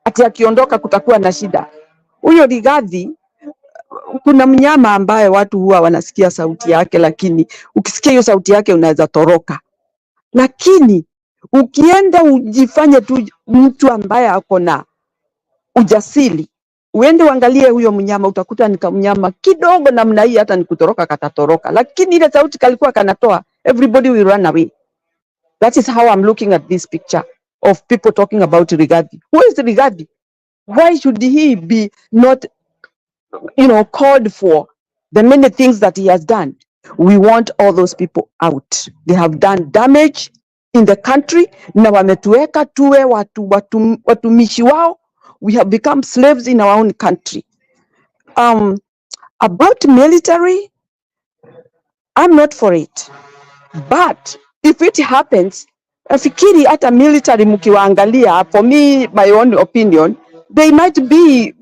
Speaker 9: Ati akiondoka kutakuwa na shida. Huyo Rigathi, kuna mnyama ambaye watu huwa wanasikia sauti yake, lakini ukisikia hiyo sauti yake unaweza toroka. Lakini ukienda ujifanye tu mtu ambaye ako na ujasiri, uende uangalie huyo mnyama, utakuta ni mnyama kidogo namna hii, hata nikutoroka katatoroka, lakini ile sauti kalikuwa kanatoa, everybody will run away. That is how I'm looking at this picture of people talking about Rigathi. Who is Rigathi? Why should he be not, called for the many things that he has done? We want all those people out. They have done damage in the country. Na wametuweka tuwe watumishi wao. We have become slaves in our own country. About military, I'm not for it. But if it happens, nafikiri hata military mkiwaangalia, for me, my own opinion, they might be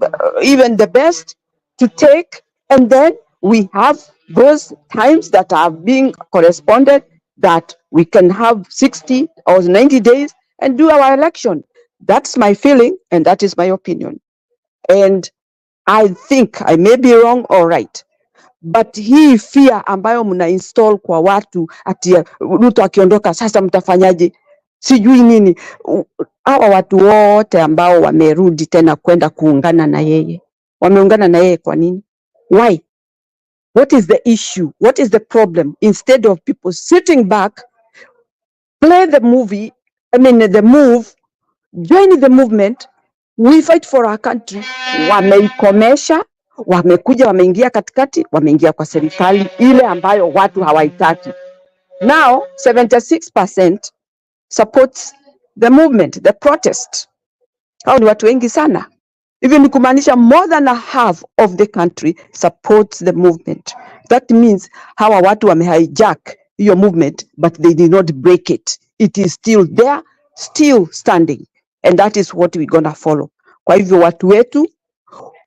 Speaker 9: even the best to take, and then we have those times that are being corresponded that we can have 60 or 90 days and do our election. That's my feeling, and that is my opinion. And I think I may be wrong or right, but hii fear ambayo mna install kwa watu ati Ruto akiondoka sasa mtafanyaje, sijui nini. Hawa watu wote ambao wamerudi tena kwenda kuungana na yeye, wameungana na yeye kwa nini? Why? What is the issue? What is the problem? Instead of people sitting back, play the movie, the move, join the movement, we fight for our country. Wameikomesha, wamekuja, wameingia katikati, wameingia kwa serikali ile ambayo watu hawaitaki. Now 76% supports the movement, the protest. Hao ni watu wengi sana. Even ni kumaanisha more than a half of the country supports the movement. That means hawa watu wamehijack hiyo movement, but they did not break it. It is still there, still standing. And that is what we're gonna follow. Kwa hivyo watu wetu,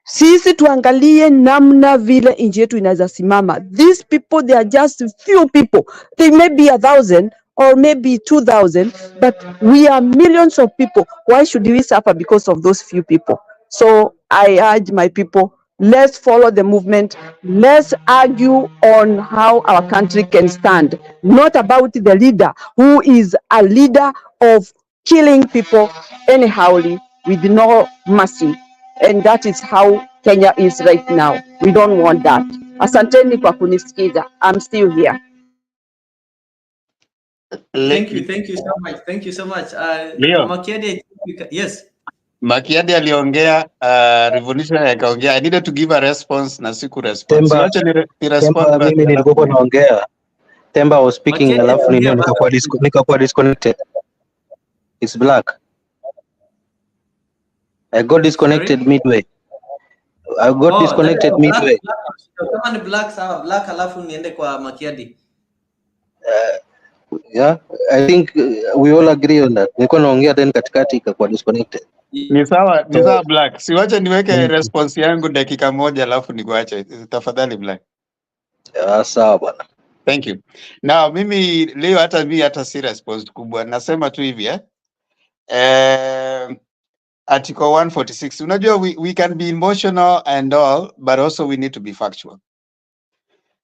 Speaker 9: sisi tuangalie namna vile nchi yetu inaweza simama. These people, they are just few people. They may be 1,000 or maybe 2,000, but we are millions of people. Why should we suffer because of those few people? So I urge my people, let's follow the movement. Let's argue on how our country can stand, not about the leader who is a leader of killing people anyhowly with no mercy. And that is how Kenya is right now. We don't want that. Asanteni kwa kunisikiza. I'm still here.
Speaker 20: Thank you so much. Thank you so much.
Speaker 18: Leo.
Speaker 20: Makiadi, yes.
Speaker 18: Makiadi aliongea, revolutionary akaongea. I needed to give a response na siku response.
Speaker 21: Temba,
Speaker 18: Ni respond
Speaker 21: Temba mimi nilikuwa naongea. Temba was speaking alafu nini nikakuwa disconnected. It's black. I got disconnected midway. Midway.
Speaker 20: Kama ni black sawa, black alafu niende kwa Makiadi.
Speaker 21: Yeah, I think we all agree on that. Nilikuwa naongea then katikati ikakuwa disconnected.
Speaker 18: Ni sawa black. Siwache niweke response yangu dakika moja alafu nikuache. Tafadhali black.
Speaker 21: Sawa bwana.
Speaker 18: Thank you. Now mimi leo hata si response kubwa. Nasema tu hivi Article 146. Unajua we can be emotional and all, but also we need to be factual.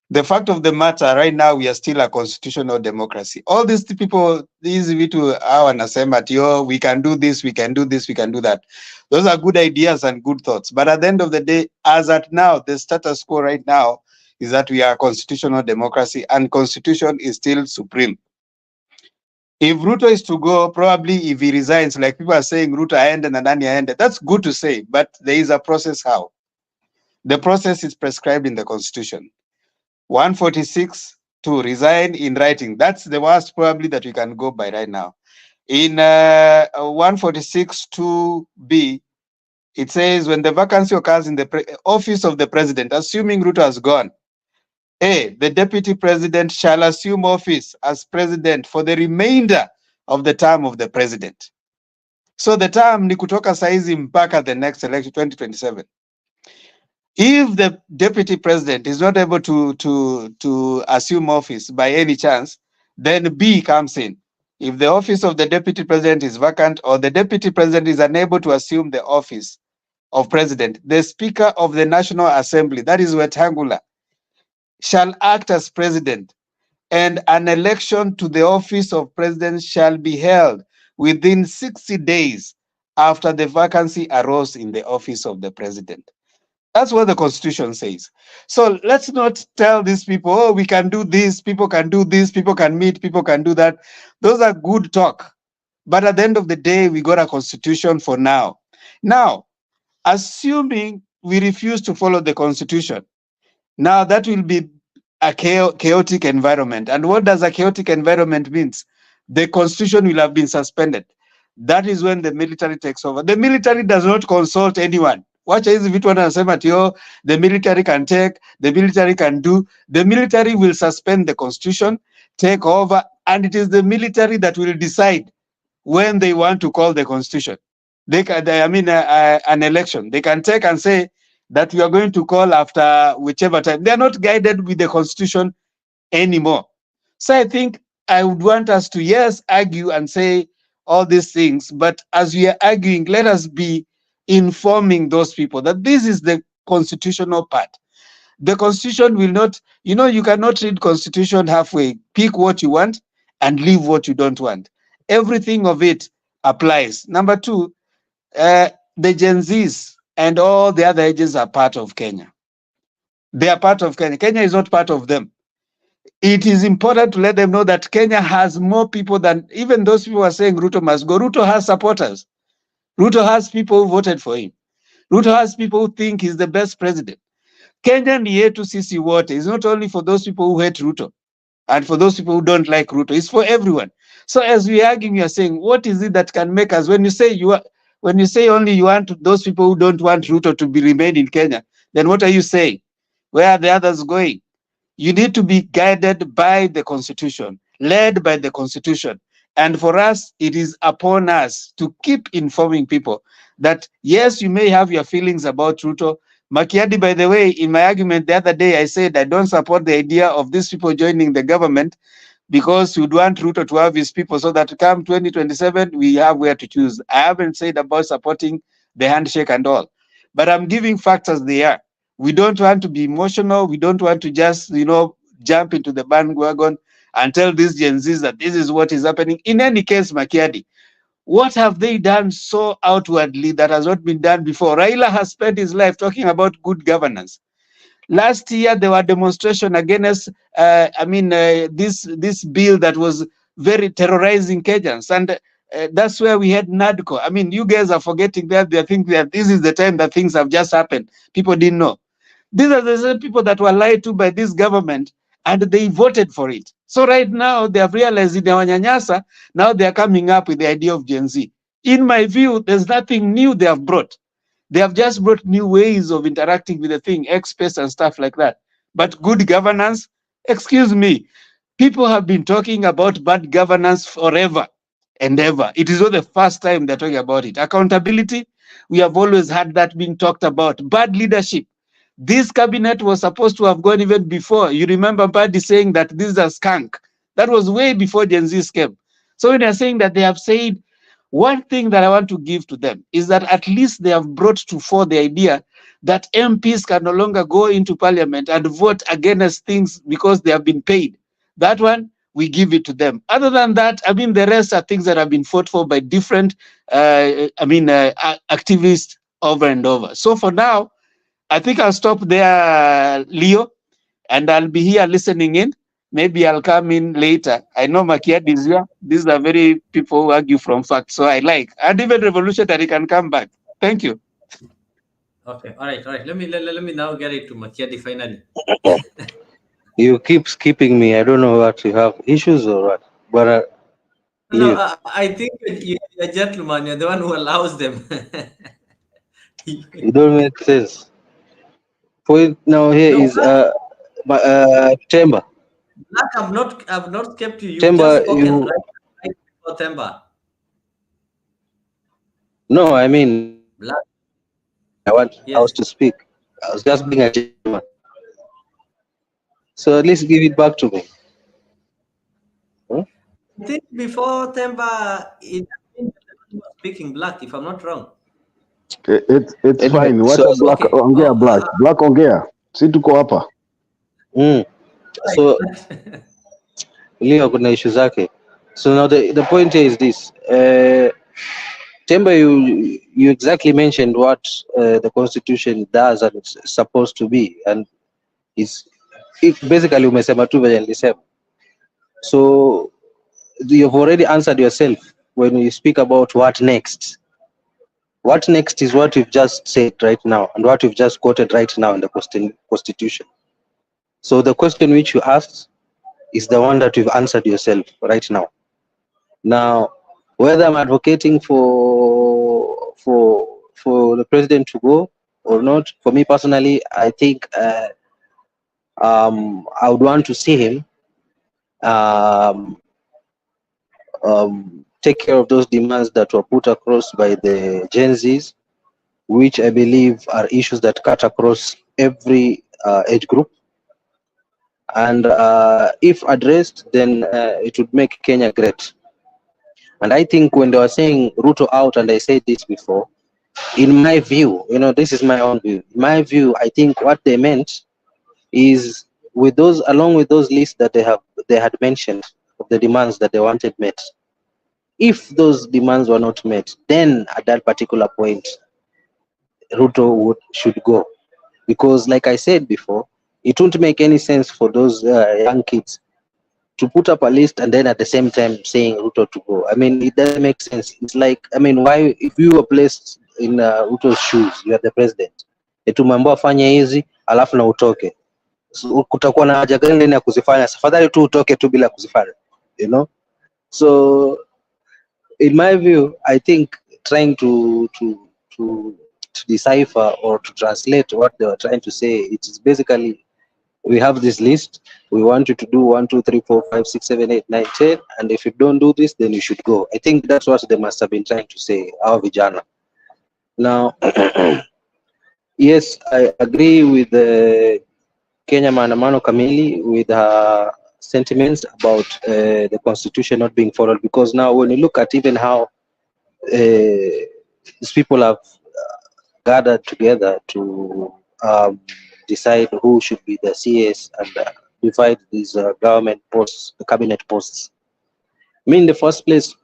Speaker 18: The fact of the matter, right now, we are still a constitutional democracy. All these people, these vitu wanasema ati we can do this, we can do this, we can do that. Those are good ideas and good thoughts. But at the end of the day, as at now, the status quo right now is that we are a constitutional democracy and constitution is still supreme. If Ruto is to go, probably if he resigns, like people are saying, Ruto aende na nani aende, that's good to say, but there is a process how. The process is prescribed in the constitution. 146 to resign in writing. That's the worst probably that we can go by right now. In 146 2B, It says when the vacancy occurs in the office of the president, assuming Ruto has gone, A, the deputy president shall assume office as president for the remainder of the term of the president. So the term ni kutoka saizi mpaka the next election 2027. If the deputy president is not able to assume office by any chance, then B comes in. If the office of the deputy president is vacant or the deputy president is unable to assume the office of president, the Speaker of the National Assembly, that is Wetangula, shall act as president, and an election to the office of president shall be held within 60 days after the vacancy arose in the office of the president. That's what the Constitution says. So let's not tell these people, oh, we can do this, people can do this, people can meet, people can do that. Those are good talk. But at the end of the day, we got a Constitution for now. Now, assuming we refuse to follow the Constitution, now that will be a chaotic environment. And what does a chaotic environment means? The Constitution will have been suspended. That is when the military takes over. The military does not consult anyone. Wacha hizi vitu wanasema ati the military can take, the military can do. The military will suspend the Constitution, take over, and it is the military that will decide when they want to call the Constitution. An election. They can take and say that we are going to call after whichever time. They are not guided with the Constitution anymore. So I think I would want us to, yes, argue and say all these things, but as we are arguing, let us be informing those people that this is the constitutional part. The Constitution will not, you cannot read Constitution halfway. Pick what you want and leave what you don't want. Everything of it applies. Number two, the Gen Zs and all the other ages are part of Kenya. They are part of Kenya. Kenya is not part of them. It is important to let them know that Kenya has more people than even those people who are saying Ruto must go. Ruto has supporters. Ruto has people who voted for him. Ruto has people who think he's the best president. Kenya ni yetu sisi wote. It's not only for those people who hate Ruto and for those people who don't like Ruto. It's for everyone. So as we are arguing, you're saying, what is it that can make us, when you say only you want those people who don't want Ruto to remain in Kenya, then what are you saying? Where are the others going? You need to be guided by the Constitution, led by the Constitution. And for us, it is upon us to keep informing people that, yes, you may have your feelings about Ruto. Makiadi, by the way, in my argument the other day, I said I don't support the idea of these people joining the government because we'd want Ruto to have his people so that come 2027, we have where to choose. I haven't said about supporting the handshake and all, but I'm giving facts as they are. We don't want to be emotional. We don't want to just, jump into the bandwagon and tell these Gen Zs that this is what is happening. In any case, Makiadi, what have they done so outwardly that has not been done before? Raila has spent his life talking about good governance. Last year, there were demonstrations against, this bill that was very terrorizing Kenyans. And that's where we had NADCO. I mean, you guys are forgetting that. They think that this is the time that things have just happened. People didn't know. These are the same people that were lied to by this government, and they voted for it. So right now, they have realized they are Wanyanyasa. Now they are coming up with the idea of Gen Z. In my view, there's nothing new they have brought. They have just brought new ways of interacting with the thing, X-Space and stuff like that. But good governance, excuse me, people have been talking about bad governance forever and ever. It is not the first time they're talking about it. Accountability, we have always had that being talked about. Bad leadership. This cabinet was supposed to have gone even before. You remember Badi saying that this is a skunk. That was way before Gen Zs came. So when they're saying that they have said, one thing that I want to give to them is that at least they have brought to fore the idea that MPs can no longer go into parliament and vote against things because they have been paid. That one, we give it to them. Other than that, the rest are things that have been fought for by different activists over and over. So for now, I think I'll stop there, Leo, and I'll be here listening in. Maybe I'll come in later. I know Makiadi is here. These are very people who argue from facts, so I like. And even revolutionary can come back. Thank you.
Speaker 20: Okay, all right. Let me now get it to Makiadi finally.
Speaker 21: You keep skipping me. I don't know what you have issues or what. But
Speaker 20: no, I think you're a gentleman. You're the one who allows them.
Speaker 21: It don't make sense. Point now here
Speaker 20: No,
Speaker 21: is Temba.
Speaker 20: Black, I've not kept you. You've just
Speaker 21: Temba,
Speaker 20: spoken right before Temba.
Speaker 21: no, I mean,
Speaker 20: Black.
Speaker 21: I was
Speaker 20: Yes.
Speaker 21: to speak. I was just being a gentleman. So at least give it back to me. Huh?
Speaker 20: I think before Temba, it was speaking Black, if I'm not wrong.
Speaker 19: It's
Speaker 21: Anyway,
Speaker 19: fine.
Speaker 21: so
Speaker 19: Wacha black
Speaker 20: Okay.
Speaker 19: ongea black ongea. Si tuko hapa.
Speaker 21: So Leo kuna issue zake. So now the point here is this. Temba, you exactly mentioned what the constitution does and it's supposed to be, and it basically umesema tu venye nilisema. So you've already answered yourself when you speak about what next. What next is what you've just said right now and what you've just quoted right now in the constitution. So the question which you asked is the one that you've answered yourself right now. Now, whether I'm advocating for the president to go or not, for me personally, I think I would want to see him take care of those demands that were put across by the Gen Zs, which I believe are issues that cut across every age group. And if addressed, then it would make Kenya great. And I think when they were saying Ruto out, and I said this before, in my view, this is my own view. In my view, I think what they meant is along with those lists that they had mentioned of the demands that they wanted met. If those demands were not met, then at that particular point, Ruto should go. Because like I said before, it won't make any sense for those young kids to put up a list and then at the same time saying Ruto to go. I mean, it doesn't make sense. It's like, I mean, why, if you were placed in Ruto's shoes, you are the president, tumeambiwa fanya hizi alafu na utoke, so, kutakuwa na haja gani ya kuzifanya? Afadhali tu utoke tu bila kuzifanya, So in my view, I think trying to decipher or to translate what they were trying to say, it is basically, we have this list, we want you to do 1, 2, 3, 4, 5, 6, 7, 8, 9, 10, and if you don't do this, then you should go. I think that's what they must have been trying to say, our vijana. Now, yes, I agree with the Kenya Maandamano Kamili with her sentiments about the constitution not being followed, because now when you look at even how these people have gathered together to decide who should be the CS and divide these government posts, the cabinet posts. I mean, in the first place,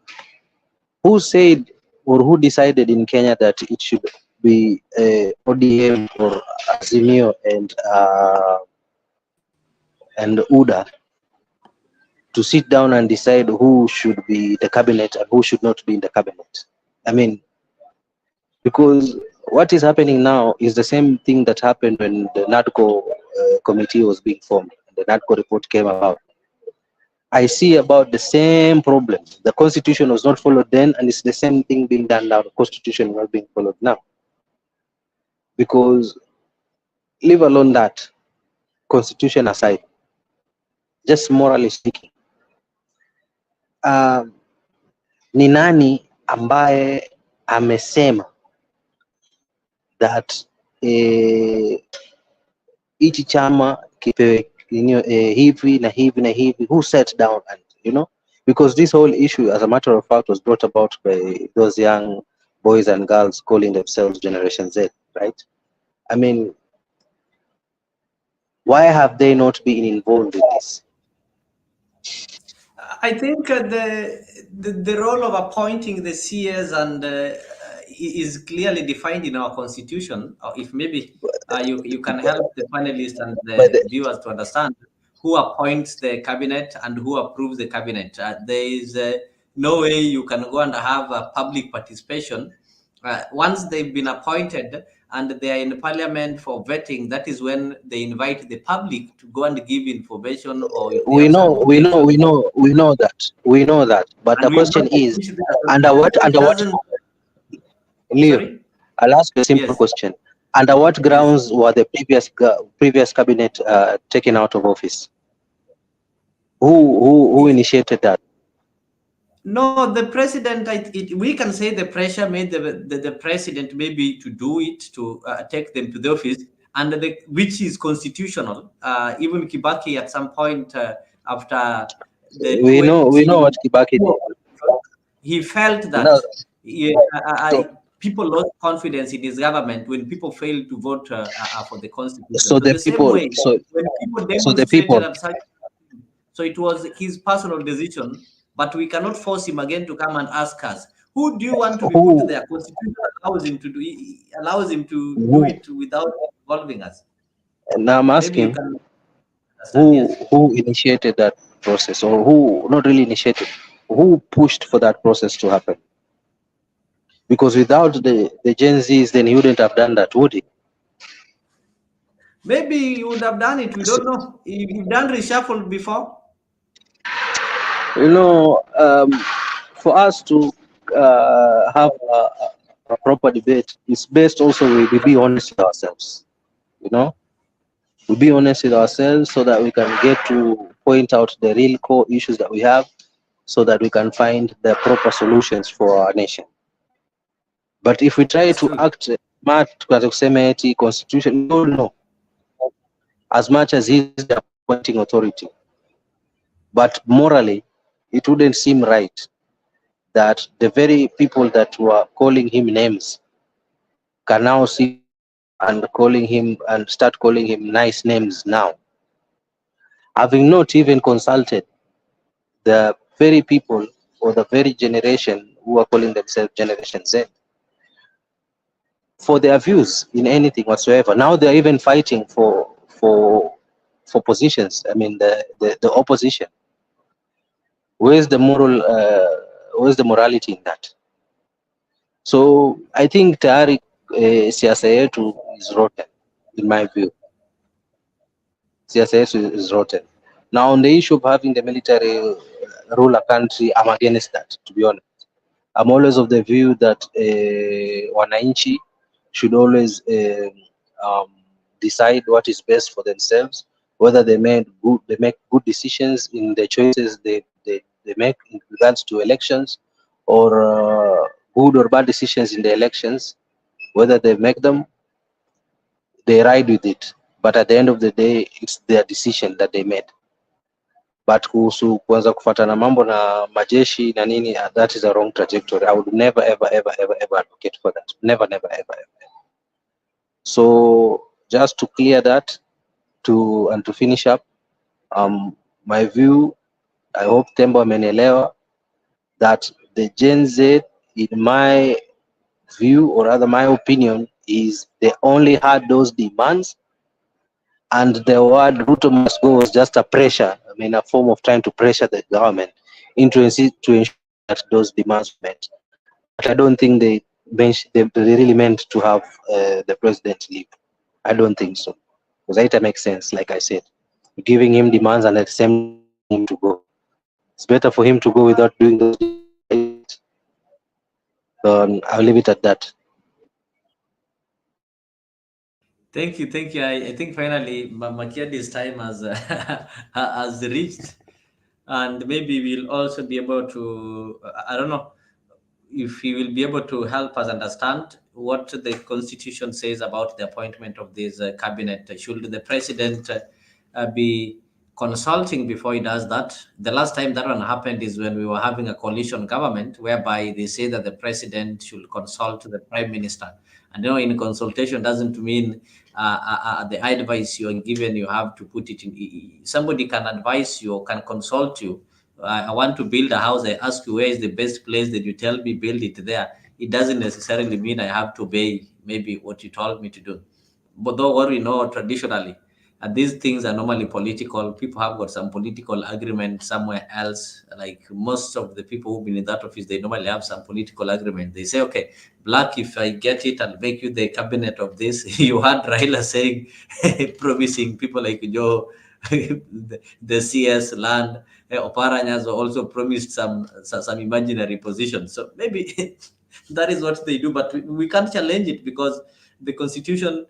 Speaker 21: who said or who decided in Kenya that it should be ODM or Azimio and UDA to sit down and decide who should be the cabinet and who should not be in the cabinet? I mean, because what is happening now is the same thing that happened when the NADCO committee was being formed and the NADCO report came about. I see about the same problem. The constitution was not followed then, and it's the same thing being done now. The constitution is not being followed now. Because, leave alone that, constitution aside, just morally speaking, ni nani ambaye amesema that each chama kipewe hivi na hivi na hivi? Who sat down and because this whole issue, as a matter of fact, was brought about by those young boys and girls calling themselves Generation Z, right? I mean, why have they not been involved in this?
Speaker 20: I think the role of appointing the CS and is clearly defined in our constitution. If maybe you can help the panelists and the viewers to understand who appoints the cabinet and who approves the cabinet. There is no way you can go and have a public participation. Once they've been appointed and they are in parliament for vetting, that is when they invite the public to go and give information. Or if
Speaker 21: we know that. But the question is, under I'll ask you a simple question. Under what grounds were the previous cabinet taken out of office? Who initiated that?
Speaker 20: No, the president, we can say the pressure made the president maybe to do it, to take them to the office, and which is constitutional. Even Kibaki at some point after the
Speaker 21: We know what Kibaki did.
Speaker 20: He felt that people lost confidence in his government when people failed to vote for the constitution.
Speaker 21: So the people,
Speaker 20: when people demonstrated and such, so it was his personal decision, but we cannot force him again to come and ask us, who do you want to be put there? Constitution allows him to do it without involving us.
Speaker 21: Now I'm asking, who initiated that process, or who not really initiated, who pushed for that process to happen? Because without the Gen Zs, then he wouldn't have done that, would he?
Speaker 20: Maybe he would have done it. We don't know. He done reshuffle before.
Speaker 21: You know, for us to have a proper debate, it's best also we be honest with ourselves. You know, we be honest with ourselves so that we can get to point out the real core issues that we have, so that we can find the proper solutions for our nation. But if we try to act smart to constitution, no, no. As much as he's the appointing authority, but morally, it wouldn't seem right that the very people that were calling him names can now see and start calling him nice names now, having not even consulted the very people or the very generation who are calling themselves Generation Z for their views in anything whatsoever. Now they're even fighting for positions. I mean, the opposition. Where's the morality in that? So I think tayari siasa yetu is rotten, in my view. Siasa yetu is rotten. Now on the issue of having the military rule a country, I'm against that, to be honest. I'm always of the view that wananchi should always decide what is best for themselves, whether they make good decisions in the choices they make in regards to elections, or good or bad decisions in the elections, whether they make them, they ride with it. But at the end of the day, it's their decision that they made. But kuhusu kuanza kufuatana mambo na majeshi na nini, that is a wrong trajectory. I would never ever advocate for that. Never ever. So just to clear that, and to finish up, my view, I hope Tembo amenielewa, that the Gen Z, in my view, or rather my opinion, is they only had those demands, and the word Ruto must go was just a pressure, I mean, a form of trying to pressure the government to ensure that those demands were met. But I don't think they really meant to have the president leave. I don't think so. Because that makes sense, like I said. Giving him demands and at the same time to go. It's better for him to go without doing those demands. I'll leave it at that.
Speaker 20: Thank you. I think finally Makiadi's time has reached, and maybe we'll also be able to, I don't know if he will be able to help us understand what the constitution says about the appointment of this cabinet. Should the president be consulting before he does that? The last time that one happened is when we were having a coalition government, whereby they say that the president should consult the prime minister. And in consultation doesn't mean the advice you're given, you have to put it in. Somebody can advise you or can consult you. I want to build a house. I ask you, where is the best place? That you tell me, build it there. It doesn't necessarily mean I have to obey maybe what you told me to do. But though what we know traditionally, and these things are normally political. People have got some political agreement somewhere else. Like most of the people who've been in that office, they normally have some political agreement. They say, okay, Black, if I get it, I'll make you the cabinet of this. You had Raila saying, promising people like Joe, the CS land. Oparanyas also promised some imaginary position. So maybe That is what they do, but we can't challenge it because the constitution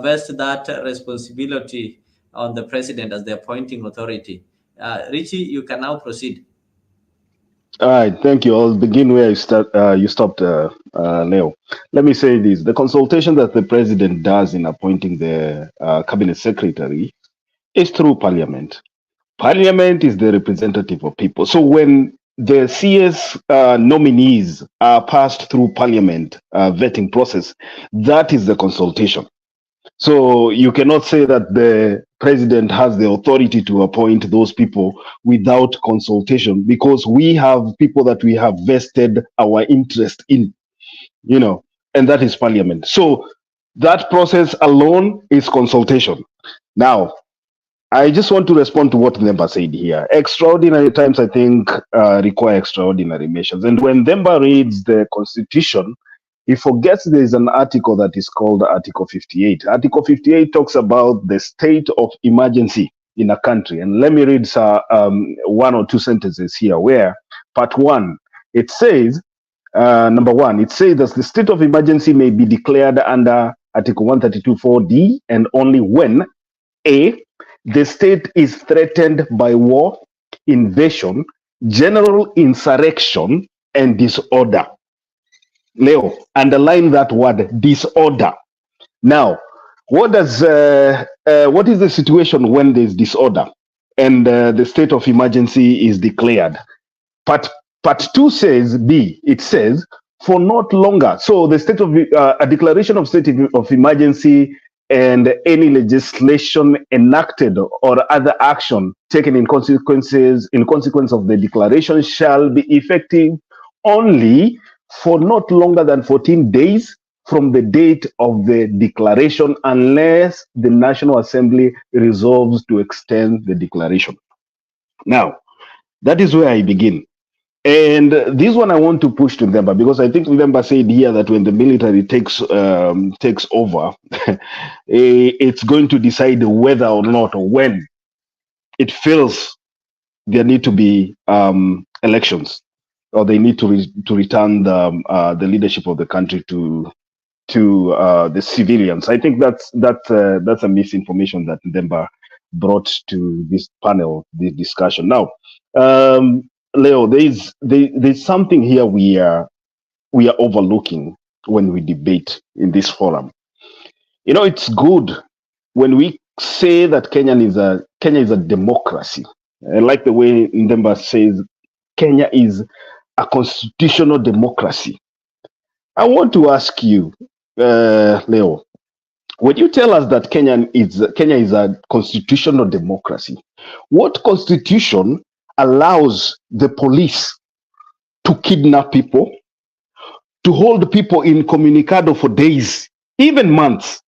Speaker 20: vests that responsibility on the president as the appointing authority. Richie, you can now proceed.
Speaker 19: All right, thank you. I'll begin where you stopped, Leo. Let me say this. The consultation that the president does in appointing the cabinet secretary is through parliament. Parliament is the representative of people. So when the CS nominees are passed through parliament vetting process, that is the consultation. So you cannot say that the president has the authority to appoint those people without consultation, because we have people that we have vested our interest in, and that is parliament. So that process alone is consultation. Now, I just want to respond to what Themba said here. Extraordinary times, I think, require extraordinary measures. And when Themba reads the constitution, he forgets there is an article that is called Article 58. Article 58 talks about the state of emergency in a country. And let me read one or two sentences here where part one, it says, number one, it says that the state of emergency may be declared under Article 132.4d and only when A, the state is threatened by war, invasion, general insurrection, and disorder. Leo, underline that word, disorder. Now, what is the situation when there's disorder and the state of emergency is declared? Part 2 says, B, it says, for not longer. So the state of a declaration of state of emergency and any legislation enacted or other action taken in consequence of the declaration shall be effective only for not longer than 14 days from the date of the declaration, unless the National Assembly resolves to extend the declaration. Now, that is where I begin. And this one I want to push to Themba, because I think Themba said here that when the military takes over, it's going to decide whether or not, or when it feels there need to be elections, or they need to return the leadership of the country to the civilians. I think that's a misinformation that Themba brought to this panel, this discussion. Now, Leo, there's something here we are overlooking when we debate in this forum. It's good when we say that Kenya is a democracy. I like the way Ndemba says Kenya is a constitutional democracy. I want to ask you, Leo, when you tell us that Kenya is a constitutional democracy, what constitution allows the police to kidnap people, to hold people incommunicado for days, even months,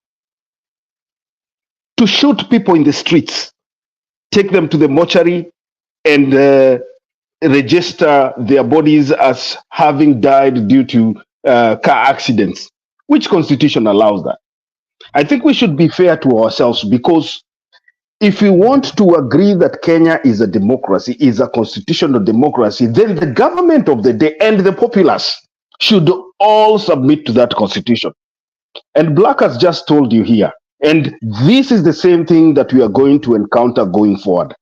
Speaker 19: to shoot people in the streets, take them to the mortuary and register their bodies as having died due to car accidents? Which constitution allows that? I think we should be fair to ourselves, because if we want to agree that Kenya is a democracy, is a constitutional democracy, then the government of the day and the populace should all submit to that constitution. And Black has just told you here, and this is the same thing that we are going to encounter going forward.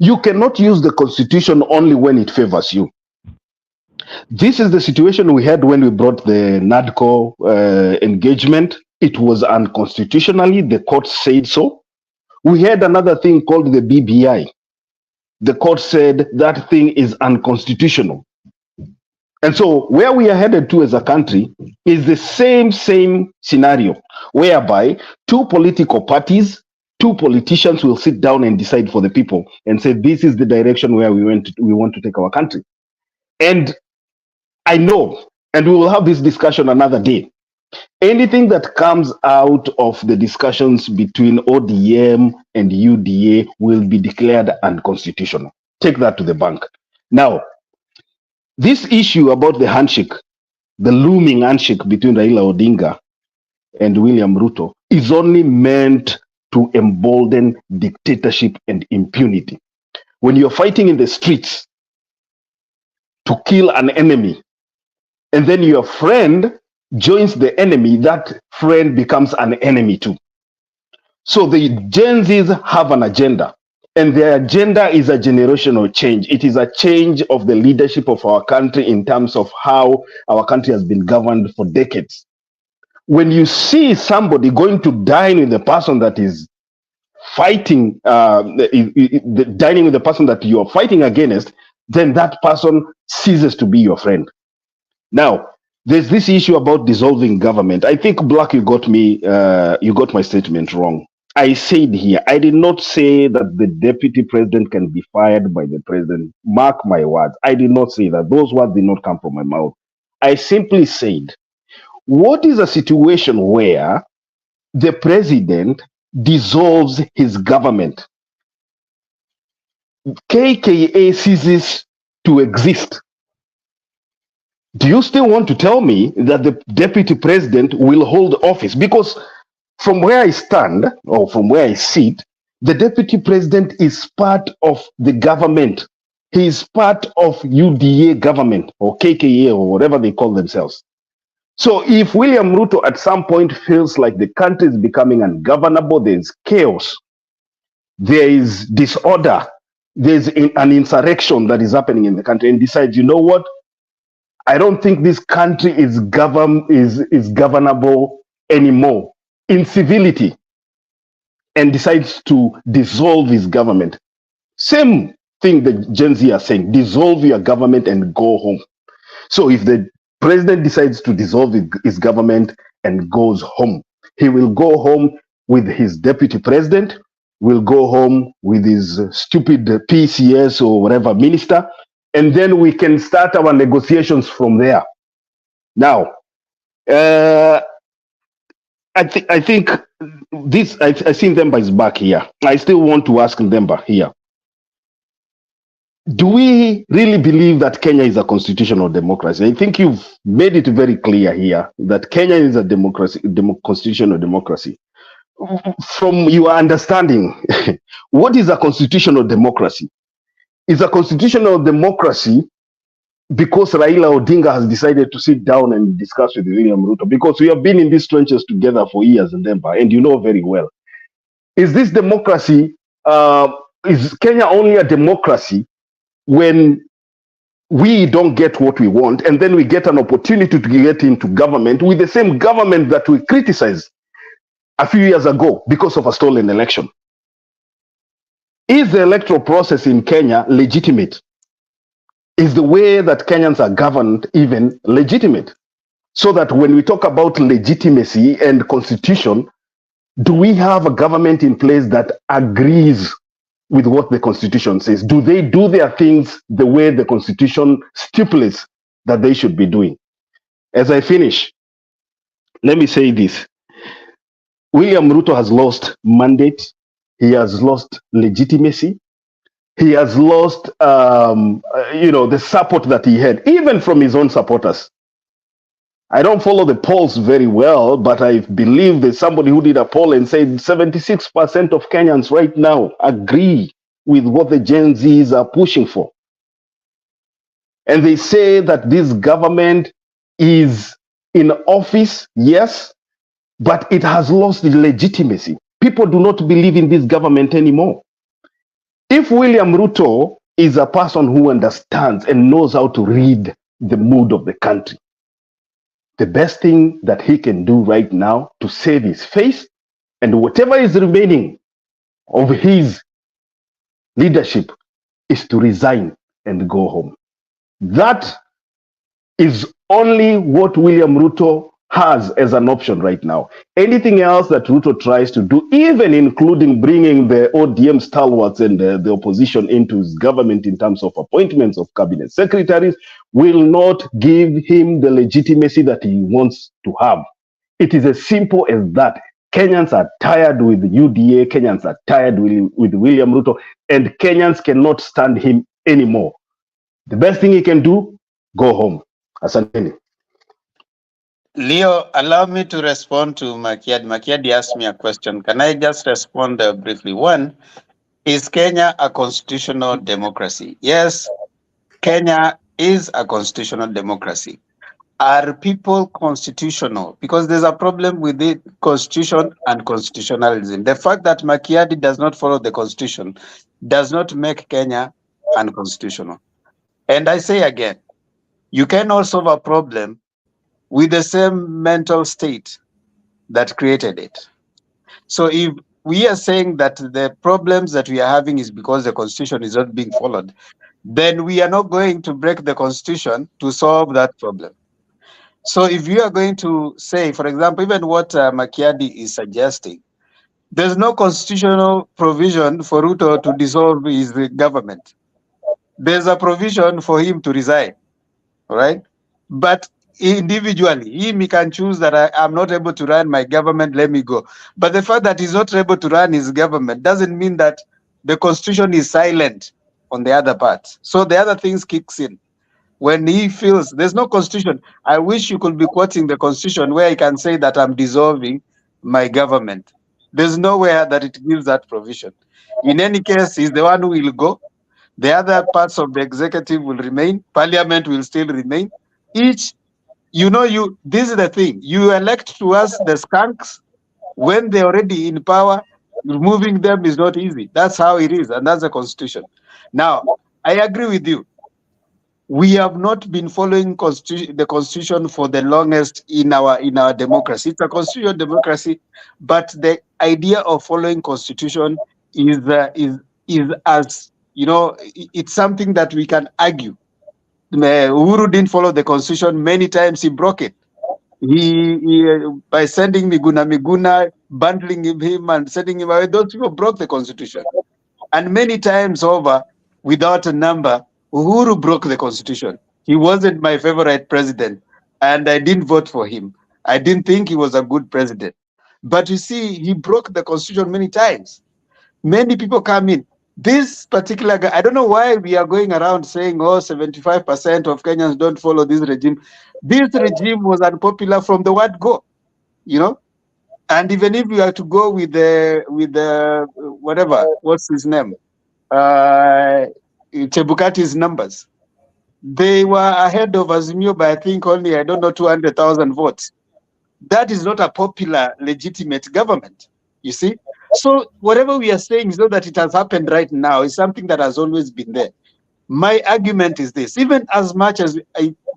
Speaker 19: You cannot use the constitution only when it favors you. This is the situation we had when we brought the NADCO engagement. It was unconstitutionally, the court said so. We had another thing called the BBI. The court said that thing is unconstitutional. And so where we are headed to as a country is the same scenario, whereby two political parties, two politicians will sit down and decide for the people and say, this is the direction where we want to take our country. And I know, and we will have this discussion another day, anything that comes out of the discussions between ODM and UDA will be declared unconstitutional. Take that to the bank. Now, this issue about the handshake, the looming handshake between Raila Odinga and William Ruto, is only meant to embolden dictatorship and impunity. When you're fighting in the streets to kill an enemy, and then your friend joins the enemy, that friend becomes an enemy too. So the Gen Zs have an agenda, and their agenda is a generational change. It is a change of the leadership of our country in terms of how our country has been governed for decades. When you see somebody going to dine with the person that is fighting, dining with the person that you are fighting against, then that person ceases to be your friend. Now, there's this issue about dissolving government. I think, Black, you got my statement wrong. I said here, I did not say that the deputy president can be fired by the president. Mark my words. I did not say that. Those words did not come from my mouth. I simply said, what is a situation where the president dissolves his government? KKA ceases to exist. Do you still want to tell me that the deputy president will hold office? Because from where I stand, or from where I sit, the deputy president is part of the government. He is part of UDA government, or KKA, or whatever they call themselves. So if William Ruto at some point feels like the country is becoming ungovernable, there's chaos, there is disorder, there's an insurrection that is happening in the country, and decides, you know what, I don't think this country is governable anymore in civility, and decides to dissolve his government. Same thing that Gen Z are saying, dissolve your government and go home. So if the president decides to dissolve his government and goes home, he will go home with his deputy president, will go home with his stupid PCS or whatever minister, and then we can start our negotiations from there. Now, I think this, I think Themba is back here. I still want to ask Themba here. Do we really believe that Kenya is a constitutional democracy? I think you've made it very clear here that Kenya is a democracy, constitutional democracy. From your understanding, what is a constitutional democracy? Is a constitutional democracy because Raila Odinga has decided to sit down and discuss with William Ruto? Because we have been in these trenches together for years, Themba, and you know very well. Is this democracy, is Kenya only a democracy when we don't get what we want, and then we get an opportunity to get into government with the same government that we criticized a few years ago because of a stolen election? Is the electoral process in Kenya legitimate? Is the way that Kenyans are governed even legitimate? So that when we talk about legitimacy and constitution, do we have a government in place that agrees with what the constitution says? Do they do their things the way the constitution stipulates that they should be doing? As I finish, let me say this. William Ruto has lost mandate. He has lost legitimacy. He has lost, the support that he had, even from his own supporters. I don't follow the polls very well, but I believe there's somebody who did a poll and said 76% of Kenyans right now agree with what the Gen Zs are pushing for. And they say that this government is in office, yes, but it has lost legitimacy. People do not believe in this government anymore. If William Ruto is a person who understands and knows how to read the mood of the country, the best thing that he can do right now to save his face and whatever is remaining of his leadership is to resign and go home. That is only what William Ruto has as an option right now. Anything else that Ruto tries to do, even including bringing the ODM stalwarts and the opposition into his government in terms of appointments of cabinet secretaries, will not give him the legitimacy that he wants to have. It is as simple as that. Kenyans are tired with UDA, Kenyans are tired with William Ruto, and Kenyans cannot stand him anymore. The best thing he can do, go home. Asanteni.
Speaker 18: Leo, allow me to respond to Makiadi. Makiadi asked me a question. Can I just respond briefly? One, is Kenya a constitutional democracy? Yes, Kenya is a constitutional democracy. are people constitutional? Because there's a problem with the constitution and constitutionalism. The fact that Makiadi does not follow the constitution does not make Kenya unconstitutional. And I say again, you cannot solve a problem with the same mental state that created it. So if we are saying that the problems that we are having is because the constitution is not being followed, then we are not going to break the constitution to solve that problem. So if you are going to say, for example, even what Makiadi is suggesting, there's no constitutional provision for Ruto to dissolve his government. There's a provision for him to resign, all right? But individually, he can choose that I'm not able to run my government, let me go. But the fact that he's not able to run his government doesn't mean that the constitution is silent on the other part. So the other things kicks in. When he feels there's no constitution, I wish you could be quoting the constitution where he can say that I'm dissolving my government. There's nowhere that it gives that provision. In any case, he's the one who will go. The other parts of the executive will remain. Parliament will still remain. Each, this is the thing. You elect to us the skunks when they're already in power. Removing them is not easy. That's how it is, and that's the constitution. Now, I agree with you. We have not been following the constitution for the longest in our democracy. It's a constitutional democracy, but the idea of following constitution is as it's something that we can argue. Uhuru didn't follow the constitution many times. He broke it. He by sending Miguna, bundling him and sending him away. Those people broke the constitution, and many times over, without a number, Uhuru broke the constitution. He wasn't my favorite president, and I didn't vote for him. I didn't think he was a good president. But you see, he broke the constitution many times. Many people come in. This particular guy, I don't know why we are going around saying, 75% of Kenyans don't follow this regime. This regime was unpopular from the word go, And even if we are to go with the whatever, what's his name? Chebukati's numbers. They were ahead of Azimio by, I think, only, 200,000 votes. That is not a popular, legitimate government, you see? So whatever we are saying is not that it has happened right now. It's something that has always been there. My argument is this. Even as much as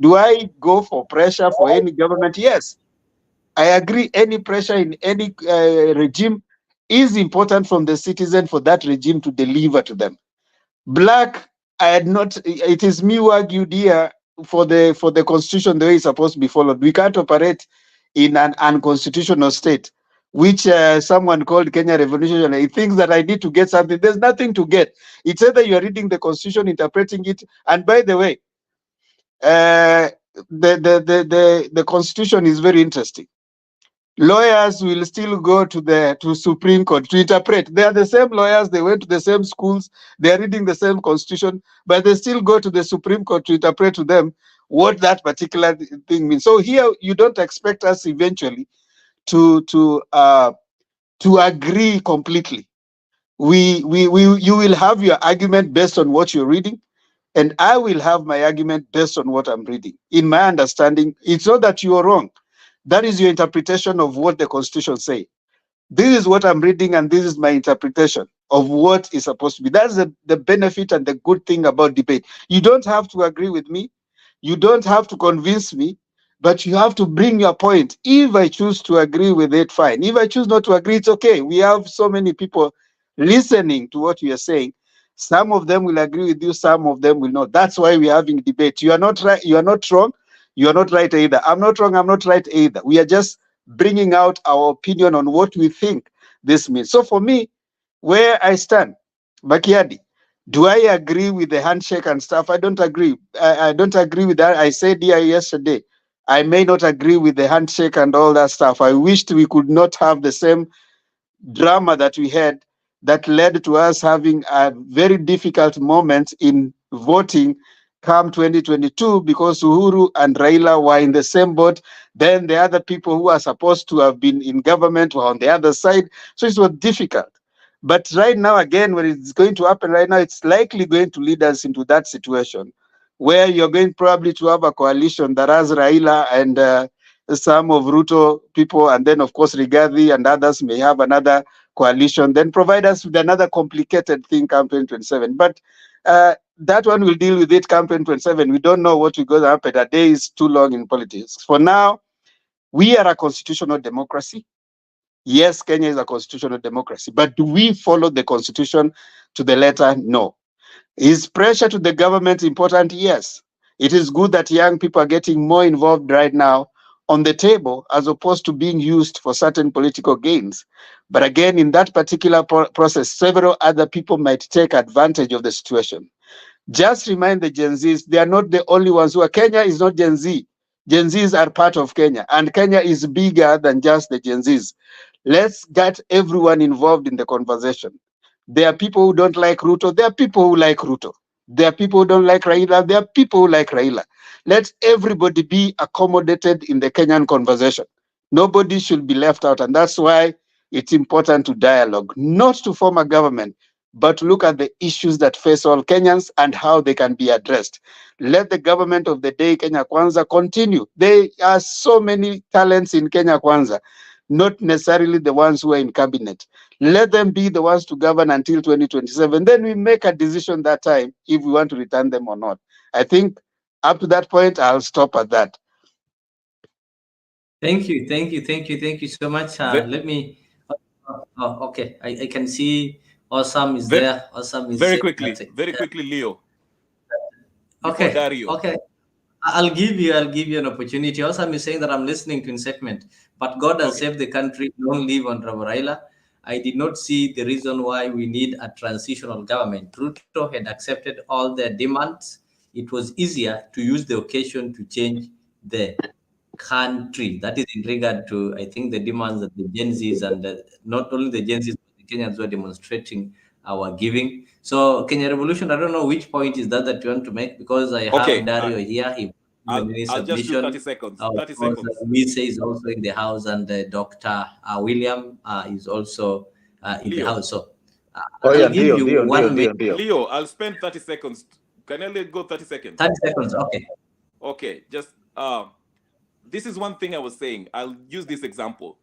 Speaker 18: do I go for pressure for any government? Yes. I agree any pressure in any regime is important from the citizen for that regime to deliver to them. Black, it is me who argued here for the constitution the way it's supposed to be followed. We can't operate in an unconstitutional state, which someone called Kenya Revolutionary. He thinks that I need to get something. There's nothing to get. It's either you're reading the constitution, interpreting it, and by the way, the constitution is very interesting. Lawyers will still go to Supreme Court to interpret. They are the same lawyers, they went to the same schools, they are reading the same constitution, but they still go to the Supreme Court to interpret to them what that particular thing means. So here you don't expect us eventually to agree completely. You will have your argument based on what you're reading, and I will have my argument based on what I'm reading. In my understanding, it's not that you are wrong. That is your interpretation of what the Constitution says. This is what I'm reading, and this is my interpretation of what is supposed to be. That's the benefit and the good thing about debate. You don't have to agree with me. You don't have to convince me, but you have to bring your point. If I choose to agree with it, fine. If I choose not to agree, it's okay. We have so many people listening to what you are saying. Some of them will agree with you, some of them will not. That's why we're having debate. You are not right, you are not wrong, you are not right either. I'm not wrong, I'm not right either. We are just bringing out our opinion on what we think this means. So for me, where I stand, Makiadi, do I agree with the handshake and stuff? I don't agree. I don't agree with that. I said here yesterday, I may not agree with the handshake and all that stuff. I wished we could not have the same drama that we had that led to us having a very difficult moment in voting come 2022 because Uhuru and Raila were in the same boat. Then the other people who are supposed to have been in government were on the other side. So it was difficult. But right now, again, when it's going to happen right now, it's likely going to lead us into that situation where you're going probably to have a coalition that has Raila and some of Ruto people, and then of course Rigathi and others may have another coalition, then provide us with another complicated thing campaign 27. But that one will deal with it campaign 27. We don't know what will go to happen. A day is too long in politics. For now, we are a constitutional democracy. Yes, Kenya is a constitutional democracy, but do we follow the constitution to the letter? No. Is pressure to the government important? Yes. It is good that young people are getting more involved right now on the table as opposed to being used for certain political gains. But again, in that particular process, several other people might take advantage of the situation. Just remind the Gen Zs, they are not the only ones who are. Kenya is not Gen Z. Gen Zs are part of Kenya, and Kenya is bigger than just the Gen Zs. Let's get everyone involved in the conversation. There are people who don't like Ruto. There are people who like Ruto. There are people who don't like Raila. There are people who like Raila. Let everybody be accommodated in the Kenyan conversation. Nobody should be left out. And that's why it's important to dialogue, not to form a government, but to look at the issues that face all Kenyans and how they can be addressed. Let the government of the day, Kenya Kwanza, continue. There are so many talents in Kenya Kwanza, not necessarily the ones who are in cabinet. Let them be the ones to govern until 2027. Then we make a decision that time if we want to return them or not. I think up to that point, I'll stop at that.
Speaker 20: Thank you so much. Let me. Okay, I can see Osam is there. Osam is
Speaker 8: very quickly, Leo.
Speaker 20: Okay,
Speaker 8: Dario.
Speaker 20: okay. I'll give you an opportunity. Osam is saying that I'm listening to segment, but God has saved the country. Don't leave on Ruto Raila. I did not see the reason why we need a transitional government. Ruto had accepted all their demands. It was easier to use the occasion to change the country. That is in regard to, I think, the demands that the Gen Zs and not only the Gen Zs, but the Kenyans were demonstrating our giving. So Kenya Revolution, I don't know which point is that you want to make, because I have Dario here.
Speaker 8: I'll just do 30 seconds. 30 seconds.
Speaker 20: Lisa is also in the house, and Dr. William is also in the house. So I'll give you 1 minute.
Speaker 8: Leo, I'll spend 30 seconds. Can I let go 30 seconds?
Speaker 20: 30 seconds, okay.
Speaker 8: Okay, just this is one thing I was saying. I'll use this example.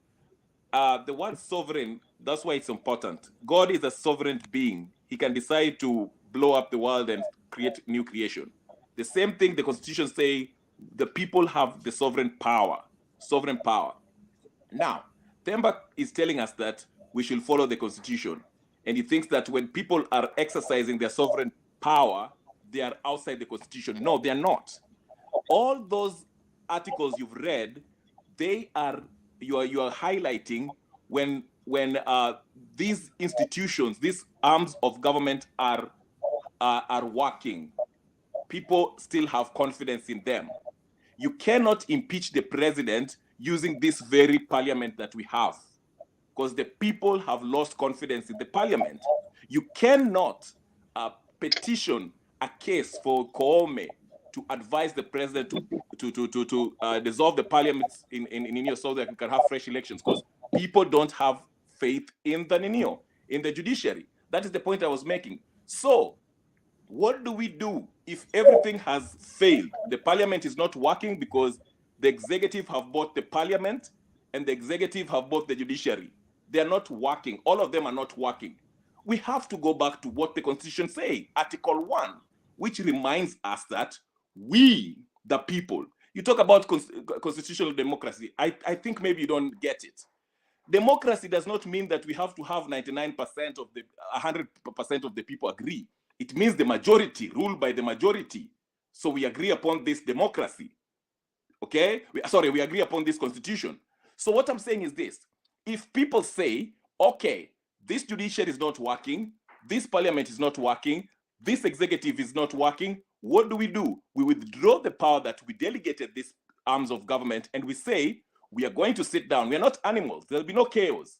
Speaker 8: The word sovereign, that's why it's important. God is a sovereign being. He can decide to blow up the world and create new creation. The same thing the Constitution say, the people have the sovereign power. Sovereign power. Now, Themba is telling us that we should follow the Constitution. And he thinks that when people are exercising their sovereign power, they are outside the Constitution. No, they are not. All those articles you've read, they are you are highlighting when these institutions, these arms of government are working. People still have confidence in them. You cannot impeach the president using this very parliament that we have, because the people have lost confidence in the parliament. You cannot petition a case for Koome to advise the president to dissolve the parliament in Ninio so that we can have fresh elections, because people don't have faith in the Ninio, in the judiciary. That is the point I was making. So what do we do if everything has failed? The parliament is not working because the executive have bought the parliament and the executive have bought the judiciary. They are not working. All of them are not working. We have to go back to what the Constitution says, Article 1, which reminds us that we, the people, you talk about constitutional democracy. I think maybe you don't get it. Democracy does not mean that we have to have 99% of the 100% of the people agree. It means the majority, ruled by the majority. So we agree upon this democracy. Okay? We agree upon this constitution. So what I'm saying is this. If people say, okay, this judiciary is not working, this parliament is not working, this executive is not working, what do? We withdraw the power that we delegated these arms of government, and we say, we are going to sit down. We are not animals. There'll be no chaos.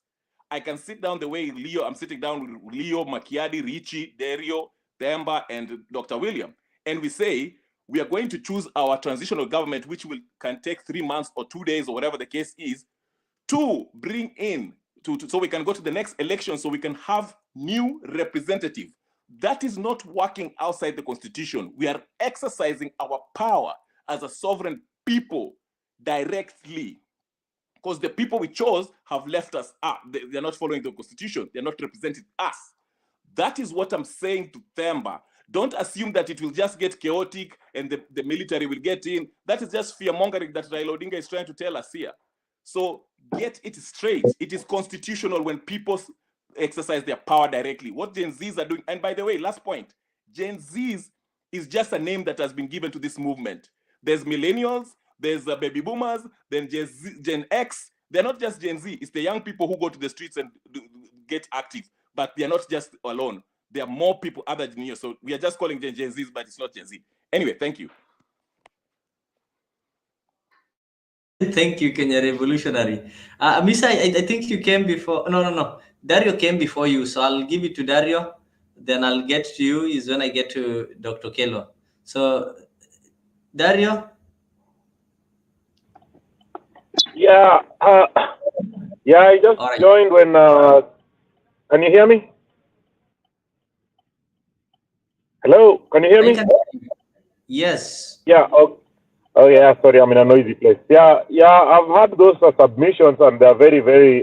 Speaker 8: I can sit down the way I'm sitting down with Leo, Makiadi, Richie, Dario, Themba, and Dr. William. And we say, we are going to choose our transitional government, which can take 3 months or 2 days or whatever the case is, to bring in, so we can go to the next election, so we can have new representative. That is not working outside the constitution. We are exercising our power as a sovereign people directly, because the people we chose have left us up. They're not following the constitution. They're not representing us. That is what I'm saying to Themba. Don't assume that it will just get chaotic and the military will get in. That is just fear-mongering that Raila Odinga is trying to tell us here. So get it straight. It is constitutional when people exercise their power directly. What Gen Zs are doing, and by the way, last point, Gen Zs is just a name that has been given to this movement. There's millennials, there's baby boomers, then Gen X. They're not just Gen Z. It's the young people who go to the streets and get active. But they're not just alone. There are more people other than you. So we are just calling them Gen Zs, but it's not Gen Z. Anyway, thank you.
Speaker 20: Thank you, Kenya Revolutionary. Misa, I think you came before. No. Dario came before you. So I'll give it to Dario. Then I'll get to you is when I get to Dr. Kelo. So, Dario?
Speaker 11: Yeah, I just joined when, can you hear me? Hello, can you hear me?
Speaker 20: Yes.
Speaker 11: Yeah, oh yeah, sorry, I'm in a noisy place. Yeah, I've had those submissions and they're very, very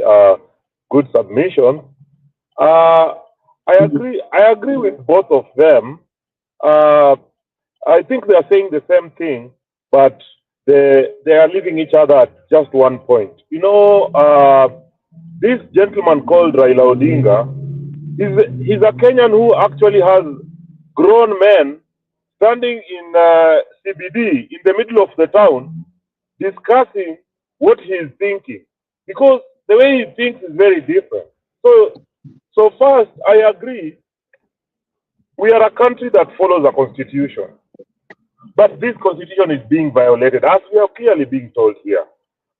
Speaker 11: good submissions. I agree with both of them. I think they are saying the same thing, but they are leaving each other at just one point. You know, this gentleman called Raila Odinga, he's a Kenyan who actually has grown men standing in CBD in the middle of the town discussing what he's thinking, because the way he thinks is very different. So first, I agree, we are a country that follows a constitution. But this constitution is being violated, as we are clearly being told here.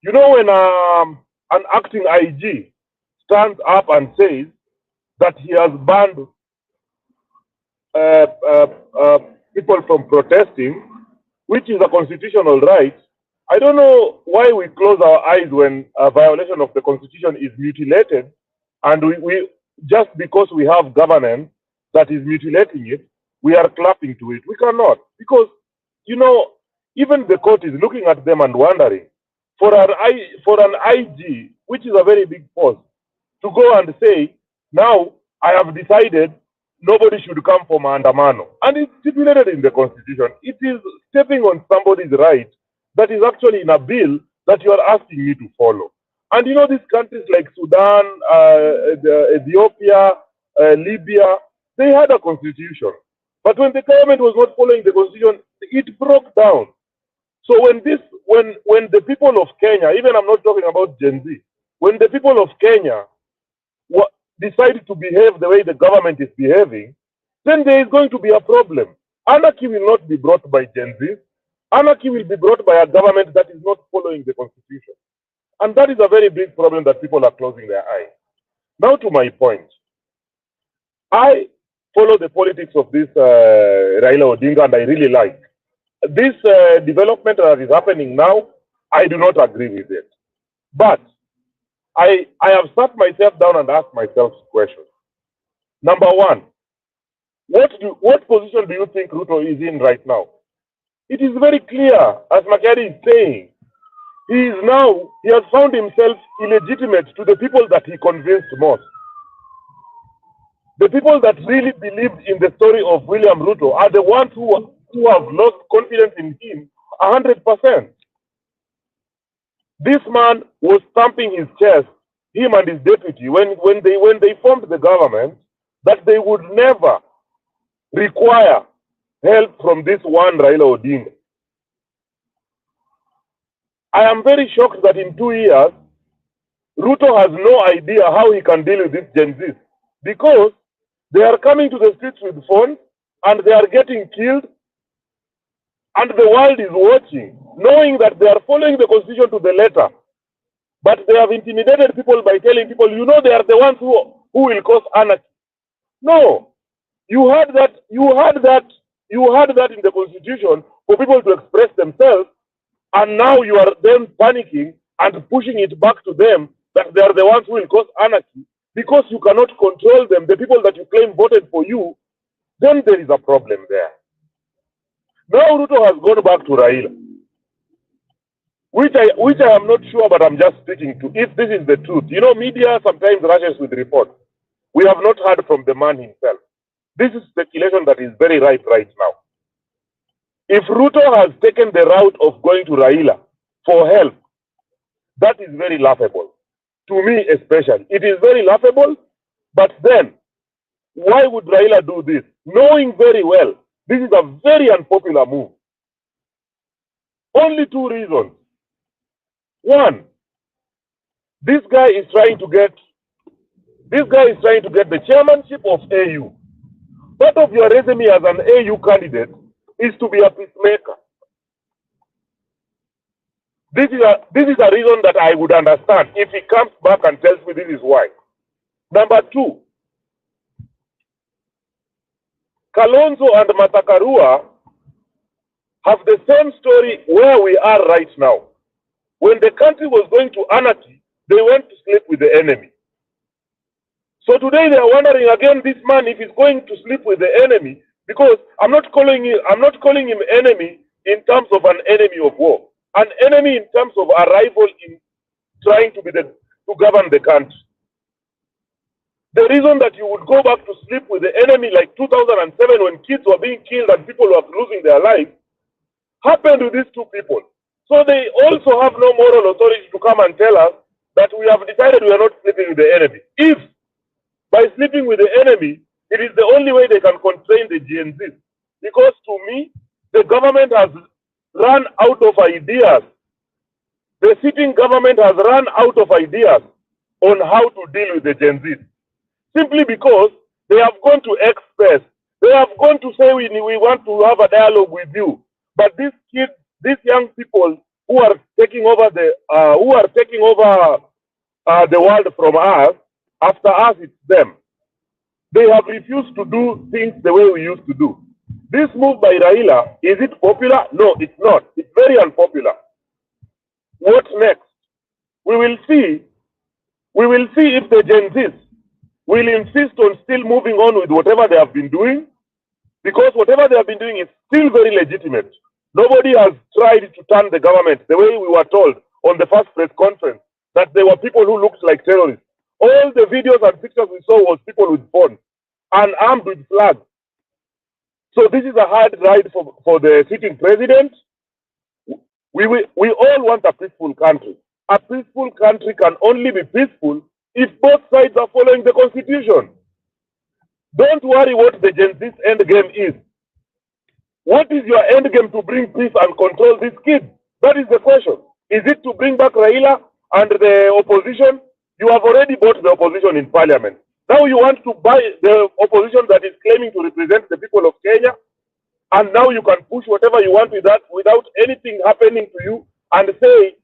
Speaker 11: You know, when an acting IG stands up and says that he has banned people from protesting, which is a constitutional right, I don't know why we close our eyes when a violation of the constitution is mutilated, and we just because we have governance that is mutilating it, we are clapping to it. We cannot, because, you know, even the court is looking at them and wondering, for an IG, which is a very big post, to go and say, now I have decided nobody should come for Maandamano. And it's stipulated in the constitution. It is stepping on somebody's right that is actually in a bill that you are asking me to follow. And you know, these countries like Sudan, Ethiopia, Libya, they had a constitution. But when the government was not following the constitution, it broke down. So when the people of Kenya, even I'm not talking about Gen Z, when the people of Kenya decide to behave the way the government is behaving, then there is going to be a problem. Anarchy will not be brought by Gen Z. Anarchy will be brought by a government that is not following the constitution. And that is a very big problem that people are closing their eyes. Now to my point. I follow the politics of this Raila Odinga, and I really like. This development that is happening now, I do not agree with it. But I have sat myself down and asked myself questions. Number one, what position do you think Ruto is in right now? It is very clear, as Makari is saying, he has found himself illegitimate to the people that he convinced most. The people that really believed in the story of William Ruto are the ones who have lost confidence in him 100%. This man was stamping his chest, him and his deputy, when they formed the government, that they would never require help from this one Raila Odinga. I am very shocked that in 2 years, Ruto has no idea how he can deal with these Gen Zs, because they are coming to the streets with phones and they are getting killed, and the world is watching, knowing that they are following the constitution to the letter. But they have intimidated people by telling people, you know, they are the ones who will cause anarchy. No, you had that in the constitution for people to express themselves, and now you are then panicking and pushing it back to them that they are the ones who will cause anarchy, because you cannot control them. The people that you claim voted for you then there is a problem there. Now Ruto has gone back to Raila, which I am not sure, but I'm just speaking to, if this is the truth. You know, media sometimes rushes with reports. We have not heard from the man himself. This is speculation that is very right now. If Ruto has taken the route of going to Raila for help, that is very laughable. To me especially. It is very laughable, but then, why would Raila do this? Knowing very well, this is a very unpopular move. Only two reasons. One, this guy is trying to get the chairmanship of AU. Part of your resume as an AU candidate is to be a peacemaker. This is a reason that I would understand if he comes back and tells me this is why. Number two, Kalonzo and Matakarua have the same story where we are right now. When the country was going to anarchy, they went to sleep with the enemy. So today they are wondering again, this man, if he's going to sleep with the enemy, because I'm not calling him enemy in terms of an enemy of war, an enemy in terms of a rival in trying to govern the country. The reason that you would go back to sleep with the enemy like 2007 when kids were being killed and people were losing their lives happened to these two people. So they also have no moral authority to come and tell us that we have decided we are not sleeping with the enemy. If by sleeping with the enemy, it is the only way they can constrain the Gen Z. Because to me, the government has run out of ideas. The sitting government has run out of ideas on how to deal with the Gen Z. Simply because they have gone to express. They have gone to say we want to have a dialogue with you. But these kids, these young people who are taking over the world from us, after us it's them. They have refused to do things the way we used to do. This move by Raila, is it popular? No, it's not. It's very unpopular. What next? We will see. We will see if the Gen Zs will insist on still moving on with whatever they have been doing, because whatever they have been doing is still very legitimate. Nobody has tried to turn the government the way we were told on the first press conference, that there were people who looked like terrorists. All the videos and pictures we saw was people with phones and armed with flags. So this is a hard ride for the sitting president. We all want a peaceful country. A peaceful country can only be peaceful if both sides are following the constitution. Don't worry what the Gen Z's end game is. What is your end game to bring peace and control these kids? That is the question. Is it to bring back Raila and the opposition? You have already bought the opposition in parliament. Now you want to buy the opposition that is claiming to represent the people of Kenya, and now you can push whatever you want with that without anything happening to you and say,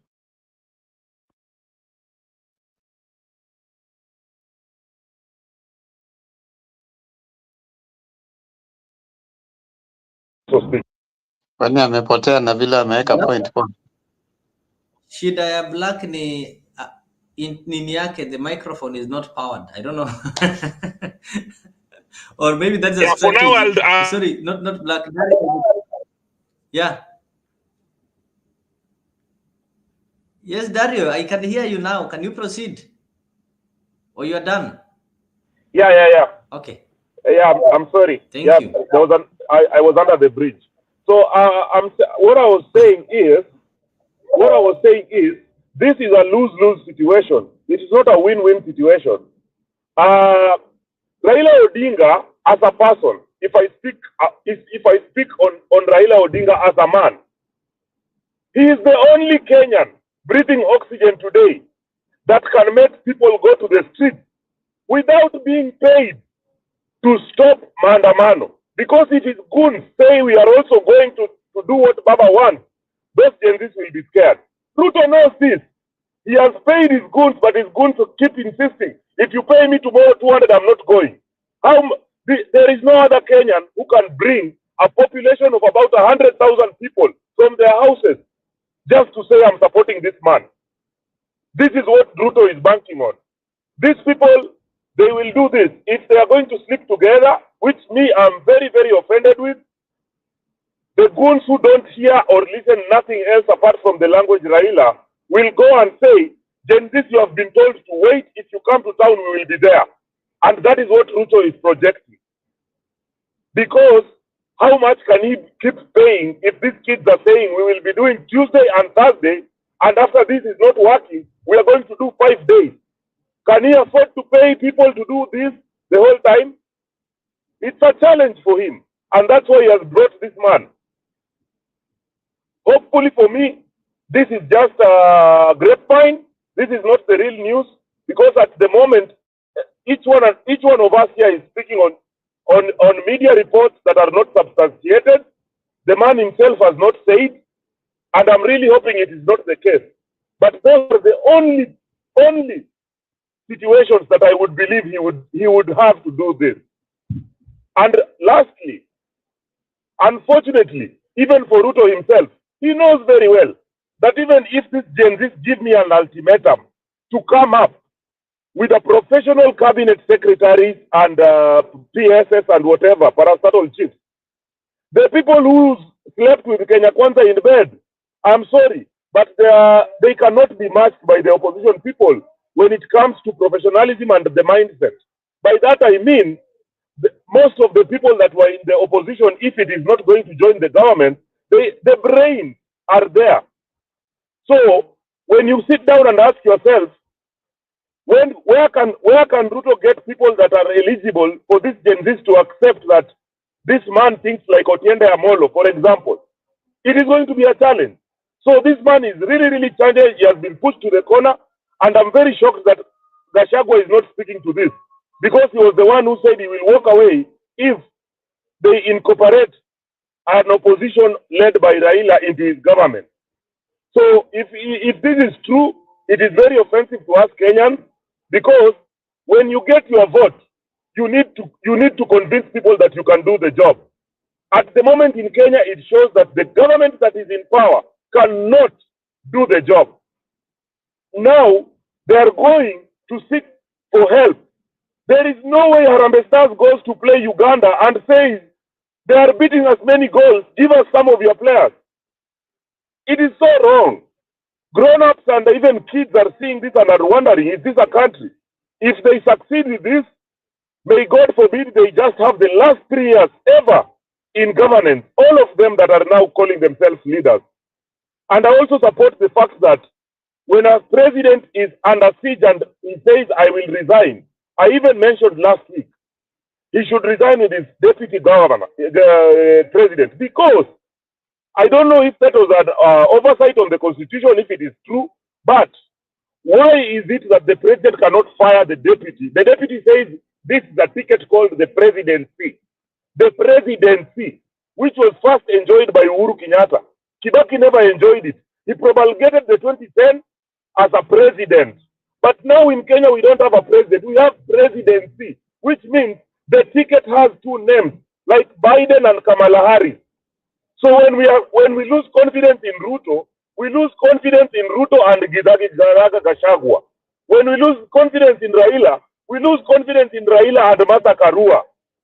Speaker 18: Kwani amepotea na vile ameweka point kwa.
Speaker 20: Shida ya Black ni nini yake, the microphone is not powered. I don't know. Or maybe that's a strategy. For now, sorry, not Black. Yeah. Yes, Dario, I can hear you now. Can you proceed? Or you are done?
Speaker 11: Yeah.
Speaker 20: Okay.
Speaker 11: Yeah, I'm sorry.
Speaker 20: Thank you.
Speaker 11: I was under the bridge. So what I was saying is, this is a lose-lose situation. It is not a win-win situation. Raila Odinga as a person, if I speak on Raila Odinga as a man, he is the only Kenyan breathing oxygen today that can make people go to the street without being paid to stop maandamano. Because if his goons say we are also going to do what Baba wants, those Gen Zs will be scared. Ruto knows this. He has paid his goons, but his goons keep insisting, if you pay me tomorrow 200, I'm not going. There is no other Kenyan who can bring a population of about 100,000 people from their houses just to say I'm supporting this man. This is what Ruto is banking on. These people, they will do this. If they are going to sleep together, which me I'm very, very offended with. The goons who don't hear or listen nothing else apart from the language Raila will go and say, Gen Z, you have been told to wait. If you come to town, we will be there. And that is what Ruto is projecting. Because how much can he keep paying if these kids are saying we will be doing Tuesday and Thursday, and after this is not working, we are going to do 5 days? Can he afford to pay people to do this the whole time? It's a challenge for him. And that's why he has brought this man. Hopefully for me, this is just a grapevine. This is not the real news, because at the moment, each one of us here is speaking on media reports that are not substantiated. The man himself has not said, and I'm really hoping it is not the case. But those are the only situations that I would believe he would have to do this. And lastly, unfortunately, even for Ruto himself, he knows very well that even if this Gen Z give me an ultimatum to come up with a professional cabinet secretaries and PSS and whatever, parastatal chiefs, the people who slept with Kenya Kwanza in bed, I'm sorry, but they cannot be matched by the opposition people when it comes to professionalism and the mindset. By that I mean, most of the people that were in the opposition, if it is not going to join the government, the brains are there. So when you sit down and ask yourself, where can Ruto get people that are eligible for this Gen Z to accept that this man thinks like Otiende Amolo, for example? It is going to be a challenge. So this man is really, really challenged. He has been pushed to the corner, and I'm very shocked that Gachagua is not speaking to this, because he was the one who said he will walk away if they incorporate an opposition led by Raila into his government. So if this is true, it is very offensive to us Kenyans, because when you get your vote, you need to convince people that you can do the job. At the moment in Kenya, it shows that the government that is in power cannot do the job. Now they are going to seek for help. There is no way Harambee Stars goes to play Uganda and says they are beating us many goals, give us some of your players. It is so wrong. Grown-ups and even kids are seeing this and are wondering, is this a country? If they succeed with this, may God forbid they just have the last 3 years ever in governance, all of them that are now calling themselves leaders. And I also support the fact that when a president is under siege and he says, I will resign, I even mentioned last week, he should resign with his deputy governor, president, because I don't know if that was an oversight on the constitution, if it is true, but why is it that the president cannot fire the deputy? The deputy says this is a ticket called the presidency. The presidency, which was first enjoyed by Uhuru Kenyatta. Kibaki never enjoyed it. He promulgated the 2010 as a president. But now in Kenya, we don't have a president. We have presidency, which means the ticket has two names, like Biden and Kamala Harris. So when we lose confidence in Ruto, we lose confidence in Ruto and Gachagua. When we lose confidence in Raila, we lose confidence in Raila and Martha Karua.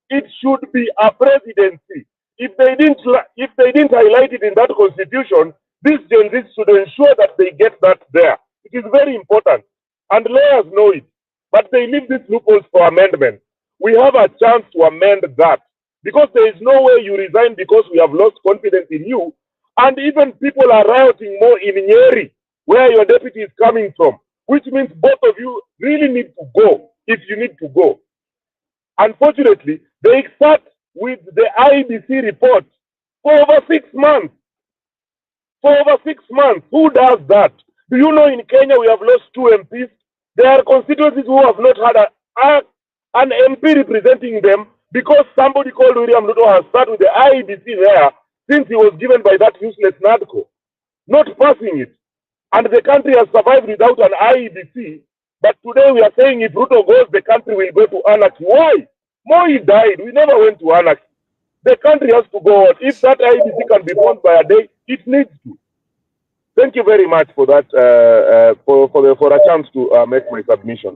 Speaker 11: It should be a presidency. If they didn't highlight it in that constitution, these Gen Zs should ensure that they get that there. It is very important, and lawyers know it. But they leave these loopholes for amendment. We have a chance to amend that, because there is no way you resign because we have lost confidence in you. And even people are rioting more in Nyeri, where your deputy is coming from, which means both of you really need to go if you need to go. Unfortunately, they sat with the IBC report for over 6 months. For over 6 months. Who does that? Do you know in Kenya we have lost 2 MPs? There are constituencies who have not had an MP representing them because somebody called William Ruto has sat with the IBC there since he was given by that useless NADCO, not passing it. And the country has survived without an IBC. But today we are saying if Ruto goes, the country will go to anarchy. Why? Moi died. We never went to anarchy. The country has to go on. If that IBC can be formed by a day, it needs to. Thank you very much for that, for a chance to make my submission.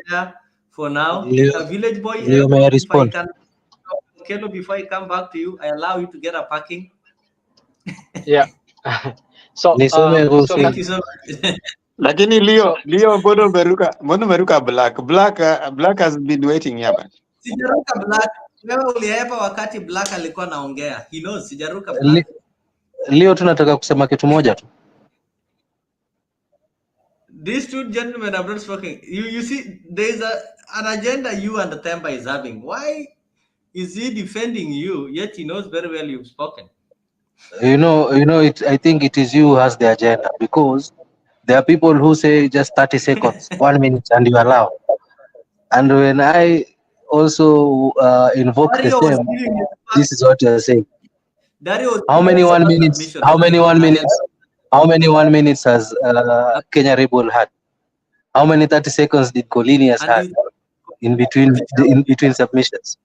Speaker 20: There for now. Village boy,
Speaker 21: Leo, may I
Speaker 20: if I
Speaker 21: respond?
Speaker 20: can, Kelo, before I come back to you, I allow you to get a parking.
Speaker 16: Yeah. So
Speaker 21: Niseme
Speaker 16: so
Speaker 20: Thank you so much.
Speaker 18: Lakini Leo mbona umeruka Black has been waiting here but.
Speaker 20: Sijaruka Black. Wewe ulihepa wakati Black alikuwa naongea. He knows sijaruka Black.
Speaker 21: Leo tunataka kusema kitu moja tu.
Speaker 20: These two gentlemen have not spoken. You see, there's an agenda you and the Temba is having. Why is he defending you, yet he knows very well you've spoken?
Speaker 21: You know, I think it is you who has the agenda, because there are people who say just 30 seconds, 1 minute, and you allow. And when I also invoke the
Speaker 20: Dario was
Speaker 21: same,
Speaker 20: giving you
Speaker 21: this is what you're saying.
Speaker 20: Dario was
Speaker 21: How many
Speaker 20: giving
Speaker 21: 1
Speaker 20: you
Speaker 21: minutes?
Speaker 20: submission.
Speaker 21: How many 1 minutes? How many 1 minutes has Kenya Rebel had? How many 30 seconds did Colinius had in between submissions?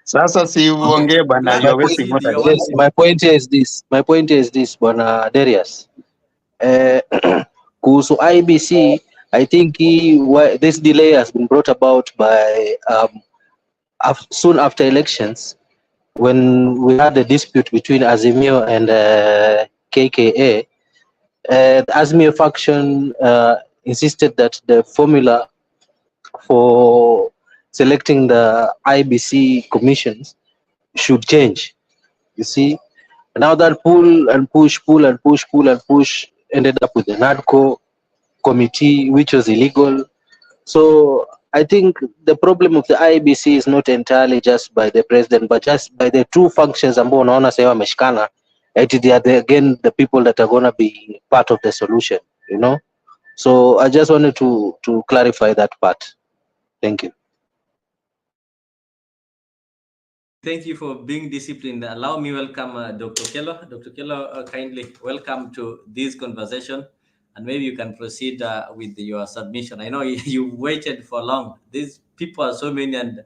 Speaker 18: Sasa si uongee bana, you are wasting more time.
Speaker 21: Yes, my point here is this. Bwana Darius. Kuhusu IBC, I think this delay has been brought about by soon after elections, when we had a dispute between Azimio and KKA. The Azimio faction insisted that the formula for selecting the IBC commissions should change. You see, now that pull and push ended up with the NADCO committee, which was illegal. So I think the problem of the IBC is not entirely just by the president, but just by the two functions ambao unaona sasa wameshikana. They are again the people that are gonna be part of the solution, you know. So I just wanted to clarify that part. Thank you.
Speaker 20: Thank you for being disciplined. Allow me welcome Dr. Kello. Dr. Kello, kindly welcome to this conversation, and maybe you can proceed with your submission. I know you waited for long. These people are so many, and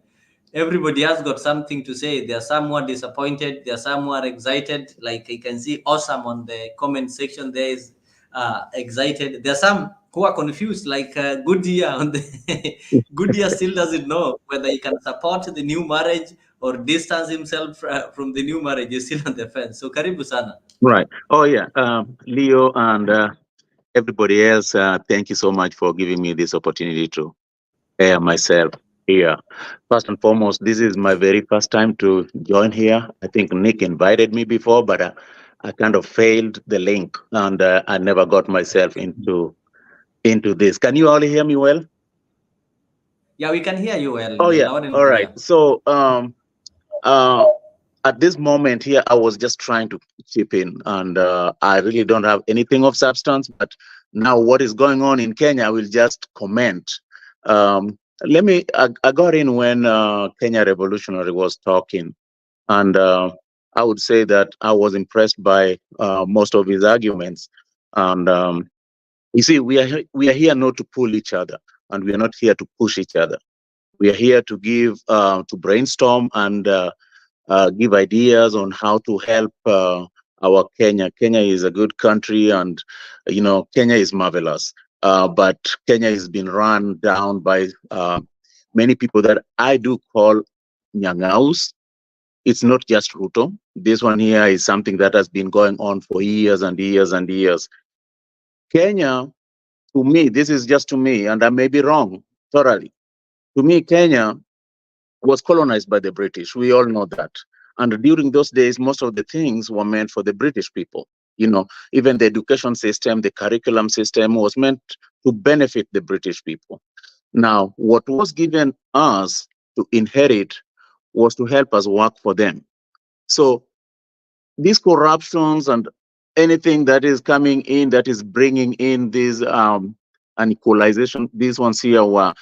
Speaker 20: everybody has got something to say. There are some who are disappointed. There are some who are excited. Like you can see, awesome on the comment section. There is excited. There are some who are confused, like Goodyear on the Goodyear still doesn't know whether he can support the new marriage or distance himself from the new marriage. Is still on the fence. So karibu sana.
Speaker 5: Right. Oh yeah. Leo and everybody else, thank you so much for giving me this opportunity to air myself here. First and foremost, this is my very first time to join here. I think Nick invited me before, but I kind of failed the link, and I never got myself into this. Can you all hear me well?
Speaker 20: Yeah, we can hear you well.
Speaker 5: Oh yeah.
Speaker 20: Loud and
Speaker 5: All
Speaker 20: clear.
Speaker 5: right. So at this moment here, I was just trying to chip in, and I really don't have anything of substance. But now, what is going on in Kenya, I will just comment. I got in when Kenya Revolutionary was talking, and I would say that I was impressed by most of his arguments. And you see, we are here not to pull each other, and we are not here to push each other. We are here to to brainstorm and give ideas on how to help our Kenya. Kenya is a good country, and Kenya is marvelous. But Kenya has been run down by many people that I do call nyangaus. It's not just Ruto. This one here is something that has been going on for years and years and years. Kenya, to me, this is just to me, and I may be wrong thoroughly. To me, Kenya was colonized by the British. We all know that. And during those days, most of the things were meant for the British people. Even the education system, the curriculum system was meant to benefit the British people. Now, what was given us to inherit was to help us work for them. So these corruptions and anything that is coming in that is bringing in these an equalization, these ones here were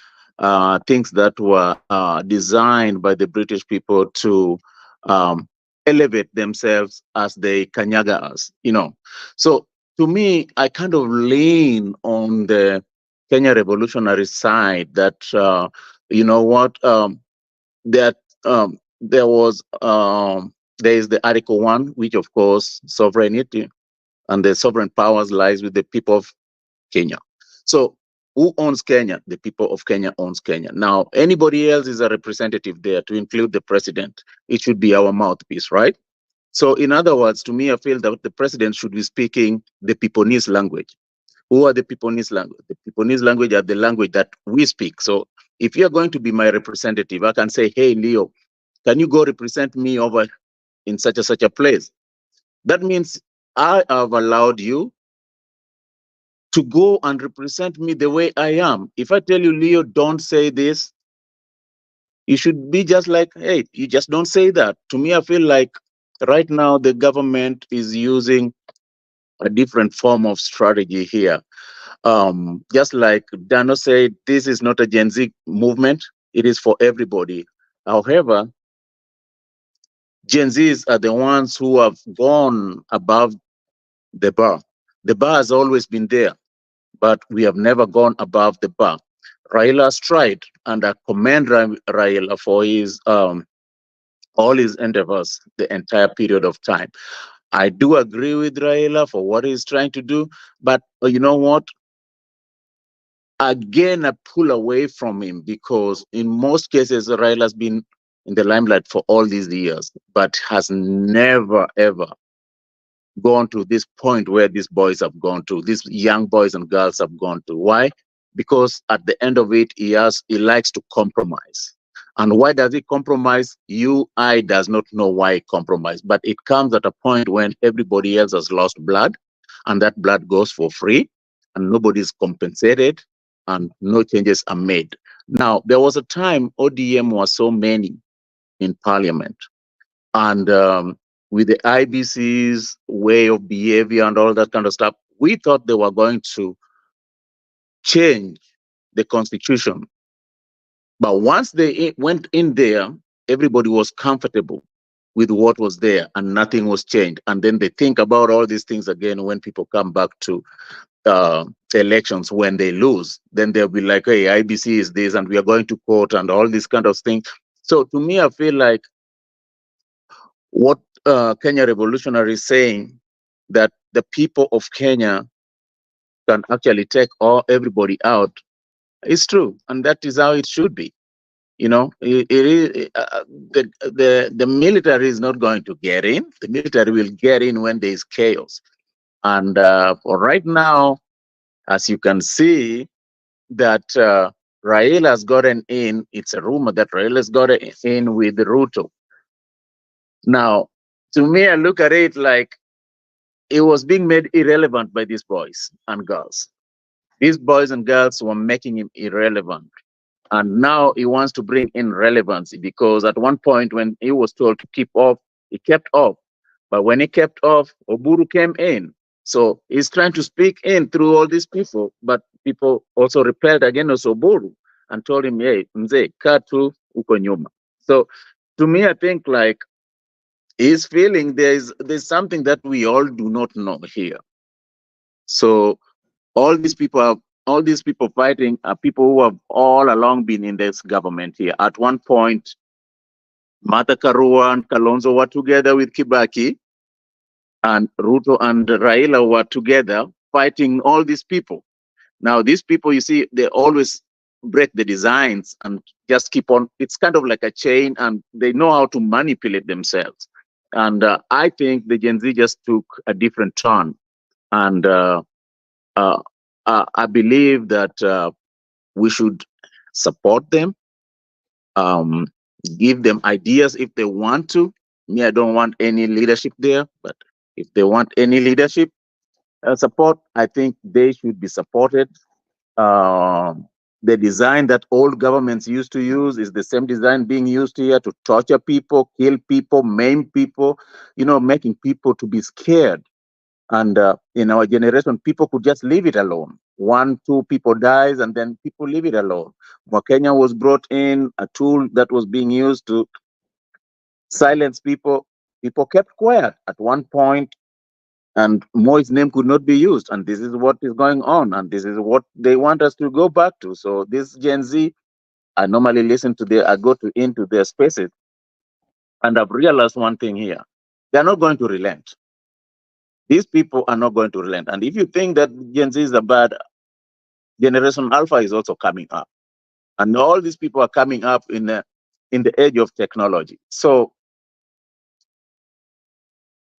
Speaker 5: things that were designed by the British people to elevate themselves as they kanyaga us, So to me, I kind of lean on the Kenya revolutionary side that, there is the Article 1, which of course sovereignty and the sovereign powers lies with the people of Kenya. So Who owns Kenya? The people of Kenya owns Kenya. Now, anybody else is a representative there, to include the president. It should be our mouthpiece, right? So in other words, to me, I feel that the president should be speaking the People's language. Who are the People's language? The People's language are the language that we speak. So if you're going to be my representative, I can say, hey, Leo, can you go represent me over in such a place? That means I have allowed you to go and represent me the way I am. If I tell you, Leo, don't say this, you should be just like, hey, you just don't say that. To me, I feel like right now the government is using a different form of strategy here. Just like Dano said, this is not a Gen Z movement. It is for everybody. However, Gen Zs are the ones who have gone above the bar. The bar has always been there, but we have never gone above the bar. Raila has tried, and I commend Raila for his all his endeavors the entire period of time. I do agree with Raila for what he's trying to do, but you know what? Again, I pull away from him because in most cases, Raila has been in the limelight for all these years, but has never, ever gone to this point where these boys have gone to, these young boys and girls have gone to. Why? Because at the end of it, he likes to compromise. And why does he compromise? I does not know why he compromised, but it comes at a point when everybody else has lost blood, and that blood goes for free, and nobody is compensated, and no changes are made. Now, there was a time ODM was so many in parliament, and with the IBC's way of behavior and all that kind of stuff, we thought they were going to change the constitution. But once they went in there, everybody was comfortable with what was there and nothing was changed. And then they think about all these things again when people come back to elections. When they lose, then they'll be like, hey, IBC is this and we are going to court and all these kind of things. So to me, I feel like what Kenya Revolutionary is saying, that the people of Kenya can actually take everybody out, is true, and that is how it should be. You know, the military is not going to get in. The military will get in when there is chaos. And for right now, as you can see, that Raila has gotten in. It's a rumor that Raila has gotten in with Ruto. Now, to me, I look at it like it was being made irrelevant by these boys and girls. These boys and girls were making him irrelevant. And now he wants to bring in relevancy, because at one point when he was told to keep off, he kept off. But when he kept off, Oburu came in. So he's trying to speak in through all these people, but people also repelled against Oburu and told him, hey, mzee, katu uko nyuma. So to me, I think like he's feeling there's something that we all do not know here. So all these people fighting are people who have all along been in this government here. At one point, Martha Karua and Kalonzo were together with Kibaki, and Ruto and Raila were together fighting all these people. Now, these people, you see, they always break the designs and just keep on. It's kind of like a chain, and they know how to manipulate themselves. And I think the Gen Z just took a different turn. And I believe that we should support them, give them ideas if they want to. Me, I don't want any leadership there, but if they want any leadership support, I think they should be supported. The design that old governments used to use is the same design being used here to torture people, kill people, maim people, making people to be scared. And in our generation, people could just leave it alone. 1, 2 people dies, and then people leave it alone. Kenya was brought in, a tool that was being used to silence people. People kept quiet at one point, and Moi's name could not be used. And this is what is going on, and this is what they want us to go back to. So this Gen Z, I normally listen to I go into their spaces, and I've realized one thing here: they're not going to relent. These people are not going to relent. And if you think that Gen Zs are bad, Generation Alpha is also coming up. And all these people are coming up in the age of technology. So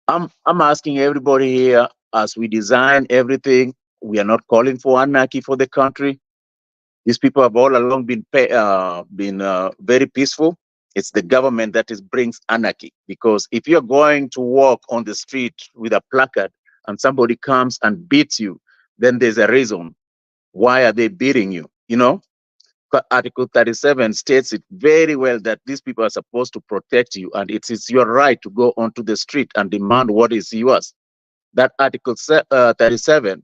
Speaker 5: I'm asking everybody here, as we design everything, we are not calling for anarchy for the country. These people have all along been very peaceful. It's the government that brings anarchy, because if you're going to walk on the street with a placard and somebody comes and beats you, then there's a reason. Why are they beating you? You know, Article 37 states it very well that these people are supposed to protect you, and it is your right to go onto the street and demand what is yours. That Article 37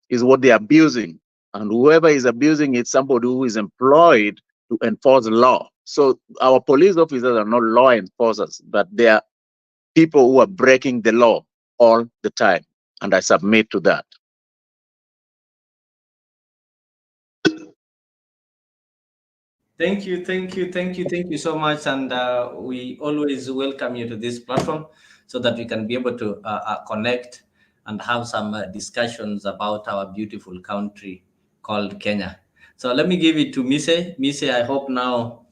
Speaker 5: is what they're abusing. And whoever is abusing it, somebody who is employed to enforce law. So our police officers are not law enforcers, but they are people who are breaking the law all the time. And I submit to that.
Speaker 20: Thank you so much, and we always welcome you to this platform so that we can be able to connect and have some discussions about our beautiful country called Kenya. So let me give it to Mise. Mise, I hope now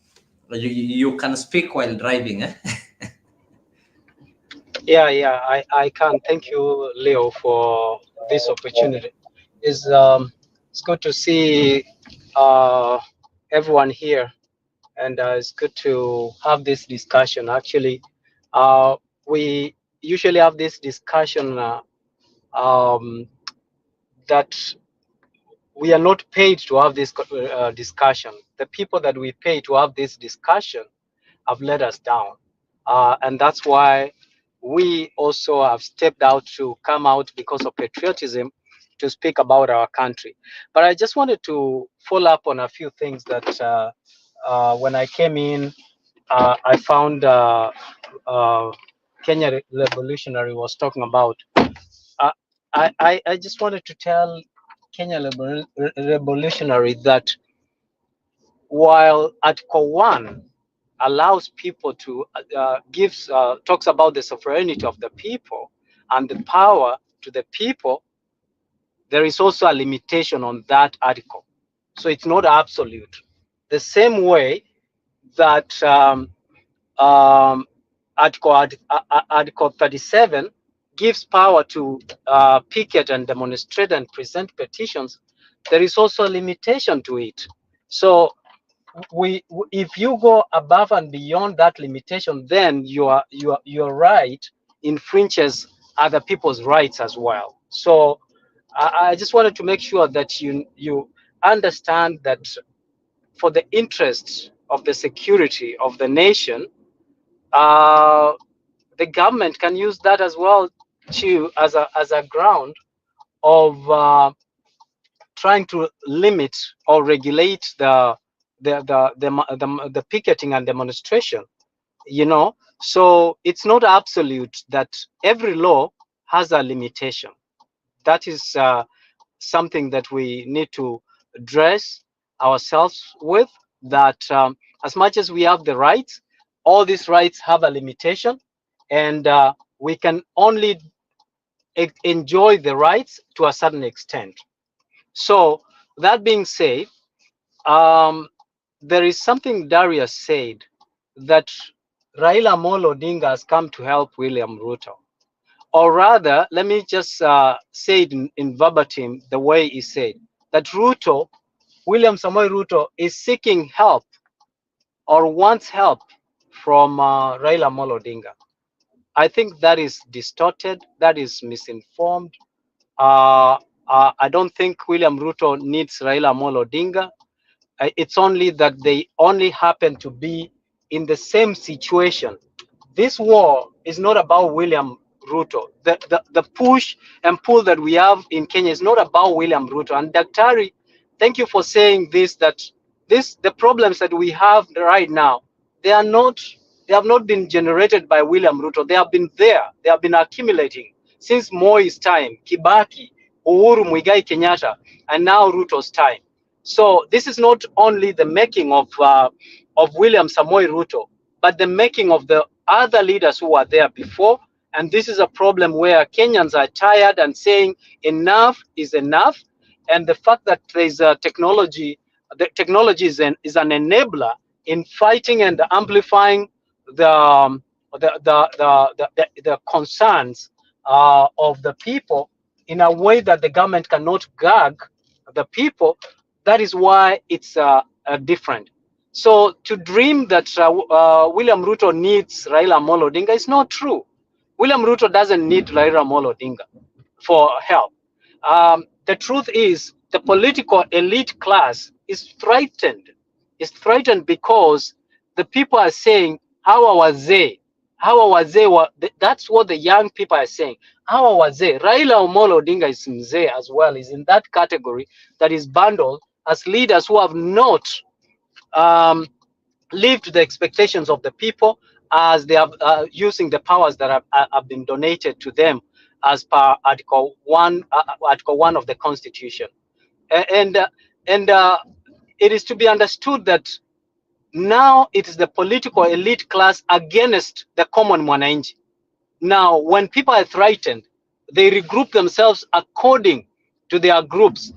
Speaker 20: you can speak while driving.
Speaker 4: Yeah, I can. Thank you, Leo, for this opportunity. It's good to see everyone here, and it's good to have this discussion. Actually, we usually have this discussion that we are not paid to have this discussion. The people that we pay to have this discussion have let us down, and that's why we also have stepped out to come out because of patriotism to speak about our country. But I just wanted to follow up on a few things that when I came in, I found Kenya Revolutionary was talking about. I just wanted to tell Kenya Revolutionary that while Article 1 allows people to talks about the sovereignty of the people and the power to the people, there is also a limitation on that article. So it's not absolute. The same way that Article 37 gives power to picket and demonstrate and present petitions, there is also a limitation to it. So if you go above and beyond that limitation, then your right infringes other people's rights as well. So I just wanted to make sure that you understand that for the interests of the security of the nation, the government can use that as well to as a ground of trying to limit or regulate the picketing and demonstration. You know, so it's not absolute that every law has a limitation. That is something that we need to address ourselves with, that as much as we have the rights, all these rights have a limitation, and we can only enjoy the rights to a certain extent. So that being said, there is something Darius said, that Raila Amolo Odinga has come to help William Ruto. Or rather, let me just say it in verbatim the way he said, that William Samoei Ruto is seeking help or wants help from Raila Amolo Odinga. I think that is distorted, that is misinformed. I don't think William Ruto needs Raila Amolo Odinga. It's only that they only happen to be in the same situation. This war is not about William Ruto. The push and pull that we have in Kenya is not about William Ruto. And Daktari, thank you for saying this, that the problems that we have right now, they have not been generated by William Ruto. They have been there. They have been accumulating since Moi's time, Kibaki, Uhuru Muigai Kenyatta, and now Ruto's time. So this is not only the making of William Samoei Ruto, but the making of the other leaders who were there before. And this is a problem where Kenyans are tired and saying enough is enough. and the fact that there's a technology, the technology is an enabler in fighting and amplifying the concerns of the people in a way that the government cannot gag the people. That is why it's different. So to dream that William Ruto needs Raila Amolo Odinga is not true. William Ruto doesn't need Raila Amolo Odinga for help. The truth is the political elite class is frightened. It's frightened because the people are saying, how was they? How was they? That's what the young people are saying. How was they? Raila Amolo Odinga is mzee as well, is in that category that is bundled as leaders who have not um, lived to the expectations of the people as they are using the powers that have been donated to them as per Article 1 of the Constitution. And it is to be understood that now it is the political elite class against the common mwananchi. Now, when people are frightened, they regroup themselves according to their groups.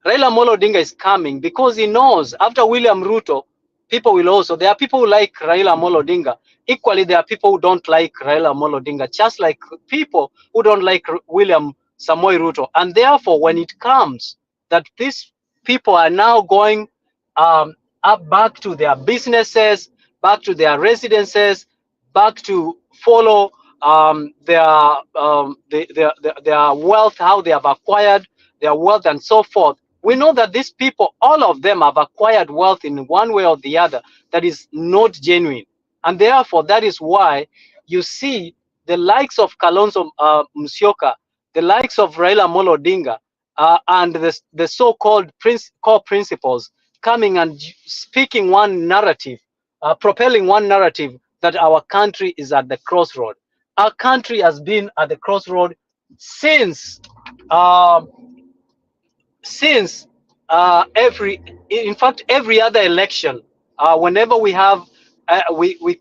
Speaker 4: Raila Amolo Odinga is coming because he knows after William Ruto, people will also, there are people who like Raila Amolo Odinga. Equally, there are people who don't like Raila Amolo Odinga, just like people who don't like William Samoei Ruto. And therefore, when it comes that these people are now going up back to their businesses, back to their residences, back to follow their wealth, how they have acquired their wealth and so forth. We know that these people, all of them have acquired wealth in one way or the other that is not genuine. And therefore, that is why you see the likes of Kalonzo Musyoka, the likes of Raila Amolo Odinga, and the so-called core principles coming and speaking one narrative, propelling one narrative that our country is at the crossroad. Our country has been at the crossroad since in fact, every other election, whenever we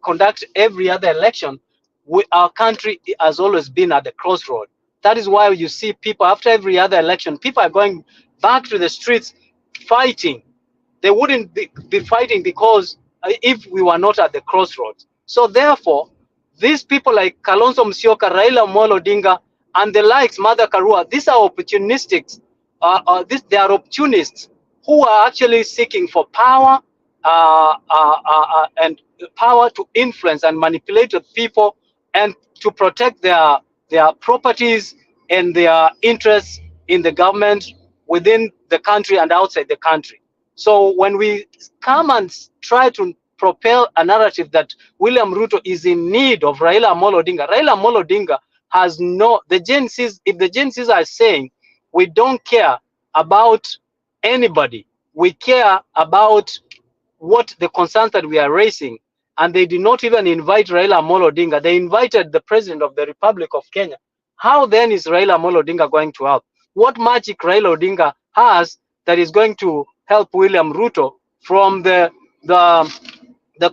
Speaker 4: conduct every other election, our country has always been at the crossroad. That is why you see people after every other election, people are going back to the streets fighting. They wouldn't be fighting because if we were not at the crossroads. So therefore, these people like Kalonzo Musyoka, Raila Amolo Odinga, and the likes, Mother Karua, these are opportunistics. They are opportunists who are actually seeking for power and power to influence and manipulate the people and to protect their properties and their interests in the government, within the country and outside the country. So when we come and try to propel a narrative that William Ruto is in need of Raila Amolo Odinga has no, the Gen Zs, if the Gen Zs are saying we don't care about anybody, we care about what the concerns that we are raising, and they did not even invite Raila Amolo Odinga, they invited the President of the Republic of Kenya. How then is Raila Amolo Odinga going to help? What magic Raila Odinga has that is going to help William Ruto from the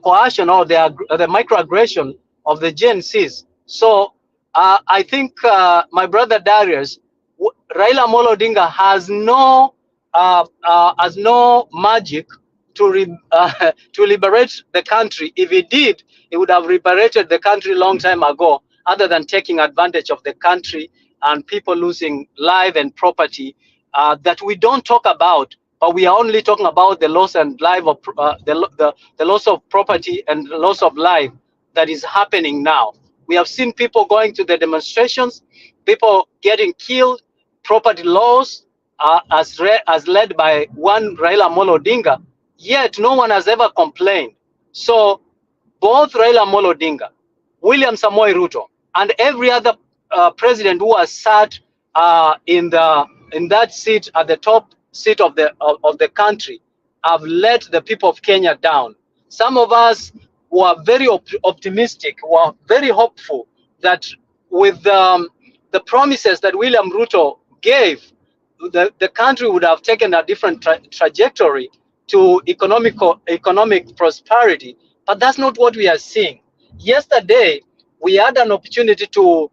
Speaker 4: coercion or the microaggression of the Gen Zs? So I think my brother Darius, Raila Amolo Odinga has no magic to liberate the country. If he did, he would have liberated the country long time ago, other than taking advantage of the country and people losing life and property that we don't talk about, but we are only talking about the loss and life of the loss of property and the loss of life that is happening now. We have seen people going to the demonstrations, people getting killed, property loss as led by one Raila Amolo Odinga, yet no one has ever complained. So both Raila Amolo Odinga, William Samoei Ruto, and every other president who has sat in that seat at the top seat of the country have let the people of Kenya down. Some of us were very optimistic, were very hopeful that with the promises that William Ruto gave, the country would have taken a different trajectory to economic prosperity. But that's not what we are seeing. Yesterday, we had an opportunity to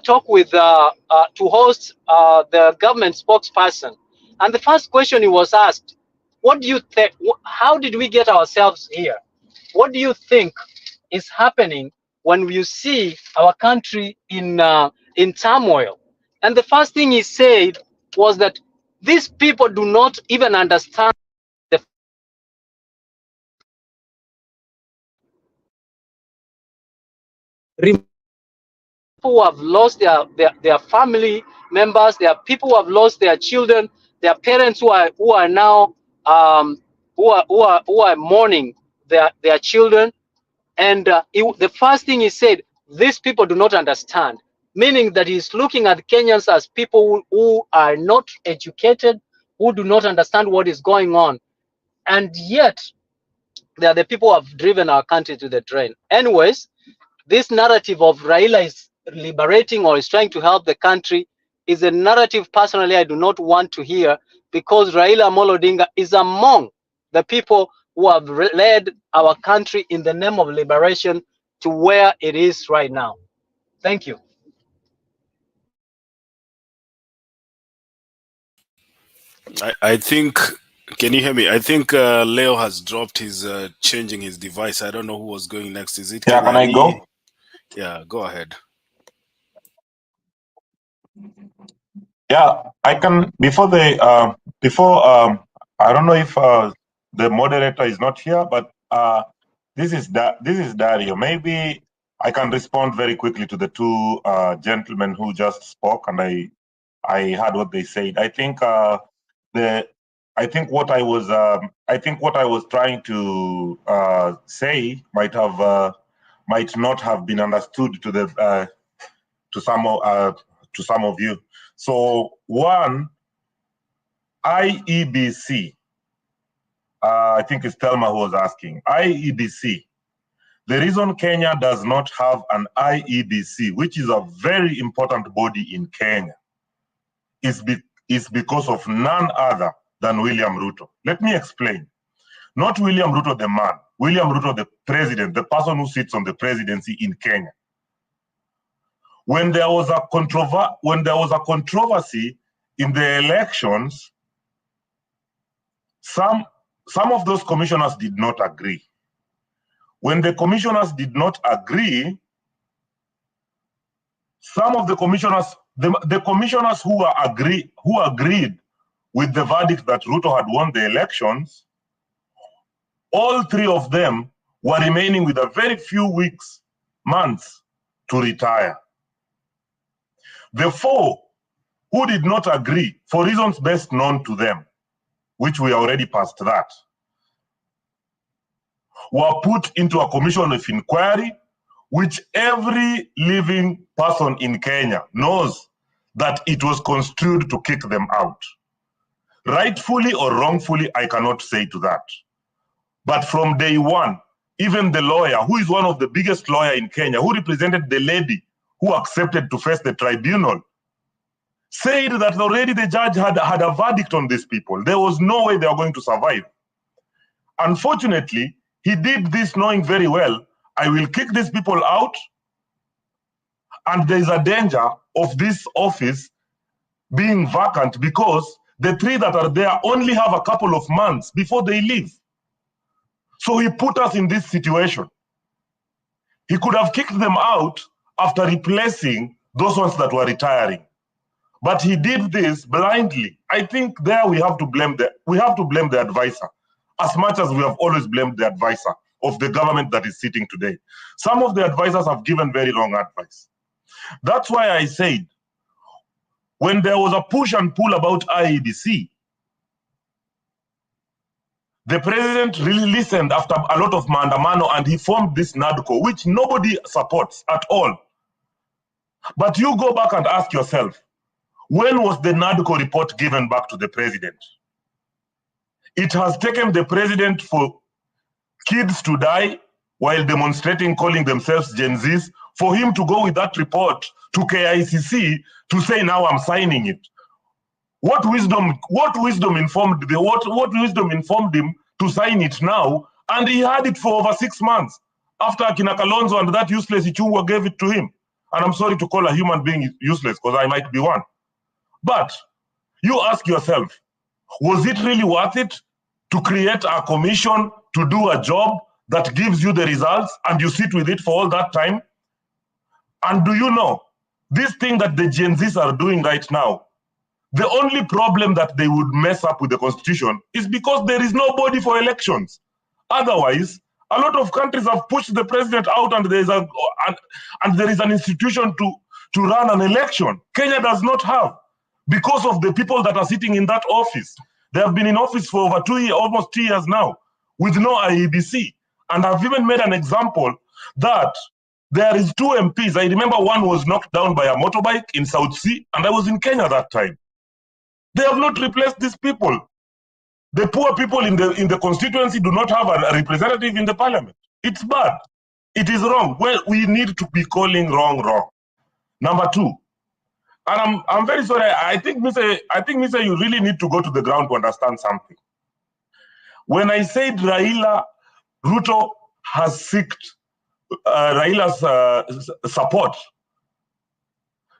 Speaker 4: talk with, to host the government spokesperson. And the first question he was asked, what do you think, how did we get ourselves here? What do you think is happening when you see our country in turmoil? And the first thing he said was that these people do not even understand the people who have lost their family members. There are people who have lost their children, their parents who are now who are mourning their children. And the first thing he said, these people do not understand, meaning that he's looking at Kenyans as people who are not educated, who do not understand what is going on. And yet, they are the people who have driven our country to the drain. Anyways, this narrative of Raila is liberating or is trying to help the country is a narrative personally I do not want to hear, because Raila Amolo Odinga is among the people who have led our country in the name of liberation to where it is right now. Thank you.
Speaker 6: I think, can you hear me? I think Leo has dropped his, changing his device. I don't know who was going next. Is it
Speaker 8: Yeah, can I go?
Speaker 6: Yeah, go ahead.
Speaker 8: Yeah, I can. Before I don't know if the moderator is not here, but this is Dario. Maybe I can respond very quickly to the two gentlemen who just spoke, and I heard what they said. I think what I was trying to say might not have been understood to some of you. So one, IEBC, I think it's Thelma who was asking. IEBC, the reason Kenya does not have an IEBC, which is a very important body in Kenya, is because of none other than William Ruto. Let me explain. Not William Ruto the man, William Ruto the president, the person who sits on the presidency in Kenya. When there was a controversy in the elections, some of those commissioners did not agree. When the commissioners did not agree, some of the commissioners, the commissioners who agreed with the verdict that Ruto had won the elections, all three of them were remaining with a very few months to retire. The four who did not agree, for reasons best known to them, which we are already past that, were put into a commission of inquiry, which every living person in Kenya knows that it was construed to kick them out. Rightfully or wrongfully, I cannot say to that. But from day one, even the lawyer, who is one of the biggest lawyers in Kenya, who represented the lady who accepted to face the tribunal, said that already the judge had a verdict on these people. There was no way they were going to survive. Unfortunately, he did this knowing very well, I will kick these people out, and there is a danger of this office being vacant because the three that are there only have a couple of months before they leave. So he put us in this situation. He could have kicked them out after replacing those ones that were retiring. But he did this blindly. I think there we have to blame the advisor, as much as we have always blamed the advisor of the government that is sitting today. Some of the advisors have given very wrong advice. That's why I said, when there was a push and pull about IEBC, the president really listened after a lot of maandamano, and he formed this NADCO, which nobody supports at all. But you go back and ask yourself, when was the NADCO report given back to the president? It has taken the president for kids to die while demonstrating, calling themselves Gen Zs, for him to go with that report to KICC to say, now I'm signing it. What wisdom informed him to sign it now? And he had it for over 6 months after Akina Kalonzo and that useless Ichungwa gave it to him. And I'm sorry to call a human being useless because I might be one. But you ask yourself,
Speaker 11: Was it really worth it to create a commission to do a job that gives you the results and you sit with it for all that time? And do you know, this thing that the Gen Zs are doing right now, the only problem that they would mess up with the constitution is because there is nobody for elections. Otherwise, a lot of countries have pushed the president out and there is an institution to run an election. Kenya does not have, because of the people that are sitting in that office. They have been in office for over 2 years, almost 2 years now, with no IEBC. And I've even made an example that there is 2 MPs. I remember one was knocked down by a motorbike in South Sea, and I was in Kenya that time. They have not replaced these people. The poor people in the constituency do not have a representative in the parliament. It's bad. It is wrong. Well, we need to be calling wrong. Number 2, and I'm very sorry. I think, Mr. You really need to go to the ground to understand something. When I said Ruto has sought Raila's support,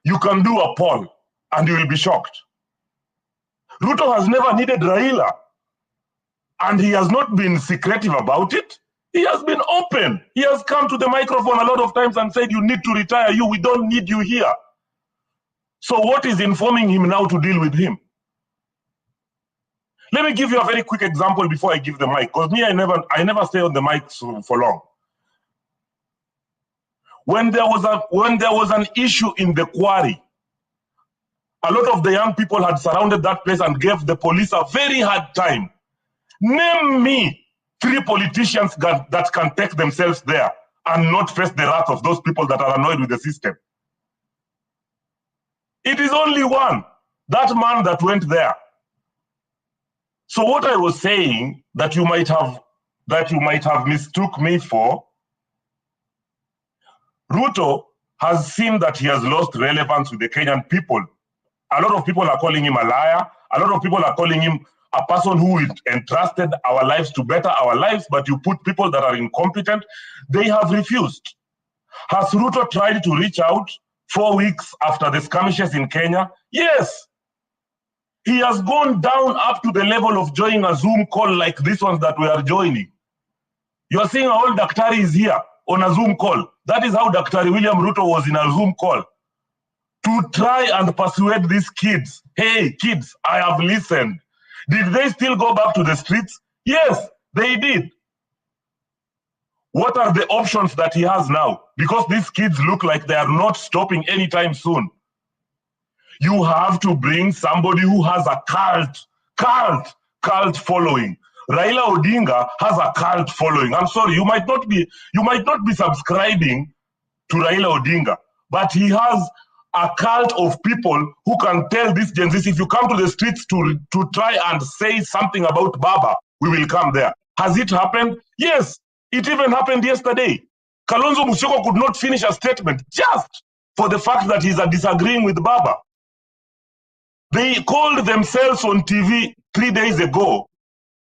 Speaker 11: you can do a poll and you will be shocked. Ruto has never needed Raila, and he has not been secretive about it. He has been open. He has come to the microphone a lot of times and said, you need to retire, we don't need you here. So what is informing him now to deal with him? Let me give you a very quick example before I give the mic, because I never stay on the mic for long. When there was an issue in the quarry, a lot of the young people had surrounded that place and gave the police a very hard time. Name me 3 politicians that can take themselves there and not face the wrath of those people that are annoyed with the system. It is only one, that man that went there. So what I was saying that you might have mistook me for, Ruto has seen that he has lost relevance with the Kenyan people. A lot of people are calling him a liar. A lot of people are calling him a person who entrusted our lives to better our lives, but you put people that are incompetent. They have refused. Has Ruto tried to reach out 4 weeks after the skirmishes in Kenya? Yes. He has gone down up to the level of joining a Zoom call like this one that we are joining. You are seeing all Daktari is here on a Zoom call. That is how Daktari William Ruto was in a Zoom call, to try and persuade these kids. Hey, kids, I have listened. Did they still go back to the streets? Yes, they did. What are the options that he has now? Because these kids look like they are not stopping anytime soon. You have to bring somebody who has a cult following. Raila Odinga has a cult following. I'm sorry, you might not be subscribing to Raila Odinga, but he has a cult of people who can tell these Gen Zs, if you come to the streets to try and say something about Baba, we will come there. Has it happened? Yes, it even happened yesterday. Kalonzo Musyoka could not finish a statement just for the fact that he's disagreeing with Baba. They called themselves on TV 3 days ago,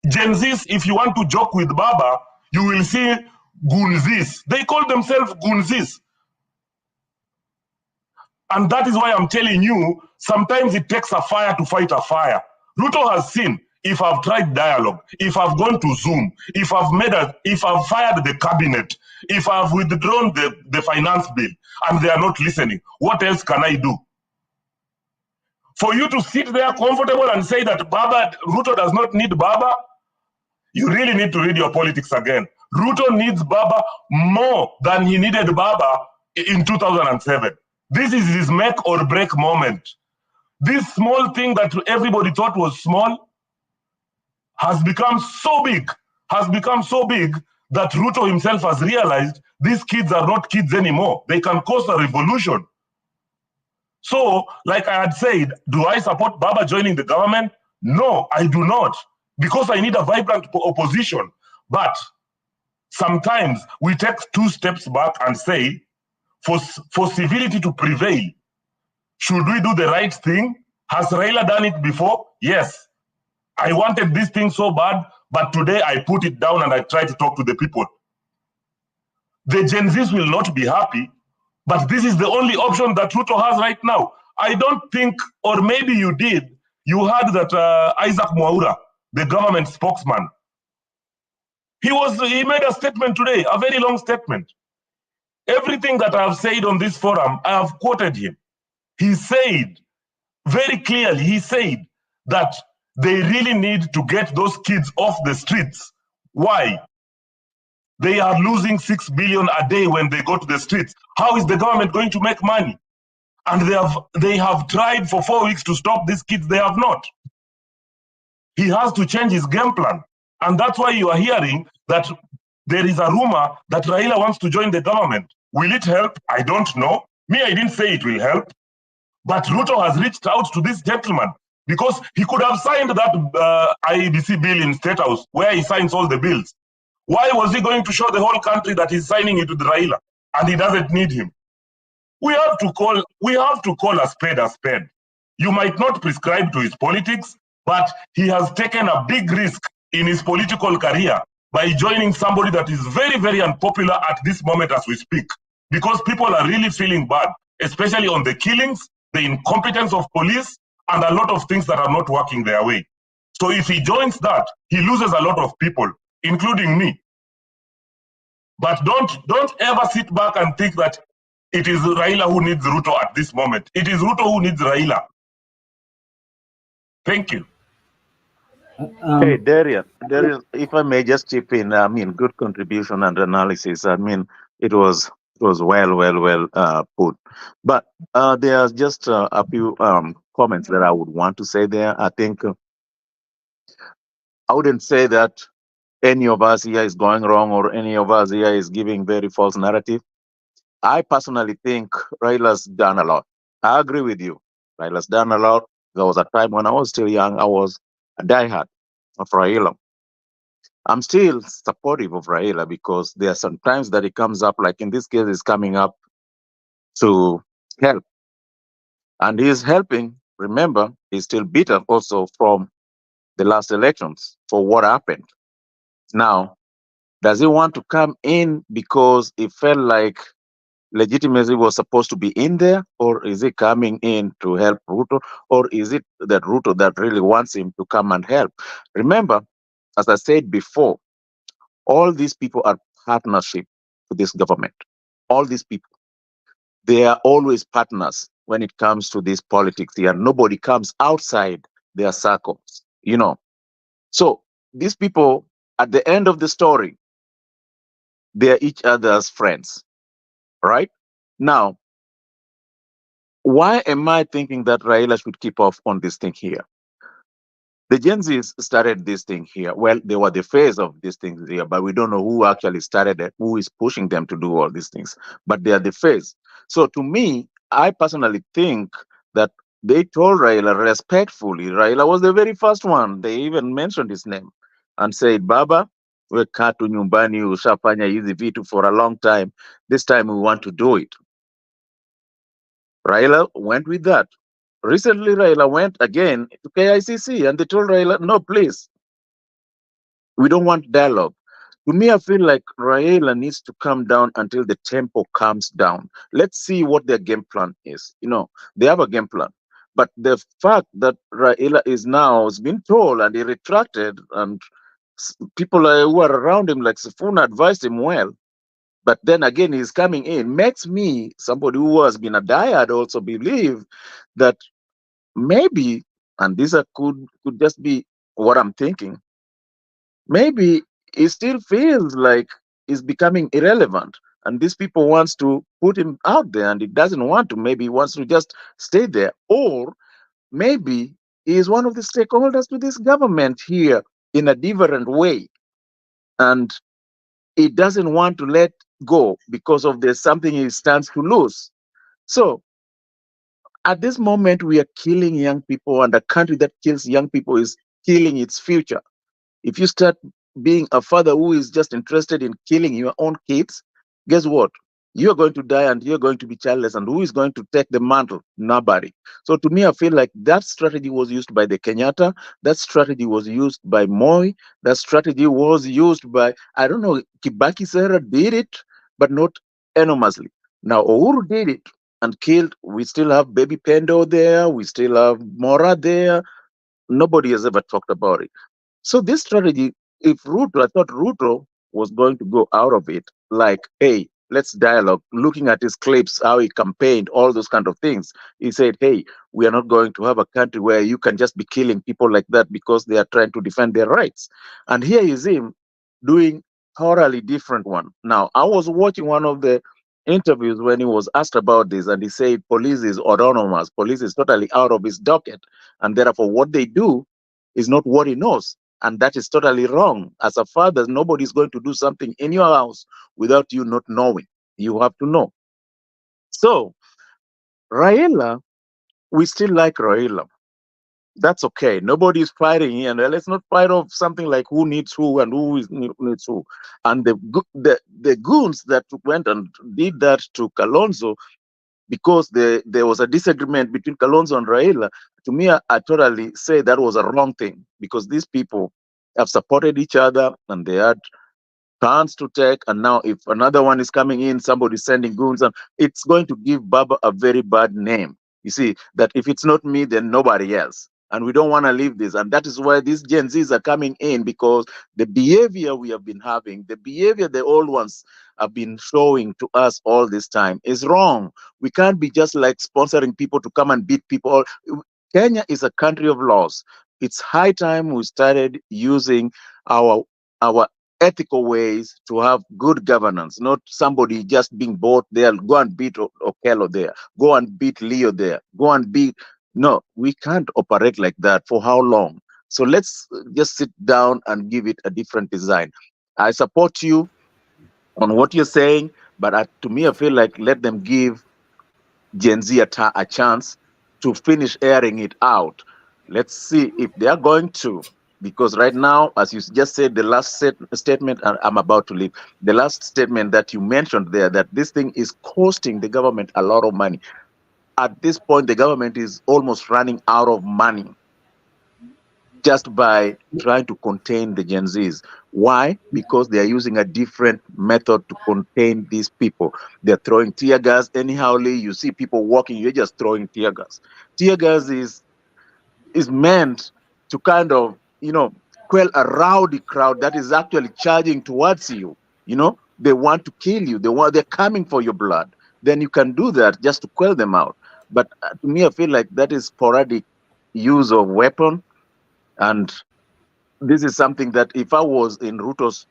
Speaker 11: Gen Zs, if you want to joke with Baba, you will see Gunzis. They call themselves Gunzis. And that is why I'm telling you, sometimes it takes a fire to fight a fire. Ruto has seen, if I've tried dialogue, if I've gone to Zoom, if I've fired the cabinet, if I've withdrawn the finance bill, and they are not listening, what else can I do? For you to sit there comfortable and say that Ruto does not need Baba, you really need to read your politics again. Ruto needs Baba more than he needed Baba in 2007. This is his make or break moment. This small thing that everybody thought was small has become so big that Ruto himself has realized these kids are not kids anymore. They can cause a revolution. So, like I had said, do I support Baba joining the government? No, I do not, because I need a vibrant opposition. But sometimes we take 2 steps back and say, for civility to prevail, should we do the right thing? Has Raila done it before? Yes. I wanted this thing so bad, but today I put it down and I try to talk to the people. The Gen Zs will not be happy, but this is the only option that Ruto has right now. I don't think, or maybe you did, You heard that Isaac Mwaura, the government spokesman, he made a statement today, a very long statement. Everything that I have said on this forum, I have quoted him. He said very clearly, he said that they really need to get those kids off the streets. Why? They are losing 6 billion a day when they go to the streets. How is the government going to make money? And they have tried for 4 weeks to stop these kids. They have not. He has to change his game plan. And that's why you are hearing that there is a rumor that Raila wants to join the government. Will it help? I don't know. Me, I didn't say it will help. But Ruto has reached out to this gentleman because he could have signed that IEBC bill in State House where he signs all the bills. Why was he going to show the whole country that he's signing it with Raila and he doesn't need him? We have to call a spade a spade. You might not prescribe to his politics, but he has taken a big risk in his political career by joining somebody that is very, very unpopular at this moment as we speak, because people are really feeling bad, especially on the killings, the incompetence of police, and a lot of things that are not working their way. So if he joins that, he loses a lot of people, including me. But don't ever sit back and think that it is Raila who needs Ruto at this moment. It is Ruto who needs Raila. Thank you.
Speaker 5: Hey, Darian, if I may just chip in, I mean, good contribution and analysis. I mean, it was well put. But there's just a few comments that I would want to say there. I think I wouldn't say that any of us here is going wrong or any of us here is giving very false narrative. I personally think Raila's done a lot. I agree with you. Raila's done a lot. There was a time when I was still young, I was a diehard of Raila. I'm still supportive of Raila because there are some times that it comes up, like in this case, it's coming up to help. And he's helping. Remember, he's still bitter also from the last elections for what happened. Now, does he want to come in because he felt like legitimacy was supposed to be in there, or is he coming in to help Ruto, or is it that Ruto that really wants him to come and help? Remember, as I said before, all these people are partnership to this government. All these people, they are always partners when it comes to this politics here. Nobody comes outside their circles, you know. So these people, at the end of the story, they are each other's friends, right? Now, why am I thinking that Raila should keep off on this thing here? The Gen Zs started this thing here. Well, they were the face of these things here, but we don't know who actually started it, who is pushing them to do all these things. But they are the face. So to me, I personally think that they told Raila respectfully. Raila was the very first one. They even mentioned his name and said, Baba, we katu nyumbani ushafanya hizi vitu for a long time. This time we want to do it. Raila went with that. Recently, Raila went again to KICC and they told Raila, no, please, we don't want dialogue. To me, I feel like Raila needs to come down until the tempo calms down. Let's see what their game plan is. You know, they have a game plan. But the fact that Raila is now has been told and he retracted, and people who are around him, like Sifuna, advised him well. But then again, he's coming in, makes me, somebody who has been a diehard, also believe that maybe, and this could just be what I'm thinking, maybe he still feels like he's becoming irrelevant, and these people wants to put him out there, and he doesn't want to. Maybe he wants to just stay there, or maybe he is one of the stakeholders to this government here in a different way, and he doesn't want to let go because of there's something he stands to lose. So at this moment, we are killing young people, and a country that kills young people is killing its future. If you start being a father who is just interested in killing your own kids, guess what? You're going to die and you're going to be childless. And who is going to take the mantle? Nobody. So to me, I feel like that strategy was used by the Kenyatta. That strategy was used by Moi. That strategy was used by, I don't know, Kibaki Sarah did it, but not enormously. Now, Uhuru did it and killed. We still have Baby Pendo there. We still have Mora there. nobody has ever talked about it. So this strategy, if Ruto, I thought Ruto was going to go out of it, like, hey, let's dialogue. Looking at his clips, how he campaigned, all those kind of things, he said, hey, we are not going to have a country where you can just be killing people like that because they are trying to defend their rights. And here is him doing totally different one. Now, I was watching one of the interviews when he was asked about this, and he said police is autonomous, police is totally out of his docket, and therefore what they do is not what he knows. And that is totally wrong. As a father, nobody is going to do something in your house without you not knowing. You have to know. So, Raila, we still like Raila. That's okay. Nobody is fighting here. And let's not fight of something like who needs who and needs who. And the goons that went and did that to Kalonzo, because there was a disagreement between Kalonzo and Raila, to me, I totally say that was a wrong thing, because these people have supported each other and they had plans to take. And now if another one is coming in, somebody sending goons, and it's going to give Baba a very bad name. You see, that if it's not me, then nobody else. And we don't want to leave this. And that is why these Gen Zs are coming in, because the behavior we have been having, the behavior the old ones have been showing to us all this time is wrong. We can't be just like sponsoring people to come and beat people. Kenya is a country of laws. It's high time we started using our ethical ways to have good governance, not somebody just being bought there. Go and beat Okello there. Go and beat Leo there. Go and beat. No, we can't operate like that. For how long? So let's just sit down and give it a different design. I support you on what you're saying, but to me, I feel like let them give Gen Z a chance to finish airing it out. Let's see if they are going to, because right now, as you just said, the last statement, and I'm about to leave, the last statement that you mentioned there, that this thing is costing the government a lot of money. At this point, the government is almost running out of money just by trying to contain the Gen Zs. Why? Because they are using a different method to contain these people. They're throwing tear gas anyhowly. You see people walking, you're just throwing tear gas. Tear gas is meant to kind of, quell a rowdy crowd that is actually charging towards you. They want to kill you. They're coming for your blood. Then you can do that just to quell them out. But to me, I feel like that is sporadic use of weapon. And this is something that if I was in Ruto's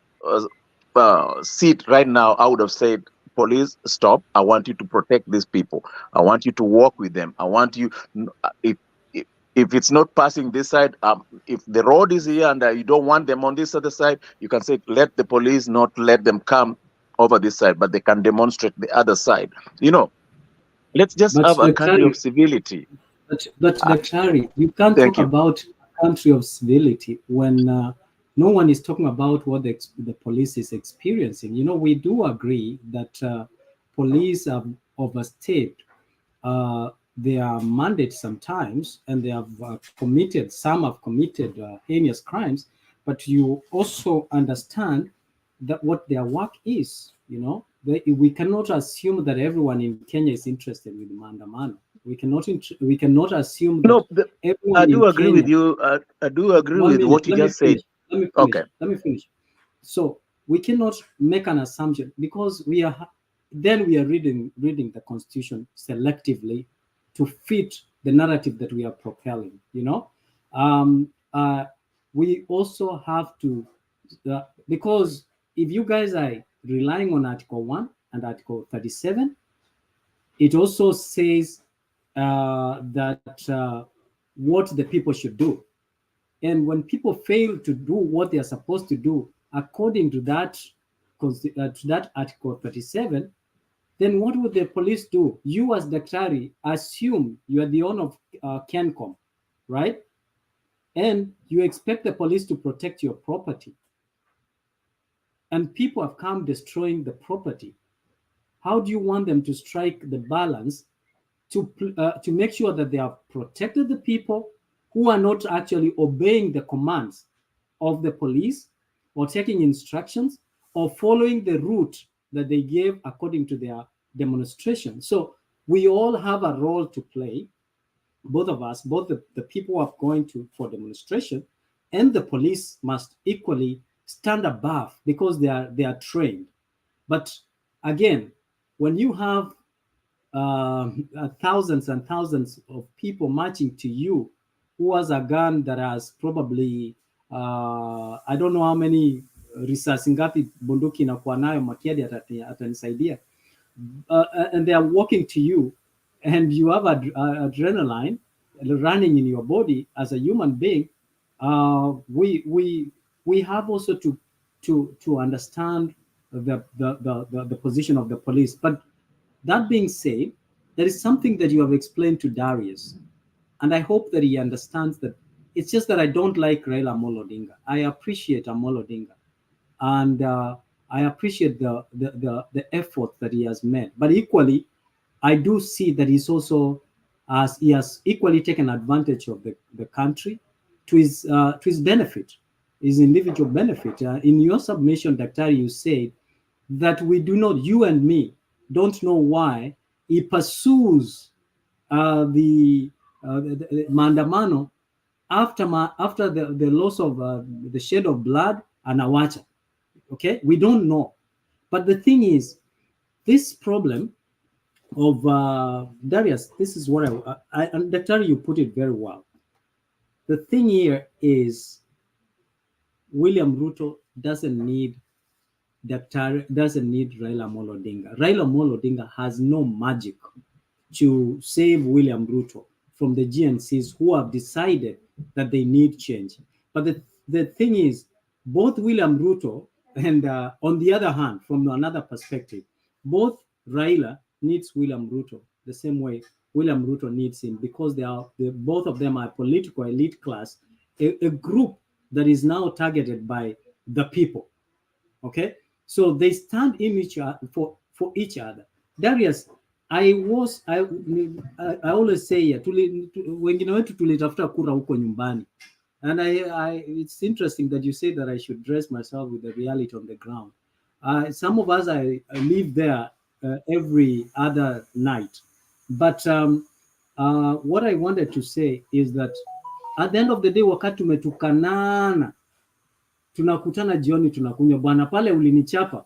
Speaker 5: seat right now, I would have said, police, stop. I want you to protect these people. I want you to walk with them. I want you, if, if, if it's not passing this side, if the road is here and you don't want them on this other side, you can say, let the police not let them come over this side, but they can demonstrate the other side. Let's just
Speaker 1: But
Speaker 5: have a
Speaker 1: Dr.
Speaker 5: country of civility.
Speaker 1: But Dr. Harry, you can't
Speaker 5: Thank
Speaker 1: talk
Speaker 5: you.
Speaker 1: about a country of civility when no one is talking about what the police is experiencing. We do agree that police have overstayed their mandate sometimes, and they have some have committed heinous crimes, but you also understand that what their work is. We cannot assume that everyone in Kenya is interested with Maandamano. We cannot assume that
Speaker 5: No,
Speaker 1: everyone
Speaker 5: I do
Speaker 1: in
Speaker 5: agree
Speaker 1: Kenya.
Speaker 5: with you. I do agree
Speaker 1: 1
Speaker 5: with
Speaker 1: minute,
Speaker 5: what you just said. Okay.
Speaker 1: Let me finish. So we cannot make an assumption, because we are reading the constitution selectively to fit the narrative that we are propelling. We also have to, because if you guys are relying on Article 1 and Article 37, it also says that what the people should do. And when people fail to do what they are supposed to do according to that Article 37, then what would the police do? You as Daktari assume you are the owner of Kencom, right? And you expect the police to protect your property. And people have come destroying the property. How do you want them to strike the balance to make sure that they have protected the people who are not actually obeying the commands of the police, or taking instructions, or following the route that they gave according to their demonstration? So we all have a role to play, both of us, both the people who are going to for demonstration and the police must equally stand above because they are trained. But again, when you have thousands and thousands of people marching to you, who has a gun that has probably I don't know how many risasi ngapi bunduki inakuwa nayo, Makiadi atanisaidia, and they are walking to you, and you have adrenaline running in your body as a human being. We have also to understand the position of the police. But that being said, there is something that you have explained to Darius, and I hope that he understands that. It's just that I don't like Raila Amolo Odinga. I appreciate Amolo Odinga, and I appreciate the effort that he has made. But equally, I do see that he has equally taken advantage of the country to his benefit, his individual benefit. In your submission, Daktari, you said that you and me don't know why he pursues the maandamano after the loss of the shed of blood and Awacha. Okay, we don't know. But the thing is, this problem of Darius, this is what and Daktari, you put it very well. The thing here is William Ruto doesn't need Raila Amolo Odinga. Raila Amolo Odinga has no magic to save William Ruto from the GNCs who have decided that they need change. But the thing is, both William Ruto and on the other hand, from another perspective, both Raila needs William Ruto the same way William Ruto needs him, because both of them are political elite class, a group that is now targeted by the people. Okay, so they stand in each other for each other. Darius, I always say wengine wetu tulitafuta kura huko nyumbani, and it's interesting that you say that I should dress myself with the reality on the ground. Some of us I live there every other night, but what I wanted to say is that at the end of the day, wakati tumetukanana, tunakutana jioni, tunakunywa, bwana pale ulinichapa,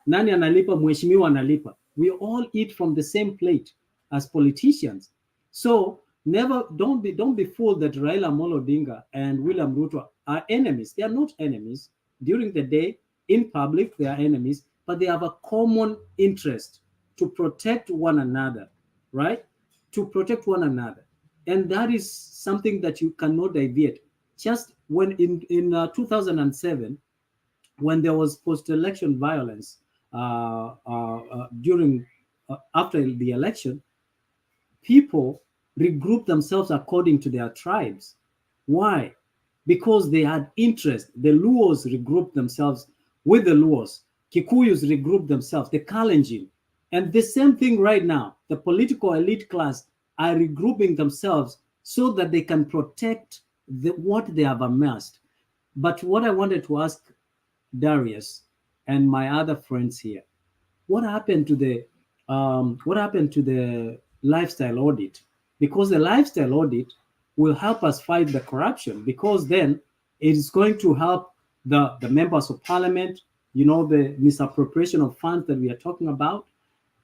Speaker 1: nani analipa? Mheshimiwa analipa. We all eat from the same plate as politicians. So don't be fooled that Raila Amolo Odinga and William Ruto are enemies. They are not enemies. During the day, in public, they are enemies, but they have a common interest to protect one another, right? To protect one another. And that is something that you cannot deviate. Just when in 2007, when there was post-election violence after the election, people regrouped themselves according to their tribes. Why? Because they had interest. The Luos regrouped themselves with the Luos. Kikuyus regrouped themselves, the Kalenjin. And the same thing right now, the political elite class are regrouping themselves so that they can protect what they have amassed. But what I wanted to ask Darius and my other friends here, what happened to the lifestyle audit? Because the lifestyle audit will help us fight the corruption, because then it is going to help the members of parliament. The misappropriation of funds that we are talking about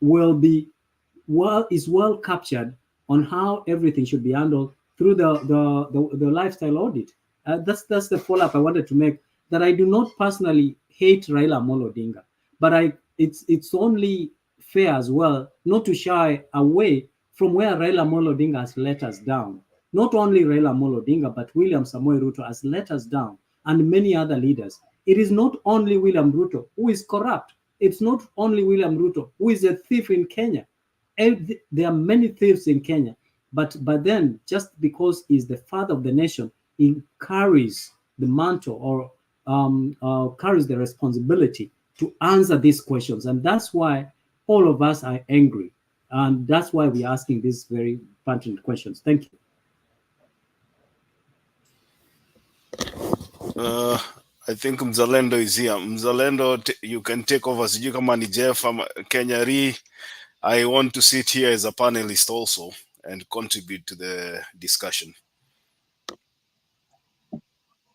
Speaker 1: is well captured on how everything should be handled through the lifestyle audit. That's the follow-up I wanted to make, that I do not personally hate Raila Amolo Odinga, but it's only fair as well not to shy away from where Raila Amolo Odinga has let us down. Not only Raila Amolo Odinga, but William Samoei Ruto has let us down, and many other leaders. It is not only William Ruto who is corrupt. It's not only William Ruto who is a thief in Kenya. There are many thieves in Kenya, but then just because he's the father of the nation, he carries the mantle or carries the responsibility to answer these questions. And that's why all of us are angry. And that's why we're asking these very pertinent questions. Thank you.
Speaker 6: I think Mzalendo is here. Mzalendo, you can take over. Sijui kama ni Jeff ama Kenya Re. I want to sit here as a panelist also, and contribute to the discussion.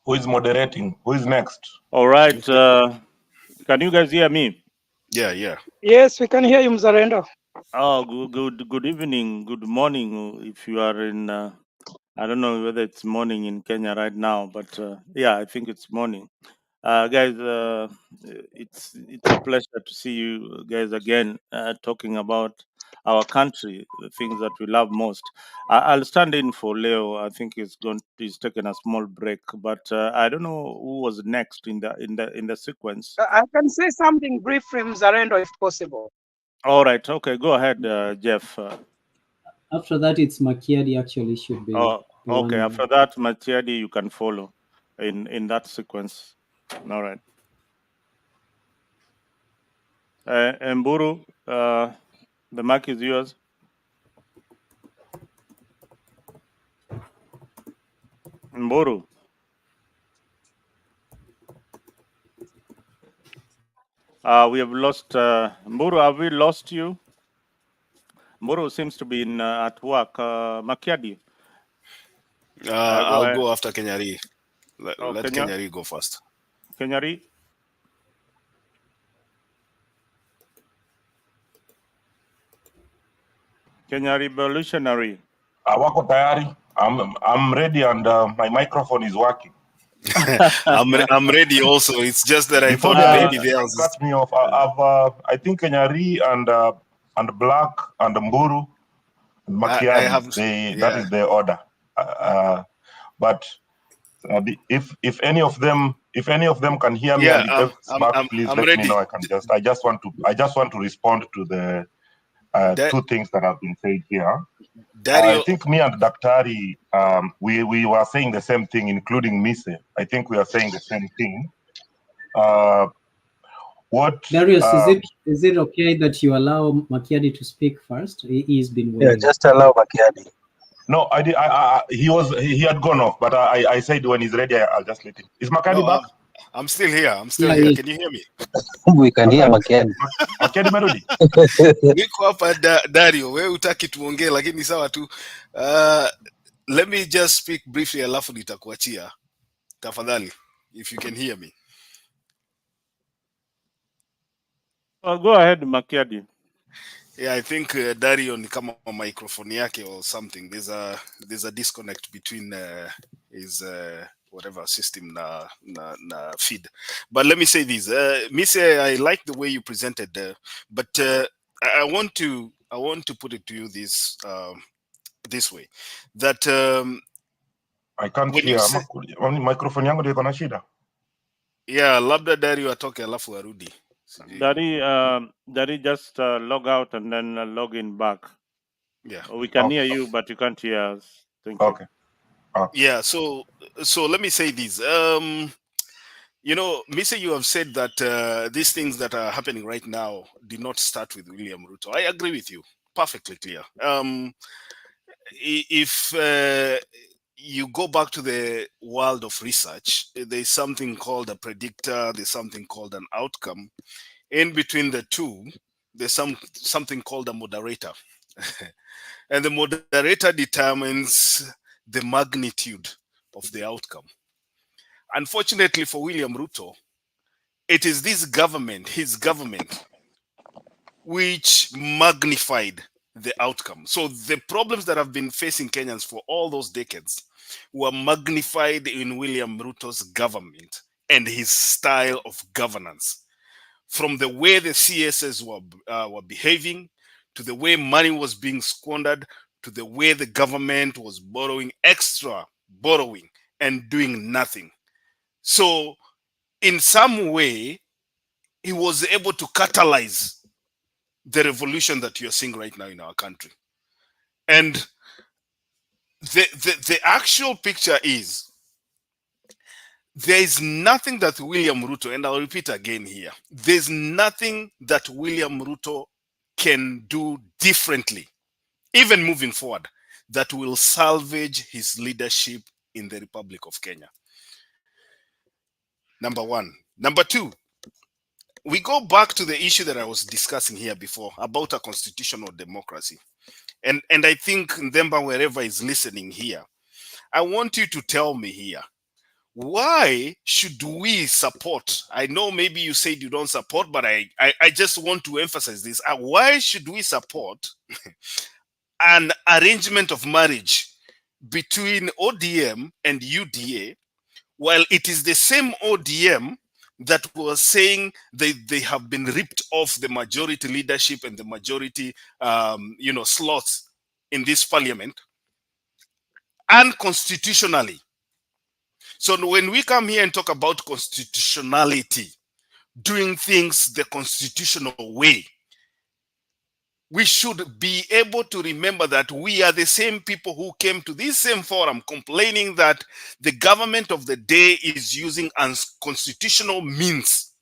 Speaker 8: Who is moderating? Who is next?
Speaker 3: All right. Can you guys hear me?
Speaker 6: Yeah, yeah.
Speaker 13: Yes, we can hear you, Mzalendo.
Speaker 3: Oh, good evening, good morning. If you are in, I don't know whether it's morning in Kenya right now, but yeah, I think it's morning. Guys, it's a pleasure to see you guys again talking about our country, the things that we love most. I'll stand in for Leo. I think he's taking a small break, but I don't know who was next in the sequence.
Speaker 13: I can say something brief from Mzalendo if possible.
Speaker 3: All right, okay, go ahead, Jeff.
Speaker 1: After that, it's Makiadi actually should be
Speaker 3: Oh,
Speaker 1: the
Speaker 3: okay.
Speaker 1: one.
Speaker 3: After that, Matiadi, you can follow in that sequence. All right. Mburu, the mic is yours. Mburu. We have lost Mburu. Have we lost you? Mburu seems to be at work. Makiadi.
Speaker 6: I'll go after Kenyari. Let Kenyari go first.
Speaker 3: Kenyari. Kenya Revolutionary.
Speaker 8: Wako tayari. I'm ready and my microphone is working.
Speaker 6: I'm ready also. It's just that I
Speaker 8: Before
Speaker 6: thought maybe
Speaker 8: they
Speaker 6: there was
Speaker 8: cut me off. I think Kenyari and Black and Mburu and Makiadi. That is their order. But if any of them can hear me and it gets back, please
Speaker 6: I'm
Speaker 8: let
Speaker 6: ready.
Speaker 8: me know. I just want to respond to the two things that have been said here.
Speaker 6: Dario,
Speaker 8: I think me and Daktari, we were saying the same thing, including Mise. I think we are saying the same thing.
Speaker 1: Darius, is it okay that you allow Makiadi to speak first? He's been waiting.
Speaker 21: Yeah, just allow Makiadi.
Speaker 8: No, he had gone off, but I said when he's ready, I'll just let him. Is Makiadi back?
Speaker 6: I'm still here. I'm still here. Can you hear me?
Speaker 21: We can hear Makiadi.
Speaker 8: Makiadi merudi.
Speaker 6: Niko hapa Dario, wewe utaki tuongee lakini sawa tu. Let me just speak briefly alafu nitakuachia. Tafadhali, if you can hear me.
Speaker 3: Go ahead, Makiadi.
Speaker 6: Yeah, I think Dario ni kama microphone yake or something. There's a disconnect between his whatever system na feed. But let me say this. Mise, I like the way you presented, but I want to put it to you this way, that
Speaker 8: I can't hear. Microphone yangu ndio iko na shida.
Speaker 6: Yeah, labda Dario atoke alafu arudi.
Speaker 3: Daddy, just log out and then log in back.
Speaker 6: Yeah.
Speaker 3: We can hear you, but you can't hear us. Thank you.
Speaker 6: Yeah, so let me say this. You know, Misa, you have said that these things that are happening right now did not start with William Ruto. I agree with you. Perfectly clear. If you go back to the world of research, there's something called a predictor, there's something called an outcome. In between the two, there's something called a moderator. And the moderator determines the magnitude of the outcome. Unfortunately for William Ruto, it is this government, his government, which magnified the outcome. So the problems that have been facing Kenyans for all those decades were magnified in William Ruto's government and his style of governance. From the way the CSS were behaving, to the way money was being squandered, to the way the government was borrowing and doing nothing. So in some way, he was able to catalyze the revolution that you're seeing right now in our country. And the actual picture is, there is nothing that William Ruto, and I'll repeat again here, there's nothing that William Ruto can do differently, even moving forward, that will salvage his leadership in the Republic of Kenya. Number one. Number two, we go back to the issue that I was discussing here before about a constitutional democracy. And I think Ndemba, wherever is listening here, I want you to tell me here, why should we support? I know maybe you said you don't support, but I just want to emphasize this. Why should we support an arrangement of marriage between ODM and UDA, while it is the same ODM that was saying they have been ripped off the majority leadership and the majority slots in this parliament unconstitutionally? So when we come here and talk about constitutionality, doing things the constitutional way, we should be able to remember that we are the same people who came to this same forum complaining that the government of the day is using unconstitutional means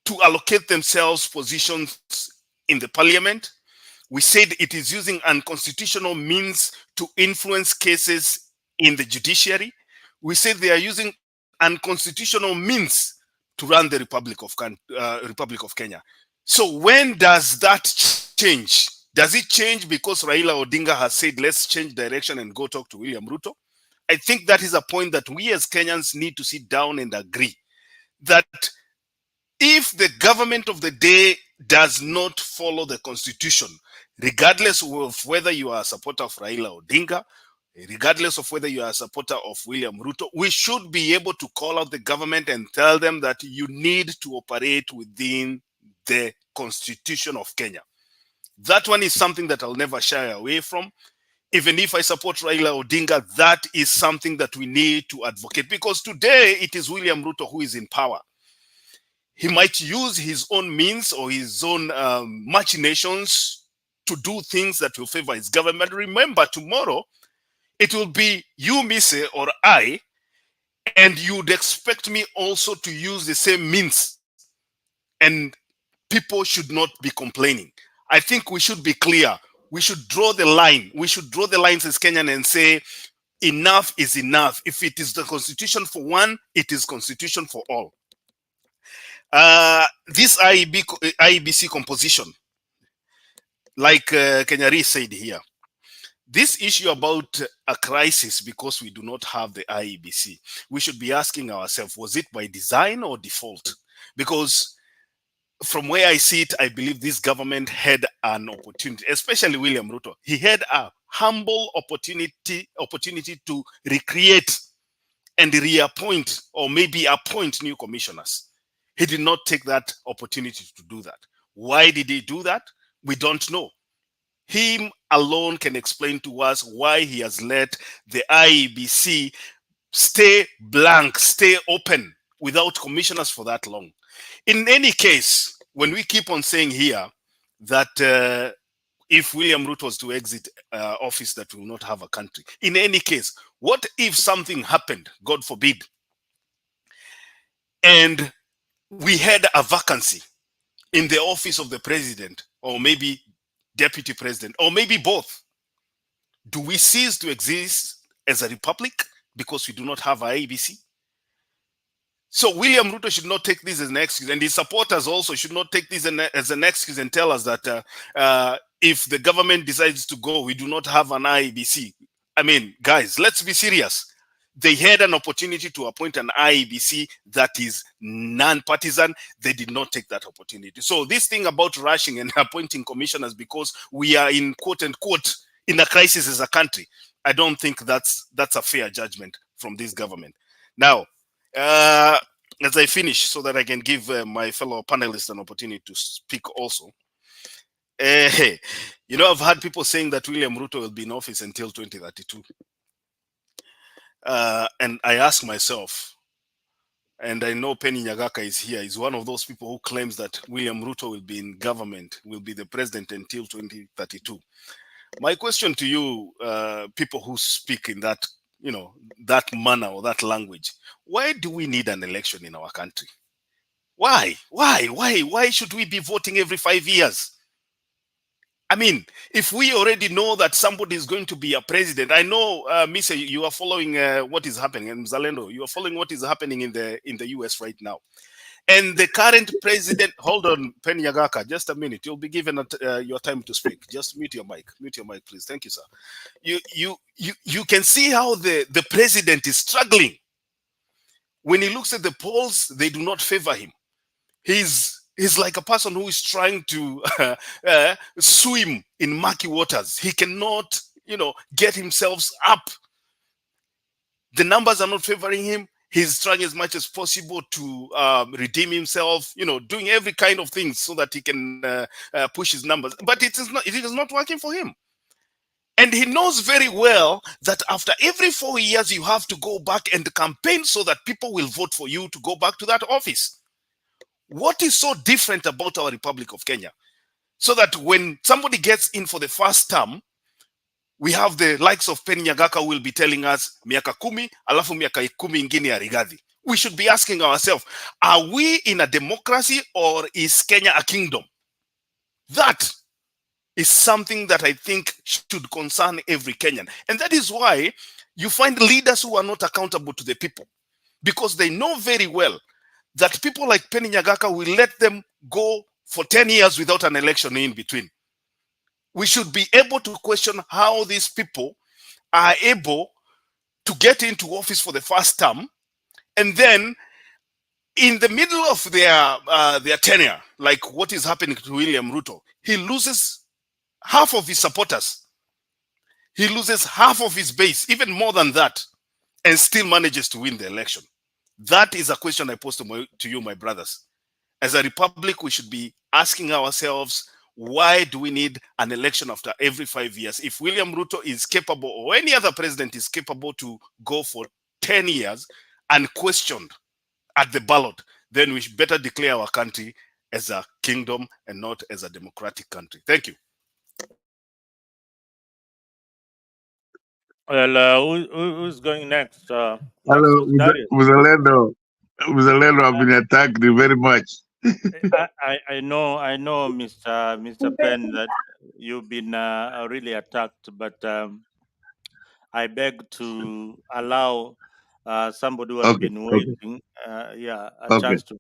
Speaker 6: to allocate themselves positions in the parliament. We said it is using unconstitutional means to influence cases in the judiciary. We said they are using unconstitutional means to run the Republic of Kenya. So when does that change? Does it change because Raila Odinga has said, let's change direction and go talk to William Ruto? I think that is a point that we as Kenyans need to sit down and agree that if the government of the day does not follow the constitution, regardless of whether you are a supporter of Raila Odinga, regardless of whether you are a supporter of William Ruto, we should be able to call out the government and tell them that you need to operate within the constitution of Kenya. That one is something that I'll never shy away from. Even if I support Raila Odinga, that is something that we need to advocate, because today it is William Ruto who is in power. He might use his own means or his own machinations to do things that will favor his government. Remember, tomorrow it will be you, Mise, or I, and you'd expect me also to use the same means. And people should not be complaining. I think we should be clear. We should draw the line. We should draw the lines as Kenyan and say, enough is enough. If it is the constitution for one, it is constitution for all. This IEBC composition, like Kenyari said here, this issue about a crisis because we do not have the IEBC, we should be asking ourselves, was it by design or default? Because from where I see it, I believe this government had an opportunity, especially William Ruto. He had a humble opportunity to recreate and reappoint or maybe appoint new commissioners. He did not take that opportunity to do that. Why did he do that? We don't know. Him alone can explain to us why he has let the IEBC stay blank, stay open without commissioners for that long. In any case, when we keep on saying here that if William Ruto was to exit office, that we will not have a country. In any case, what if something happened, God forbid, and we had a vacancy in the office of the president, or maybe deputy president, or maybe both? Do we cease to exist as a republic because we do not have an IEBC? So William Ruto should not take this as an excuse, and his supporters also should not take this as an excuse and tell us that if the government decides to go, we do not have an IEBC. I mean, guys, let's be serious. They had an opportunity to appoint an IEBC that is non-partisan. They did not take that opportunity. So this thing about rushing and appointing commissioners because we are in quote unquote in a crisis as a country, I don't think that's a fair judgment from this government. Now, as I finish, so that I can give my fellow panelists an opportunity to speak also. You know, I've had people saying that William Ruto will be in office until 2032. And I ask myself, and I know Penny Nyagaka is here, is one of those people who claims that William Ruto will be in government, will be the president until 2032. My question to you, people who speak in that, you know, that manner or that language, why do we need an election in our country? Why should we be voting every 5 years? I mean, if we already know that somebody is going to be a president, I know, Misa, you are following what is happening in Zalendo. You are following what is happening in the US right now. And the current president, hold on, Pen Yagaka, just a minute. You'll be given your time to speak. Just mute your mic. Mute your mic, please. Thank you, sir. You can see how the president is struggling. When he looks at the polls, they do not favor him. He's like a person who is trying to swim in murky waters. He cannot, get himself up. The numbers are not favoring him. He's trying as much as possible to redeem himself, doing every kind of thing so that he can push his numbers. But it is not working for him. And he knows very well that after every 4 years, you have to go back and campaign so that people will vote for you to go back to that office. What is so different about our Republic of Kenya? So that when somebody gets in for the first term, we have the likes of Pen Nyagaka will be telling us miaka kumi, alafu miaka kumi ingine ya Rigathi. We should be asking ourselves, are we in a democracy or is Kenya a kingdom? That is something that I think should concern every Kenyan. And that is why you find leaders who are not accountable to the people, because they know very well that people like Penny Nyagaka will let them go for 10 years without an election in between. We should be able to question how these people are able to get into office for the first term, and then in the middle of their tenure, like what is happening to William Ruto, he loses half of his supporters. He loses half of his base, even more than that, and still manages to win the election. That is a question I pose to you, my brothers. As a republic, we should be asking ourselves, why do we need an election after every 5 years? If William Ruto is capable, or any other president is capable to go for 10 years unquestioned at the ballot, then we should better declare our country as a kingdom and not as a democratic country. Thank you.
Speaker 3: Well, who's going next? Next
Speaker 10: Hello,
Speaker 3: was Darius.
Speaker 10: Muzalendo. Muzalendo, I've been attacked very much.
Speaker 3: I know, Mr. Penn, that you've been really attacked, but I beg to allow somebody who has
Speaker 10: Okay,
Speaker 3: been
Speaker 10: okay,
Speaker 3: waiting, a
Speaker 10: okay.
Speaker 3: chance to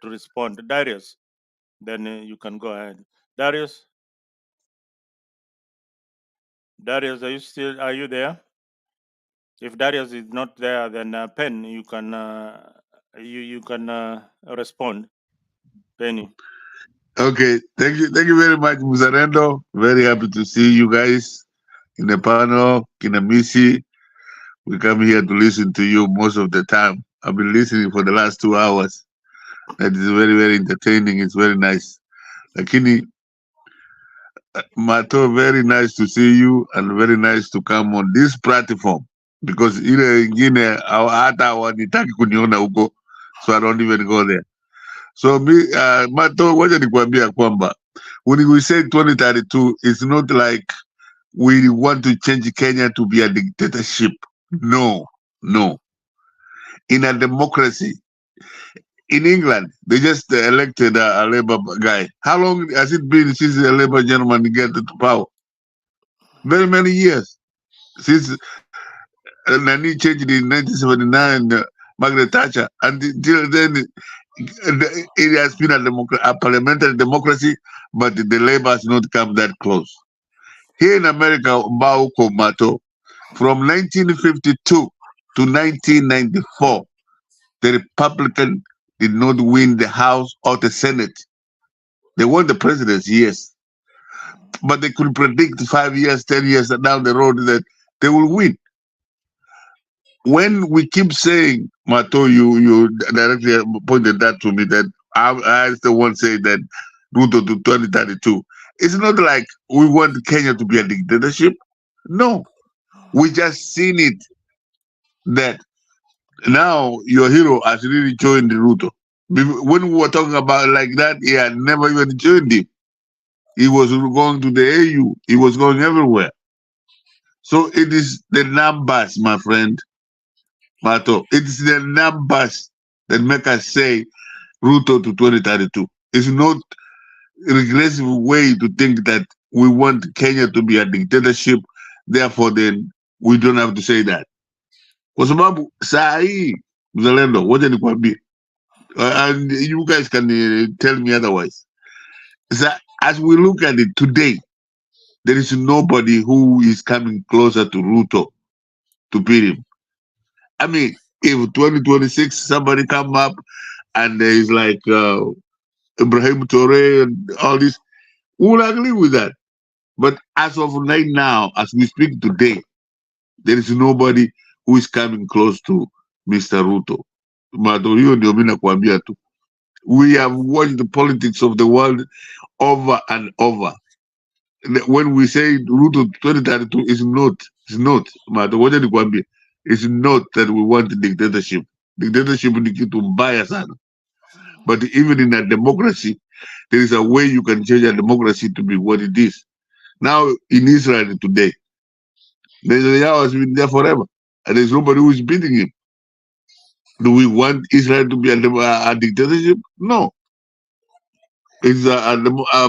Speaker 3: respond. Darius, then you can go ahead. Darius, are you there? If Darius is not there, then Penn, you can you can respond. Penny.
Speaker 10: Okay, thank you very much, Muzalendo. Very happy to see you guys in the panel. Kinamisi, we come here to listen to you most of the time. I've been listening for the last 2 hours. That is very, very entertaining. It's very nice. Lakini, Mato, very nice to see you and very nice to come on this platform, because ile ingine hata hawanitaki kuniona huko, so I don't even go there. So Mato, wacha nikuambia kwamba when we say 2032, it's not like we want to change Kenya to be a dictatorship. No. In a democracy, in England, they just elected a Labour guy. How long has it been since a Labour gentleman get to power? Very many years. Since Nani changed in 1979, Margaret Thatcher, until then, it has been a parliamentary democracy, but the Labour has not come that close. Here in America, Mbauko Mato, from 1952 to 1994, the Republican did not win the House or the Senate. They won the presidency, yes, but they could predict 5 years, 10 years down the road that they will win. When we keep saying, Mato, you directly pointed that to me, that I the one say that Ruto to 2032. It's not like we want Kenya to be a dictatorship. No, we just seen it that now your hero has really joined Ruto. When we were talking about like that, he had never even joined him. He was going to the AU. He was going everywhere. So it is the numbers, my friend Mato. It is the numbers that make us say Ruto to 2032. It's not a regressive way to think that we want Kenya to be a dictatorship. Therefore, then we don't have to say that. Kwa sababu saa hii mzalendo, wacha nikwambie, And you guys can tell me otherwise. So as we look at it today, there is nobody who is coming closer to Ruto to beat him. I mean, if 2026 somebody come up and there is like Ibrahim Torre and all this, we will agree with that. But as of right now, as we speak today, there is nobody who is coming close to Mr. Ruto. Hiyo ndio mimi nakwambia tu. We have watched the politics of the world over and over. When we say Ruto 2032 is not, it's not. Ngoja nikwambie, it's not that we want dictatorship. Dictatorship ni kitu mbaya sana. But even in a democracy, there is a way you can change a democracy to be what it is. Now in Israel today, Netanyahu has been there forever, and there's nobody who is beating him. Do we want Israel to be a dictatorship? No. It's a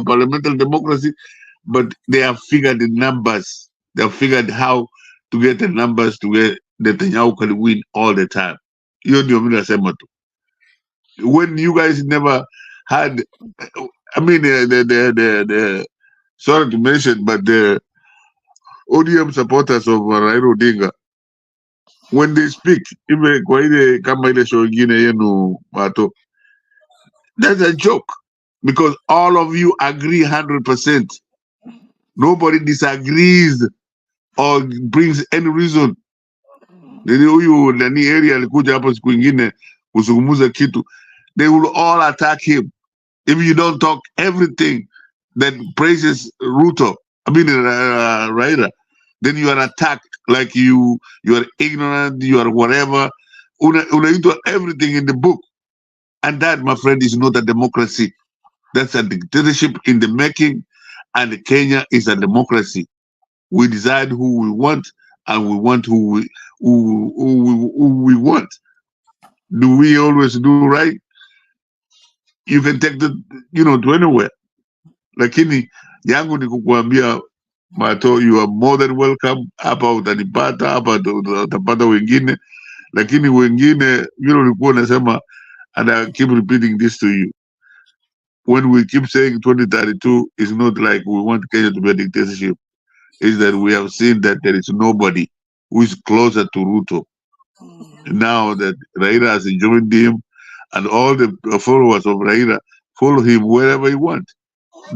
Speaker 10: parliamentary democracy, but they have figured the numbers. They have figured how to get the numbers to get Netanyahu can win all the time. Hiyo ndio mimi nasema tu. When you guys never had, I mean, sorry to mention, but the ODM supporters of Raila Odinga, when they speak, even kwa ile kama ile show ingine yenu Mato, that's a joke because all of you agree 100%. Nobody disagrees or brings any reason. Nini huyu nani area alikuja hapo siku ingine kuzungumza kitu, they will all attack him. If you don't talk everything that praises Ruto, I mean Raila, then you are attacked like you are ignorant, you are whatever. Unaitwa everything in the book. And that, my friend, is not a democracy. That's a dictatorship in the making, and Kenya is a democracy. We decide who we want, and we want who we want. Do we always do right? You can take the to anywhere. Lakini yangu ni kukuambia Mato, you are more than welcome. Hapa utanipata, hapa utapata wengine, lakini wengine ulikuwa unasema, and I keep repeating this to you. When we keep saying 2032 is not like we want Kenya to be a dictatorship, is that we have seen that there is nobody who is closer to Ruto. Now that Raila has joined him, and all the followers of Raila follow him wherever he wants,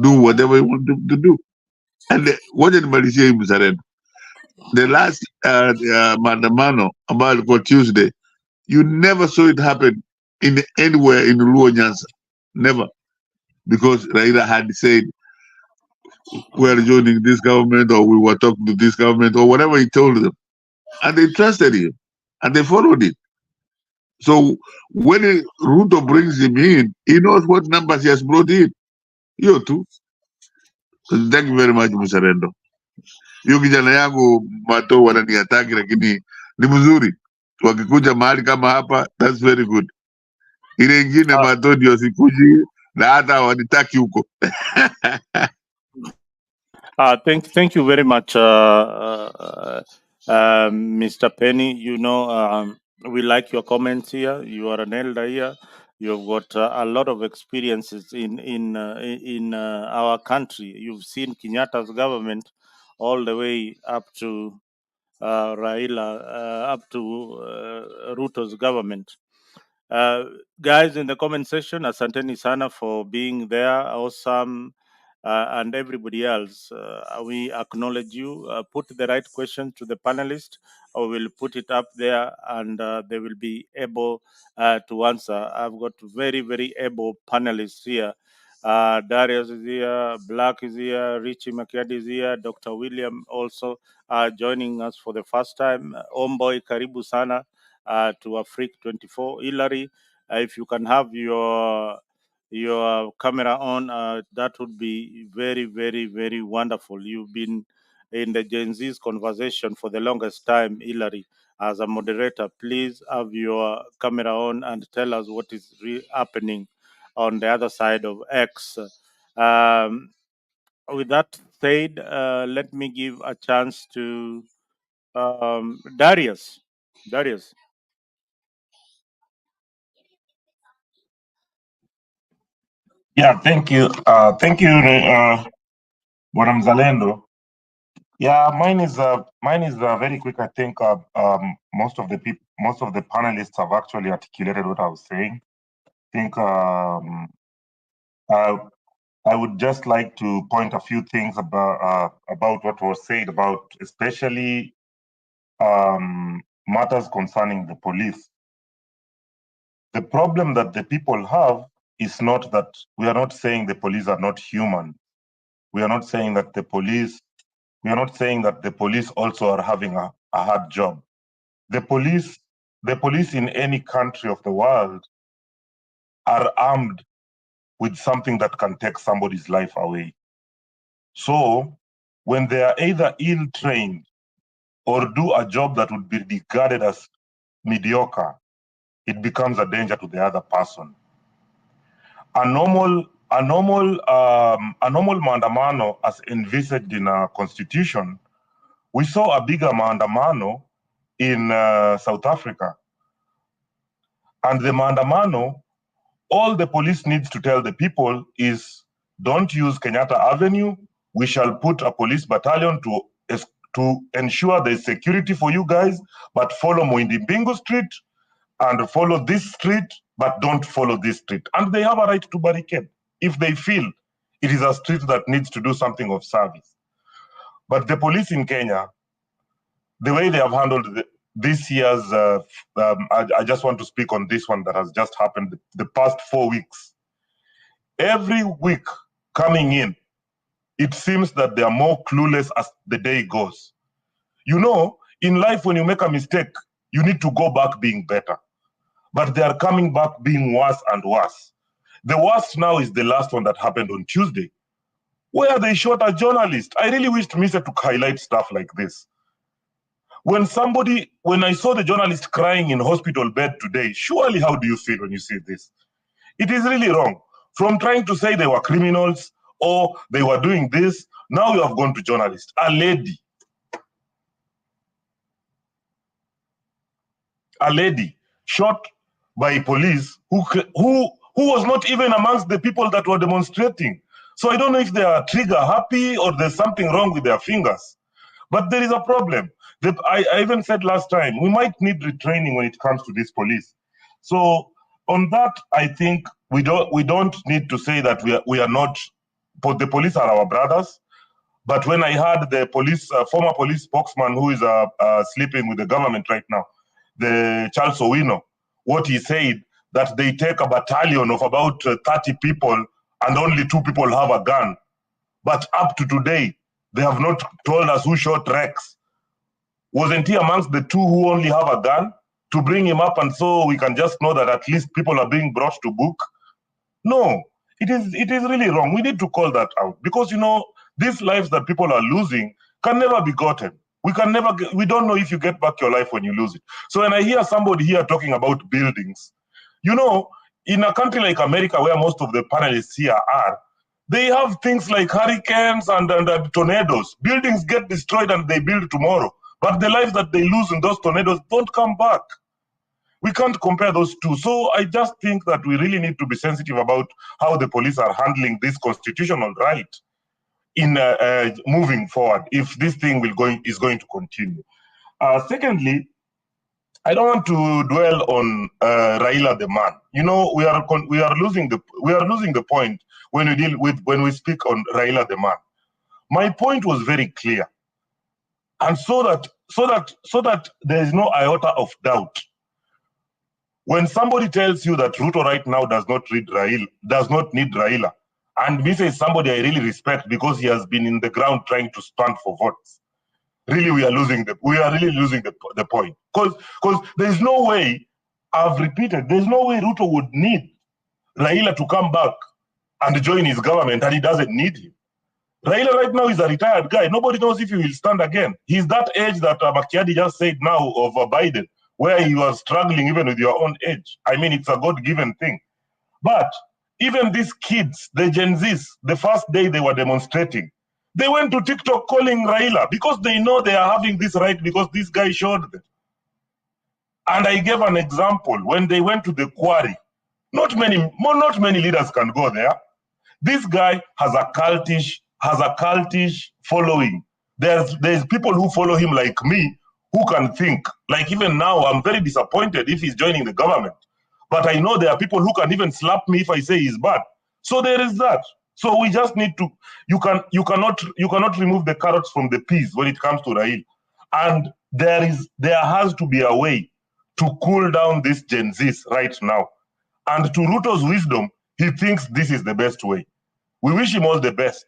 Speaker 10: do whatever he wants to do. And what did Malaysia Mzarendo? The last maandamano ambayo alikuwa Tuesday, you never saw it happen in anywhere in Luo Nyanza. Never. Because Raila had said, we are joining this government, or we were talking to this government, or whatever he told them. And they trusted him, and they followed it. So when Ruto brings him in, he knows what numbers he has brought in. You too. Thank you very much, Mzarendo. Hiyo kijana yangu Mato wananiataki, lakini ni mzuri. Wakikuja mahali kama hapa, that's very good. Ile ingine Mato ndio sikuji na hata wanitaki huko.
Speaker 3: Thank you very much, Mr. Penny. We like your comments here. You are an elder here. You've got a lot of experiences in our country. You've seen Kenyatta's government all the way up to Raila, up to Ruto's government. Guys in the comment section, asanteni sana for being there. Awesome. And everybody else, we acknowledge you. Put the right question to the panelist. I will put it up there, and they will be able to answer. I've got very, very able panelists here. Darius is here, Black is here, Richie Makiadi is here, Dr. William also joining us for the first time. Omboy, karibu sana to Afrique 24. Hillary, if you can have your camera on, that would be very, very, very wonderful. You've been in the Gen Z's conversation for the longest time, Hillary. As a moderator, please have your camera on and tell us what is happening on the other side of X. With that said, let me give a chance to Darius. Darius.
Speaker 8: Yeah, thank you. Thank you, Bwana Mzalendo. Yeah, mine is very quick. I think most of the panelists have actually articulated what I was saying. I think I would just like to point a few things about what was said about especially matters concerning the police. The problem that the people have is not that we are not saying the police are not human. We are not saying that the police also are having a hard job. The police in any country of the world are armed with something that can take somebody's life away. So when they are either ill-trained or do a job that would be regarded as mediocre, it becomes a danger to the other person. A normal maandamano as envisaged in a constitution, we saw a bigger maandamano in South Africa. And the maandamano, all the police needs to tell the people is, don't use Kenyatta Avenue. We shall put a police battalion to ensure there's security for you guys, but follow Muindi Street and follow this street, but don't follow this street. And they have a right to barricade if they feel it is a street that needs to do something of service. But the police in Kenya, the way they have handled this year's, I just want to speak on this one that has just happened the past 4 weeks. Every week coming in, it seems that they are more clueless as the day goes. You know, in life, when you make a mistake, you need to go back being better. But they are coming back being worse and worse. The worst now is the last one that happened on Tuesday, where they shot a journalist. I really wish Mr. to highlight stuff like this. When I saw the journalist crying in hospital bed today, surely how do you feel when you see this? It is really wrong. From trying to say they were criminals or they were doing this, now you have gone to journalists. A lady shot by police who was not even amongst the people that were demonstrating. So I don't know if they are trigger happy or there's something wrong with their fingers. But there is a problem. I even said last time, we might need retraining when it comes to this police. So on that, I think we don't need to say that we are not, but the police are our brothers. But when I heard the former police spokesman who is sleeping with the government right now, the Charles Owino, what he said, that they take a battalion of about 30 people and only 2 people have a gun. But up to today, they have not told us who shot Rex. Wasn't he amongst the 2 who only have a gun to bring him up, and so we can just know that at least people are being brought to book? No, it is really wrong. We need to call that out because, you know, these lives that people are losing can never be gotten. We don't know if you get back your life when you lose it. So when I hear somebody here talking about buildings, you know, in a country like America where most of the panelists here are, they have things like hurricanes and tornadoes. Buildings get destroyed and they build tomorrow. But the lives that they lose in those tornadoes don't come back. We can't compare those two. So I just think that we really need to be sensitive about how the police are handling this constitutional right in moving forward if this thing is going to continue. Secondly, I don't want to dwell on Raila the man. You know, we are losing the point when we speak on Raila the man. My point was very clear, and so that there is no iota of doubt. When somebody tells you that Ruto right now does not need Raila, and this is somebody I really respect because he has been in the ground trying to stand for votes. Really, we are really losing the point. Because there's no way, I've repeated, there's no way Ruto would need Raila to come back and join his government, and he doesn't need him. Raila right now is a retired guy. Nobody knows if he will stand again. He's that age that Makiadi just said now of Biden, where he was struggling even with your own age. I mean, it's a God-given thing. But even these kids, the Gen Zs, the first day they were demonstrating, they went to TikTok calling Raila because they know they are having this right because this guy showed them. And I gave an example when they went to the quarry. Not many leaders can go there.
Speaker 10: This guy has a cultish following. There's people who follow him like me who can think. Like even now, I'm very disappointed if he's joining the government. But I know there are people who can even slap me if I say he's bad. So there is that. So we just need to. You cannot remove the carrots from the peas when it comes to Raila. And there has to be a way to cool down these Gen Zs right now. And to Ruto's wisdom, he thinks this is the best way. We wish him all the best.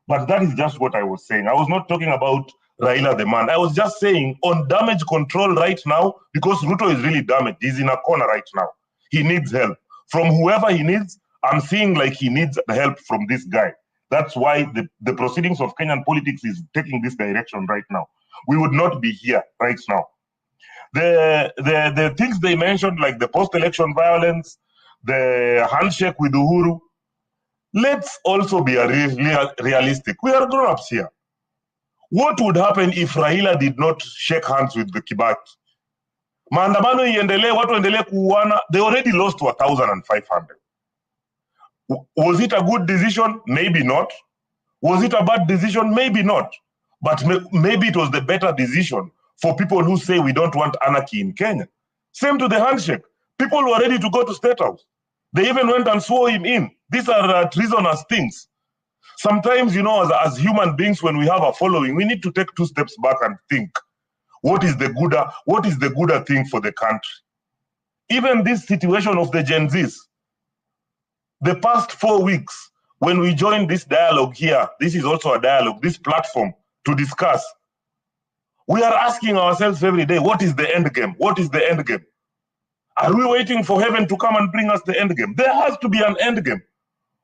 Speaker 10: But that is just what I was saying. I was not talking about Raila the man. I was just saying on damage control right now, because Ruto is really damaged. He's in a corner right now. He needs help. From whoever he needs, I'm seeing like he needs help from this guy. That's why the proceedings of Kenyan politics is taking this direction right now. We would not be here right now. The things they mentioned, like the post-election violence, the handshake with Uhuru, let's also be realistic. We are grown-ups here. What would happen if Raila did not shake hands with the Kibaki? Maandamano iendelee, watu endelee kuuana. They already lost to 1,500. Was it a good decision? Maybe not. Was it a bad decision? Maybe not. But maybe it was the better decision for people who say we don't want anarchy in Kenya. Same to the handshake. People were ready to go to State House. They even went and swore him in. These are treasonous things. Sometimes, you know, as human beings, when we have a following, we need to take 2 steps back and think, what is the gooder thing for the country? Even this situation of the Gen Zs, the past 4 weeks, when we joined this dialogue here, this is also a dialogue, this platform to discuss, we are asking ourselves every day, what is the end game? What is the end game? Are we waiting for heaven to come and bring us the end game? There has to be an end game.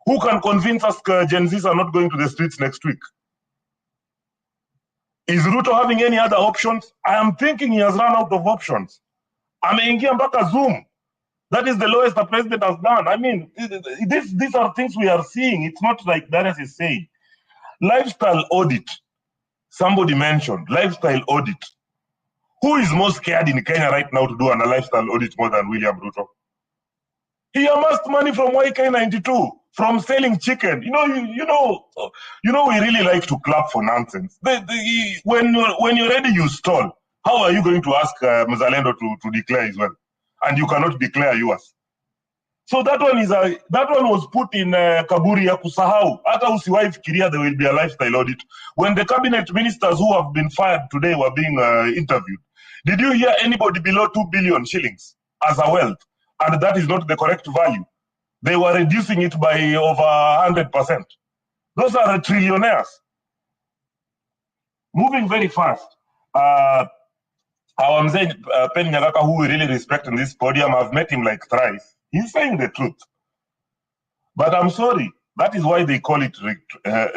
Speaker 10: Who can convince us Gen Zs are not going to the streets next week? Is Ruto having any other options? I am thinking he has run out of options. Ameingia mpaka Zoom. That is the lowest the president has done. I mean, these are things we are seeing. It's not like Darius is saying. Lifestyle audit. Somebody mentioned lifestyle audit. Who is most scared in Kenya right now to do a lifestyle audit more than William Ruto? He amassed money from YK92, from selling chicken. You know, we really like to clap for nonsense. When you're ready, you stall. How are you going to ask Mzalendo to declare his well? And you cannot declare yours. So that one was put in kaburi ya kusahau. Hata usiwahi fikiria there will be a lifestyle audit. When the cabinet ministers who have been fired today were being interviewed, did you hear anybody below 2 billion shillings as a wealth? And that is not the correct value. They were reducing it by over 100%. Those are the trillionaires. Moving very fast. Our Mzee Pen Nyagaka, who we really respect in this podium, I've met him like thrice. He's saying the truth. But I'm sorry, that is why they call it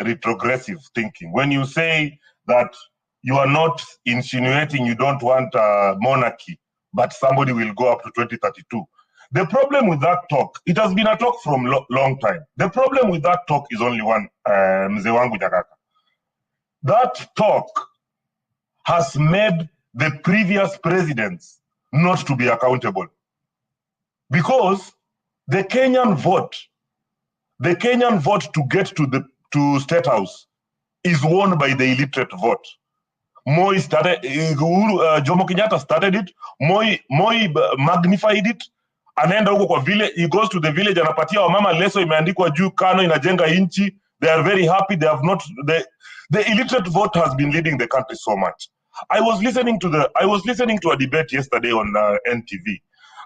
Speaker 10: retrogressive thinking. When you say that you are not insinuating you don't want monarchy, but somebody will go up to 2032. The problem with that talk, it has been a talk from long time. The problem with that talk is only one, Mzee wangu Nyagaka. That talk has made the previous presidents not to be accountable. Because the Kenyan vote to get to State House is won by the illiterate vote. Moi started, Jomo Kenyatta started it, Moi magnified it, anaenda huko kwa village, he goes to the village, anapatia wamama leso imeandikwa juu KANU inajenga inchi, they are very happy, they have not, the illiterate vote has been leading the country so much. I was listening to a debate yesterday on NTV,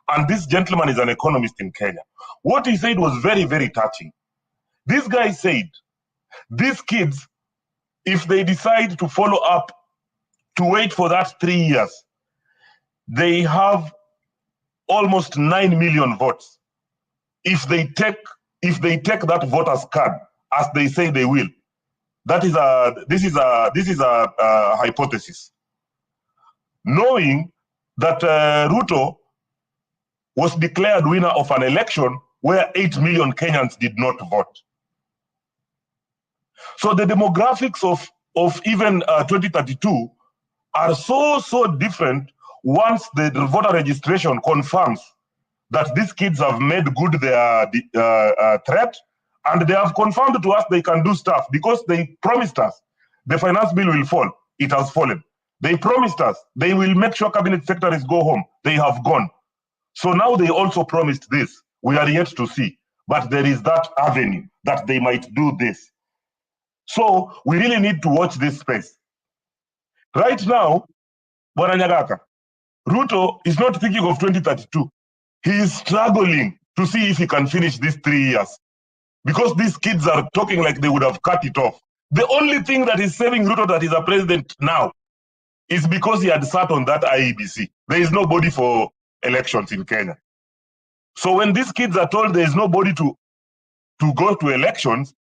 Speaker 10: and this gentleman is an economist in Kenya. What he said was very, very touching. This guy said, these kids, if they decide to follow up, to wait for that 3 years, they have almost 9 million votes. If they take that voters card, as they say they will, this is a hypothesis. Knowing that Ruto was declared winner of an election where 8 million Kenyans did not vote. So the demographics of even 2032 are so different once the voter registration confirms that these kids have made good their threat
Speaker 11: And they have confirmed to us they can do stuff because they promised us the finance bill will fall. It has fallen. They promised us they will make sure cabinet secretaries go home. They have gone. So now they also promised this. We are yet to see. But there is that avenue that they might do this. So we really need to watch this space. Right now, Bwana Nyagaka, Ruto is not thinking of 2032. He is struggling to see if he can finish these 3 years. Because these kids are talking like they would have cut it off. The only thing that is saving Ruto that is a president now is because he had sat on that IEBC. There is nobody for elections in Kenya. So when these kids are told there is nobody to go to elections,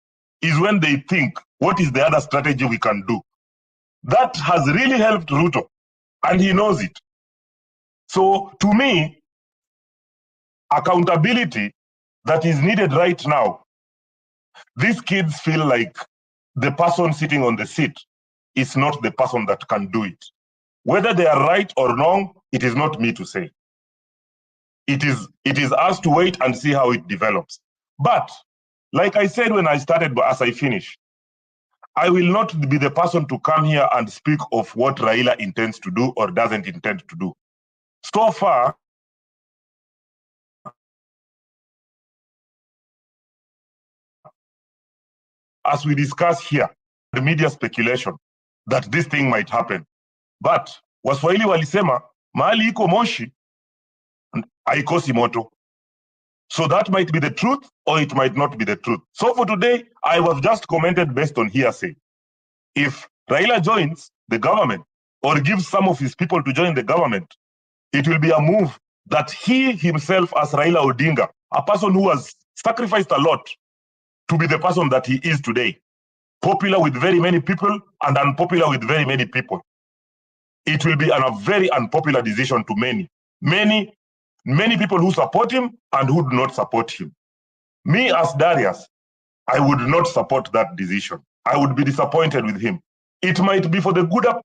Speaker 11: is when they think, what is the other strategy we can do? That has really helped Ruto, and he knows it. So to me, accountability that is needed right now, these kids feel like the person sitting on the seat is not the person that can do it. Whether they are right or wrong, it is not me to say. It is us to wait and see how it develops. But like I said when I started, but as I finish, I will not be the person to come here and speak of what Raila intends to do or doesn't intend to do. So far, as we discuss here, the media speculation that this thing might happen. But Waswahili walisema, mahali iko moshi, haikosi moto. So that might be the truth or it might not be the truth. So for today, I have just commented based on hearsay. If Raila joins the government or gives some of his people to join the government, it will be a move that he himself as Raila Odinga, a person who has sacrificed a lot to be the person that he is today, popular with very many people and unpopular with very many people. It will be a very unpopular decision to many people who support him and who do not support him. Me as Darius, I would not support that decision. I would be disappointed with him. It might be for the gooder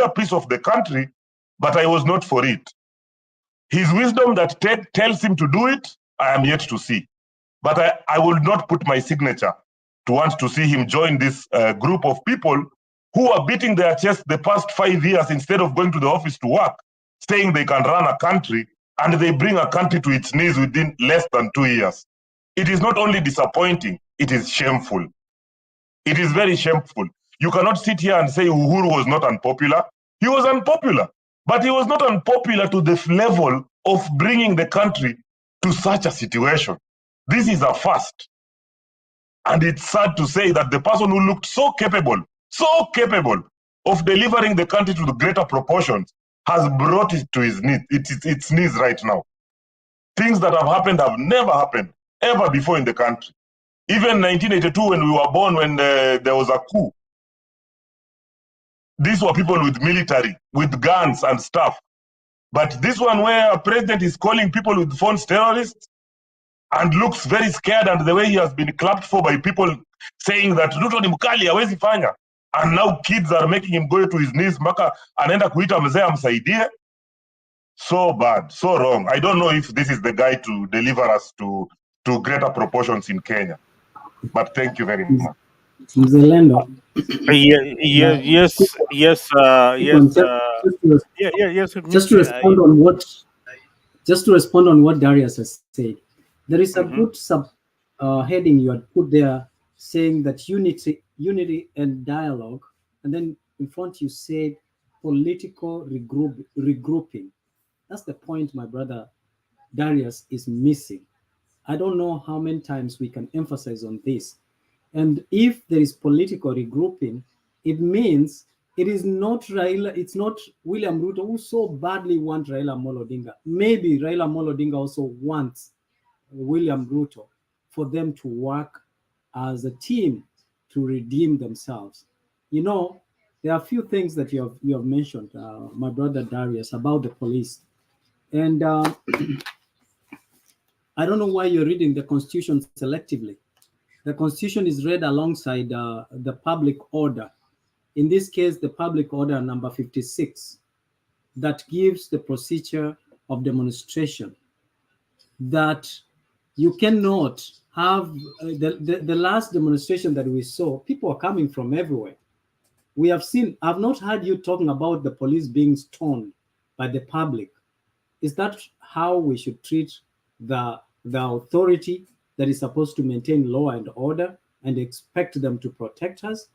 Speaker 11: piece of the country, but I was not for it. His wisdom that tells him to do it, I am yet to see. But I will not put my signature to want to see him join this group of people who are beating their chest the past 5 years instead of going to the office to work, saying they can run a country, and they bring a country to its knees within less than 2 years. It is not only disappointing, it is shameful. It is very shameful. You cannot sit here and say Uhuru was not unpopular. He was unpopular, but he was not unpopular to the level of bringing the country to such a situation. This is a first. And it's sad to say that the person who looked so capable of delivering the country to the greater proportions has brought it to his knees, its knees right now. Things that have happened have never happened ever before in the country. Even 1982, when we were born, when there was a coup, these were people with military, with guns and stuff. But this one where a president is calling people with phones terrorists and looks very scared, and the way he has been clapped for by people saying that Ruto ni mkali hawezi fanya, and now kids are making him go to his knees, mpaka anaenda kuita mzee amsaidie. So bad, so wrong. I don't know if this is the guy to deliver us to greater proportions in Kenya. But thank you very much.
Speaker 1: Mzelendo.
Speaker 3: Yes.
Speaker 1: Just to
Speaker 3: Mimi,
Speaker 1: respond on what Darius has said, there is a good heading you had put there saying that unity and dialogue, and then in front you said political regrouping. That's the point my brother Darius is missing. I don't know how many times we can emphasize on this. And if there is political regrouping, it means it is not Raila, it's not William Ruto who so badly wants Raila Amolo Odinga. Maybe Raila Amolo Odinga also wants William Ruto for them to work as a team to redeem themselves. You know, there are a few things that you have mentioned, my brother Darius, about the police. And I don't know why you're reading the Constitution selectively. The Constitution is read alongside the public order. In this case, the public order number 56, that gives the procedure of demonstration, that you cannot have the last demonstration that we saw, people are coming from everywhere. We have seen, I've not heard you talking about the police being stoned by the public. Is that how we should treat the authority that is supposed to maintain law and order and expect them to protect us?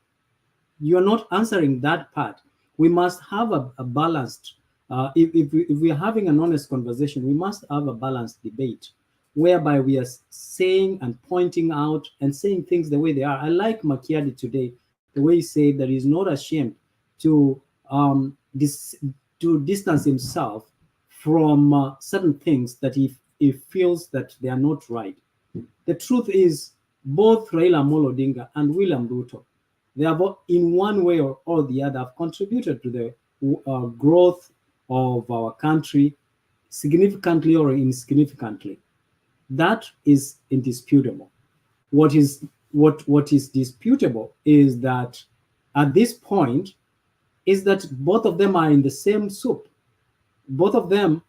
Speaker 1: You're not answering that part. We must have a balanced, if we're having an honest conversation, we must have a balanced debate whereby we are saying and pointing out and saying things the way they are. I like Makiadi today, the way he said that he's not ashamed to to distance himself from certain things that he feels that they are not right. The truth is, both Raila Amolo Odinga and William Ruto, they have, in one way or the other, have contributed to the growth of our country significantly or insignificantly. That is indisputable. What is disputable is that at this point is that both of them are in the same soup. Both of them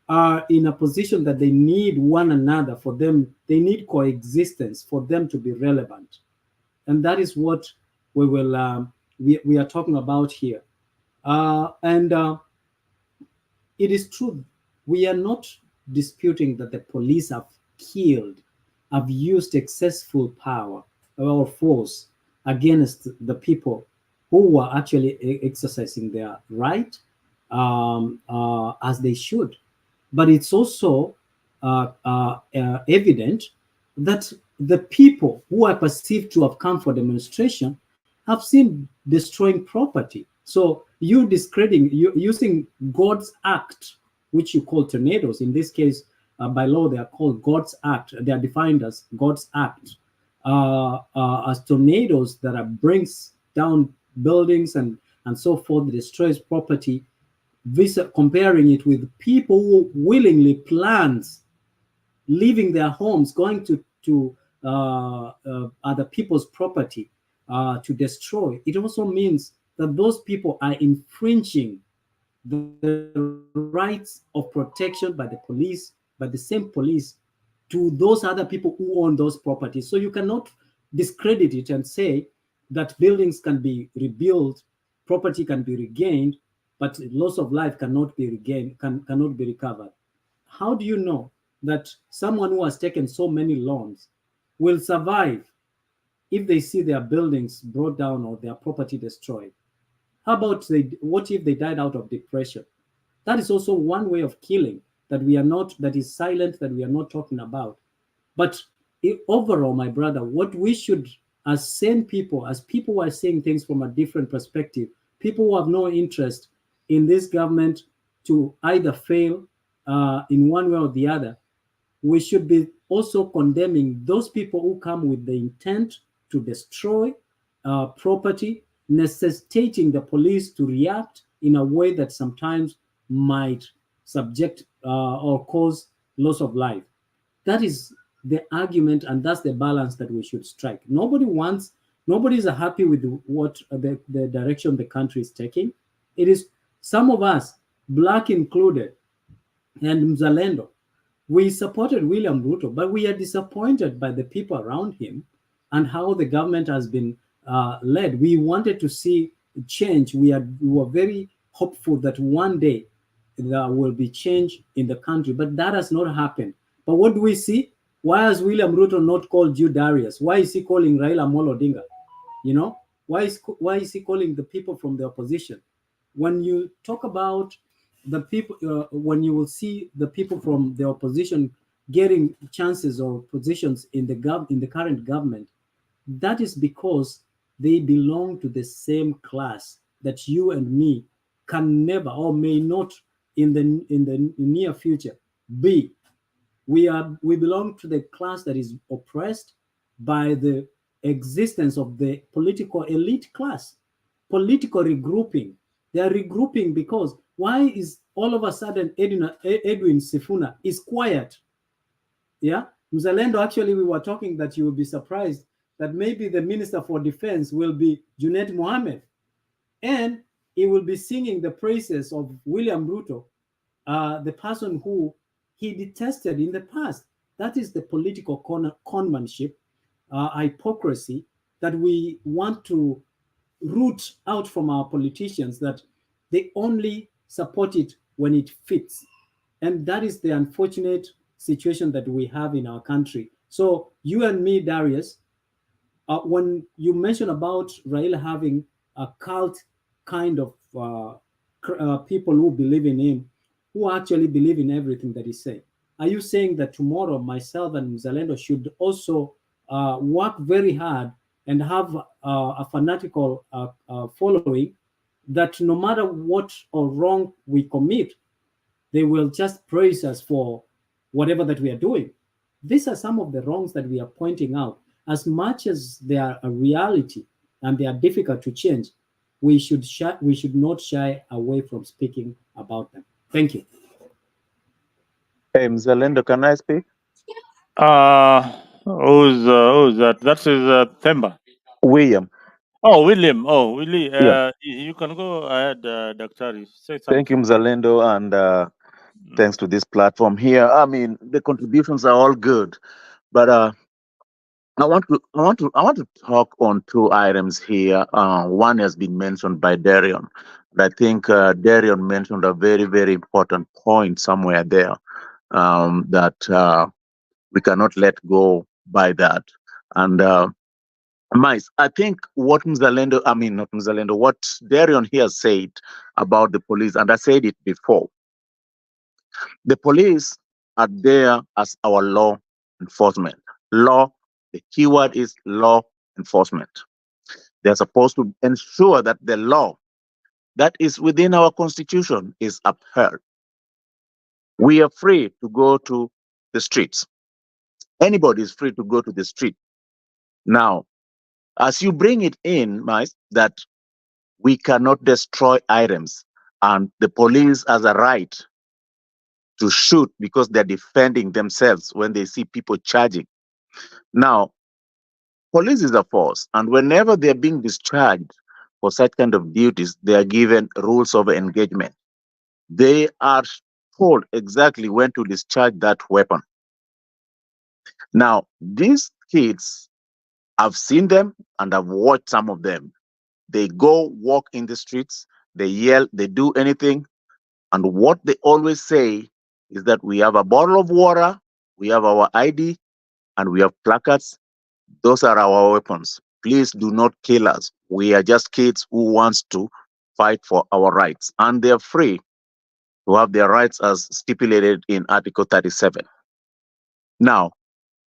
Speaker 1: are in a position that they need one another for them. They need coexistence for them to be relevant, and that is what we will we are talking about here. And it is true, we are not disputing that the police have killed, have used excessive power or force against the people who were actually exercising their right, as they should. But it's also evident that the people who are perceived to have come for demonstration have seen destroying property. So you discrediting, using God's act, which you call tornadoes. In this case, by law, they are called God's act. They are defined as God's act, as tornadoes that are brings down buildings and so forth, destroys property. Comparing it with people who willingly plans leaving their homes, going to other people's property to destroy. It also means that those people are infringing the rights of protection by the police, by the same police, to those other people who own those properties. So you cannot discredit it and say that buildings can be rebuilt, property can be regained, but loss of life cannot be regained, cannot be recovered. How do you know that someone who has taken so many loans will survive if they see their buildings brought down or their property destroyed? How about what if they died out of depression? That is also one way of killing that we are not, that is silent, that we are not talking about. But overall, my brother, what we should, as sane people, as people who are saying things from a different perspective, people who have no interest in this government to either fail in one way or the other, we should be also condemning those people who come with the intent to destroy property, necessitating the police to react in a way that sometimes might subject or cause loss of life. That is the argument, and that's the balance that we should strike. Nobody is happy with what the direction the country is taking. It is some of us, black included, and Mzalendo, we supported William Ruto, but we are disappointed by the people around him and how the government has been led. We wanted to see change. We were very hopeful that one day there will be change in the country, but that has not happened. But what do we see? Why has William Ruto not called you Darius? Why is he calling Raila Amolo Odinga? You know, why is he calling the people from the opposition? When you talk about the people, when you will see the people from the opposition getting chances or positions in the current government, that is because they belong to the same class that you and me can never or may not in the near future be. We belong to the class that is oppressed by the existence of the political elite class, political regrouping. They are regrouping because why is all of a sudden Edwin Sifuna is quiet? Yeah, Mzalendo, actually, we were talking that you will be surprised that maybe the Minister for Defense will be Junet Mohammed, and he will be singing the praises of William Ruto, the person who he detested in the past. That is the political conmanship, hypocrisy that we want to root out from our politicians, that they only support it when it fits. And that is the unfortunate situation that we have in our country. So you and me, Darius, when you mention about Raila having a cult kind of people who believe in him, who actually believe in everything that he said, are you saying that tomorrow myself and Mzalendo should also work very hard and have a fanatical following, that no matter what or wrong we commit, they will just praise us for whatever that we are doing? These are some of the wrongs that we are pointing out. As much as they are a reality and they are difficult to change, we should not shy away from speaking about them. Thank you.
Speaker 5: Hey, Mzalendo, can I speak?
Speaker 3: Who's that? That is Themba.
Speaker 5: William.
Speaker 3: Oh, William. Oh, Willie.
Speaker 5: Yeah.
Speaker 3: You can go ahead, Dr. Say
Speaker 5: Thank you,
Speaker 3: something.
Speaker 5: Mzalendo, and thanks to this platform here. I mean, the contributions are all good, but I want to talk on two items here. One has been mentioned by Darion. And I think Darion mentioned a very, very important point somewhere there, that we cannot let go by that. And Mice, I think what not Mzalendo, what Darion here said about the police, and I said it before, the police are there as our law enforcement. Law, the keyword is law enforcement. They're supposed to ensure that the law that is within our constitution is upheld. We are free to go to the streets. Anybody is free to go to the street. Now, as you bring it in, Mice, that we cannot destroy items, and the police has a right to shoot because they're defending themselves when they see people charging. Now, police is a force, and whenever they're being discharged for such kind of duties, they are given rules of engagement. They are told exactly when to discharge that weapon. Now, these kids, I've seen them and I've watched some of them. They go walk in the streets, they yell, they do anything. And what they always say is that we have a bottle of water, we have our ID, and we have placards. Those are our weapons. Please do not kill us. We are just kids who wants to fight for our rights. And they're free to have their rights as stipulated in Article 37. Now,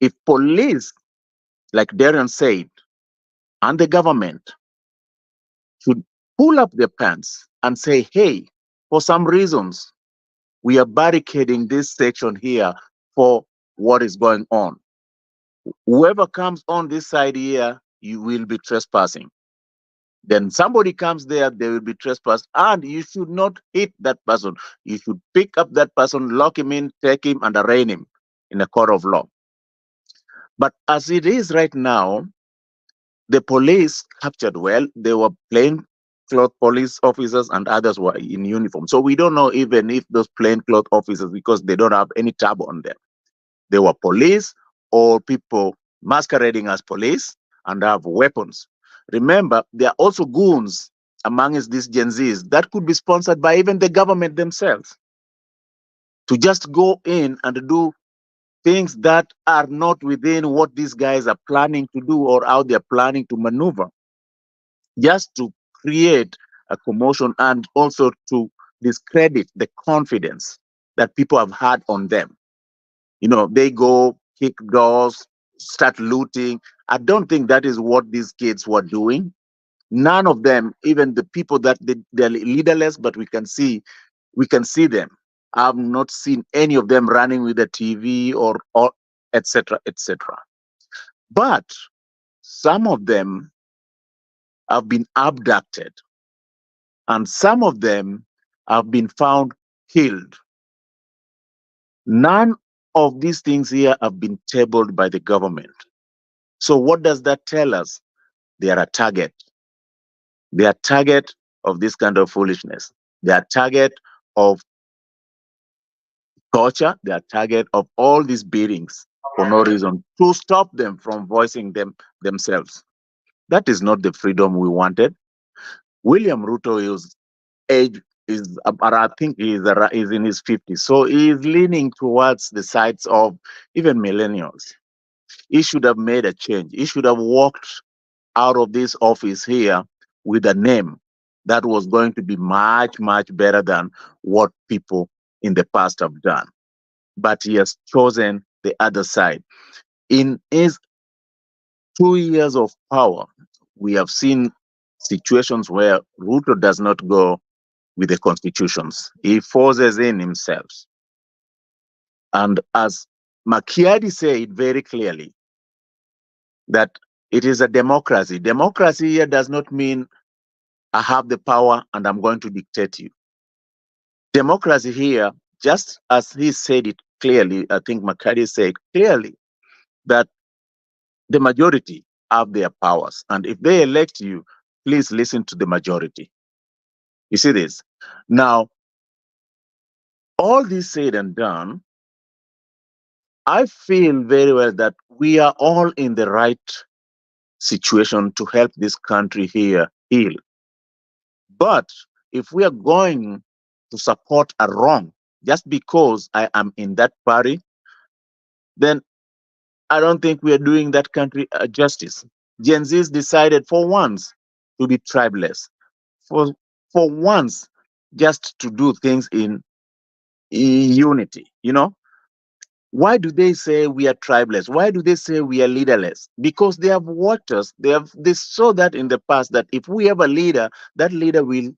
Speaker 5: if police, like Darren said, and the government should pull up their pants and say, hey, for some reasons, we are barricading this section here for what is going on. Whoever comes on this side here, you will be trespassing. Then somebody comes there, they will be trespassed, and you should not hit that person. You should pick up that person, lock him in, take him, and arraign him in a court of law. But as it is right now, the police captured well. They were plainclothes police officers and others were in uniform. So we don't know even if those plainclothes officers, because they don't have any tab on them, they were police or people masquerading as police and have weapons. Remember, there are also goons amongst these Gen Zs that could be sponsored by even the government themselves to just go in and do things that are not within what these guys are planning to do or how they're planning to maneuver, just to create a commotion and also to discredit the confidence that people have had on them. You know, they go kick doors, start looting. I don't think that is what these kids were doing. None of them, even the people that they're leaderless, but we can see them. I've not seen any of them running with a TV or etc. etc. But some of them have been abducted, and some of them have been found killed. None of these things here have been tabled by the government. So what does that tell us? They are a target. They are a target of this kind of foolishness. They are a target of torture. They are a target of all these beatings. for no reason to stop them from voicing themselves. That is not the freedom we wanted. William Ruto is age is about, I think is in his 50s, so he is leaning towards the sides of even millennials. He should have made a change. He should have walked out of this office here with a name that was going to be much, much better than what people in the past have done. But he has chosen the other side. In his 2 years of power, we have seen situations where Ruto does not go with the constitutions. He forces in himself. And as Makiadi said very clearly, that it is a democracy. Democracy here does not mean I have the power and I'm going to dictate you. Democracy here, just as he said it clearly, I think Makari said clearly, that the majority have their powers. And if they elect you, please listen to the majority. You see this? Now, all this said and done, I feel very well that we are all in the right situation to help this country here heal. But if we are going to support a wrong just because I am in that party, then I don't think we are doing that country a justice. Gen Zs decided for once to be tribeless, for once just to do things in unity. You know, why do they say we are tribeless? Why do they say we are leaderless? Because they have watched us. They saw that in the past that if we have a leader, that leader will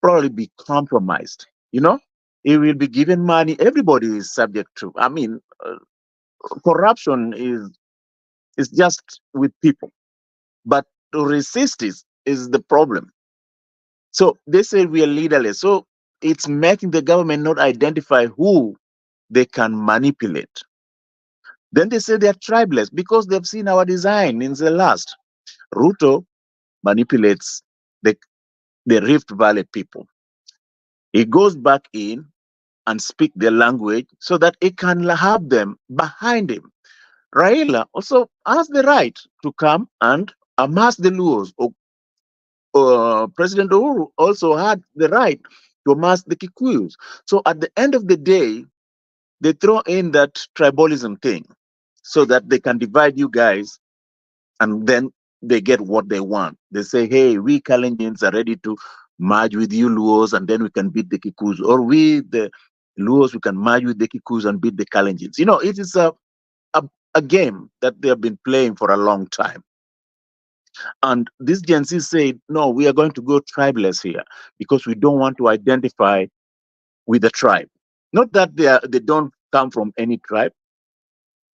Speaker 5: probably be compromised. You know, he will be given money. Everybody is subject to. I mean, corruption is just with people, but to resist is the problem. So they say we are leaderless. So it's making the government not identify who they can manipulate. Then they say they are tribeless because they've seen our design in the last. Ruto manipulates the Rift Valley people. He goes back in and speak their language so that he can have them behind him. Raila also has the right to come and amass the Luos. President Uhuru also had the right to amass the Kikuyus. So at the end of the day, they throw in that tribalism thing so that they can divide you guys, and then they get what they want. They say, hey, we Kalenjins are ready to merge with you Luos, and then we can beat the Kikus. Or we, the Luos, we can merge with the Kikus and beat the Kalenjins. You know, it is a game that they have been playing for a long time. And this Gen Z said, no, we are going to go tribeless here because we don't want to identify with the tribe. Not that they don't come from any tribe.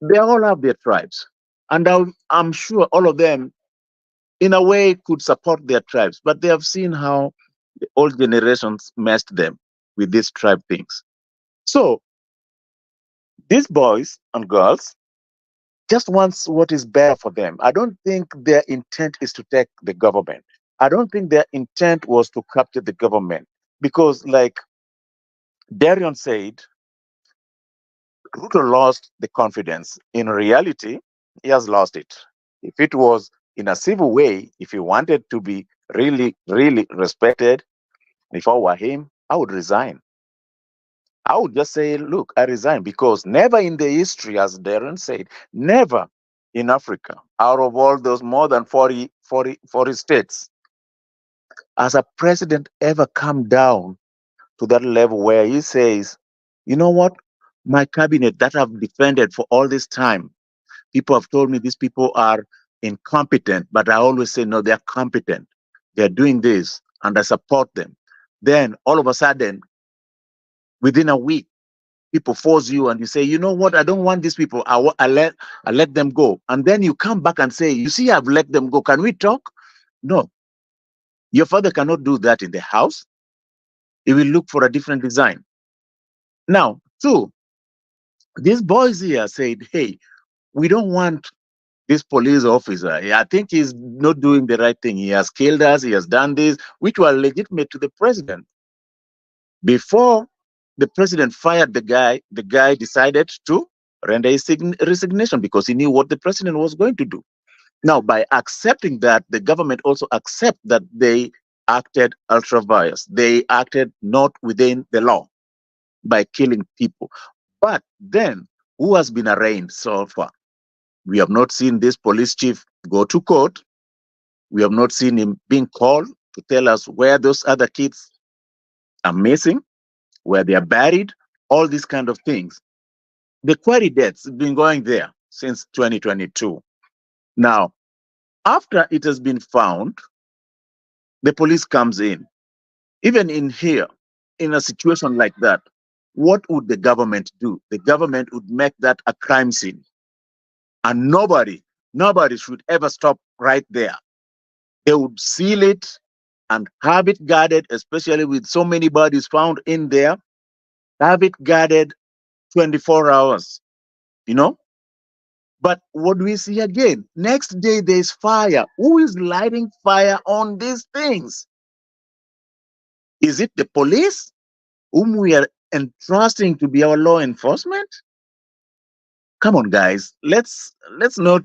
Speaker 5: They all have their tribes. And I'm sure all of them, in a way, could support their tribes. But they have seen how the old generations messed them with these tribe things. So these boys and girls just wants what is better for them. I don't think their intent is to take the government. I don't think their intent was to capture the government because, like Darion said, Ruto lost the confidence. In reality, he has lost it. If it was in a civil way, if he wanted to be really, really respected, if I were him, I would resign. I would just say, look, I resign because never in the history, as Darren said, never in Africa, out of all those more than 40 states, has a president ever come down to that level where he says, you know what, my cabinet that I've defended for all this time, people have told me these people are incompetent, but I always say, no, they're competent. They're doing this and I support them. Then all of a sudden, within a week, people force you and you say, you know what, I don't want these people. I let them go. And then you come back and say, you see, I've let them go. Can we talk? No. Your father cannot do that in the house. He will look for a different design. Now, two, these boys here said, hey, we don't want this police officer. I think he's not doing the right thing. He has killed us. He has done this, which were legitimate to the president. Before the president fired the guy decided to render his resignation because he knew what the president was going to do. Now, by accepting that, the government also accept that they acted ultra vires. They acted not within the law by killing people. But then, who has been arraigned so far? We have not seen this police chief go to court. We have not seen him being called to tell us where those other kids are missing, where they are buried, all these kind of things. The quarry deaths have been going there since 2022. Now, after it has been found, the police comes in. Even in here, in a situation like that, what would the government do? The government would make that a crime scene. And nobody should ever stop right there. They would seal it and have it guarded, especially with so many bodies found in there, have it guarded 24 hours, you know? But what do we see again? Next day, there's fire. Who is lighting fire on these things? Is it the police, whom we are entrusting to be our law enforcement? Come on, guys. Let's not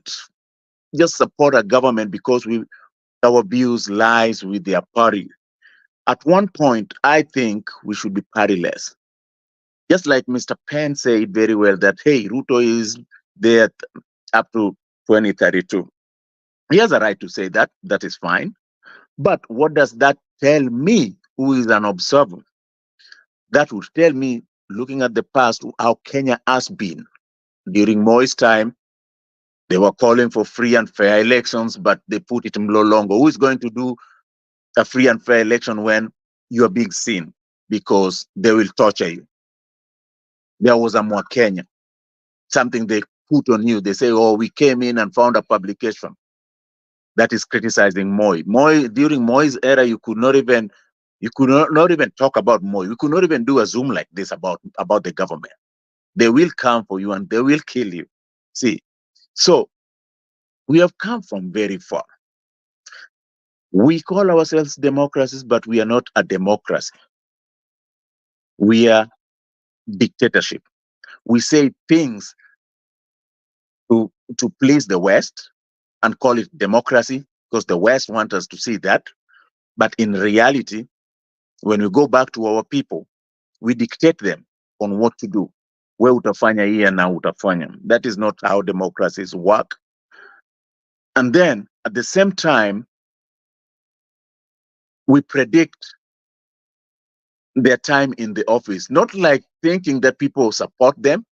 Speaker 5: just support a government because our views lies with their party. At one point, I think we should be partyless. Just like Mr. Penn said very well that, hey, Ruto is there up to 2032. He has a right to say that. That is fine. But what does that tell me, who is an observer? That would tell me, looking at the past, how Kenya has been. During Moi's time, they were calling for free and fair elections, but they put it no longer. Who is going to do a free and fair election when you are being seen? Because they will torture you. There was a Mwa Kenya, something they put on you. They say, oh, we came in and found a publication that is criticizing Moi. During Moi's era, you could not even talk about Moi. We could not even do a Zoom like this about the government. They will come for you and they will kill you. See, so we have come from very far. We call ourselves democracies, but we are not a democracy. We are dictatorship. We say things to please the West and call it democracy because the West want us to see that. But in reality, when we go back to our people, we dictate them on what to do. Where utafanya hii na utafanya. That is not how democracies work. And then at the same time, we predict their time in the office, not like thinking that people support them.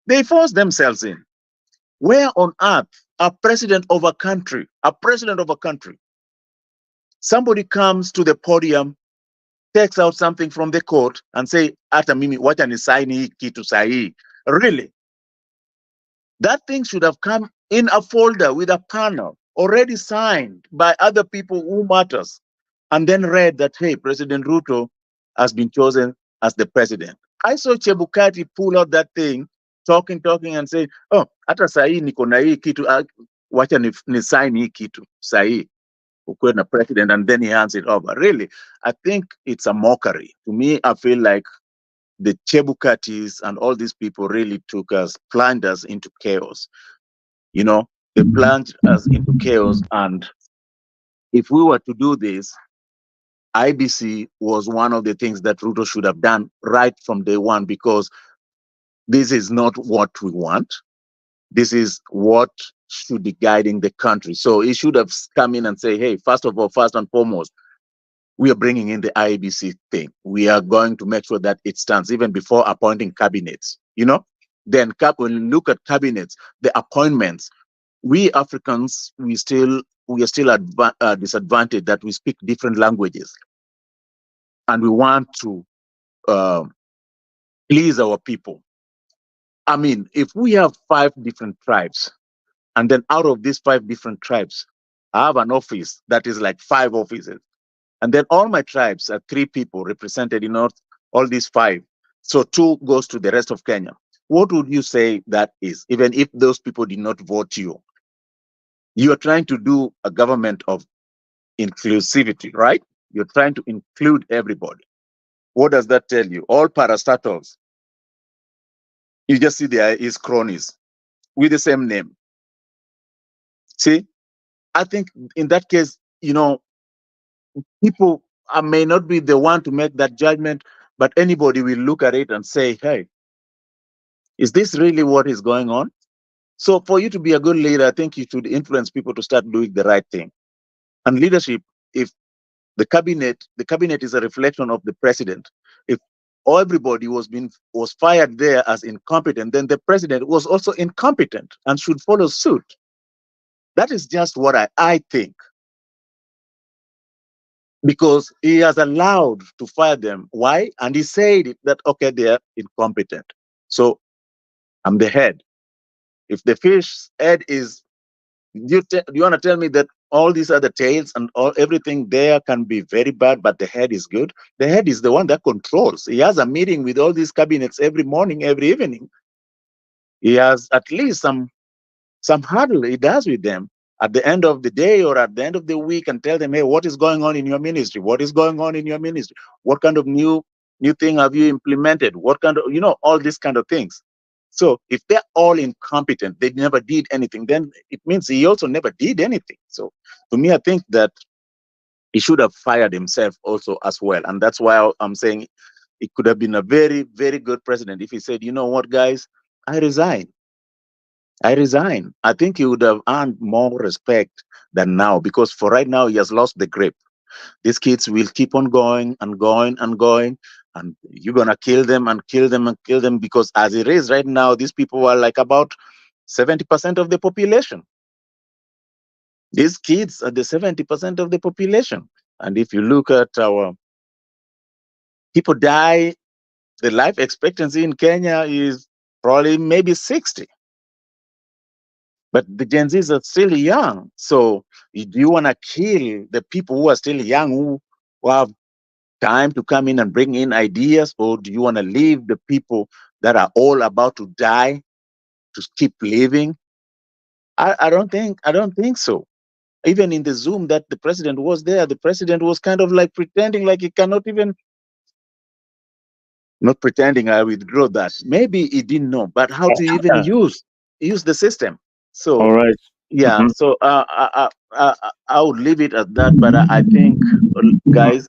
Speaker 5: They force themselves in. Where on earth a president of a country, somebody comes to the podium, takes out something from the court and say, "Ata mimi wacha nisaini hii kitu sahihi." Really? That thing should have come in a folder with a panel already signed by other people who matters, and then read that, hey, President Ruto has been chosen as the president. I saw Chebukati pull out that thing, talking and say, oh, hata sahi niko na hii kitu, wacha ni sign hii kitu sahi ukuwe na president, and then he hands it over. Really, I think it's a mockery. To me, I feel like the Chebukatis and all these people really plunged us into chaos. You know, they plunged us into chaos. And if we were to do this, IBC was one of the things that Ruto should have done right from day one, because this is not what we want. This is what should be guiding the country. So he should have come in and say, hey, first and foremost, we are bringing in the IBC thing. We are going to make sure that it stands even before appointing cabinets, you know? Then when you look at cabinets, the appointments, we Africans, we are still disadvantaged that we speak different languages. And we want to please our people. I mean, if we have 5 different tribes, and then out of these 5 different tribes, I have an office that is like 5 offices. And then all my tribes are 3 people represented in all these 5. So 2 goes to the rest of Kenya. What would you say that is, even if those people did not vote you? You are trying to do a government of inclusivity, right? You're trying to include everybody. What does that tell you? All parastatals You just see there is cronies with the same name. See, I think in that case, people may not be the one to make that judgment, but anybody will look at it and say, hey, is this really what is going on? So for you to be a good leader, I think you should influence people to start doing the right thing. And leadership, if the cabinet is a reflection of the president. If everybody was fired there as incompetent, then the president was also incompetent and should follow suit. That is just what I think. Because he has allowed to fire them. Why? And he said that, okay, they are incompetent. So I'm the head. If the fish head is, do you want to tell me that all these other tails and everything there can be very bad, but the head is good? The head is the one that controls. He has a meeting with all these cabinets every morning, every evening. He has at least some hurdle he does with them at the end of the day or at the end of the week and tell them, hey, what is going on in your ministry? What is going on in your ministry? What kind of new thing have you implemented? What kind of, all these kind of things. So if they're all incompetent, they never did anything, then it means he also never did anything. So to me, I think that he should have fired himself also as well. And that's why I'm saying it could have been a very, very good president if he said, you know what, guys, I resign. I think he would have earned more respect than now, because for right now, he has lost the grip. These kids will keep on going and going and going, and you're going to kill them and kill them and kill them, because as it is right now, these people are like about 70% of the population. These kids are the 70% of the population. And if you look at our people die, the life expectancy in Kenya is probably maybe 60. But the Gen Zs are still young. So do you want to kill the people who are still young, who have time to come in and bring in ideas, or do you want to leave the people that are all about to die to keep living? I don't think so. Even in the Zoom that the president was there, the president was kind of like pretending like he cannot even, not pretending, I withdraw that. Maybe he didn't know, but how to even use the system. So
Speaker 3: All right.
Speaker 5: yeah,
Speaker 3: Mhm.
Speaker 5: so I would leave it at that. But I think, guys,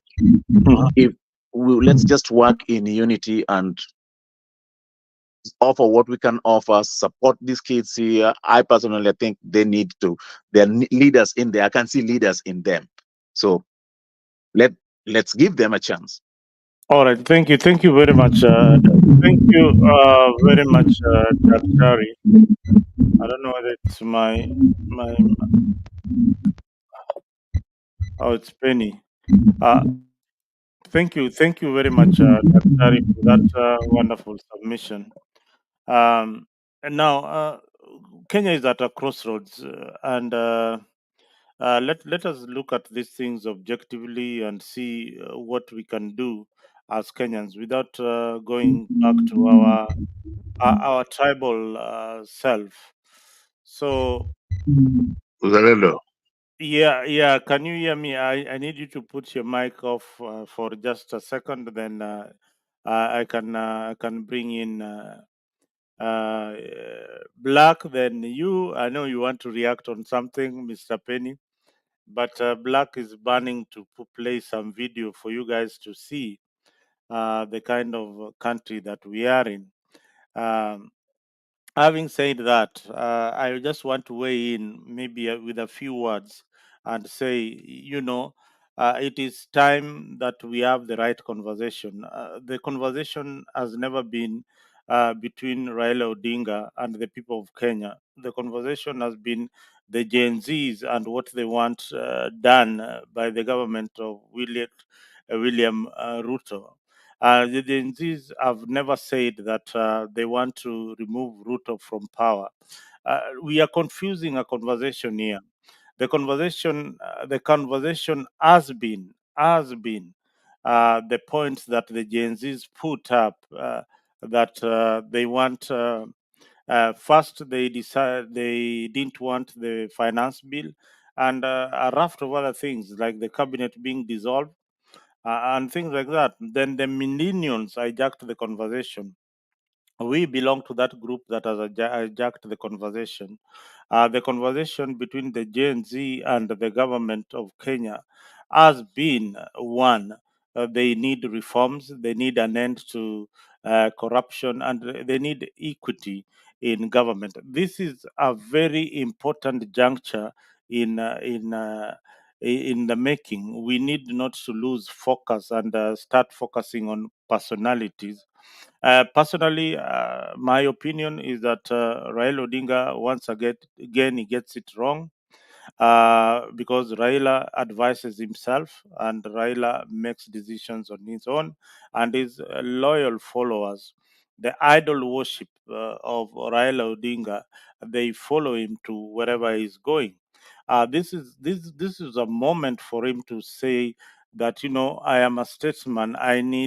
Speaker 5: if let's just work in unity and offer what we can offer, support these kids here. I personally think they need to. They're leaders in there. I can see leaders in them. So let's give them a chance.
Speaker 3: All right. Thank you. Thank you very much. Thank you very much, Daktari. I don't know whether it's my. Oh, it's Penny. Thank you very much, Daktari, for that wonderful submission. And now, Kenya is at a crossroads, and let us look at these things objectively and see what we can do as Kenyans without going back to our tribal self. So
Speaker 10: Uzalendo.
Speaker 3: yeah. Can you hear me? I need you to put your mic off for just a second. Then I can bring in uh, Black. Then I know you want to react on something, Mr. Penny. But Black is banning to play some video for you guys to see the kind of country that we are in. Um, Having said that, I just want to weigh in maybe with a few words and say, it is time that we have the right conversation. The conversation has never been between Raila Odinga and the people of Kenya. The conversation has been the Gen Zs and what they want done by the government of William Ruto. The Gen Zs have never said that they want to remove Ruto from power. We are confusing a conversation here. The conversation has been the points that the Gen Zs put up that they want. First, they didn't want the finance bill, and a raft of other things like the cabinet being dissolved and things like that. Then the millennials hijacked the conversation we belong to that group that has hijacked the conversation. The conversation between the Gen Z and the government of Kenya has been one. They need reforms, they need an end to corruption, and they need equity in government. This is a very important juncture in the making. We need not to lose focus and start focusing on personalities. Personally, my opinion is that Raila Odinga once again he gets it wrong because Raila advises himself and Raila makes decisions on his own, and his loyal followers, the idol worship of Raila Odinga, they follow him to wherever he's going. This is a moment for him to say that, I am a statesman.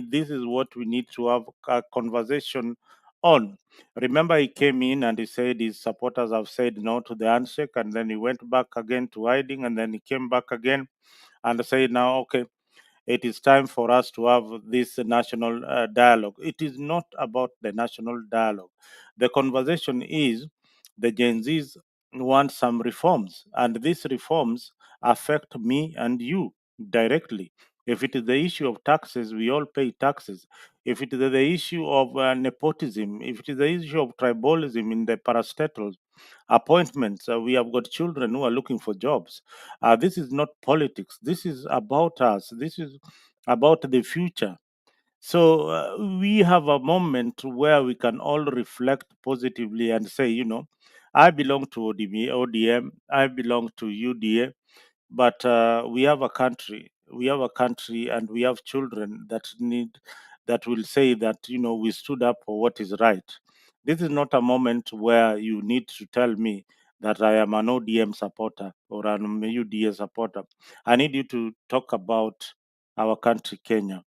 Speaker 3: This is what we need to have a conversation on. Remember, he came in and he said his supporters have said no to the handshake, and then he went back again to hiding, and then he came back again and said, now, okay, it is time for us to have this national dialogue. It is not about the national dialogue. The conversation is the Gen Zs want some reforms, and these reforms affect me and you directly. If it is the issue of taxes, we all pay taxes. If it is the issue of nepotism, if it is the issue of tribalism in the parastatals, appointments, we have got children who are looking for jobs. This is not politics. This is about us. This is about the future. So we have a moment where we can all reflect positively and say, I belong to ODM, I belong to UDA, but we have a country. We have a country, and we have children that will say that, we stood up for what is right. This is not a moment where you need to tell me that I am an ODM supporter or an UDA supporter. I need you to talk about our country, Kenya.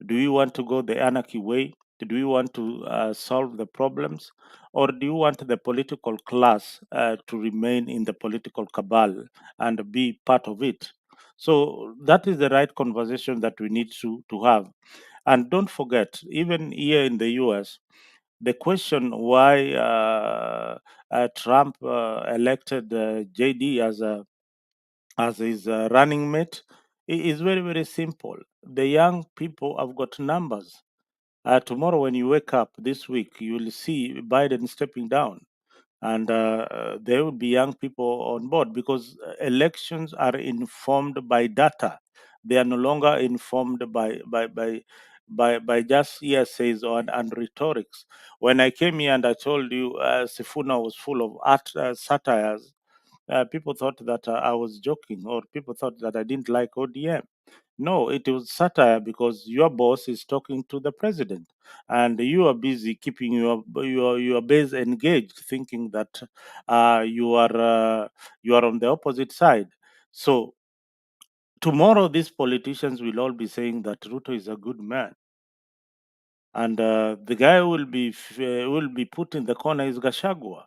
Speaker 3: Do you want to go the anarchy way? Do you want to solve the problems? Or do you want the political class to remain in the political cabal and be part of it? So that is the right conversation that we need to have. And don't forget, even here in the US, the question why Trump elected JD as his running mate is very, very simple. The young people have got numbers. Tomorrow, when you wake up this week, you will see Biden stepping down, and there will be young people on board because elections are informed by data. They are no longer informed by just hearsays and rhetorics. When I came here and I told you Sifuna was full of satires, people thought that I was joking, or people thought that I didn't like ODM. No, it was satire because your boss is talking to the president, and you are busy keeping your base engaged, thinking that you are on the opposite side. So tomorrow, these politicians will all be saying that Ruto is a good man, and the guy who will be put in the corner is Gashagwa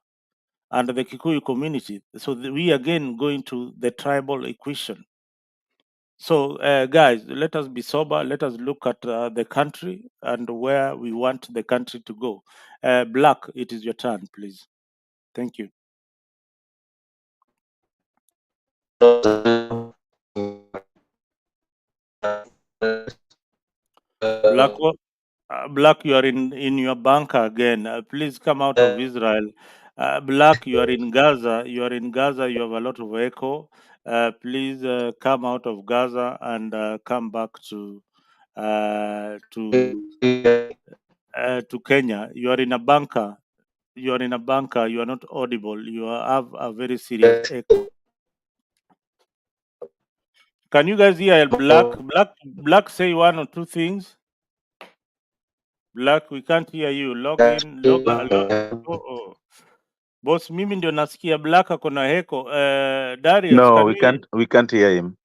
Speaker 3: and the Kikuyu community. So we again going to the tribal equation. So, guys, let us be sober. Let us look at the country and where we want the country to go. Black, it is your turn, please. Thank you. Black, Black, you are in your bunker again. Please come out of Israel. Black, you are in Gaza. You are in Gaza. You have a lot of echo. Please come out of Gaza and come back to Kenya. You are in a bunker. You are in a bunker. You are not audible. Have a very serious echo. Can you guys hear Black? Black, say one or two things. Black, we can't hear you. Log in, oh. Boss, mimi ndio nasikia Black ako na echo. Darius,
Speaker 5: No,
Speaker 3: can
Speaker 5: we
Speaker 3: we?
Speaker 5: can't. We can't hear him.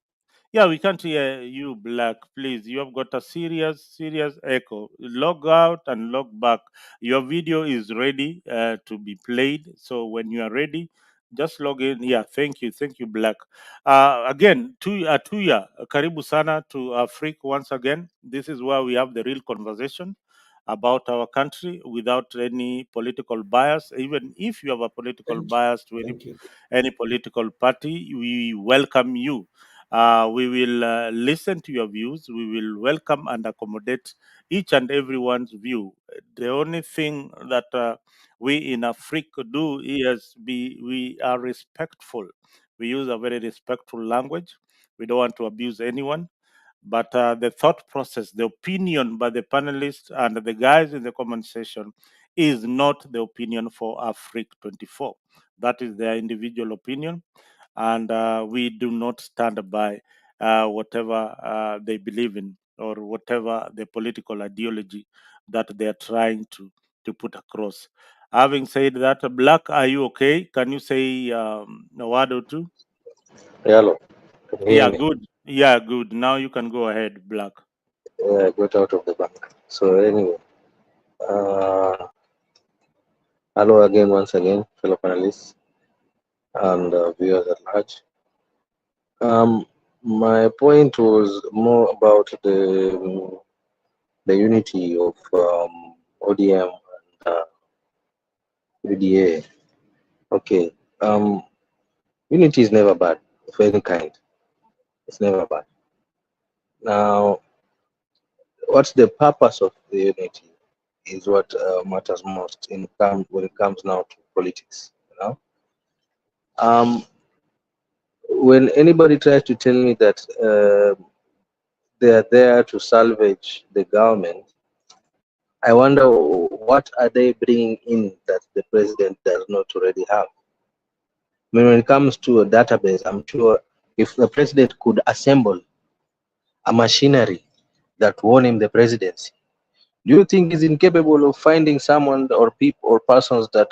Speaker 3: Yeah, we can't hear you, Black. Please, you have got a serious echo. Log out and log back. Your video is ready to be played. So when you are ready, just log in. Yeah, thank you, Black. Again, Tuya, karibu sana to Afrique once again. This is where we have the real conversation. about our country without any political bias. Even if you have a political bias to any political party, we welcome you. We will listen to your views. We will welcome and accommodate each and everyone's view. The only thing that we in Africa do is we are respectful. We use a very respectful language. We don't want to abuse anyone. But the thought process, the opinion by the panelists and the guys in the comment section is not the opinion for Africa 24. That is their individual opinion, and we do not stand by whatever they believe in or whatever the political ideology that they are trying to put across. Having said that, Black, are you okay? Can you say a word or two?
Speaker 21: Hello, can you hear
Speaker 3: Yeah,
Speaker 21: me?
Speaker 3: good. Yeah, good. Now you can go ahead, Black.
Speaker 21: Yeah, I got out of the bank. So anyway, hello again, once again, fellow panelists and viewers at large. My point was more about the unity of ODM and UDA. Okay, unity is never bad of any kind. It's never bad. Now, what's the purpose of the unity is what matters most when it comes now to politics. You know, when anybody tries to tell me that they are there to salvage the government, I wonder what are they bringing in that the president does not already have. I mean, when it comes to a database, I'm sure if the president could assemble a machinery that won him the presidency, do you think he's incapable of finding someone or people or persons that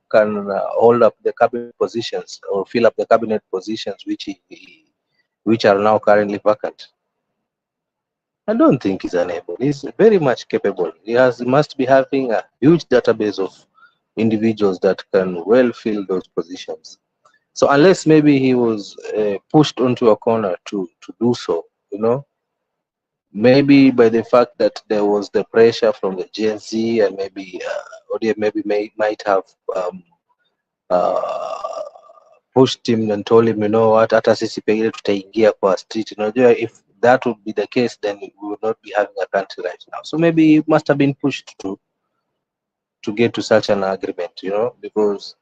Speaker 21: can hold up the cabinet positions or fill up the cabinet positions which are now currently vacant? I don't think he's unable. He's very much capable. Must be having a huge database of individuals that can well fill those positions. So unless maybe he was pushed onto a corner to do so, you know, maybe by the fact that there was the pressure from the Gen Z and maybe ODM might have pushed him and told him, you know what, hata sisi pengine tutaingia kwa street. Unajua, if that would be the case, then we would not be having a country right now. So maybe he must have been pushed to get to such an agreement, you know, because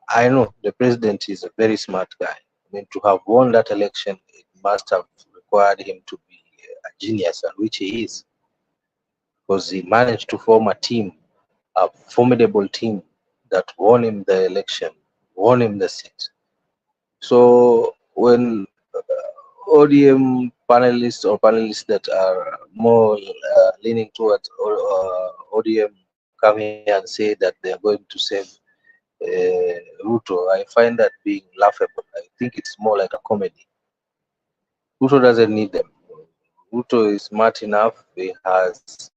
Speaker 21: I know the president is a very smart guy. I mean, to have won that election, it must have required him to be a genius, and which he is, because he managed to form a team, a formidable team that won him the election, won him the seat. So when ODM panelists or panelists that are more leaning towards ODM come here and say that they are going to save Ruto, I find that being laughable. I think it's more like a comedy. Ruto doesn't need them. Ruto is smart enough. He has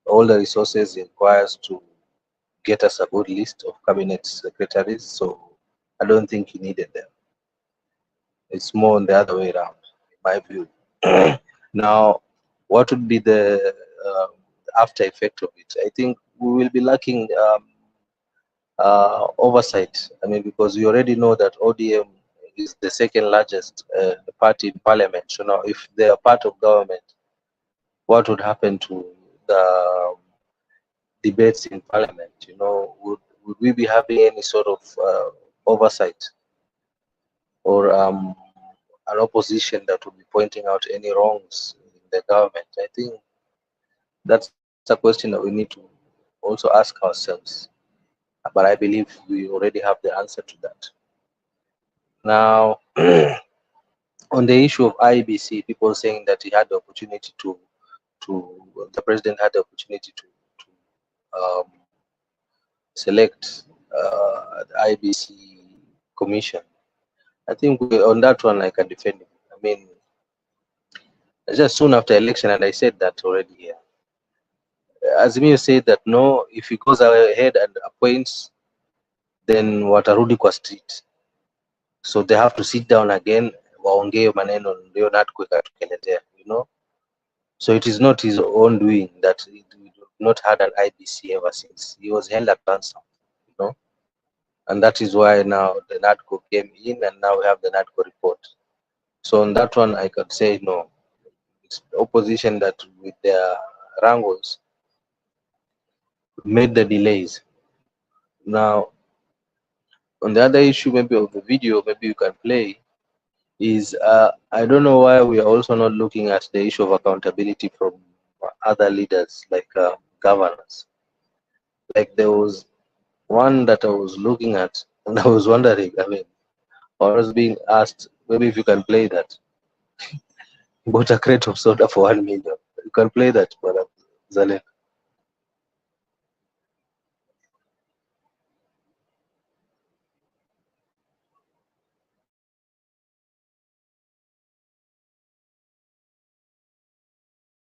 Speaker 21: all the resources he requires to get us a good list of cabinet secretaries. So I don't think he needed them. It's more on the other way around, in my view. Now, what would be the after effect of it? I think we will be lacking oversight. I mean, because we already know that ODM is the second largest party in parliament. So now, if they are part of government, what would happen to the debates in parliament? You know, would we be having any sort of oversight or an opposition that would be pointing out any wrongs in the government? I think that's a question that we need to also ask ourselves. But I believe we already have the answer to that. Now, on the issue of IBC, people saying that he had the opportunity the president had the opportunity to select the IBC commission. I think on that one I can defend him. I mean, just soon after election, and I said that already here. Azimio said that no, if he goes ahead and appoints, then watarudi kwa street. So they have to sit down again, waongee maneno ndio natku ikatokeletea, you know. So it is not his own doing that we not had an IBC ever since. He was held at ransom, you know, and that is why now the NADCO came in, and now we have the NADCO report. So on that one, I could say no. It's the opposition that with their wrangles made the delays. Now, on the other issue, maybe of the video, maybe you can play, is I don't know why we are also not looking at the issue of accountability from other leaders like governors. Like there was one that I was looking at, and I was wondering, I mean, I was being asked, maybe if you can play that. Bought a crate of soda for 1 million. You can play that, Madam Zalek.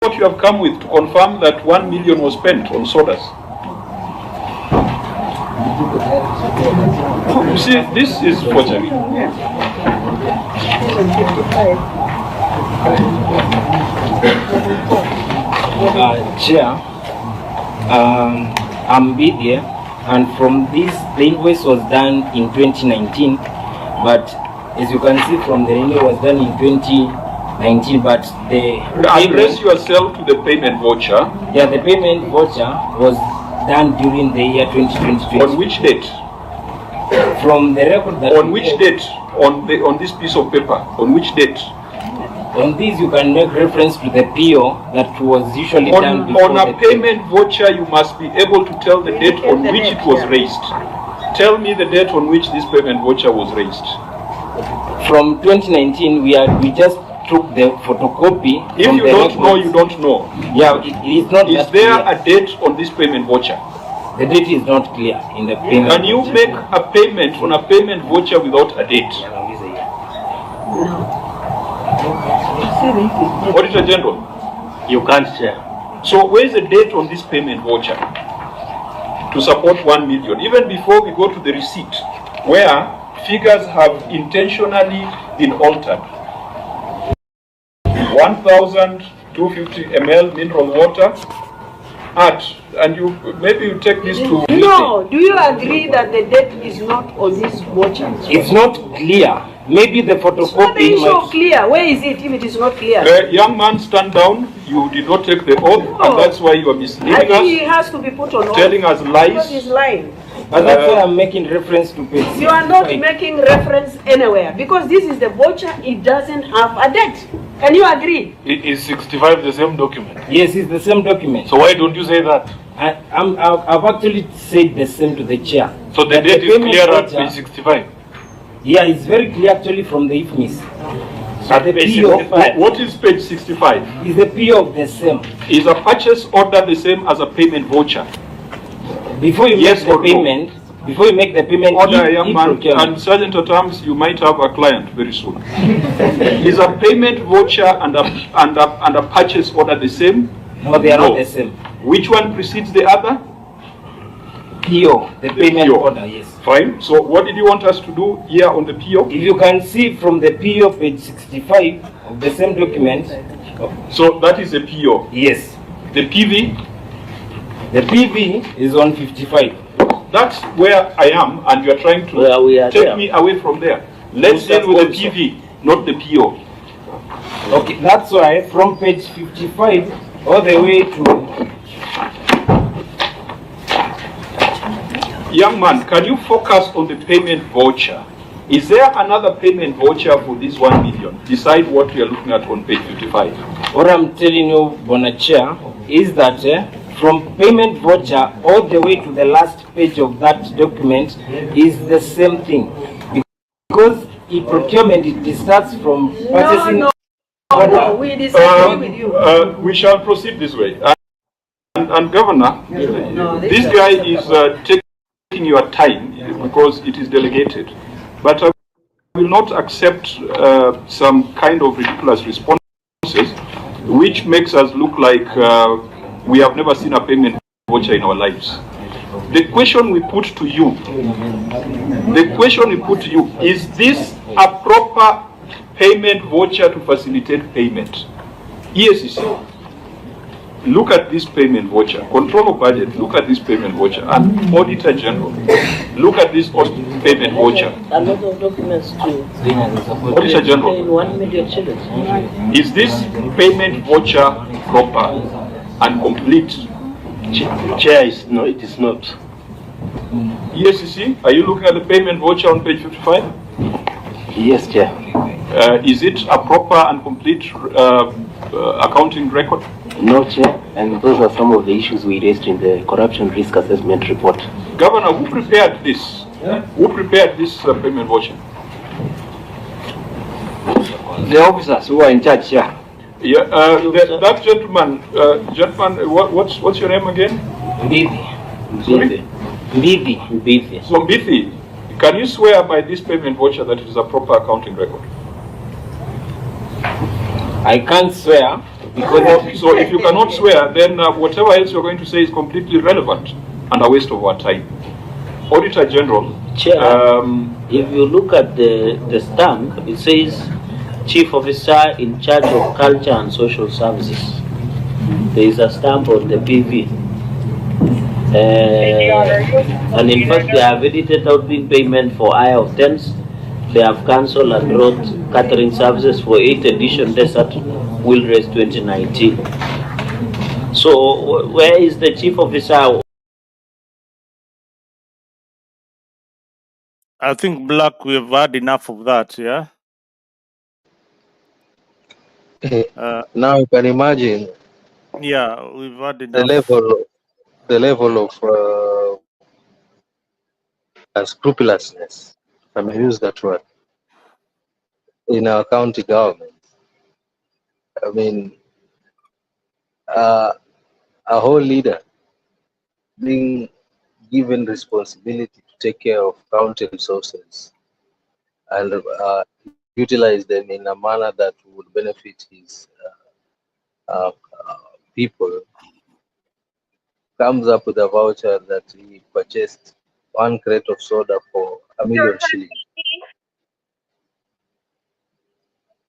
Speaker 14: What you have come with to confirm that 1 million was spent on sodas. You see, this is forgery.
Speaker 22: Chair, I'm Bidia, and from this, the invoice was done in 2019, but as you can see from the renewal was done in 2019, but the
Speaker 14: address yourself to the payment voucher.
Speaker 22: Yeah, the payment voucher was done during the year 2020.
Speaker 14: On which date?
Speaker 22: From the record that
Speaker 14: on which date? On this piece of paper? On which date?
Speaker 22: On this, you can make reference to the PO that was usually done before.
Speaker 14: On a payment voucher, you must be able to tell the date on which it was raised. Tell me the date on which this payment voucher was raised.
Speaker 22: From 2019, we just took the photocopy.
Speaker 14: If you don't know, you don't know.
Speaker 22: Yeah, it is not.
Speaker 14: Is there a date on this payment voucher?
Speaker 22: The date is not clear in the payment.
Speaker 14: Can you make a payment on a payment voucher without a date? Auditor General,
Speaker 22: you can't share.
Speaker 14: So where is the date on this payment voucher to support 1 million? Even before we go to the receipt, where figures have intentionally been altered. 1,250 ml mineral water at, and you maybe you take this to.
Speaker 13: No, do you agree that the date is not on this voucher?
Speaker 22: It's not clear. Maybe the photocopy.
Speaker 13: It's not the issue of clear. Where is it if it is not clear?
Speaker 14: Young man, stand down. You did not take the oath, and that's why you are misleading us.
Speaker 13: I think he has to be put on oath.
Speaker 14: Telling us lies.
Speaker 13: Because he's lying.
Speaker 22: And that's why I'm making reference to page 65.
Speaker 13: You are not making reference anywhere because this is the voucher. It doesn't have a date. Can you agree?
Speaker 14: Is 65 the same document?
Speaker 22: Yes, it's the same document.
Speaker 14: So why don't you say that?
Speaker 22: I've actually said the same to the chair.
Speaker 14: So the date is clear at page 65?
Speaker 22: Yeah, it's very clear actually from the IFMIS. So
Speaker 14: at page 65. What is page 65?
Speaker 22: Is the PO of the same.
Speaker 14: Is a purchase order the same as a payment voucher?
Speaker 22: Before you make the payment, before you make the payment,
Speaker 14: order, young man, and Sergeant at Arms, you might have a client very soon. Is a payment voucher and a purchase order the same?
Speaker 22: No, they are not the same.
Speaker 14: Which one precedes the other?
Speaker 22: PO, the payment order, yes.
Speaker 14: Fine. So what did you want us to do here on the PO?
Speaker 22: If you can see from the PO page 65 of the same document.
Speaker 14: So that is the PO?
Speaker 22: Yes.
Speaker 14: The PV?
Speaker 22: The PV is on 55.
Speaker 14: That's where I am, and you are trying to take me away from there. Let's deal with the PV, not the PO.
Speaker 22: Okay, that's why from page 55 all the way to...
Speaker 14: Young man, can you focus on the payment voucher? Is there another payment voucher for this 1 million, beside what we are looking at on page 55?
Speaker 22: What I'm telling you, Bonachair, is that from payment voucher all the way to the last page of that document is the same thing. Because in procurement, it starts from purchasing.
Speaker 13: No, we disagree with you.
Speaker 14: We shall proceed this way. And Governor, this guy is taking your time because it is delegated. But I will not accept some kind of ridiculous responses which makes us look like we have never seen a payment voucher in our lives. The question we put to you, is this a proper payment voucher to facilitate payment? Yes, you see. look at this payment voucher, control of budget, look at this payment voucher, and Auditor General, look at this payment voucher.
Speaker 20: A lot of documents too.
Speaker 14: Auditor General,
Speaker 20: In 1 million shillings.
Speaker 14: is this payment voucher proper and complete?
Speaker 12: Chair, no, it is not.
Speaker 14: ESCC, are you looking at the payment voucher on page 55?
Speaker 12: Yes, Chair.
Speaker 14: Is it a proper and complete accounting record?
Speaker 12: No, Chair, and those are some of the issues we raised in the corruption risk assessment report.
Speaker 14: Governor, who prepared this? Yeah. Who prepared this payment voucher?
Speaker 22: The officers who are in charge, yeah.
Speaker 14: Yeah, that gentleman, what's your name again?
Speaker 22: Mbithi. Mbithi.
Speaker 14: So Mbithi, can you swear by this payment voucher that it is a proper accounting record?
Speaker 22: I can't swear because
Speaker 14: so if you cannot swear, then whatever else you're going to say is completely irrelevant and a waste of our time. Auditor General.
Speaker 20: Chair, if you look at the stamp, it says Chief Officer in charge of Culture and Social Services. There is a stamp on the PV. And in fact, they have edited out bill payment for I of Tens. They have cancelled and wrote catering services for 8th edition Desert Wheel Race 2019. So where is the Chief Officer?
Speaker 3: I think, Black, we've had enough of that, yeah?
Speaker 21: Now you can imagine
Speaker 3: Yeah, we've had
Speaker 21: the
Speaker 3: enough.
Speaker 21: level of unscrupulousness, if I may use that word, in our county government. I mean, a whole leader being given responsibility to take care of county resources and utilize them in a manner that would benefit his people, comes up with a voucher that he purchased 1 crate of soda for 1 million shillings.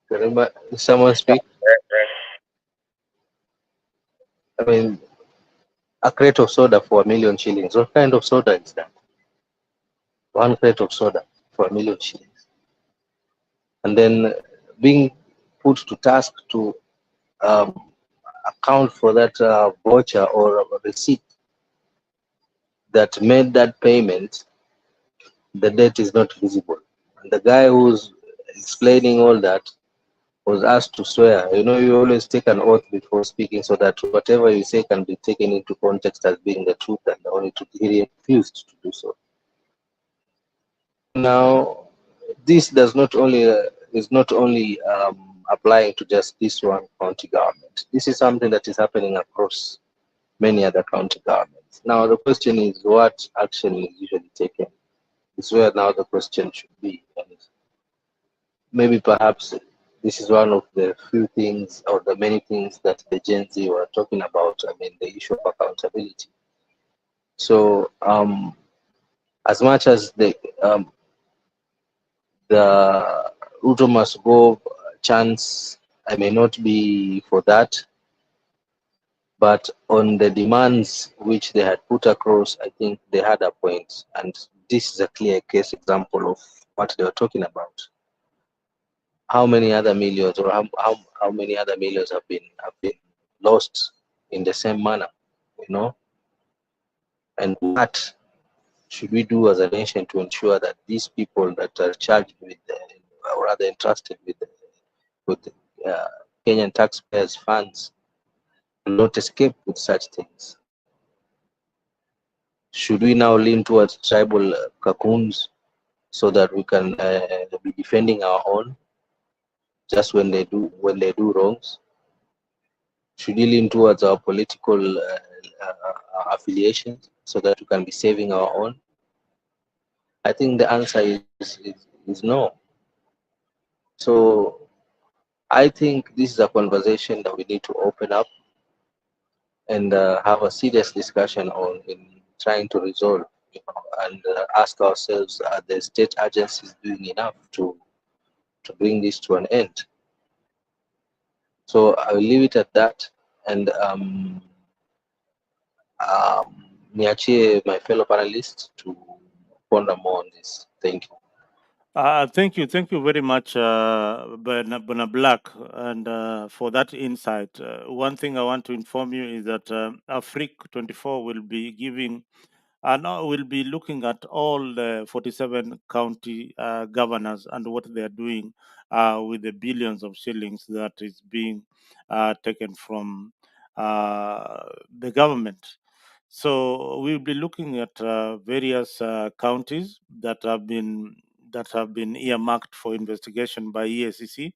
Speaker 21: Remember, someone speak? I mean, a crate of soda for 1 million shillings. What kind of soda is that? 1 crate of soda for 1 million shillings. And then being put to task to account for that voucher or a receipt that made that payment, the date is not visible. And the guy who's explaining all that was asked to swear. You know, you always take an oath before speaking so that whatever you say can be taken into context as being the truth, and only to he refused to do so. Now, this does not only is not only applying to just this one county government. This is something that is happening across many other county governments. Now, the question is, what action is usually taken? Is where now the question should be. And maybe perhaps this is one of the few things or the many things that the Gen Z were talking about. I mean, the issue of accountability. So, as much as the Ruto must go chance, I may not be for that, but on the demands which they had put across, I think they had a point, and this is a clear case example of what they were talking about. How many other millions, or how many other millions have been lost in the same manner, you know? And what should we do as a nation to ensure that these people that are charged with, or rather entrusted with Kenyan taxpayers' funds do not escape with such things? Should we now lean towards tribal cocoons so that we can be defending our own just when they do wrongs? Should we lean towards our political affiliations so that we can be saving our own? I think the answer is no. So I think this is a conversation that we need to open up and have a serious discussion on in trying to resolve, and ask ourselves, are the state agencies doing enough to bring this to an end? So I will leave it at that. and niachie my fellow panelists to ponder more on this. Thank you.
Speaker 3: Thank you very much, Bernard Black, and for that insight. One thing I want to inform you is that Afrique 24 will be giving, and will be looking at all the 47 county governors and what they are doing with the billions of shillings that is being taken from the government. So we'll be looking at various counties that have been earmarked for investigation by EACC,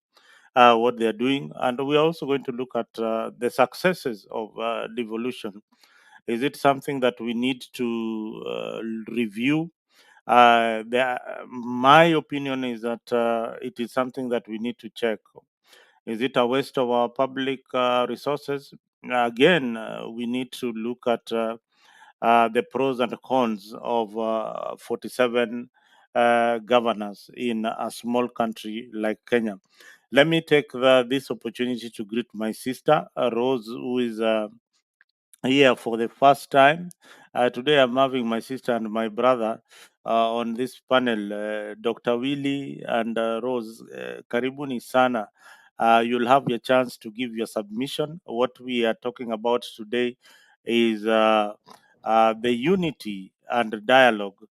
Speaker 3: what they are doing, and we are also going to look at the successes of devolution. Is it something that we need to review? My opinion is that it is something that we need to check. Is it a waste of our public resources? Again, we need to look at the pros and cons of 47 governors in a small country like Kenya. Let me take this opportunity to greet my sister, Rose, who is here for the first time. Today I'm having my sister and my brother on this panel, Dr. Willie and Rose. Karibuni sana. You'll have your chance to give your submission. What we are talking about today is the unity and dialogue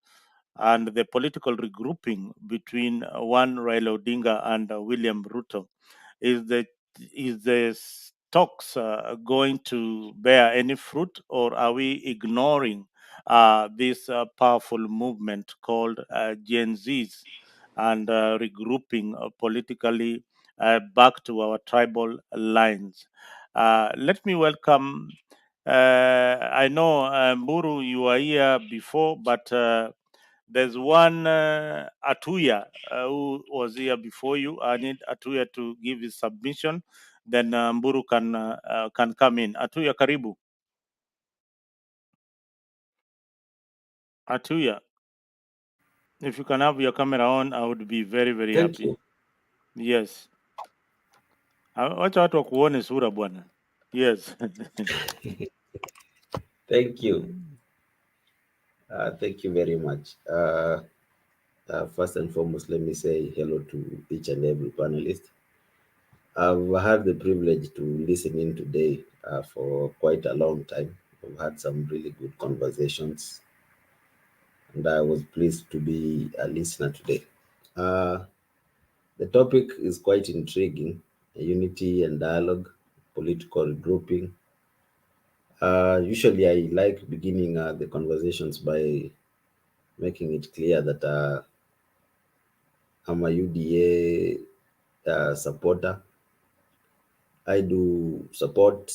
Speaker 3: and the political regrouping between one Raila Odinga and William Ruto. Is the talks going to bear any fruit, or are we ignoring this powerful movement called Gen Zs and regrouping politically back to our tribal lines? Let me welcome. I know Mburu, you were here before, but there's one Atuya who was here before you. I need Atuya to give his submission, then Mburu can come in. Atuya, karibu. Atuya, if you can have your camera on, I would be very very
Speaker 2: Thank
Speaker 3: happy.
Speaker 2: you.
Speaker 3: Yes. Wacha watu wakuone sura bwana. Yes.
Speaker 2: Thank you. Thank you very much. First and foremost, let me say hello to each and every panelist. I've had the privilege to listen in today for quite a long time. We've had some really good conversations, and I was pleased to be a listener today. The topic is quite intriguing: unity and dialogue, political regrouping. Usually, I like beginning the conversations by making it clear that I'm a UDA supporter. I do support,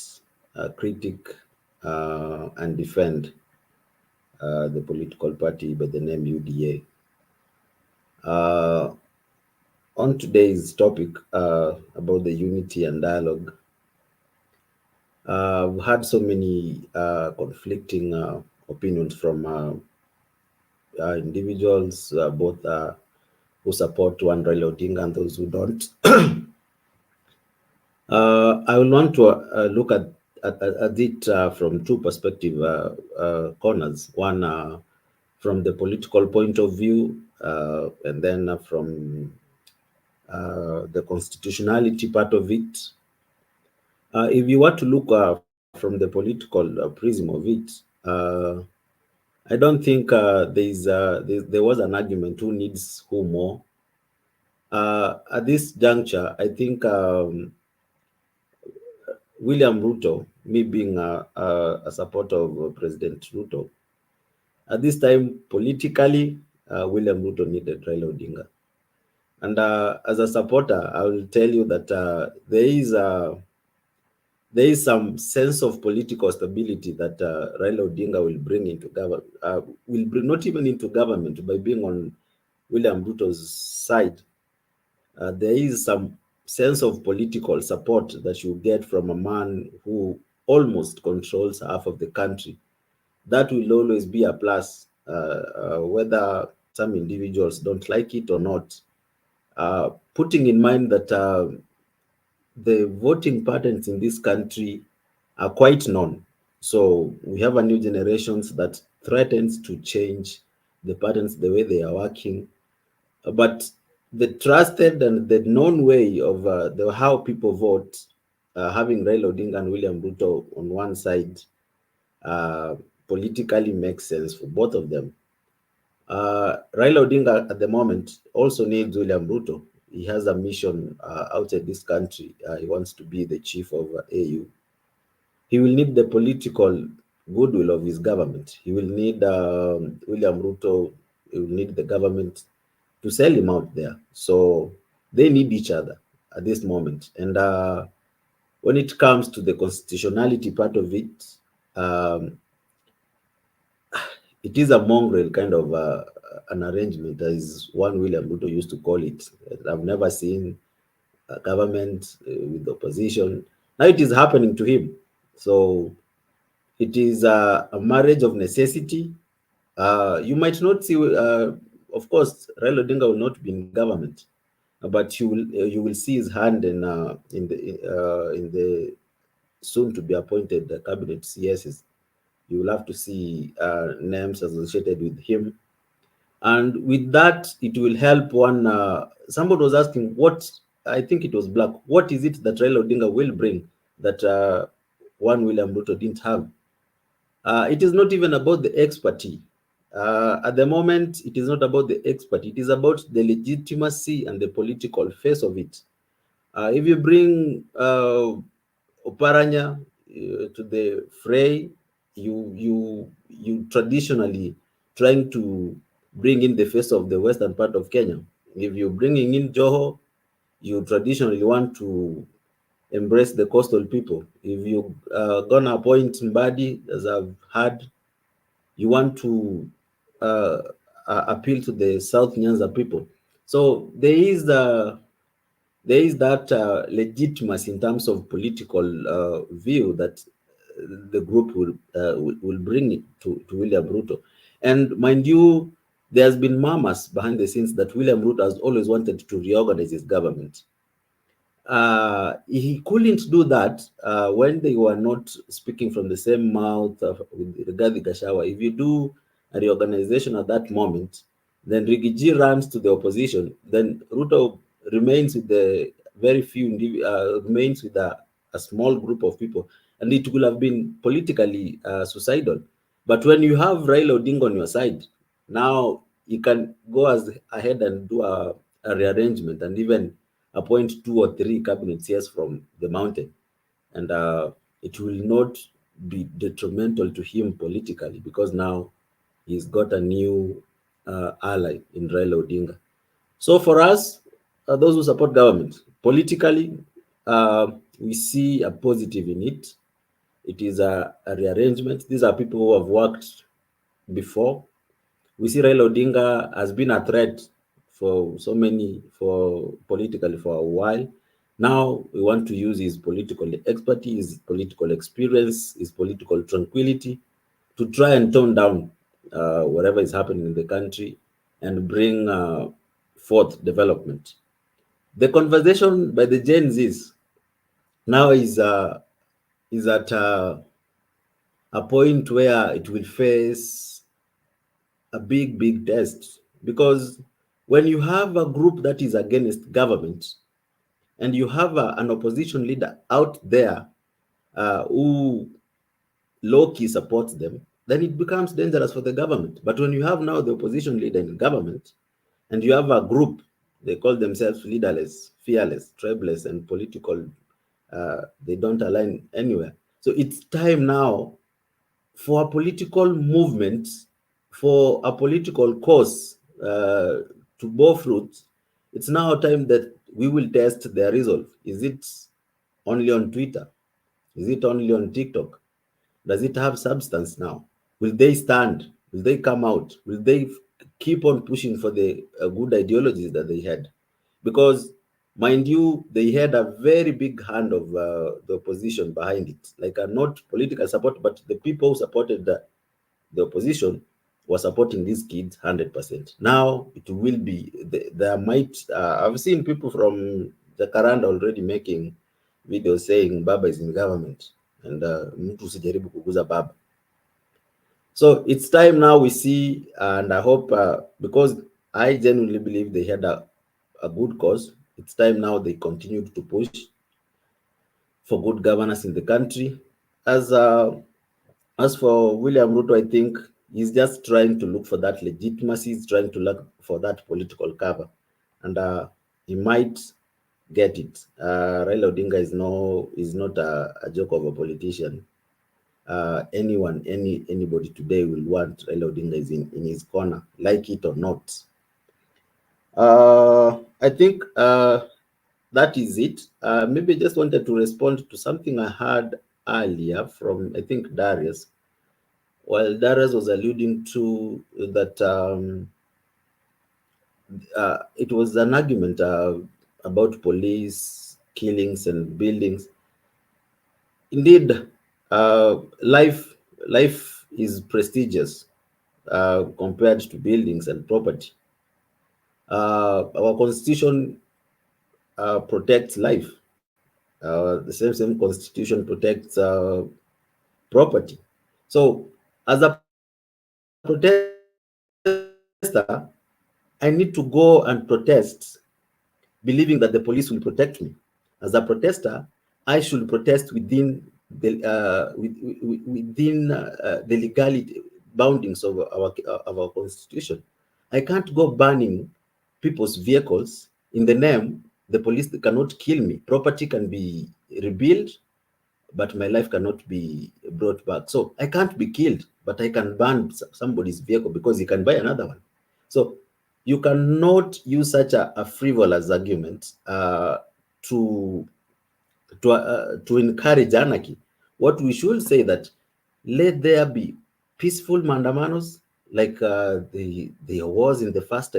Speaker 2: critique, and defend the political party by the name UDA. On today's topic about the unity and dialogue, we've had so many conflicting opinions from individuals, both who support one Raila Odinga and those who don't. I will want to look at it from two perspective corners. One from the political point of view, and then from the constitutionality part of it. If you were to look from the political prism of it, I don't think there was an argument who needs who more. At this juncture, I think William Ruto, me being a supporter of President Ruto, at this time politically, William Ruto needed Raila Odinga. And as a supporter, I will tell you that there is some sense of political stability that Raila Odinga will bring into government, will bring not even into government by being on William Ruto's side. There is some sense of political support that you get from a man who almost controls half of the country. That will always be a plus, whether some individuals don't like it or not. Putting in mind that the voting patterns in this country are quite known. So we have a new generations that threatens to change the patterns, the way they are working. But the trusted and the known way of how people vote, having Raila Odinga and William Ruto on one side, uh, politically makes sense for both of them. Raila Odinga at the moment also needs William Ruto. He has a mission outside this country. He wants to be the chief of AU. He will need the political goodwill of his government. He will need William Ruto. He will need the government to sell him out there. So they need each other at this moment. And when it comes to the constitutionality part of it, um, it is a mongrel kind of an arrangement, as one William Ruto used to call it. I've never seen a government with the opposition. Now it is happening to him. So it is a marriage of necessity. You might not see, of course, Raila Odinga will not be in government, but you will see his hand in the soon to be appointed cabinet CSs. You will have to see names associated with him, and with that, it will help one. Somebody was asking what, I think it was Black. What is it that Raila Odinga will bring that one William Ruto didn't have? It is not even about the expertise. At the moment, it is not about the expert. It is about the legitimacy and the political face of it. If you bring Oparanya to the fray, you traditionally trying to bring in the face of the western part of Kenya. If you're bringing in Joho, you traditionally want to embrace the coastal people. If you're gonna appoint Mbadi, as I've heard, you want to appeal to the South Nyanza people. So there is that legitimacy in terms of political view that the group will bring it to William Ruto. And mind you, there's been murmurs behind the scenes that William Ruto has always wanted to reorganize his government. He couldn't do that when they were not speaking from the same mouth with Rigathi Gachagua. If you do a reorganization at that moment, then Rigiji runs to the opposition, then Ruto remains with the very few, remains with a small group of people, and it would have been politically suicidal. But when you have Raila Odinga on your side, now you can go ahead and do a rearrangement and even appoint 2 or 3 cabinet chairs from the mountain, and it will not be detrimental to him politically because now he's got a new ally in Raila Odinga. So for us, those who support government politically, we see a positive in it. It is a rearrangement. These are people who have worked before. We see Raila Odinga has been a threat for politically for a while. Now we want to use his political expertise, his political experience, his political tranquility to try and tone down whatever is happening in the country and bring forth development. The conversation by the Gen Zs now is at a point where it will face a big test, because when you have a group that is against government and you have an opposition leader out there who low-key supports them, then it becomes dangerous for the government. But when you have now the opposition leader in government and you have a group, they call themselves leaderless, fearless, tribeless, and political, they don't align anywhere. So it's time now for a political movement, for a political cause to bear fruit. It's now time that we will test their resolve. Is it only on Twitter? Is it only on TikTok? Does it have substance now? Will they stand? Will they come out? Will they keep on pushing for the good ideologies that they had? Because, mind you, they had a very big hand of the opposition behind it. Like not political support, but the people who supported the opposition were supporting these kids 100%. Now it will be, there might, I've seen people from Jacaranda already making videos saying Baba is in government. and mtu usijaribu kuguza baba. So it's time now we see, and I hope, because I genuinely believe they had a good cause, it's time now they continued to push for good governance in the country. As for William Ruto, I think he's just trying to look for that legitimacy. He's trying to look for that political cover, and he might get it. Raila Odinga is not a joke of a politician. Anybody today will want Raila Odinga is in his corner, like it or not. I think that is it. Maybe I just wanted to respond to something I heard earlier from, I think, Darius. Well, Darius was alluding to that it was an argument about police killings and buildings. Indeed, life is prestigious compared to buildings and property. Our constitution protects life. The same constitution protects property. So, as a protester, I need to go and protest, believing that the police will protect me. As a protester, I should protest within the legality boundings of our constitution. I can't go burning people's vehicles in the name the police cannot kill me. Property can be rebuilt, but my life cannot be brought back. So I can't be killed, but I can burn somebody's vehicle because he can buy another one. So you cannot use such a frivolous argument to encourage anarchy. What we should say that let there be peaceful mandamanos like there was in the first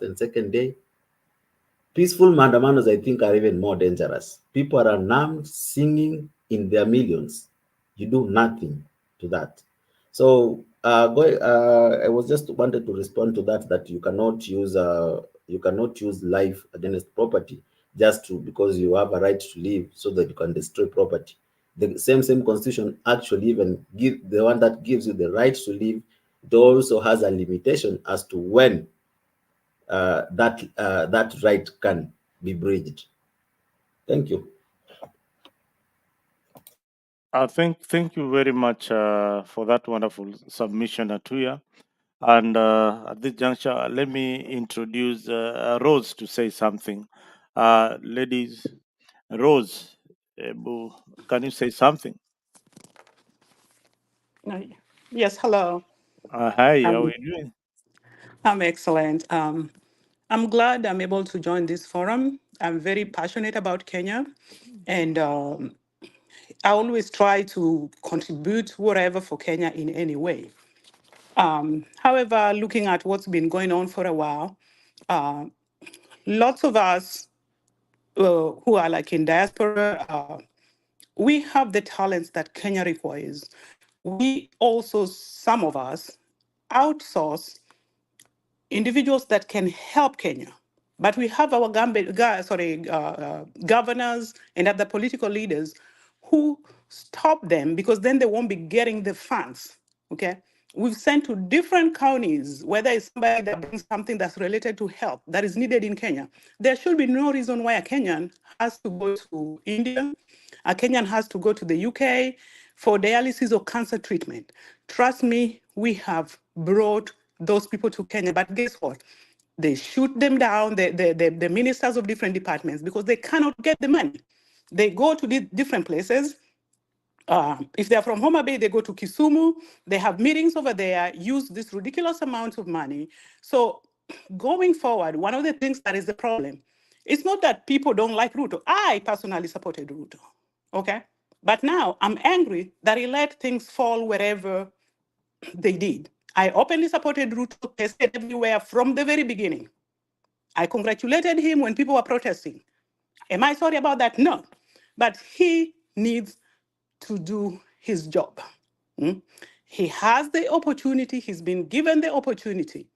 Speaker 2: and second day. Peaceful mandamanos, I think, are even more dangerous. People are unarmed, singing in their millions. You do nothing to that. So I was just wanted to respond to that you cannot use life against property just because you have a right to live so that you can destroy property. The same constitution actually even the one that gives you the right to live, it also has a limitation as to when that right can be bridged. Thank you.
Speaker 3: Thank you very much for that wonderful submission, Atuya. And at this juncture, let me introduce Rose to say something. Ladies, Rose, can you say something?
Speaker 15: Yes, hello.
Speaker 3: Hi, how are you doing?
Speaker 15: I'm excellent. I'm glad I'm able to join this forum. I'm very passionate about Kenya, and I always try to contribute whatever for Kenya in any way. However, looking at what's been going on for a while, lots of us who are like in diaspora, we have the talents that Kenya requires. We also, some of us, outsource individuals that can help Kenya. But we have our governors and other political leaders who stop them because then they won't be getting the funds. Okay, we've sent to different counties, whether it's somebody that brings something that's related to health that is needed in Kenya. There should be no reason why a Kenyan has to go to India, a Kenyan has to go to the UK for dialysis or cancer treatment. Trust me, we have brought those people to Kenya, but guess what? They shoot them down, the ministers of different departments, because they cannot get the money. They go to different places. If they're from Homa Bay, they go to Kisumu. They have meetings over there, use this ridiculous amount of money. So going forward, one of the things that is the problem, it's not that people don't like Ruto. I personally supported Ruto, okay? But now I'm angry that he let things fall wherever they did. I openly supported Ruto, tested everywhere from the very beginning. I congratulated him when people were protesting. Am I sorry about that? No. But he needs to do his job. He has the opportunity, he's been given the opportunity.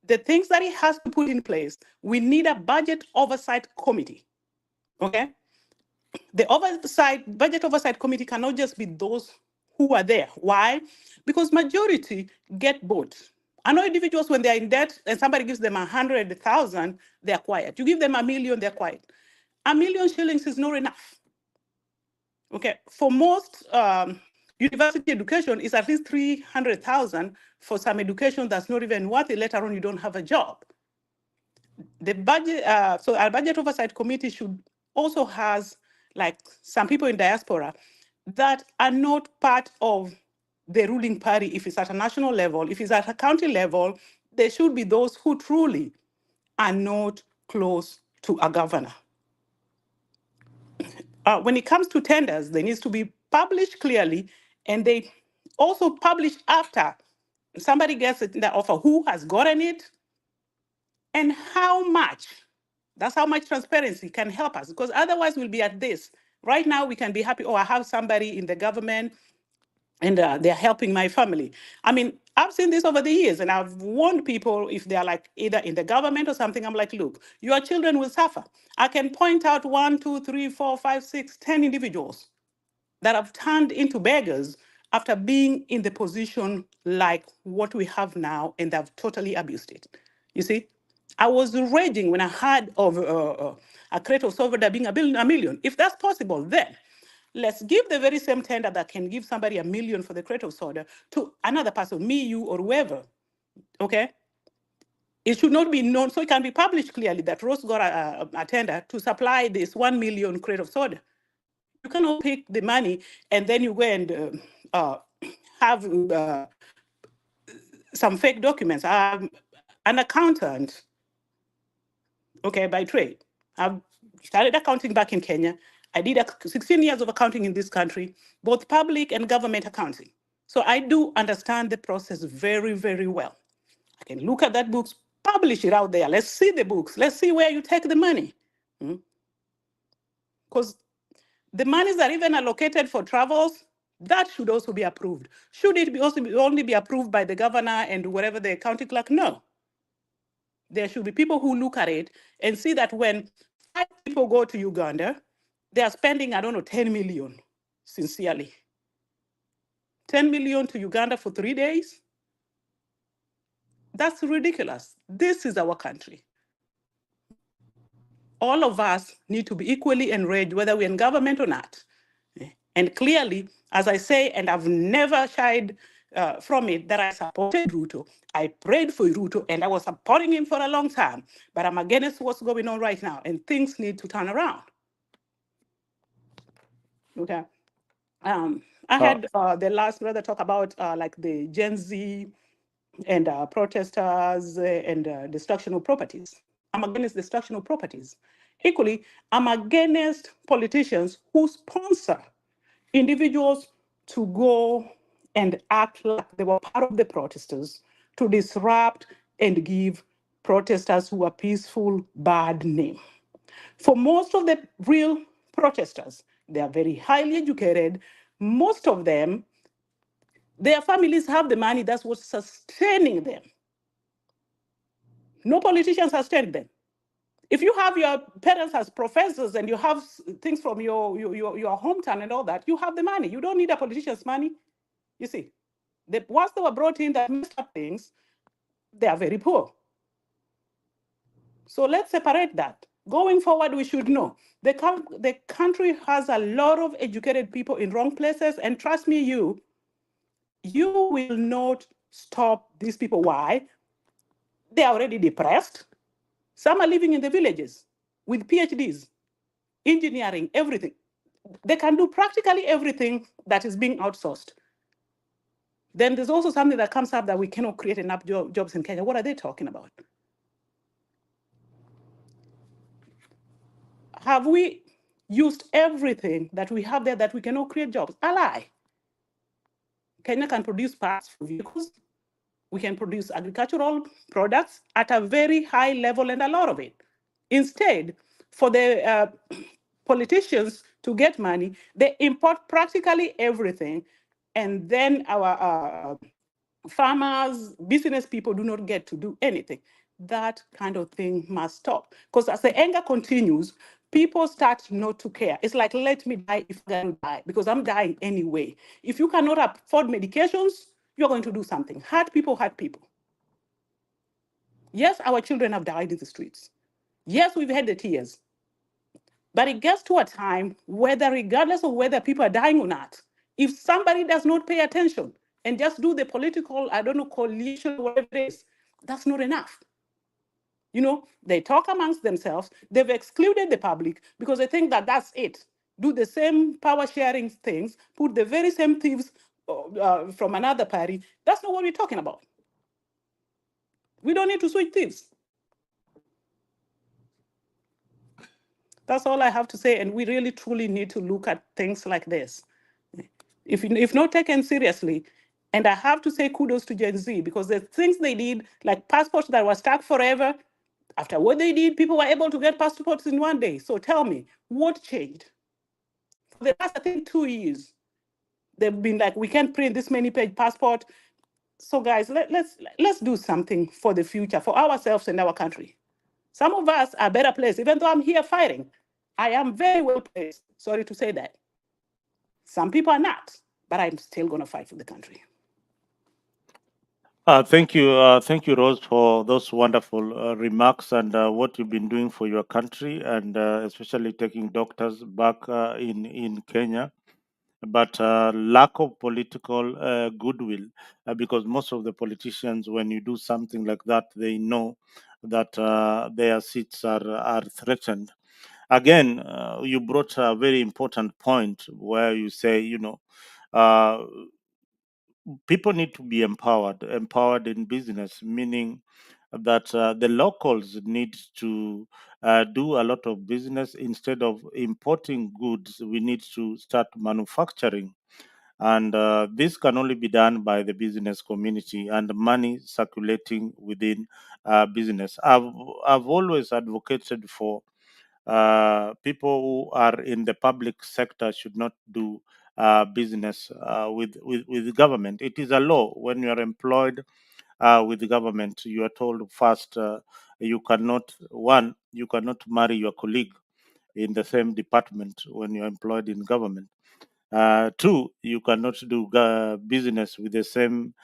Speaker 15: The things that he has to put in place, we need a budget oversight committee, okay? the budget oversight committee cannot just be those who are there. Why? Because majority get both. I know individuals, when they're in debt and somebody gives them 100,000, they're quiet. You give them 1 million, they're quiet. 1 million shillings is not enough. Okay, for most university education is at least 300,000 for some education that's not even worth it. Later on, you don't have a job. The budget, so our budget oversight committee should also has like some people in diaspora that are not part of the ruling party. If it's at a national level, if it's at a county level, there should be those who truly are not close to a governor. When it comes to tenders, they need to be published clearly, and they also publish after somebody gets the offer, who has gotten it and how much. That's how much transparency can help us, because otherwise we'll be at this. Right now, we can be happy, oh, I have somebody in the government and they're helping my family. I mean, I've seen this over the years, and I've warned people if they're like either in the government or something, I'm like, look, your children will suffer. I can point out 1, 2, 3, 4, 5, 6, 10 individuals that have turned into beggars after being in the position like what we have now, and they've totally abused it. You see, I was raging when I heard of a crate of soda being a million. If that's possible, then let's give the very same tender that can give somebody 1 million for the crate of soda to another person, me, you, or whoever, okay? It should not be known, so it can be published clearly that Rose got a tender to supply this 1 million crate of soda. You cannot pick the money and then you go and have some fake documents. I'm an accountant, okay, by trade. I've started accounting back in Kenya. I did 16 years of accounting in this country, both public and government accounting. So I do understand the process very, very well. I can look at that books, publish it out there. Let's see the books. Let's see where you take the money. Because the monies that are even allocated for travels, that should also be approved. Should it be also only be approved by the governor and whatever the county clerk? No. There should be people who look at it and see that when 5 people go to Uganda, they are spending, I don't know, 10 million, sincerely. 10 million to Uganda for 3 days? That's ridiculous. This is our country. All of us need to be equally enraged, whether we're in government or not. And clearly, as I say, and I've never shied from it, that I supported Ruto. I prayed for Ruto, and I was supporting him for a long time. But I'm against what's going on right now, and things need to turn around. Okay. I had the last brother talk about like the Gen Z and protesters and destruction of properties. I'm against destruction of properties. Equally, I'm against politicians who sponsor individuals to go and act like they were part of the protesters, to disrupt and give protesters who are peaceful bad name. For most of the real protesters, they are very highly educated. Most of them, their families have the money, that's what's sustaining them. No politicians sustain them. If you have your parents as professors and you have things from your hometown and all that, you have the money. You don't need a politician's money. You see, once they were brought in that messed up things, they are very poor. So let's separate that. Going forward, we should know the country has a lot of educated people in wrong places, and trust me, you will not stop these people. Why? They are already depressed. Some are living in the villages with PhDs, engineering, everything. They can do practically everything that is being outsourced. Then there's also something that comes up that we cannot create enough jobs in Kenya. What are they talking about? Have we used everything that we have there that we cannot create jobs? A lie. Kenya can produce parts for vehicles. We can produce agricultural products at a very high level, and a lot of it. Instead, for the politicians to get money, they import practically everything, and then our farmers, business people do not get to do anything. That kind of thing must stop. Because as the anger continues, people start not to care. It's like, let me die if I'm going to die, because I'm dying anyway. If you cannot afford medications, you're going to do something. Hurt people hurt people. Yes, our children have died in the streets. Yes, we've had the tears. But it gets to a time whether, regardless of whether people are dying or not, if somebody does not pay attention and just do the political, I don't know, coalition, whatever it is, that's not enough. You know, they talk amongst themselves. They've excluded the public because they think that that's it. Do the same power sharing things, put the very same thieves from another party. That's not what we're talking about. We don't need to switch thieves. That's all I have to say. And we really, truly need to look at things like this. If not taken seriously, and I have to say kudos to Gen Z, because the things they did, like passports that were stuck forever, after what they did, people were able to get passports in one day. So tell me, what changed? For the last, I think, 2 years, they've been like, we can't print this many page passport. So guys, let's do something for the future, for ourselves and our country. Some of us are better placed, even though I'm here fighting. I am very well placed, sorry to say that. Some people are not, but I'm still gonna fight for the country.
Speaker 3: Thank you, Rose, for those wonderful remarks and what you've been doing for your country, and especially taking doctors back in Kenya. But lack of political goodwill, because most of the politicians, when you do something like that, they know that their seats are threatened. Again, you brought a very important point where you say, uh, people need to be empowered in business, meaning that the locals need to do a lot of business. Instead of importing goods, we need to start manufacturing, and this can only be done by the business community and money circulating within business. I've always advocated for people who are in the public sector should not do business with the government. It is a law. When you are employed with the government, you are told first, you cannot marry your colleague in the same department when you're employed in government. Two, you cannot do business with the same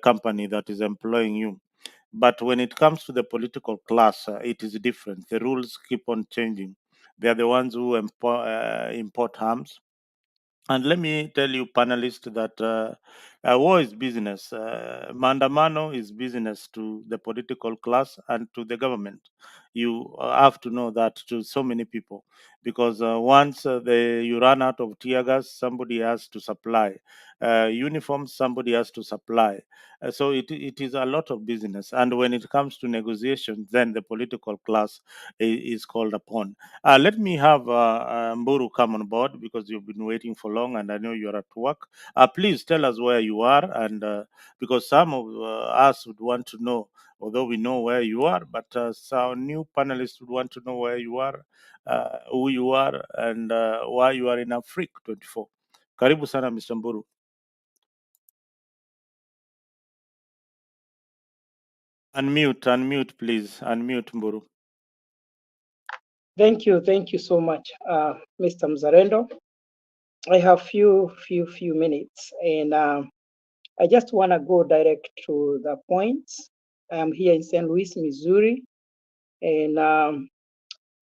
Speaker 3: company that is employing you. But when it comes to the political class, it is different. The rules keep on changing. They are the ones who import arms. And let me tell you, panelists, that war is business. Maandamano is business to the political class and to the government. You have to know that to so many people, because once you run out of tear gas, somebody has to supply uniforms. Somebody has to supply. So it is a lot of business. And when it comes to negotiations, then the political class is called upon. Let me have Mburu come on board, because you've been waiting for long and I know you're at work. Please tell us where you are, and because some of us would want to know, although we know where you are, but some new panelists would want to know where you are, who you are, and why you are in Afrique 24. Karibu sana, Mr. Mburu. Unmute, please. Unmute, Mburu.
Speaker 7: Thank you so much, Mr. Mzalendo. I have few minutes, and I just want to go direct to the points. I'm here in St. Louis, Missouri, and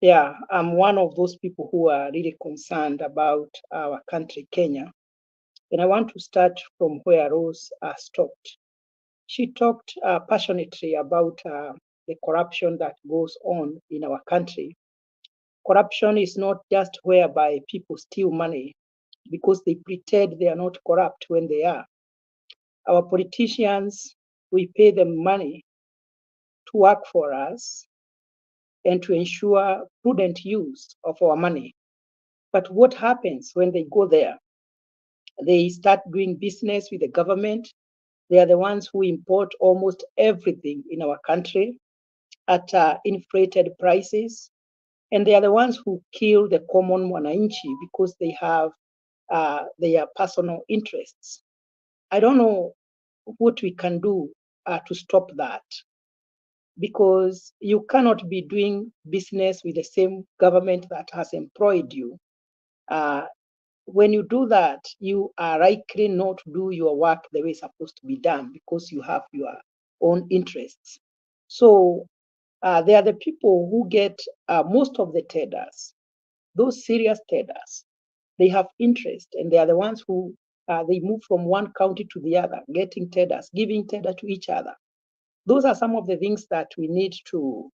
Speaker 7: yeah, I'm one of those people who are really concerned about our country, Kenya. And I want to start from where Rose stopped. She talked passionately about the corruption that goes on in our country. Corruption is not just whereby people steal money because they pretend they are not corrupt when they are. Our politicians, we pay them money to work for us and to ensure prudent use of our money. But what happens when they go there? They start doing business with the government. They are the ones who import almost everything in our country at inflated prices. And they are the ones who kill the common mwananchi because they have their personal interests. I don't know what we can do to stop that. because you cannot be doing business with the same government that has employed you. When you do that, you are likely not to do your work the way it's supposed to be done because you have your own interests. So they are the people who get most of the traders, those serious traders. They have interest, and they are the ones who they move from one county to the other, getting traders, giving tender to each other. Those are some of the things that we need to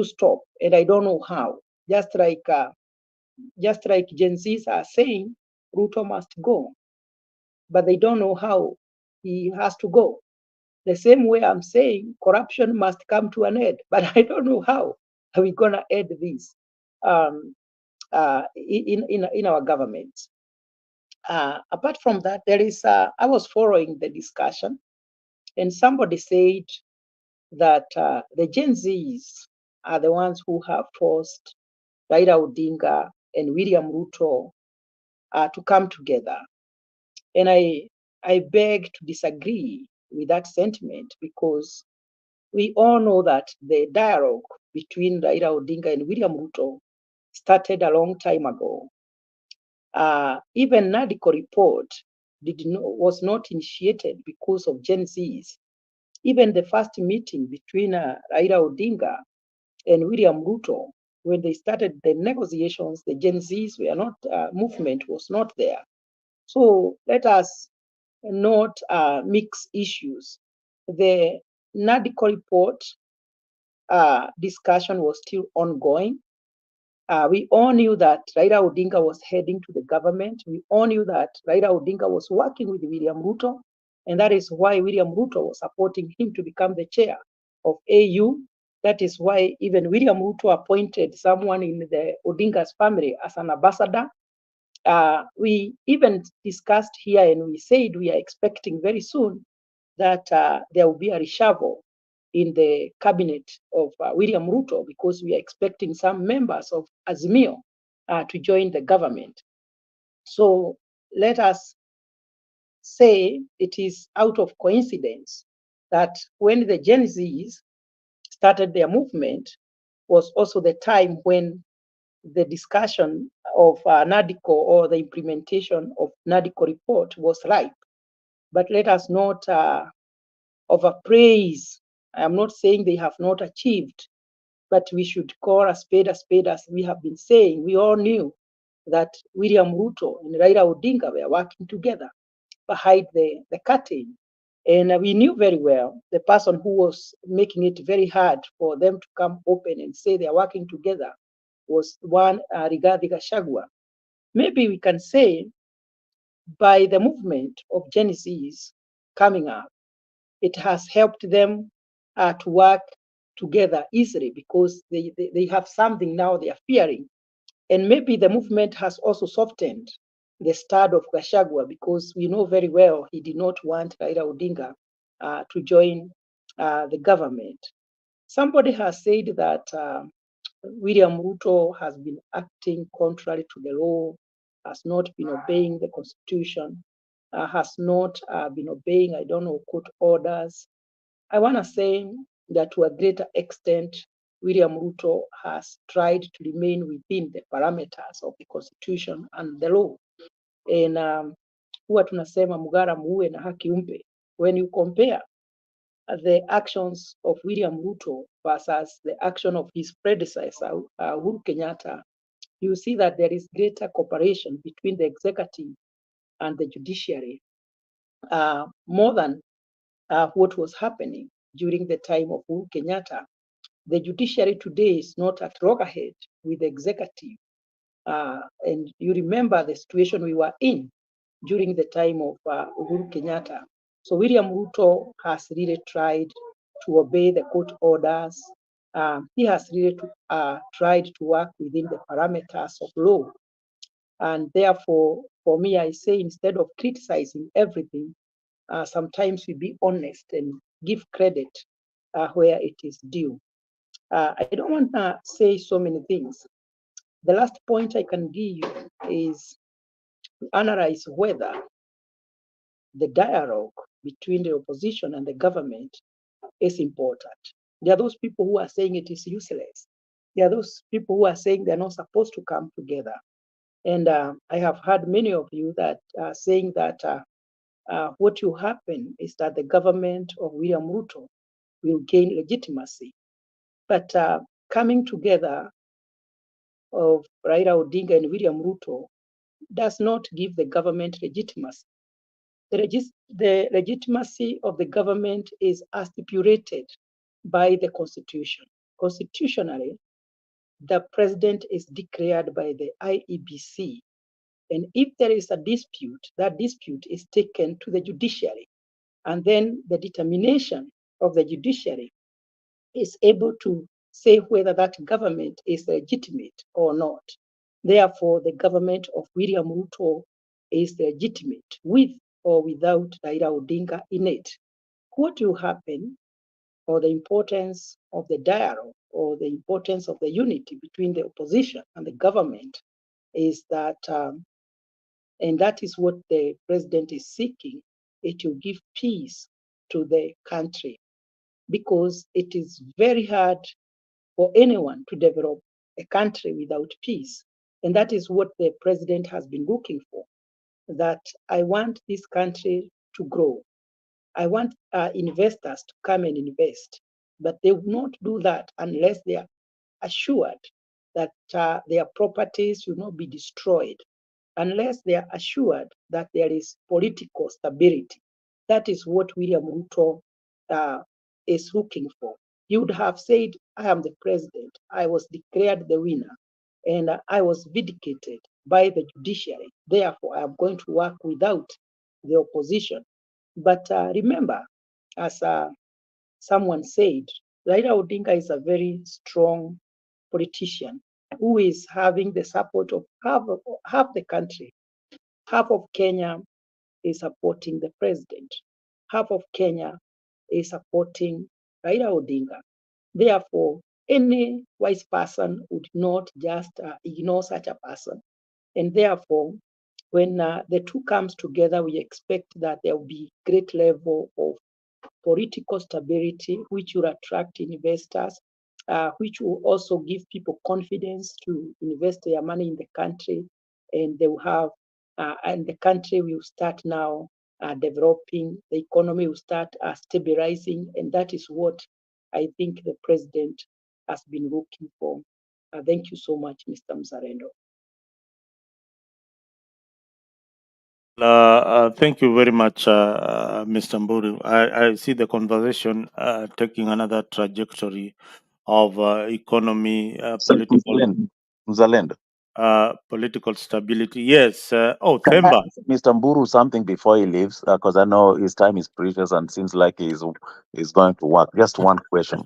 Speaker 7: stop, and I don't know how. Just like Gen Zs are saying, Ruto must go, but they don't know how he has to go. The same way I'm saying corruption must come to an end, but I don't know how are we gonna end this in our government. Apart from that, there is I was following the discussion, and somebody said that the Gen Zs are the ones who have forced Raila Odinga and William Ruto to come together. And I beg to disagree with that sentiment, because we all know that the dialogue between Raila Odinga and William Ruto started a long time ago. Even NADICO report was not initiated because of Gen Zs. Even the first meeting between Raila Odinga and William Ruto, when they started the negotiations, the Gen Zs were not, movement was not there. So let us not mix issues. The NADICO report discussion was still ongoing. We all knew that Raila Odinga was heading to the government. We all knew that Raila Odinga was working with William Ruto, and that is why William Ruto was supporting him to become the chair of AU. That is why even William Ruto appointed someone in the Odinga's family as an ambassador. We even discussed here, and we said we are expecting very soon that there will be a reshuffle in the cabinet of William Ruto, because we are expecting some members of Azimio to join the government. So let us say it is out of coincidence that when the Gen Zs started their movement was also the time when the discussion of NADICO, or the implementation of NADICO report, was ripe. But let us not overpraise. I am not saying they have not achieved, but we should call a spade as we have been saying. We all knew that William Ruto and Raila Odinga were working together behind the curtain. And we knew very well the person who was making it very hard for them to come open and say they are working together was one Rigathi Gachagua. Maybe we can say by the movement of Gen Zs coming up, it has helped them to work together easily, because they have something now they are fearing. And maybe the movement has also softened the start of Gachagua, because we know very well he did not want Raila Odinga to join the government. Somebody has said that William Ruto has been acting contrary to the law, has not been obeying the constitution, has not been obeying, I don't know, court orders. I want to say that to a greater extent, William Ruto has tried to remain within the parameters of the constitution and the law. And huwa tunasema mugara muue na haki umpe. When you compare the actions of William Ruto versus the action of his predecessor, Uhuru Kenyatta, you see that there is greater cooperation between the executive and the judiciary, more than what was happening during the time of Uhuru Kenyatta. The judiciary today is not at loggerhead with the executive. And you remember the situation we were in during the time of Uhuru Kenyatta. So William Ruto has really tried to obey the court orders. He has really tried to work within the parameters of law. And therefore, for me, I say instead of criticizing everything, sometimes we be honest and give credit where it is due. I don't want to say so many things. The last point I can give is to analyze whether the dialogue between the opposition and the government is important. There are those people who are saying it is useless. There are those people who are saying they're not supposed to come together. And I have heard many of you that are saying that what will happen is that the government of William Ruto will gain legitimacy. But coming together of Raila Odinga and William Ruto does not give the government legitimacy. The legitimacy of the government is as stipulated by the Constitution. Constitutionally, the president is declared by the IEBC. And if there is a dispute, that dispute is taken to the judiciary. And then the determination of the judiciary is able to say whether that government is legitimate or not. Therefore, the government of William Ruto is legitimate with or without Raila Odinga in it. What will happen, or the importance of the dialogue, or the importance of the unity between the opposition and the government, is that, and that is what the president is seeking, it will give peace to the country, because it is very hard for anyone to develop a country without peace. And that is what the president has been looking for, that I want this country to grow. I want investors to come and invest, but they will not do that unless they are assured that their properties will not be destroyed, unless they are assured that there is political stability. That is what William Ruto is looking for. He would have said, I am the president, I was declared the winner, and I was vindicated by the judiciary. Therefore, I am going to work without the opposition. But remember, as someone said, Raila Odinga is a very strong politician who is having the support of half the country. Half of Kenya is supporting the president. Half of Kenya is supporting Raila Odinga. Therefore, any wise person would not just ignore such a person. And therefore, when the two comes together, we expect that there will be great level of political stability, which will attract investors, which will also give people confidence to invest their money in the country, and they will have, and the country will start now developing, the economy will start stabilizing, and that is what I think the president has been looking for. Thank you so much, Mr. Mzalendo.
Speaker 3: Thank you very much, Mr. Mburu. I see the conversation taking another trajectory of economy,
Speaker 5: Mzalendo.
Speaker 3: Political stability. Yes.
Speaker 5: Can I
Speaker 3: Themba.
Speaker 5: ask Mr. Mburu something before he leaves? Because I know his time is precious and seems like he's going to work. Just one question,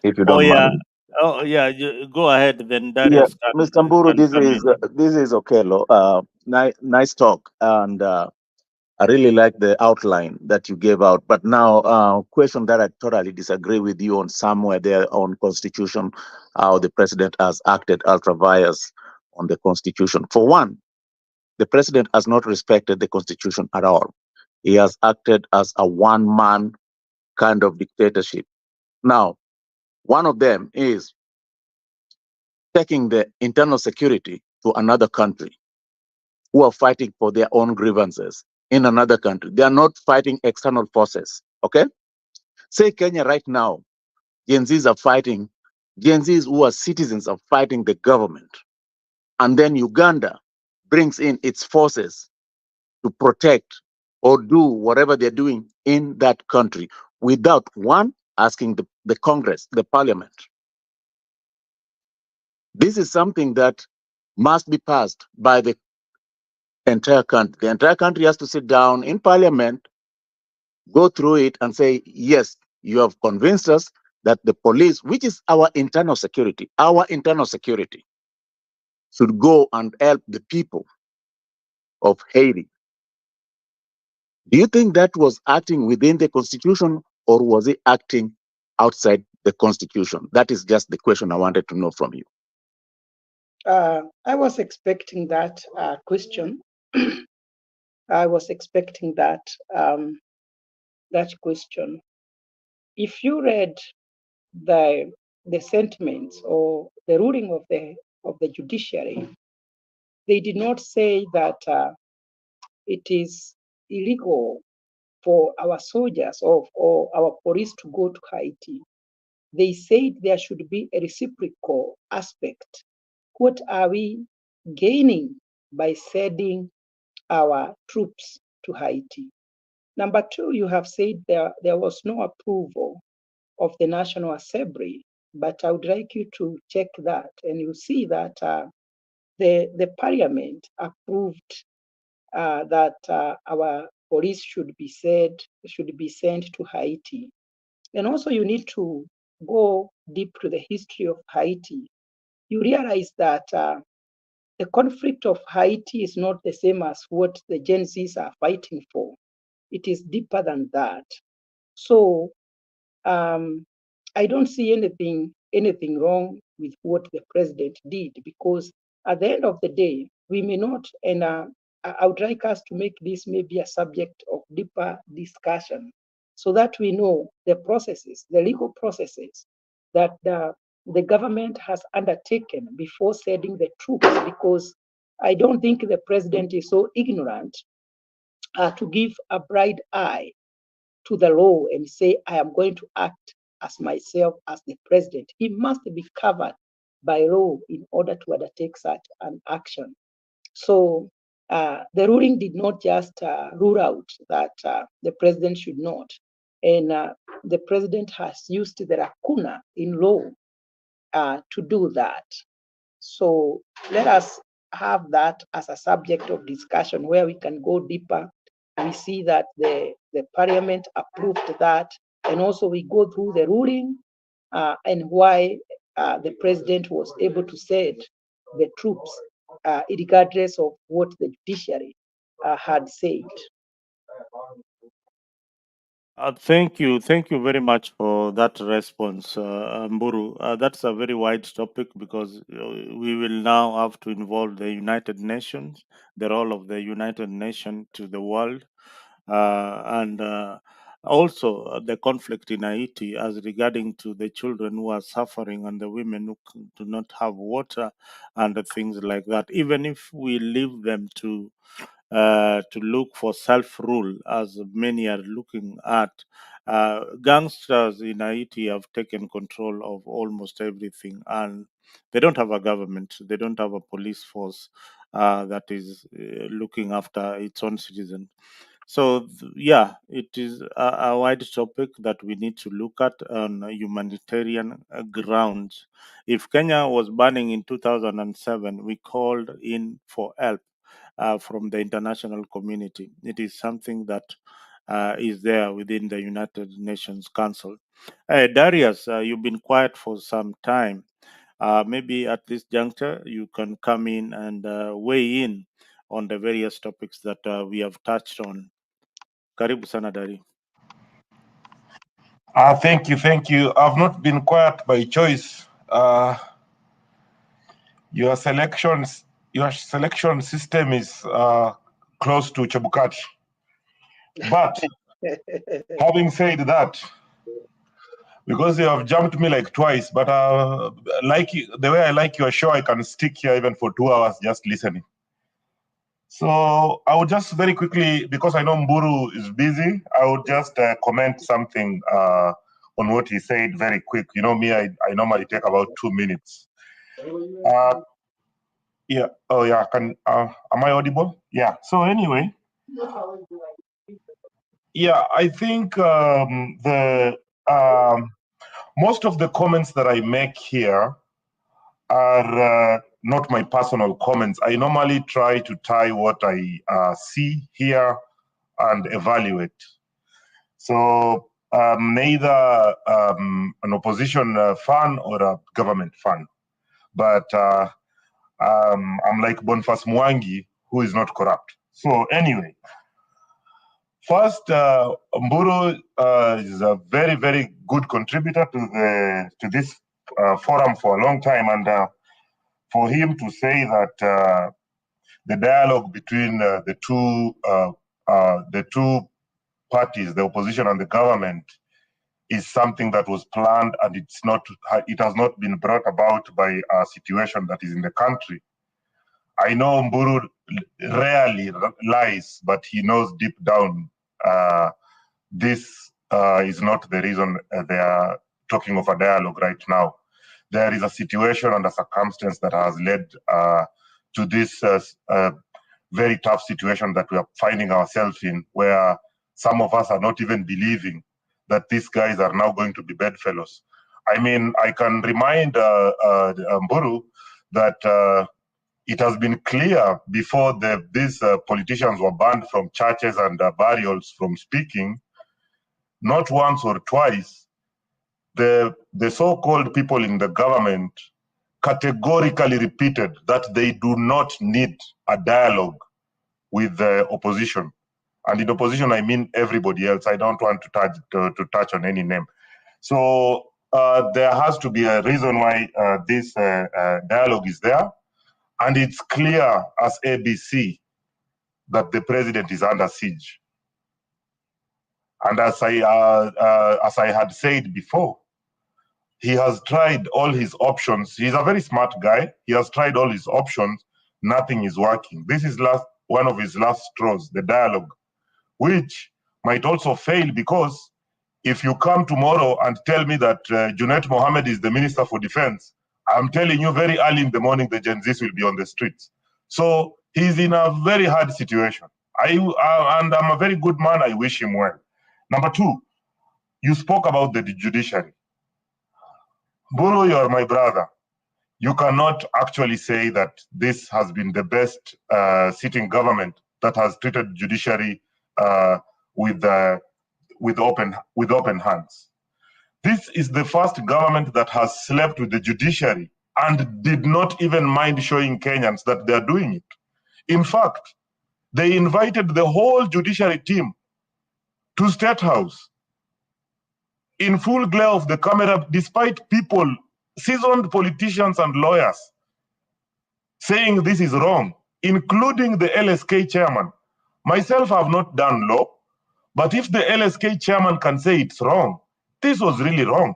Speaker 5: if you
Speaker 3: Oh
Speaker 5: don't
Speaker 3: yeah.
Speaker 5: mind.
Speaker 3: Oh yeah. Go ahead. Then
Speaker 5: Yeah,
Speaker 3: Darius
Speaker 5: Mr. Mburu,
Speaker 3: can come in.
Speaker 5: this is Okello. Nice talk, and I really like the outline that you gave out. But now, question that I totally disagree with you on somewhere there on Constitution, how the president has acted ultra vires on the Constitution. For one, the president has not respected the Constitution at all. He has acted as a one-man kind of dictatorship. Now, one of them is taking the internal security to another country who are fighting for their own grievances in another country. They are not fighting external forces, okay? Say Kenya right now, Gen Zs are fighting, Gen Zs who are citizens are fighting the government. And then Uganda brings in its forces to protect or do whatever they're doing in that country without one asking the Congress, the parliament. This is something that must be passed by the entire country. The entire country has to sit down in parliament, go through it and say, yes, you have convinced us that the police, which is our internal security, should go and help the people of Haiti. Do you think that was acting within the Constitution, or was it acting outside the Constitution? That is just the question I wanted to know from you.
Speaker 7: I was expecting that question. I was expecting that that question. If you read the sentiments or the ruling of the judiciary, they did not say that it is illegal for our soldiers or our police to go to Haiti. They said there should be a reciprocal aspect. What are we gaining by sending our troops to Haiti? Number two, you have said there was no approval of the National Assembly, but I would like you to check that, and you see that the Parliament approved that our police should be sent to Haiti. And also, you need to go deep to the history of Haiti. You realize that the conflict of Haiti is not the same as what the Gen Zs are fighting for. It is deeper than that. So I don't see anything wrong with what the president did, because at the end of the day, we may not, and I would like us to make this maybe a subject of deeper discussion, so that we know the processes, the legal processes that the government has undertaken before sending the troops, because I don't think the president is so ignorant to give a bright eye to the law and say, I am going to act as myself as the president. He must be covered by law in order to undertake such an action. So the ruling did not just rule out that the president should not. And the president has used the lacuna in law to do that. So let us have that as a subject of discussion where we can go deeper. We see that the parliament approved that, and also we go through the ruling and why the president was able to send the troops regardless of what the judiciary had said.
Speaker 3: Thank you very much for that response, Mburu. That's a very wide topic because we will now have to involve the United Nations, the role of the United Nations to the world, and also the conflict in Haiti as regarding to the children who are suffering and the women who do not have water and the things like that. Even if we leave them to look for self-rule, as many are looking at. Gangsters in Haiti have taken control of almost everything, and they don't have a government. They don't have a police force that is looking after its own citizens. So, yeah, it is a wide topic that we need to look at on a humanitarian grounds. If Kenya was burning in 2007, we called in for help from the international community. It is something that is there within the United Nations Council. Darius, you've been quiet for some time. Maybe at this juncture, you can come in and weigh in on the various topics that we have touched on. Karibu sana Dari.
Speaker 11: Thank you. I've not been quiet by choice. Your selection system is close to Chebukati. But having said that, because you have jumped me like twice, but the way I like your show, I can stick here even for 2 hours just listening. So I would just very quickly, because I know Mburu is busy, I would just comment something on what he said very quick. You know me, I normally take about 2 minutes. Yeah. Oh, yeah. Am I audible? Yeah. So anyway, yeah, I think most of the comments that I make here are not my personal comments. I normally try to tie what I see, hear, and evaluate. So neither an opposition fan or a government fan, but I'm like Boniface Mwangi, who is not corrupt. So anyway, first, Mburu is a very, very good contributor to this forum for a long time, and for him to say that the dialogue between the two parties, the opposition and the government, is something that was planned, and it has not been brought about by a situation that is in the country. I know Mburu rarely lies, but he knows deep down this is not the reason they are talking of a dialogue right now. There is a situation and a circumstance that has led to this very tough situation that we are finding ourselves in, where some of us are not even believing that these guys are now going to be bedfellows. I mean, I can remind Mburu that it has been clear before these politicians were banned from churches and burials from speaking, not once or twice, the so-called people in the government categorically repeated that they do not need a dialogue with the opposition. And in opposition, I mean everybody else. I don't want to touch on any name. So there has to be a reason why this dialogue is there. And it's clear as ABC that the president is under siege. And as I had said before, he has tried all his options. He's a very smart guy. He has tried all his options. Nothing is working. This is one of his last straws, the dialogue, which might also fail, because if you come tomorrow and tell me that Junet Mohammed is the Minister for Defense, I'm telling you very early in the morning the Gen Zs will be on the streets. So he's in a very hard situation. And I'm a very good man. I wish him well. Number two, you spoke about the judiciary. Buru, you are my brother. You cannot actually say that this has been the best sitting government that has treated judiciary with open hands. This is the first government that has slept with the judiciary and did not even mind showing Kenyans that they are doing it. In fact, they invited the whole judiciary team to State House in full glare of the camera, despite people, seasoned politicians and lawyers, saying this is wrong, including the LSK chairman. Myself, I have not done law, but if the LSK chairman can say it's wrong, this was really wrong.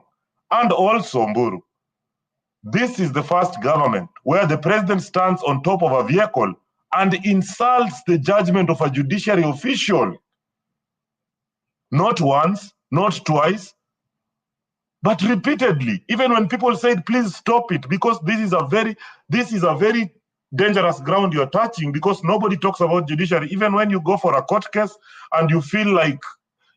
Speaker 11: And also, Mburu, this is the first government where the president stands on top of a vehicle and insults the judgment of a judiciary official. Not once, not twice, but repeatedly. Even when people said, please stop it, because this is a very dangerous ground you're touching, because nobody talks about judiciary. Even when you go for a court case and you feel like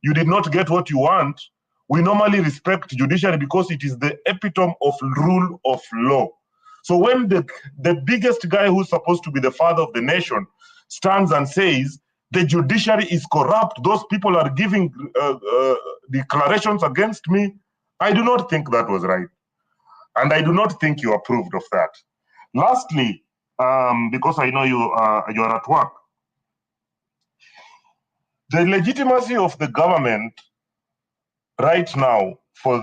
Speaker 11: you did not get what you want, we normally respect judiciary because it is the epitome of rule of law. So when the biggest guy who's supposed to be the father of the nation stands and says the judiciary is corrupt, those people are giving declarations against me, I do not think that was right. And I do not think you approved of that. Lastly, because I know you are at work, the legitimacy of the government right now for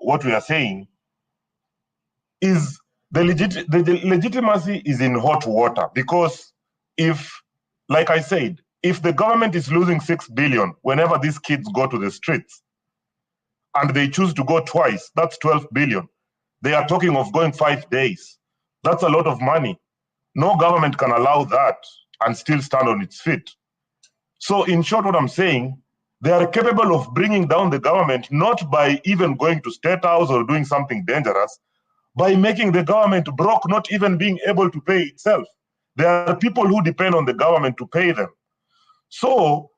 Speaker 11: what we are saying is the legitimacy is in hot water, because if, like I said, if the government is losing 6 billion whenever these kids go to the streets and they choose to go twice, that's 12 billion. They are talking of going 5 days. That's a lot of money. No government can allow that and still stand on its feet. So in short, what I'm saying, they are capable of bringing down the government, not by even going to State House or doing something dangerous, by making the government broke, not even being able to pay itself. There are people who depend on the government to pay them. So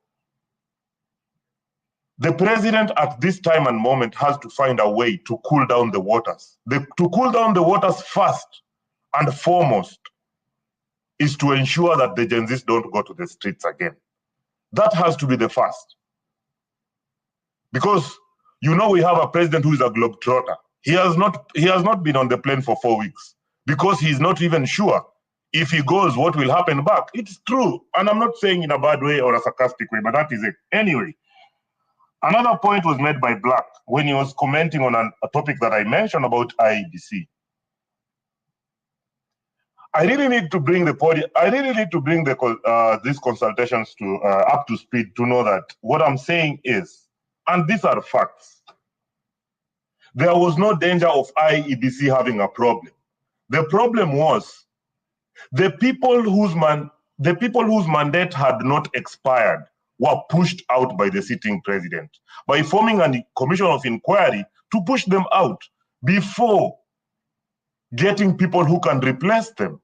Speaker 11: the president at this time and moment has to find a way to cool down the waters. To cool down the waters first and foremost is to ensure that the Gen Zs don't go to the streets again. That has to be the first. Because we have a president who is a globetrotter. He has not been on the plane for 4 weeks because he's not even sure if he goes, what will happen back. It's true. And I'm not saying in a bad way or a sarcastic way, but that is it. Anyway, another point was made by Black when he was commenting on a topic that I mentioned about IEBC. I really need to bring these consultations to up to speed to know that what I'm saying is And these are facts. There was no danger of IEBC having a problem. The problem was the people whose mandate had not expired were pushed out by the sitting president by forming a commission of inquiry to push them out before getting people who can replace them.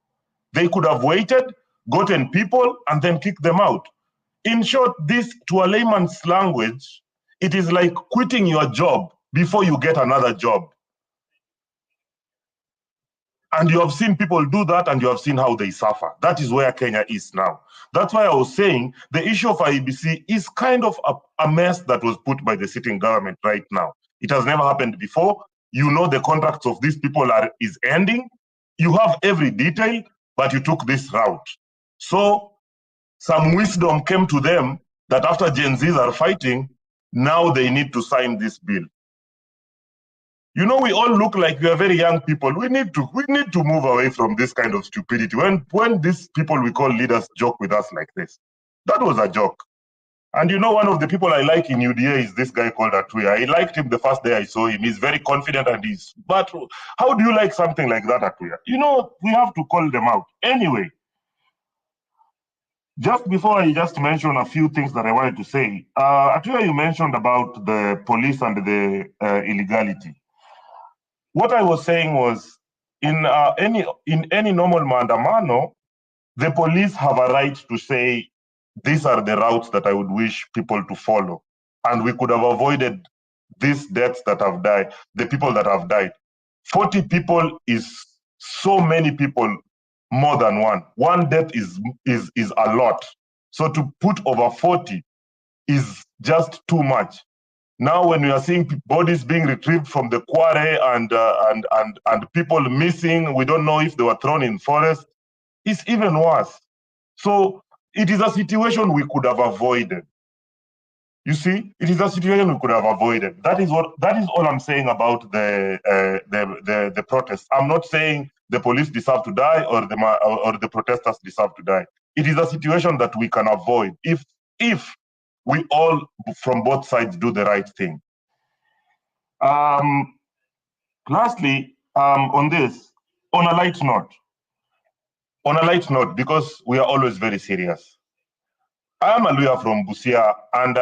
Speaker 11: They could have waited, gotten people, and then kicked them out. In short, this, to a layman's language, it is like quitting your job before you get another job. And you have seen people do that, and you have seen how they suffer. That is where Kenya is now. That's why I was saying the issue of IEBC is kind of a mess that was put by the sitting government right now. It has never happened before. You know the contracts of these people is ending. You have every detail, but you took this route. So some wisdom came to them that after Gen Zs are fighting, now they need to sign this bill. You know, we all look like we are very young people. We need to move away from this kind of stupidity. When these people we call leaders joke with us like this, that was a joke. And you know, one of the people I like in UDA is this guy called Atuya. I liked him the first day I saw him. He's very confident and but how do you like something like that, Atuya? You know, we have to call them out. Anyway, just before I just mention a few things that I wanted to say, Atuya, you mentioned about the police and the illegality. What I was saying was, in any normal maandamano, the police have a right to say, these are the routes that I would wish people to follow. And we could have avoided these deaths that have died, the people that have died. 40 people is so many people, more than one. One death is a lot. So to put over 40 is just too much. Now, when we are seeing bodies being retrieved from the quarry and people missing, we don't know if they were thrown in forest. It's even worse. So it is a situation we could have avoided. You see, it is a situation we could have avoided. That is all I'm saying about the protest. I'm not saying the police deserve to die or the protesters deserve to die. It is a situation that we can avoid if we all from both sides do the right thing. Lastly, on this, on a light note, because we are always very serious. I am a lawyer from Busia, and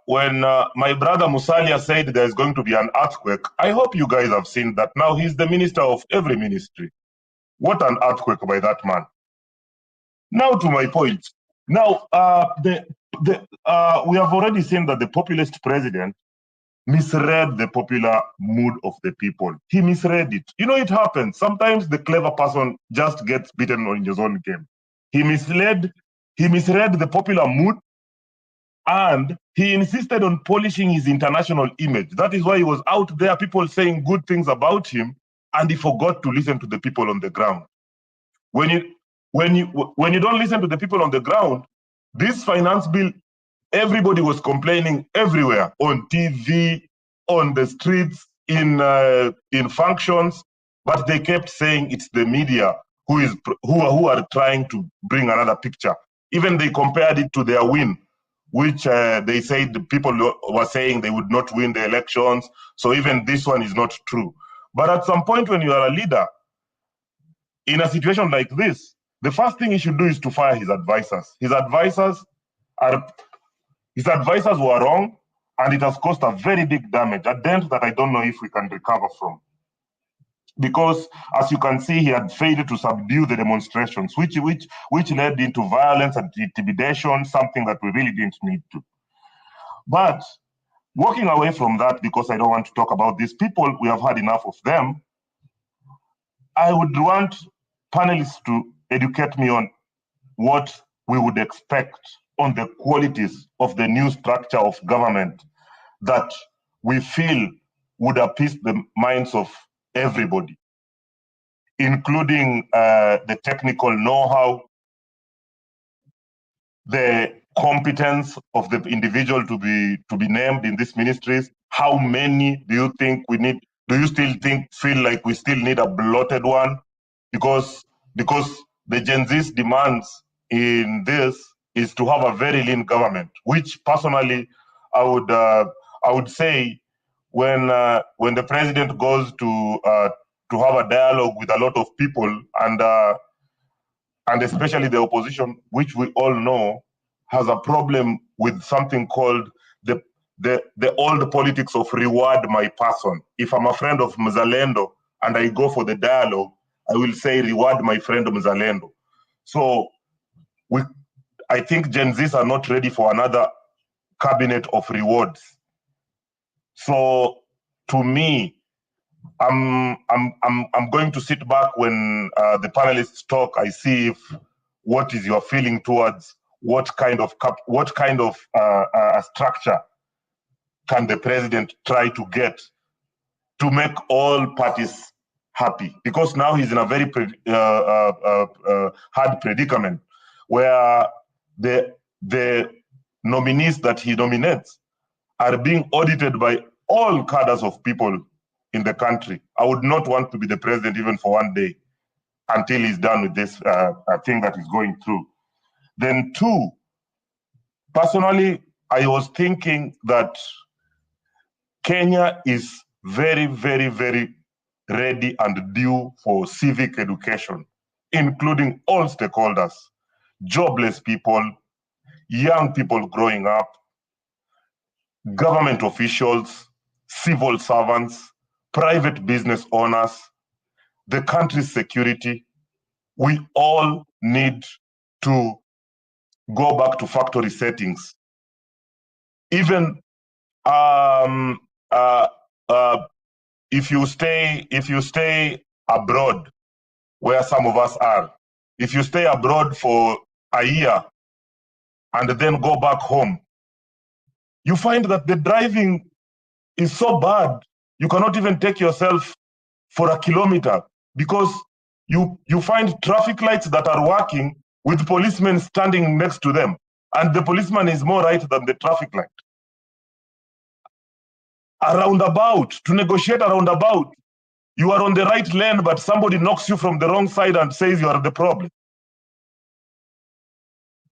Speaker 11: when my brother Musalia said there's going to be an earthquake, I hope you guys have seen that now he's the minister of every ministry. What an earthquake by that man. Now to my point. Now, we have already seen that the populist president misread the popular mood of the people. He misread it. You know, it happens. Sometimes the clever person just gets beaten on his own game. He misread the popular mood, and he insisted on polishing his international image. That is why he was out there, people saying good things about him, and he forgot to listen to the people on the ground. When you don't listen to the people on the ground, this finance bill, everybody was complaining everywhere, on TV, on the streets, in functions, but they kept saying it's the media who are trying to bring another picture. Even they compared it to their win, which they said the people were saying they would not win the elections. So even this one is not true. But at some point when you are a leader, in a situation like this, the first thing he should do is to fire his advisors. His advisors were wrong, and it has caused a very big damage, a dent that I don't know if we can recover from. Because, as you can see, he had failed to subdue the demonstrations, which led into violence and intimidation, something that we really didn't need to. But walking away from that, because I don't want to talk about these people, we have had enough of them, I would want panelists to educate me on what we would expect on the qualities of the new structure of government that we feel would appease the minds of everybody, including the technical know-how, the competence of the individual to be named in these ministries. How many do you think we need? Do you still feel like we still need a bloated one? Because the Gen Z's demands in this is to have a very lean government, which personally I I would say when the president goes to have a dialogue with a lot of people and especially the opposition, which we all know has a problem with something called the old politics of reward my person. If I'm a friend of Mzalendo and I go for the dialogue, I will say reward my friend Mzalendo. So I think Gen Zs are not ready for another cabinet of rewards. So to me, I'm going to sit back when the panelists talk. I see if what is your feeling towards what kind of structure can the president try to get to make all parties happy, because now he's in a very hard predicament where the nominees that he nominates are being audited by all cadres of people in the country. I would not want to be the president even for one day until he's done with this thing that he's going through. Then two, personally, I was thinking that Kenya is very, very, very ready and due for civic education, including all stakeholders, jobless people, young people growing up, government officials, civil servants, private business owners, the country's security. We all need to go back to factory settings. Even if you stay abroad, where some of us are, if you stay abroad for a year and then go back home, you find that the driving is so bad, you cannot even take yourself for a kilometer because you find traffic lights that are working with policemen standing next to them, and the policeman is more right than the traffic light. A roundabout, to negotiate a roundabout, you are on the right lane, but somebody knocks you from the wrong side and says you are the problem.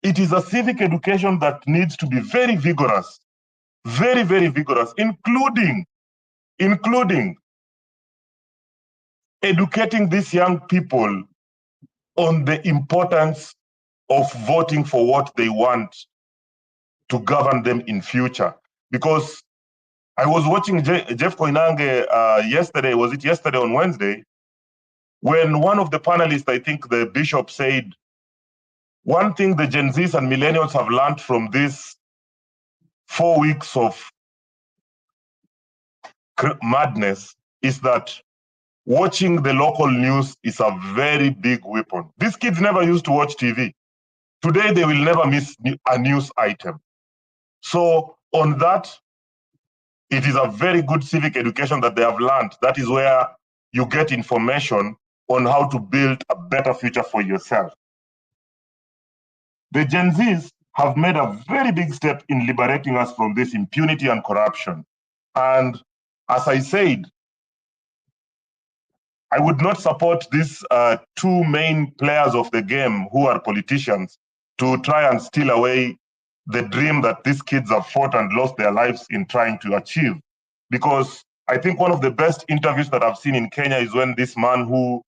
Speaker 11: It is a civic education that needs to be very vigorous, very, very vigorous, including educating these young people on the importance of voting for what they want to govern them in future. Because I was watching Jeff Koinange yesterday, was it yesterday on Wednesday, when one of the panelists, I think the bishop, said, one thing the Gen Zs and millennials have learned from this 4 weeks of madness is that watching the local news is a very big weapon. These kids never used to watch TV. Today, they will never miss a news item. So on that, it is a very good civic education that they have learned. That is where you get information on how to build a better future for yourself. The Gen Zs have made a very big step in liberating us from this impunity and corruption. And as I said, I would not support these two main players of the game who are politicians to try and steal away the dream that these kids have fought and lost their lives in trying to achieve. Because I think one of the best interviews that I've seen in Kenya is when this man who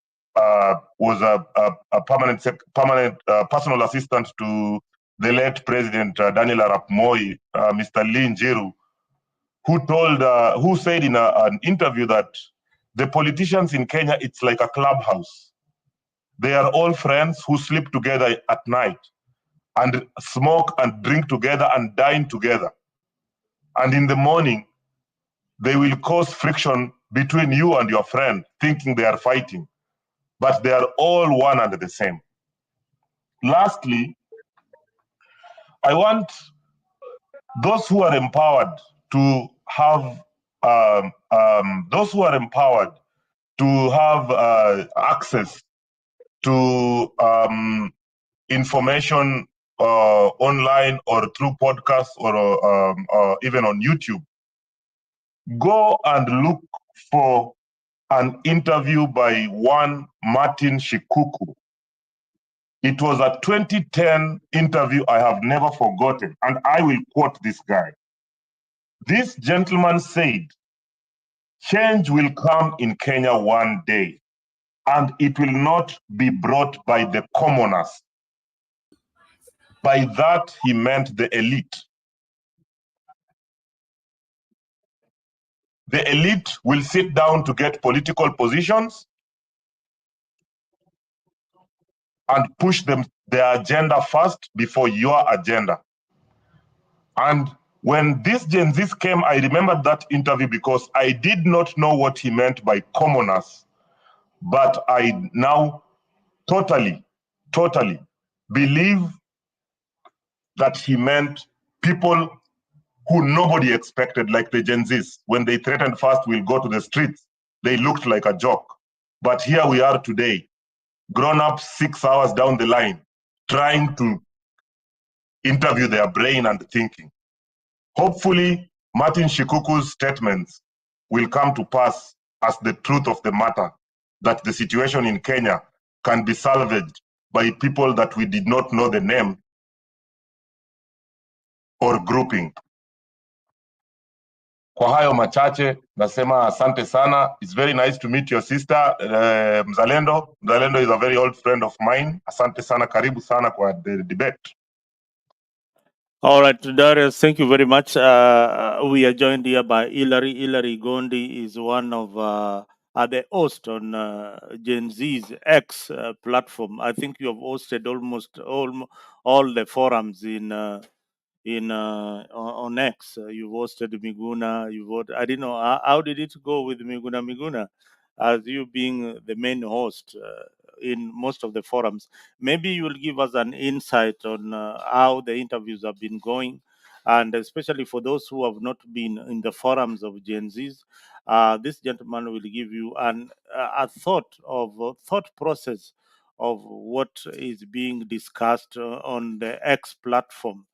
Speaker 11: was a permanent personal assistant to the late President Daniel Arap Moi, Mr. Lee Njiru, who said in an interview that the politicians in Kenya, it's like a clubhouse. They are all friends who sleep together at night and smoke and drink together and dine together. And in the morning, they will cause friction between you and your friend, thinking they are fighting, but they are all one and the same. Lastly, I want those who are empowered to have access to information online or through podcasts or even on YouTube. Go and look for an interview by one Martin Shikuku. It was a 2010 interview I have never forgotten, and I will quote this guy. This gentleman said, change will come in Kenya one day, and it will not be brought by the commoners. By that, he meant the elite. The elite will sit down to get political positions and push their agenda first before your agenda. And when these Gen Zs came, I remembered that interview because I did not know what he meant by commoners. But I now totally believe that he meant people who nobody expected, like the Gen Zs. When they threatened first, we'll go to the streets, they looked like a joke. But here we are today, grown up 6 hours down the line, trying to interview their brain and thinking. Hopefully, Martin Shikuku's statements will come to pass as the truth of the matter, that the situation in Kenya can be salvaged by people that we did not know the name or grouping. Kwa hayo machache, nasema asante sana. It's very nice to meet your sister, Mzalendo. Mzalendo is a very old friend of mine. Asante sana, karibu sana kwa the debate.
Speaker 3: All right, Darius, thank you very much. We are joined here by Hilary. Hilary Gondi is one of the host on Gen Z's X platform. I think you have hosted almost all the forums on X. You've hosted Miguna. I didn't know how did it go with Miguna, as you being the main host in most of the forums. Maybe you will give us an insight on how the interviews have been going, and especially for those who have not been in the forums of Gen Z's. This gentleman will give you a thought process of what is being discussed on the X platform.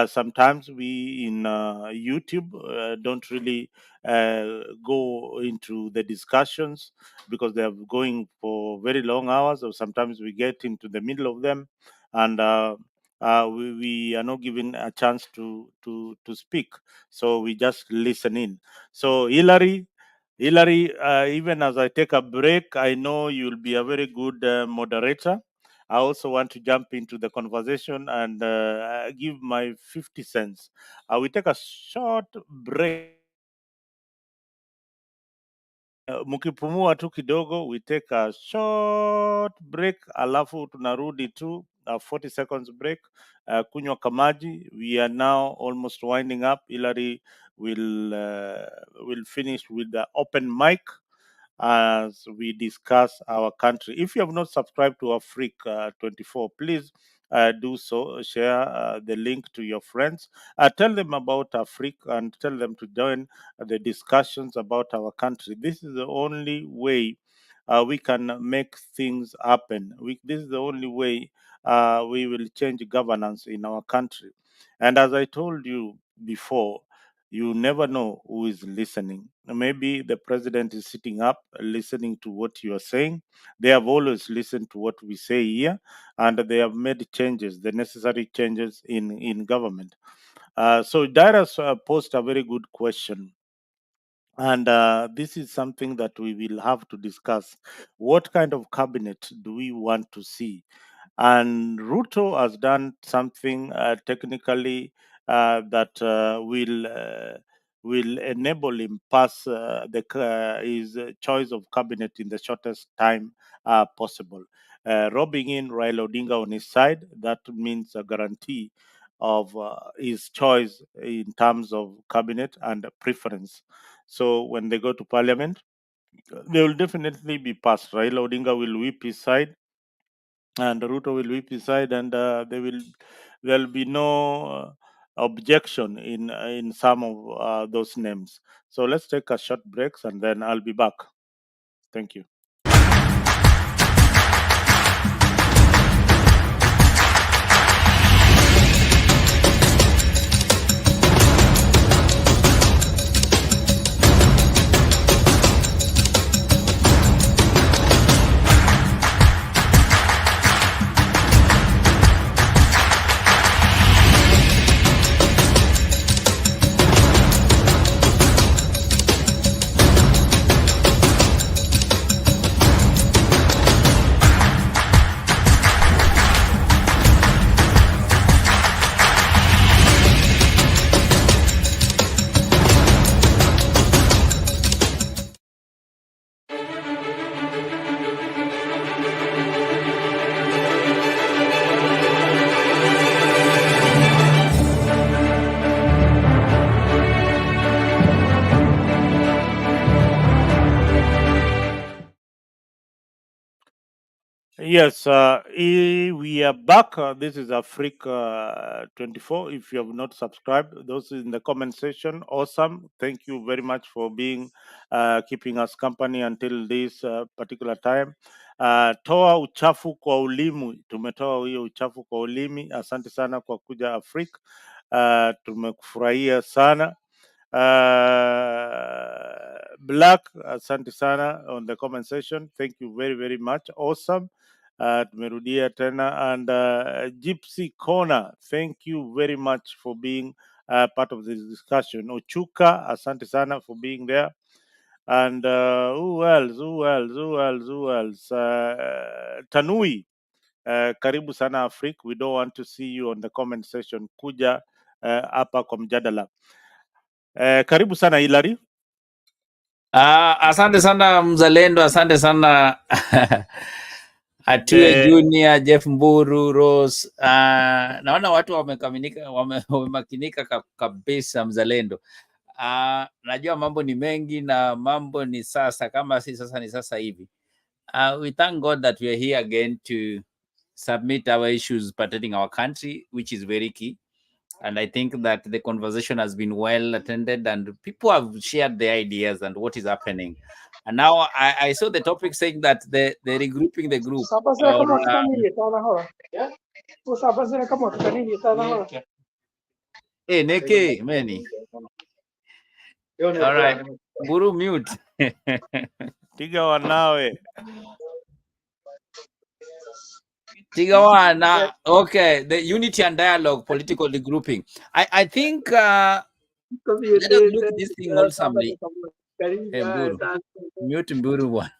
Speaker 3: Sometimes we in YouTube don't really go into the discussions because they are going for very long hours, or sometimes we get into the middle of them, and we are not given a chance to speak, so we just listen in. So Hilary, even as I take a break, I know you'll be a very good moderator. I also want to jump into the conversation and give my 50 cents. We take a short break. Mkipumua tu kidogo, we take a short break, alafu tunarudi tu 40 seconds break, kunywa kamaji. We are now almost winding up. Hilary will finish with the open mic as we discuss our country. If you have not subscribed to Africa 24, please do so. Share the link to your friends. Tell them about Africa and tell them to join the discussions about our country. This is the only way we can make things happen. This is the only way we will change governance in our country. And as I told you before, you never know who is listening. Maybe the president is sitting up listening to what you are saying. They have always listened to what we say here, and they have made changes, the necessary changes in government. So Darius posed a very good question. And this is something that we will have to discuss. What kind of cabinet do we want to see? And Ruto has done something technically that will enable him pass his choice of cabinet in the shortest time possible. Robbing in Raila Odinga on his side, that means a guarantee of his choice in terms of cabinet and preference. So when they go to parliament, they will definitely be passed. Raila Odinga will whip his side, and Ruto will whip his side, and there'll be no objection in some of those names. So let's take a short breaks, and then I'll be back. Thank you. Yes, we are back. This is Africa 24. If you have not subscribed, those in the comment section, awesome. Thank you very much for being keeping us company until this particular time. Toa uchafu kwa ulimi, tumetoa hiyo uchafu kwa ulimi. Asante sana kwa kuja Afrika. Tumekufurahia sana. Black, asante sana on the comment section. Thank you very, very much. Awesome. Tumerudia tena. And Gypsy Corner, thank you very much for being part of this discussion. Ochuka, asante sana for being there. And who else? Who else? Who else? Who else? Tanui, karibu sana Afrika. We don't want to see you on the comment section. Kuja hapa kwa mjadala. Karibu sana Hilary.
Speaker 9: Asante sana Mzalendo, asante sana Atue
Speaker 3: The
Speaker 9: Junior, Jeff Mburu, Rose. Naona watu wamemakinika kabisa Mzalendo. Najua mambo ni mengi na mambo ni sasa, kama si sasa ni sasa hivi. We thank God that we are here again to submit our issues pertaining our country, which is very key. And I think that the conversation has been well attended and people have shared their ideas and what is happening. And now I saw the topic saying that they're regrouping the group. Hey, Neke, many. All right. Guru mute.
Speaker 3: Tiga wanawe.
Speaker 9: Tigawana, okay, the unity and dialogue, political regrouping. I think let us look at this thing wholesomely. Hey, Mburu. Mute Mburu one.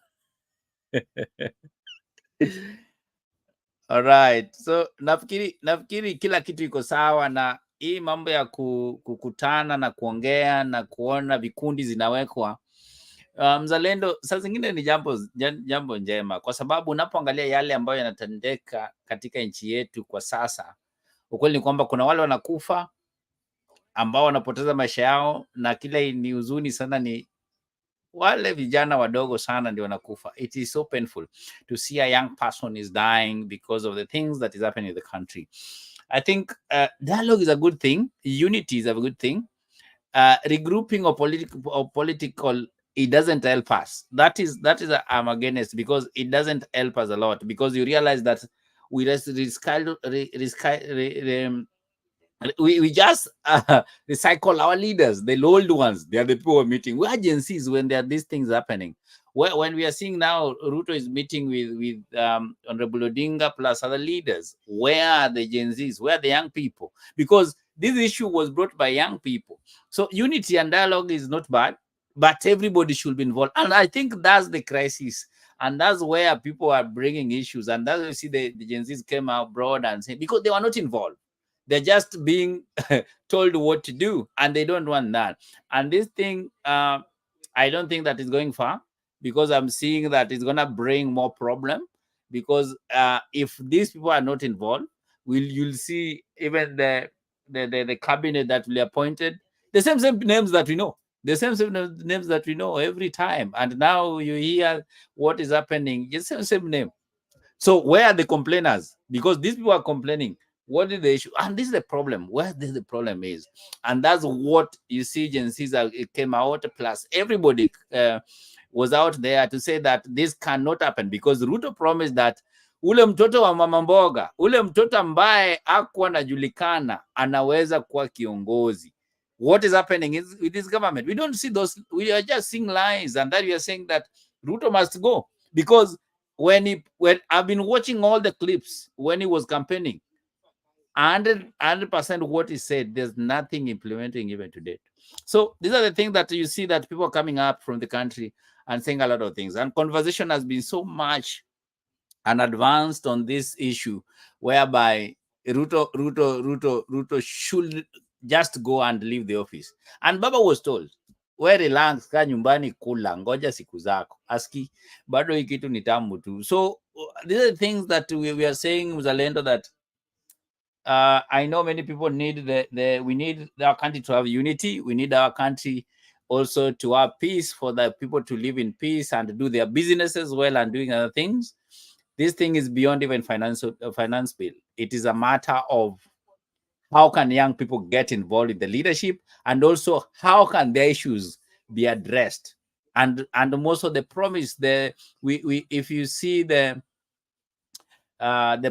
Speaker 9: All right. So nafikiri kila kitu iko sawa na hii mambo ya kukutana na kuongea na kuona vikundi zinawekwa. Mzalendo, saa zingine ni jambo njema kwa sababu unapoangalia yale ambayo yanatendeka katika nchi yetu kwa sasa, ukweli ni kwamba kuna wale wanakufa ambao wanapoteza maisha yao, na kile ni huzuni sana ni wale vijana wadogo sana ndio wanakufa. It is so painful to see a young person is dying because of the things that is happening in the country. I think dialogue is a good thing. Unity is a good thing. Regrouping of political, it doesn't help us. That is I'm against, because it doesn't help us a lot, because you realize that we just we just recycle our leaders, the old ones. They are the people meeting. We are agencies when there are these things happening. When we are seeing now Ruto is meeting with Honorable Odinga plus other leaders, where are the Gen Zs? Where are the young people? Because this issue was brought by young people. So unity and dialogue is not bad, but everybody should be involved. And I think that's the crisis. And that's where people are bringing issues. And that's why you see the Gen Zs came out broad and saying, because they were not involved. They're just being told what to do, and they don't want that. And this thing, I don't think that is going far, because I'm seeing that it's going to bring more problem. Because if these people are not involved, you'll see even the cabinet that will be appointed, the same names that we know. The same names that we know every time. And now you hear what is happening, it's the same name. So where are the complainers? Because these people are complaining. What is the issue? And this is the problem. Where the problem is, and that's what you see. Agencies came out, plus everybody was out there to say that this cannot happen, because Ruto promised that ule mtoto wa mama mboga, ule mtoto ambaye hakuwa anajulikana anaweza kuwa kiongozi. What is happening is with this government, we don't see those. We are just seeing lies, and that we are saying that Ruto must go, because when I've been watching all the clips when he was campaigning, 100% what he said, there's nothing implementing even to date. So these are the things that you see that people are coming up from the country and saying a lot of things. And conversation has been so much and advanced on this issue, whereby Ruto should just go and leave the office. And Baba was told, we relax, ka nyumbani kula, ngoja siku zako. Aski, bado hii kitu ni tamu tu. So these are the things that we are saying, Mzalendo, that I know many people need we need our country to have unity. We need our country also to have peace, for the people to live in peace and do their businesses well and doing other things. This thing is beyond even finance bill. It is a matter of how can young people get involved in the leadership, and also how can their issues be addressed. And most of the promise, we if you see the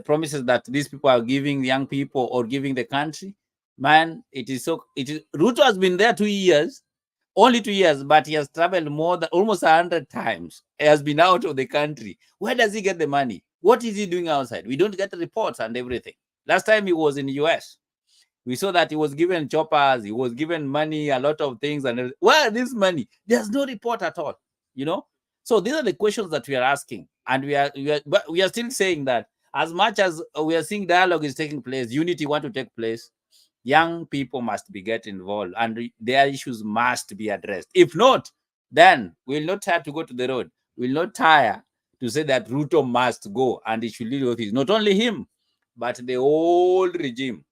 Speaker 9: promises that these people are giving young people or giving the country, man, it is Ruto has been there 2 years, only 2 years, but he has traveled more than almost 100 times. He has been out of the country. Where does he get the money? What is he doing outside? We don't get the reports and everything. Last time he was in the US, we saw that he was given choppers, he was given money, a lot of things. And where this money? There's no report at all, you know. So these are the questions that we are asking, and but we are still saying that as much as we are seeing dialogue is taking place, unity want to take place, young people must be get involved, and their issues must be addressed. If not, then we'll not tire to go to the road. We'll not tire to say that Ruto must go and it should lead with his, not only him, but the old regime.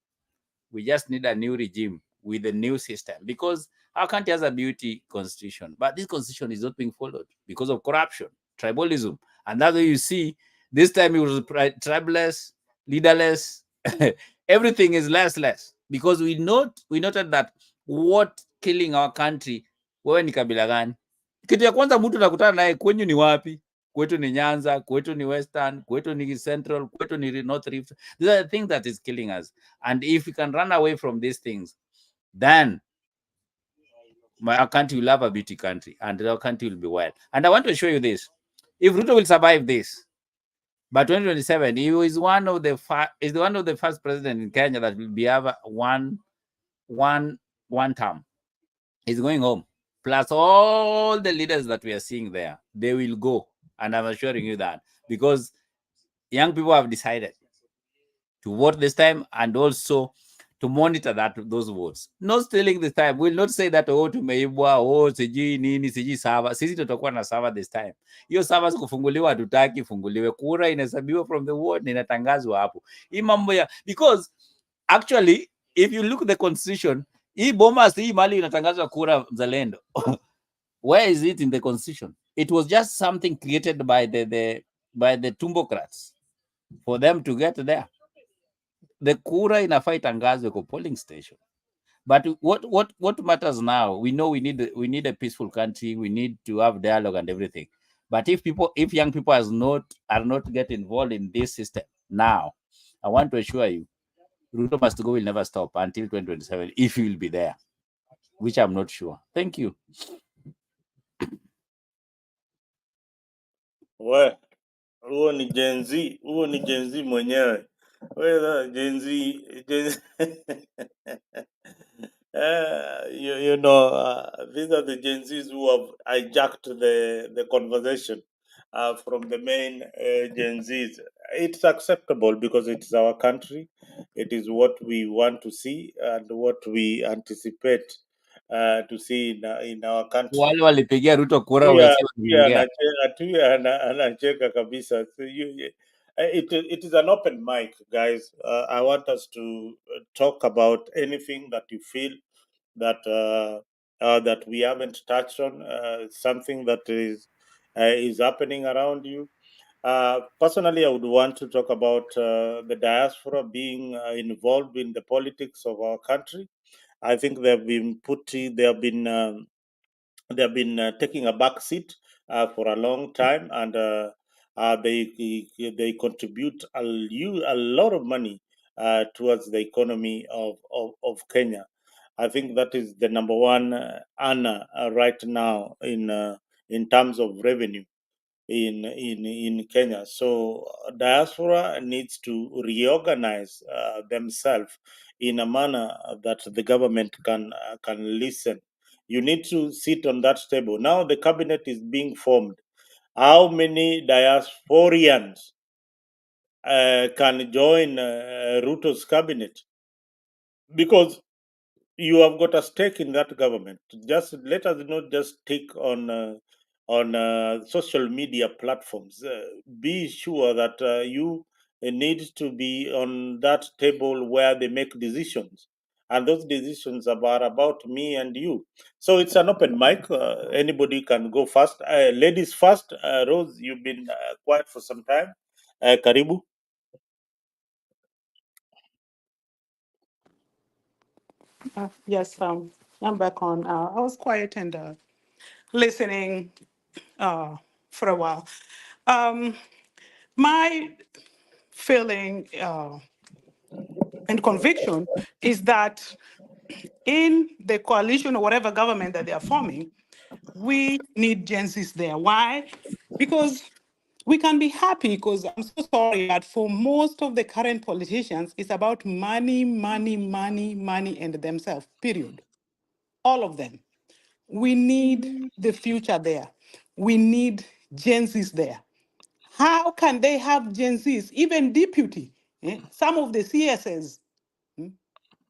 Speaker 9: We just need a new regime with a new system, because our country has a beauty constitution, but this constitution is not being followed because of corruption, tribalism. And that's why you see this time it was tribeless, leaderless. Everything is less, because we noted that what killing our country, wewe ni kabila gani? Kitu ya kwanza mtu nakutana naye, kwenyu ni wapi? Kwetu ni Nyanza, kwetu ni Western, kwetu ni Central, kwetu ni North Rift. These are the things that is killing us. And if we can run away from these things, then our country will have a beauty country, and our country will be well. And I want to show you this. If Ruto will survive this, by 2027, he is one of the first president in Kenya that will be have one term. He's going home. Plus all the leaders that we are seeing there, they will go. And I'm assuring you that, because young people have decided to vote this time, and also to monitor those votes. Not stealing this time. We'll not say that tumeibwa, sijui nini, sijui sava. Sisi tutakuwa na sava this time. Hiyo sava kufunguliwa, hatutaki funguliwe. Kura inahesabiwa from the ward na inatangazwa hapo. Hii mambo ya, because actually if you look at the constitution, hii Bomas, hii mali inatangazwa kura mzalendo. Where is it in the constitution? It was just something created by the Tumbocrats for them to get there. The kura inafaa itangazwe kwa polling station. But what matters now? We know we need a peaceful country. We need to have dialogue and everything. But if young people are not get involved in this system now, I want to assure you, Ruto must go will never stop until 2027 if he will be there, which I'm not sure. Thank you.
Speaker 3: We, huo ni Gen Z mwenyewe. Wewe Gen Z. These are the Gen Zs who have hijacked the conversation from the main Gen Zs. It's acceptable because it's our country. It is what we want to see and what we anticipate to see in our country.
Speaker 9: Wale walipigia Ruto kura
Speaker 3: Yeah,
Speaker 9: wasiongea.
Speaker 3: anacheka kabisa. So it is an open mic, guys. I want us to talk about anything that you feel that we haven't touched on, something that is happening around you. Personally, I would want to talk about the diaspora being involved in the politics of our country. I think they have been taking a back seat for a long time, and they contribute a lot of money towards the economy of Kenya. I think that is the number one earner right now in terms of revenue in Kenya. So diaspora needs to reorganize themselves in a manner that the government can listen. You need to sit on that table. Now the cabinet is being formed. How many diasporians can join Ruto's cabinet? Because you have got a stake in that government. Just let us not just take on social media platforms. Be sure that you need to be on that table where they make decisions, and those decisions are about me and you. So it's an open mic. Anybody can go first. Ladies first. Rose, you've been quiet for some time. Karibu.
Speaker 15: Yes, I'm back on. I was quiet and listening for a while. Um, my feeling and conviction is that in the coalition or whatever government that they are forming, we need Gen Zs there. Why? Because we can be happy, because I'm so sorry, but for most of the current politicians, it's about money, money, money, money, and themselves, period. All of them. We need the future there. We need Gen Zs there. How can they have Gen Zs, even deputy? Some of the CSs,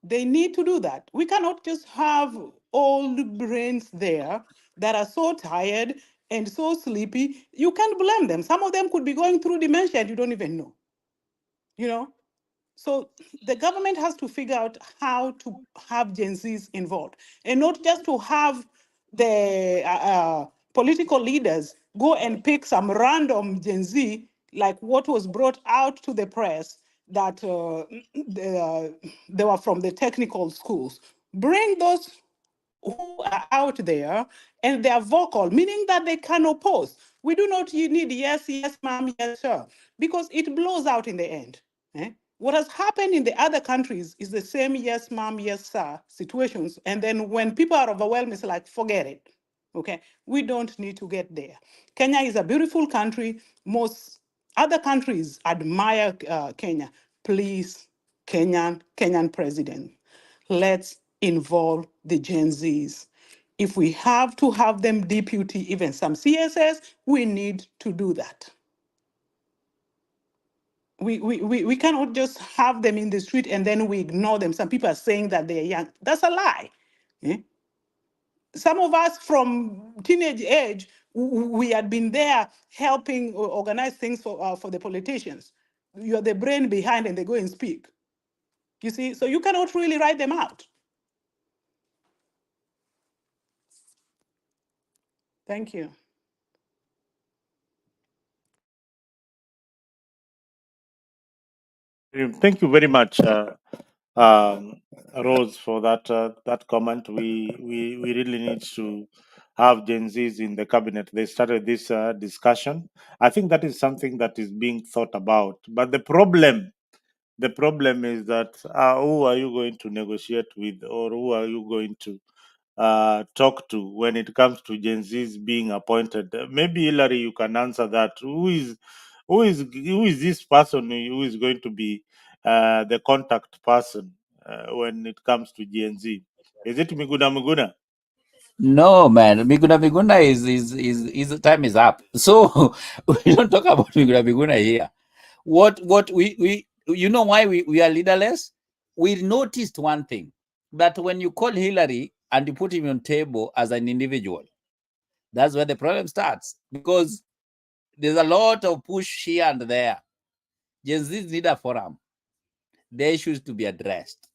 Speaker 15: they need to do that. We cannot just have old brains there that are so tired and so sleepy. You can't blame them. Some of them could be going through dementia and you don't even know, you know? So the government has to figure out how to have Gen Zs involved, and not just to have the political leaders go and pick some random Gen Z, like what was brought out to the press that they were from the technical schools. Bring those who are out there and they are vocal, meaning that they can oppose. We do not need yes, yes, ma'am, yes, sir, because it blows out in the end. What has happened in the other countries is the same yes, ma'am, yes, sir situations. And then when people are overwhelmed, it's like, forget it. Okay, we don't need to get there. Kenya is a beautiful country. Most other countries admire Kenya. Please, Kenyan president, let's involve the Gen Zs. If we have to have them deputy, even some CSS, we need to do that. We cannot just have them in the street and then we ignore them. Some people are saying that they're young. That's a lie. Some of us from teenage age, we had been there helping organize things for the politicians. You're the brain behind and they go and speak. You see, so you cannot really write them out. Thank you.
Speaker 3: Thank you very much, Rose, for that comment. We really need to have Gen Zs in the cabinet. They started this discussion. I think that is something that is being thought about. But the problem is that who are you going to negotiate with, or who are you going to talk to when it comes to Gen Zs being appointed? Maybe Hillary, you can answer that. Who is this person who is going to be the contact person when it comes to Gen Z? Is it Miguna Miguna?
Speaker 9: No, man. Miguna is time is up. So we don't talk about Miguna here. What we you know why we are leaderless? We noticed one thing, that when you call Hillary and you put him on table as an individual, that's where the problem starts, because there's a lot of push here and there. Gen Z's need a forum. The issues to be addressed.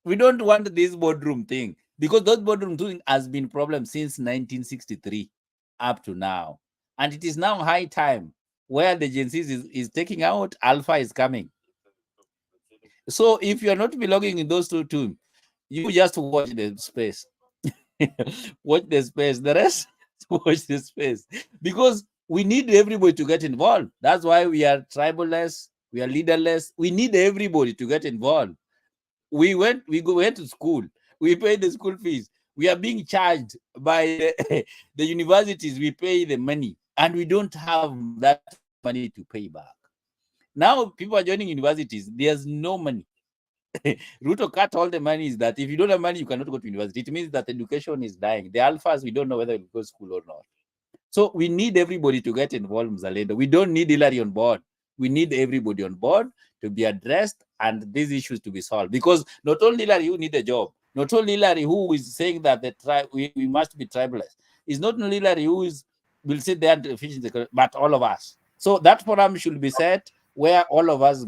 Speaker 9: We don't want this boardroom thing, because that boardroom thing has been problem since 1963 up to now. And it is now high time where the Gen Z is taking out, Alpha is coming. So if you're not belonging in those two teams, you just watch the space. Watch the space. The rest, watch the space. Because we need everybody to get involved. That's why we are triballess, we are leaderless. We need everybody to get involved. We went to school. We paid the school fees. We are being charged by the universities. We pay the money, and we don't have that money to pay back. Now people are joining universities. There's no money. Ruto cut all the money. Is that if you don't have money, you cannot go to university. It means that education is dying. The alphas, we don't know whether we'll go to school or not. So we need everybody to get involved, Mzalendo. We don't need Hillary on board. We need everybody on board to be addressed and these issues to be solved. Because not only Hillary who need a job, not only Hillary who is saying that we must be tribalists. It's not only Hillary who will sit there and finish the, but all of us. So that forum should be set where all of us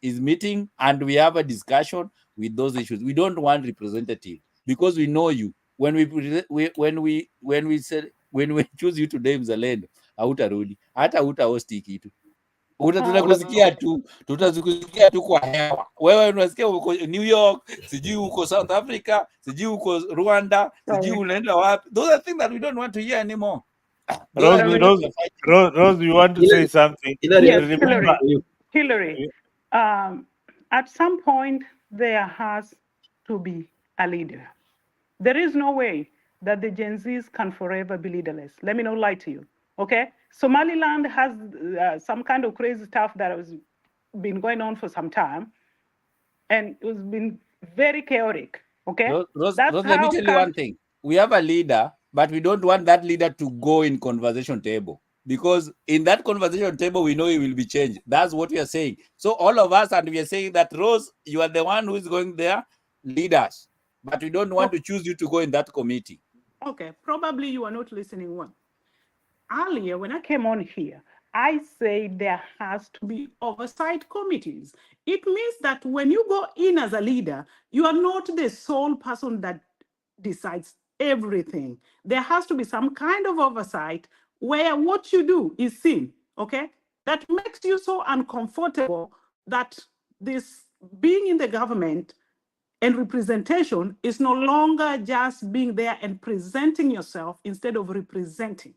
Speaker 9: is meeting and we have a discussion with those issues. We don't want representative, because we know you. When we said when we choose you today, Mzalendo, hautarudi hata hutahostiki tu. Tunakusikia tu, tutazikusikia tu kwa hewa. Wewe unasikia uko New York, sijui uko South Africa, sijui uko Rwanda, sijui unaenda wapi. Those are things that we don't want to hear anymore.
Speaker 3: Rose, you want to say something?
Speaker 15: Yes,
Speaker 3: Remember,
Speaker 15: Hillary, at some point there has to be a leader. There is no way that the Gen Zs can forever be leaderless. Let me not lie to you. Okay, Somaliland has some kind of crazy stuff that has been going on for some time, and it has been very chaotic. Okay,
Speaker 9: Rose, let me tell you one thing. We have a leader, but we don't want that leader to go in conversation table, because in that conversation table, we know he will be changed. That's what we are saying. So all of us, and we are saying that, Rose, you are the one who is going there, lead us, but we don't want to choose you to go in that committee.
Speaker 15: Okay, probably you are not listening well. Earlier, when I came on here, I said there has to be oversight committees. It means that when you go in as a leader, you are not the sole person that decides everything. There has to be some kind of oversight where what you do is seen, okay? That makes you so uncomfortable that this being in the government and representation is no longer just being there and presenting yourself instead of representing.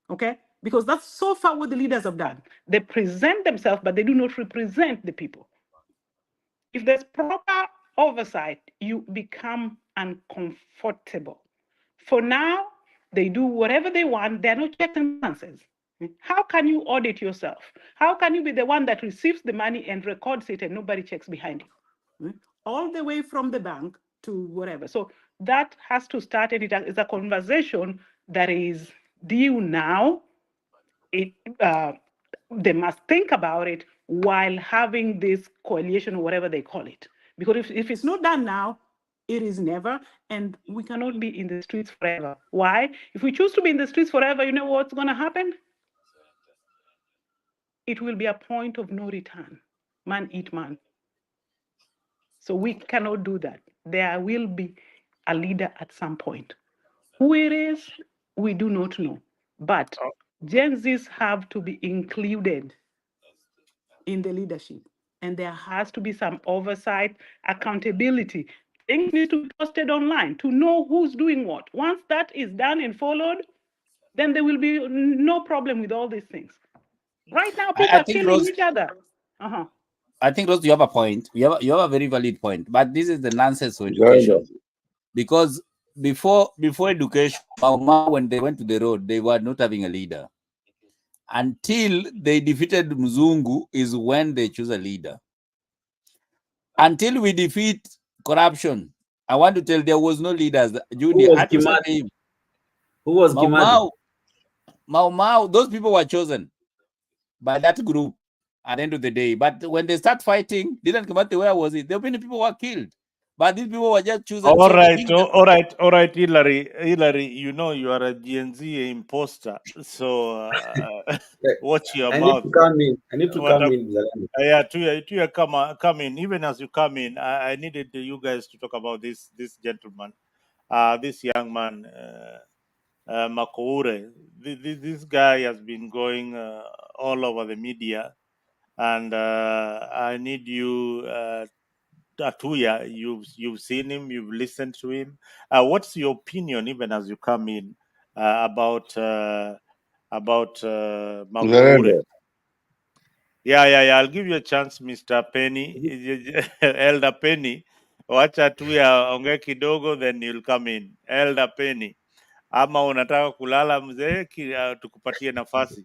Speaker 15: Okay? Because that's so far what the leaders have done. They present themselves, but they do not represent the people. If there's proper oversight, you become uncomfortable. For now, they do whatever they want. There are no checks and balances. How can you audit yourself? How can you be the one that receives the money and records it and nobody checks behind you? All the way from the bank to whatever. So that has to start, and it is a conversation that is due now. They must think about it while having this coalition or whatever they call it. Because if it's not done now, it is never, and we cannot be in the streets forever. Why? If we choose to be in the streets forever, you know what's going to happen? It will be a point of no return. Man eat man. So we cannot do that. There will be a leader at some point. Who it is, we do not know. But Gen Zs have to be included in the leadership. And there has to be some oversight, accountability. Things need to be posted online to know who's doing what. Once that is done and followed, then there will be no problem with all these things. Right now, people are killing each other.
Speaker 9: I think, Rose, you have a point. You have a very valid point. But this is the nonsense of education. Because before education, when they went to the road, they were not having a leader. Until they defeated Mzungu is when they choose a leader. Until we defeat corruption, I want to tell there was no leaders. Junior,
Speaker 2: who was Kimani?
Speaker 9: Mau, those people were chosen by that group at the end of the day. But when they start fighting, didn't Kimani, where was it? There were many people who were killed. But these people were just chosen.
Speaker 3: All right, Hillary, you know you are a Gen Z imposter, so watch your mouth.
Speaker 2: I need to come in.
Speaker 3: Yeah, come in. Even as you come in, I needed you guys to talk about this gentleman, this young man, Makoure. This guy has been going all over the media, and I need you. Atuya, you've seen him, you've listened to him. What's your opinion, even as you come in, about Makoure? Yeah. I'll give you a chance, Mr. Penny, Elder Penny. Wacha Atuya ongee kidogo, then you'll come in. Elder Penny, ama unataka kulala mzee, tukupatie nafasi.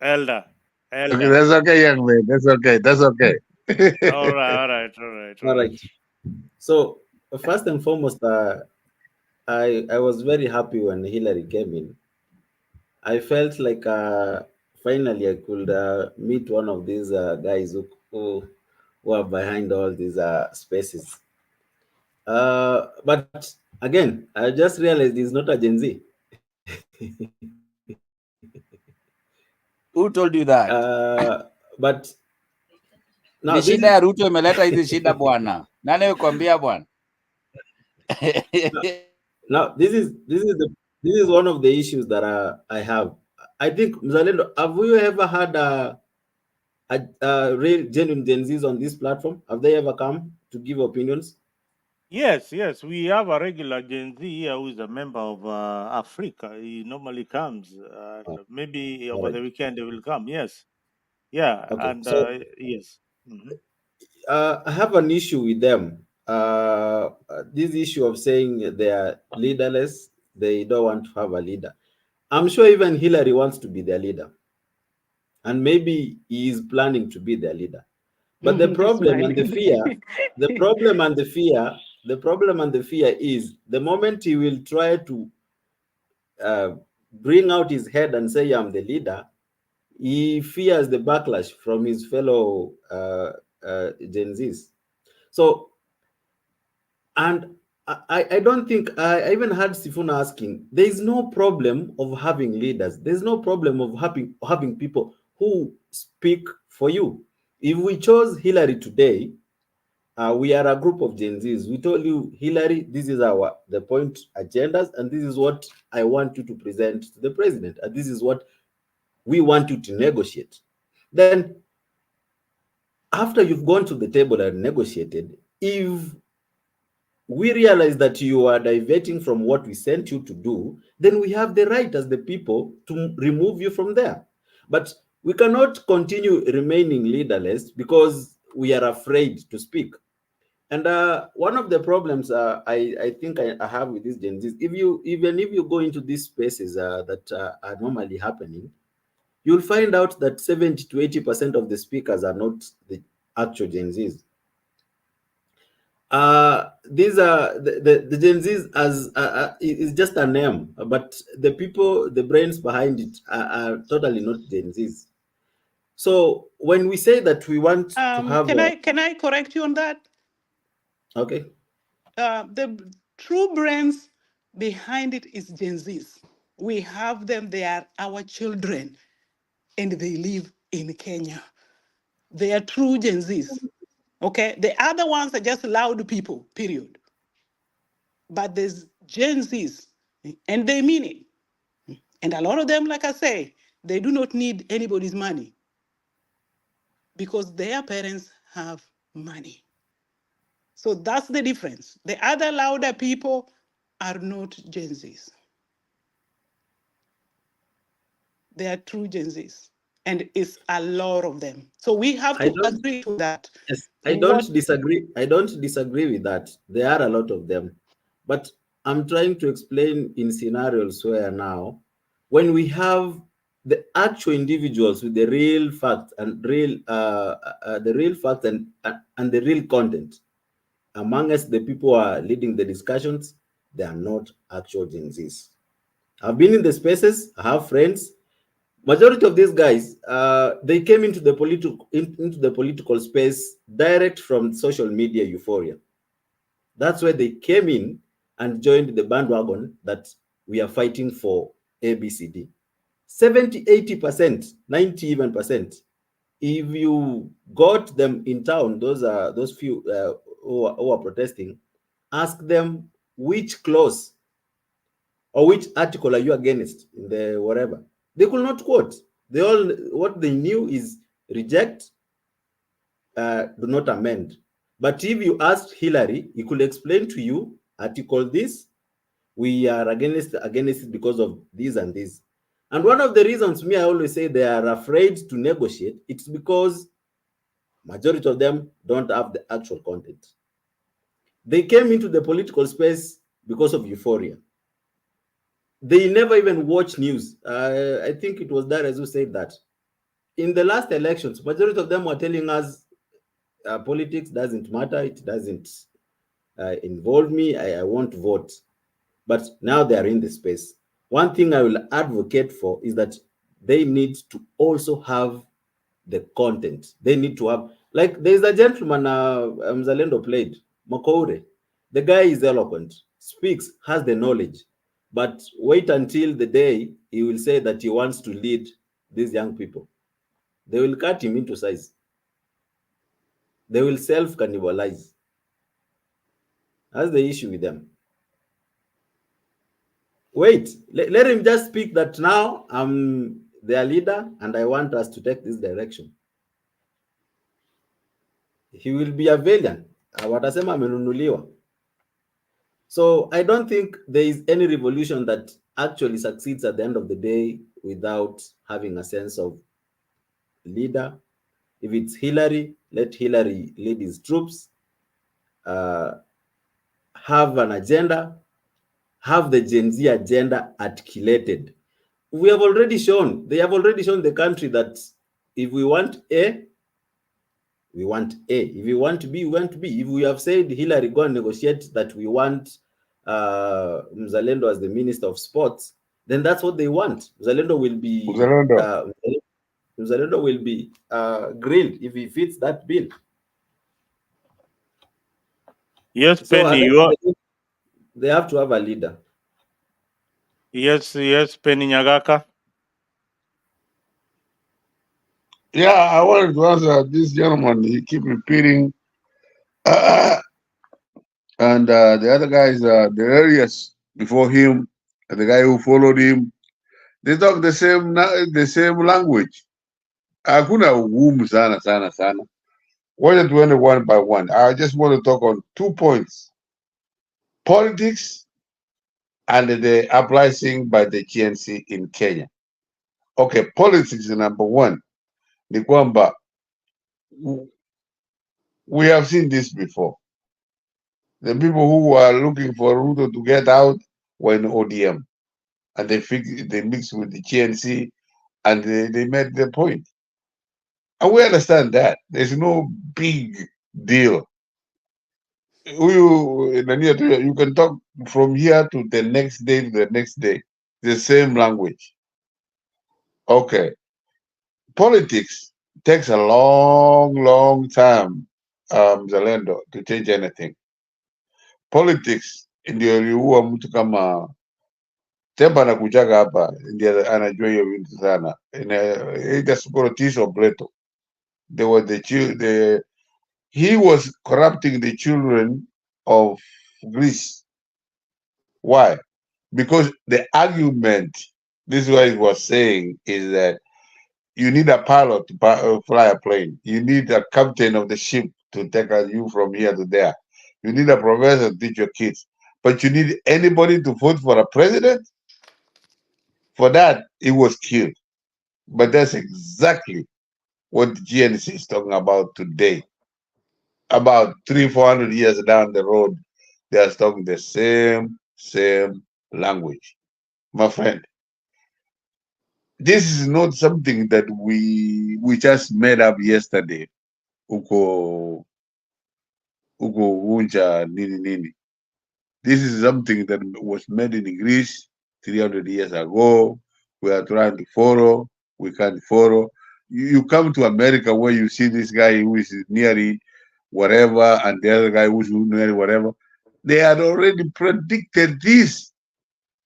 Speaker 3: Elder.
Speaker 10: Okay, that's okay, young man. That's okay.
Speaker 3: All right.
Speaker 2: So first and foremost, I was very happy when Hillary came in. I felt like finally I could meet one of these guys who are behind all these spaces. But again, I just realized he's not a Gen Z.
Speaker 9: Who told you that?
Speaker 2: But
Speaker 9: ni shida ya Ruto imeleta hizi shida bwana. Nani yukwambia bwana?
Speaker 2: Now this is one of the issues that I have. I think, Mzalendo, have you ever had a real genuine Gen Zs on this platform? Have they ever come to give opinions?
Speaker 3: Yes, yes, we have a regular Gen Z here who is a member of Africa. He normally comes, and maybe
Speaker 2: All
Speaker 3: over
Speaker 2: right.
Speaker 3: the weekend they will come. Yes, yeah,
Speaker 2: Okay.
Speaker 3: and
Speaker 2: So
Speaker 3: yes. Mhm.
Speaker 2: I have an issue with them. This issue of saying they are leaderless, they don't want to have a leader. I'm sure even Hillary wants to be their leader, and maybe he is planning to be their leader. But the
Speaker 15: He's
Speaker 2: problem and the
Speaker 15: smiling.
Speaker 2: fear, the problem and the fear, the problem and the fear is the moment he will try to uh, bring out his head and say, I'm the leader, he fears the backlash from his fellow Gen Zs. So, and I don't think, I even heard Sifuna asking, there is no problem of having leaders. There's no problem of having people who speak for you. If we chose Hillary today, we are a group of Gen Zs. We told you, Hillary, this is the point agendas, and this is what I want you to present to the president, and this is what we want you to negotiate. Then, after you've gone to the table and negotiated, if we realize that you are diverting from what we sent you to do, then we have the right as the people to remove you from there. But we cannot continue remaining leaderless because we are afraid to speak. And one of the problems I think I have with these Gen Zs, even if you go into these spaces that are normally happening, you'll find out that 70 to 80% of the speakers are not the actual Gen Zs. These are the Gen Zs as is just a name, but the people, the brains behind it are totally not Gen Zs. So when we say that we want to have
Speaker 15: Can I correct you on that?
Speaker 2: okay.
Speaker 15: The true brains behind it is Gen Zs. We have them, they are our children, and they live in Kenya. They are true Gen Zs. Okay? The other ones are just loud people, period. But there's Gen Zs, and they mean it. And a lot of them, like I say, they do not need anybody's money because their parents have money. So that's the difference. The other louder people are not Gen Zs. They are true Gen Zs. And it's a lot of them. So we have
Speaker 2: I
Speaker 15: to
Speaker 2: don't
Speaker 15: agree to that.
Speaker 2: Yes, I
Speaker 15: What
Speaker 2: don't disagree. I don't disagree with that. There are a lot of them. But I'm trying to explain in scenarios where now, when we have the actual individuals with the real facts and and the real content, among us, the people who are leading the discussions, they are not actual Gen Zs. I've been in the spaces, I have friends. Majority of these guys, they came into the political space direct from social media euphoria. That's where they came in and joined the bandwagon that we are fighting for ABCD. 70, 80%, 90 even percent. If you got them in town, those few who are protesting, ask them which clause or which article are you against in the whatever. They could not quote. They all what they knew is reject, do not amend. But if you asked Hillary, he could explain to you article this, we are against it because of this and this. And one of the reasons me I always say they are afraid to negotiate, it's because majority of them don't have the actual content. They came into the political space because of euphoria. They never even watch news. I think it was Darius who said that. In the last elections, majority of them were telling us politics doesn't matter, it doesn't involve me, I won't vote. But now they are in the space. One thing I will advocate for is that they need to also have the content. They need to have, like, there's a gentleman Mzalendo played, Makoure. The guy is eloquent, speaks, has the knowledge. But wait until the day he will say that he wants to lead these young people. They will cut him into size. They will self-cannibalize. That's the issue with them. Wait, let him just speak that now their leader, and I want us to take this direction. He will be a villain. Watasema amenunuliwa. So I don't think there is any revolution that actually succeeds at the end of the day without having a sense of leader. If it's Hillary, let Hillary lead his troops, have an agenda, have the Gen Z agenda articulated. They have already shown the country that if we want A, we want A. If we want B, we want B. If we have said Hillary go and negotiate that we want Mzalendo as the Minister of Sports, then that's what they want. Mzalendo will be grilled if he fits that bill.
Speaker 3: Yes,
Speaker 2: So
Speaker 3: Penny, you are.
Speaker 2: They have to have a leader.
Speaker 3: Yes, Penny Nyagaka.
Speaker 10: Yeah, I wanted to answer this gentleman. He keep repeating, and the other guys, the areas before him, and the guy who followed him, they talk the same language. Hakuna ugumu sana. Wacha tuende one by one. I just want to talk on 2 points: politics and the uprising by the GNC in Kenya. Okay, politics is number one. Ni kwamba we have seen this before. The people who are looking for Ruto to get out were in ODM, and they mixed with the GNC, and they made their point. And we understand that there's no big deal. You can talk from here to the next day, the same language. Okay. Politics takes a long time, Zalendo, to change anything. Politics ndio iliua mtu kama Temba anakujaga hapa ndio anajua hiyo vitu sana. Ita Socrates Plato. He was corrupting the children of Greece. Why? Because the argument, this is what he was saying, is that you need a pilot to fly a plane. You need a captain of the ship to take you from here to there. You need a professor to teach your kids. But you need anybody to vote for a president? For that, he was killed. But that's exactly what the GNC is talking about today. About 300-400 years down the road, they are talking the same language. My friend, this is not something that we just made up yesterday. Uko unja nini. This is something that was made in Greece 300 years ago. We are trying to follow. We can't follow. You come to America where you see this guy who is nearly whatever and the other guy who's nearly whatever. They had already predicted this.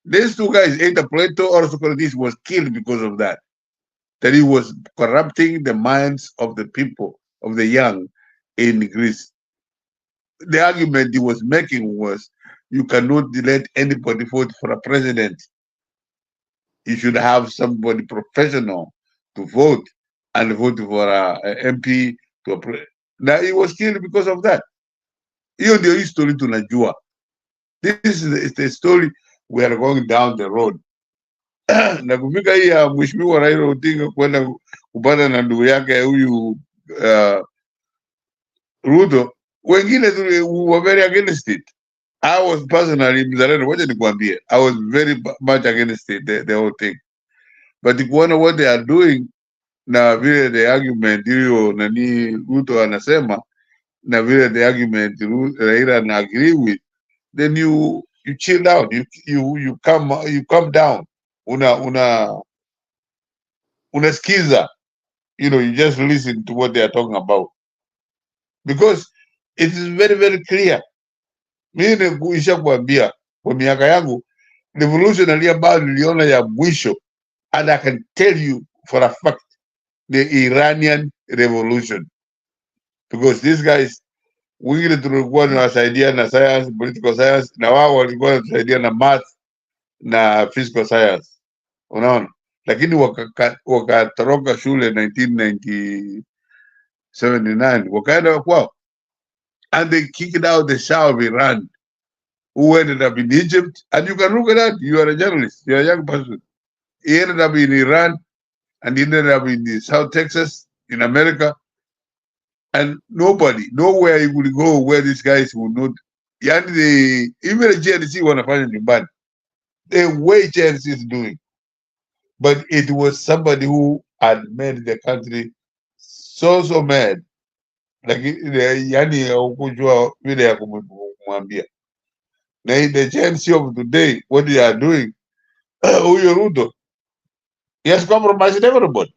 Speaker 10: These two guys, either Plato or Socrates, was killed because of that. That he was corrupting the minds of the people, of the young in Greece. The argument he was making was, you cannot let anybody vote for a president. You should have somebody professional to vote and vote for a MP. Now he was killed because of that. Hiyo ndio hii story tunajua. This is the story we are going down the road. Na kufika hii ya Mheshimiwa Raila Odinga kwenda kupata na ndugu yake huyu Ruto, wengine were very against it. I was personally, Mzalendo, wacha nikwambie, I was very much against it, the whole thing. But kuona what they are doing na vile the argument hiyo nani Ruto anasema na vile the argument Raila na agree with, then you chill out, you calm down, unaskiza, you just listen to what they are talking about, because it is very very clear. Mimi nisha kuambia kwa miaka yangu revolutionary ambayo niliona ya mwisho, and I can tell you for a fact, the Iranian revolution, because these guys wengine tulikuwa tunawasaidia na science, political science, na wao walikuwa wanatusaidia na math na physical science. Unaona, lakini wakatoroka shule 1979 wakaenda kwao, and they kicked out the Shah of Iran, who ended up in Egypt. And you can look at that. You are a journalist. You are a young person. He ended up in Iran, and he ended up in South Texas, in America. And nowhere he would go where these guys would not. Yani even the GNC wanafanya nyumbani. The way GNC is doing. But it was somebody who had made the country so mad. Like yani hukujua vile ya kumwambia. The GNC of today, what they are doing, huyo Ruto, he has compromised everybody.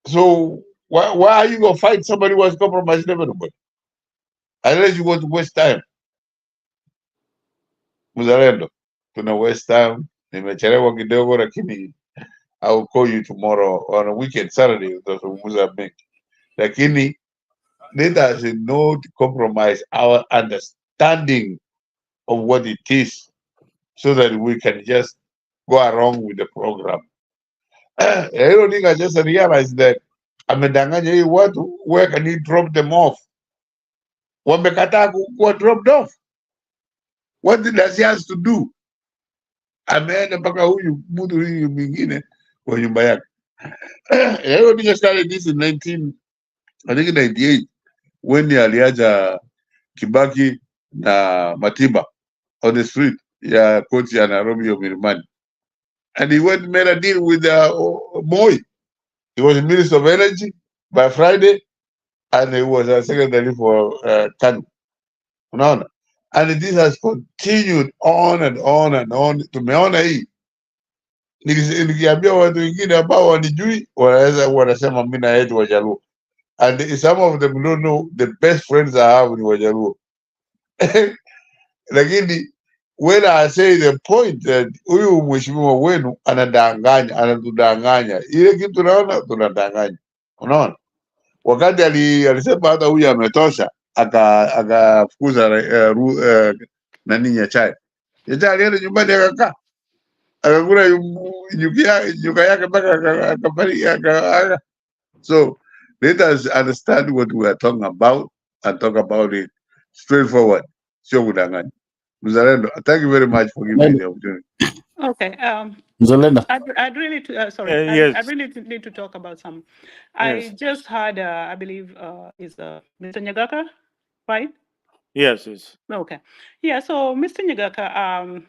Speaker 10: So why are you going to fight somebody who has compromised everybody? Unless you want to waste time. Mzalendo, tuna waste time. Nimechelewa kidogo lakini I will call you tomorrow on a weekend, Saturday, tutazungumza mengi. Lakini let us not compromise our understanding of what it is so that we can just go along with the program. I don't think I just realized that amedanganya hii watu, where can he drop them off? Wamekataa kuwa dropped off. What does he has to do? Ameenda mpaka huyu mtu huyu mwingine kwa nyumba yake. I don't think I started this in 1998 when aliacha Kibaki na Matiba on the street ya coach ya Nairobi ya Milimani. And he went and made a deal with Moi. He was Minister of Energy by Friday, and he was a secretary for TANU. Unaona? And this has continued on and on and on. Tumeona hii. Nikiambia watu wengine ambao wanijui, wanasema mimi na yetu Wajaluo. And some of them don't know the best friends I have ni Wajaluo. Lakini when I say the point that huyu mheshimiwa wenu anatudanganya, ile kitu tunaona tunadanganya. Unaona? Wakati alisema hata huyu ametosha, akafukuza nani Nyachae. Nyachae alienda nyumbani akakaa, akakula nyuka yake mpaka akafariki. So let us understand what we are talking about and talk about it straightforward. Sio kudanganya. Mzalendo, thank you very much for giving me the opportunity.
Speaker 15: Okay.
Speaker 9: Zolenda.
Speaker 15: I'd really, sorry, I
Speaker 3: Yes.
Speaker 15: really need to talk about some.
Speaker 3: Yes.
Speaker 15: I just had, I believe, is Mr. Nyagaka, right?
Speaker 3: Yes. Yes.
Speaker 15: Okay. Yeah. So, Mr. Nyagaka,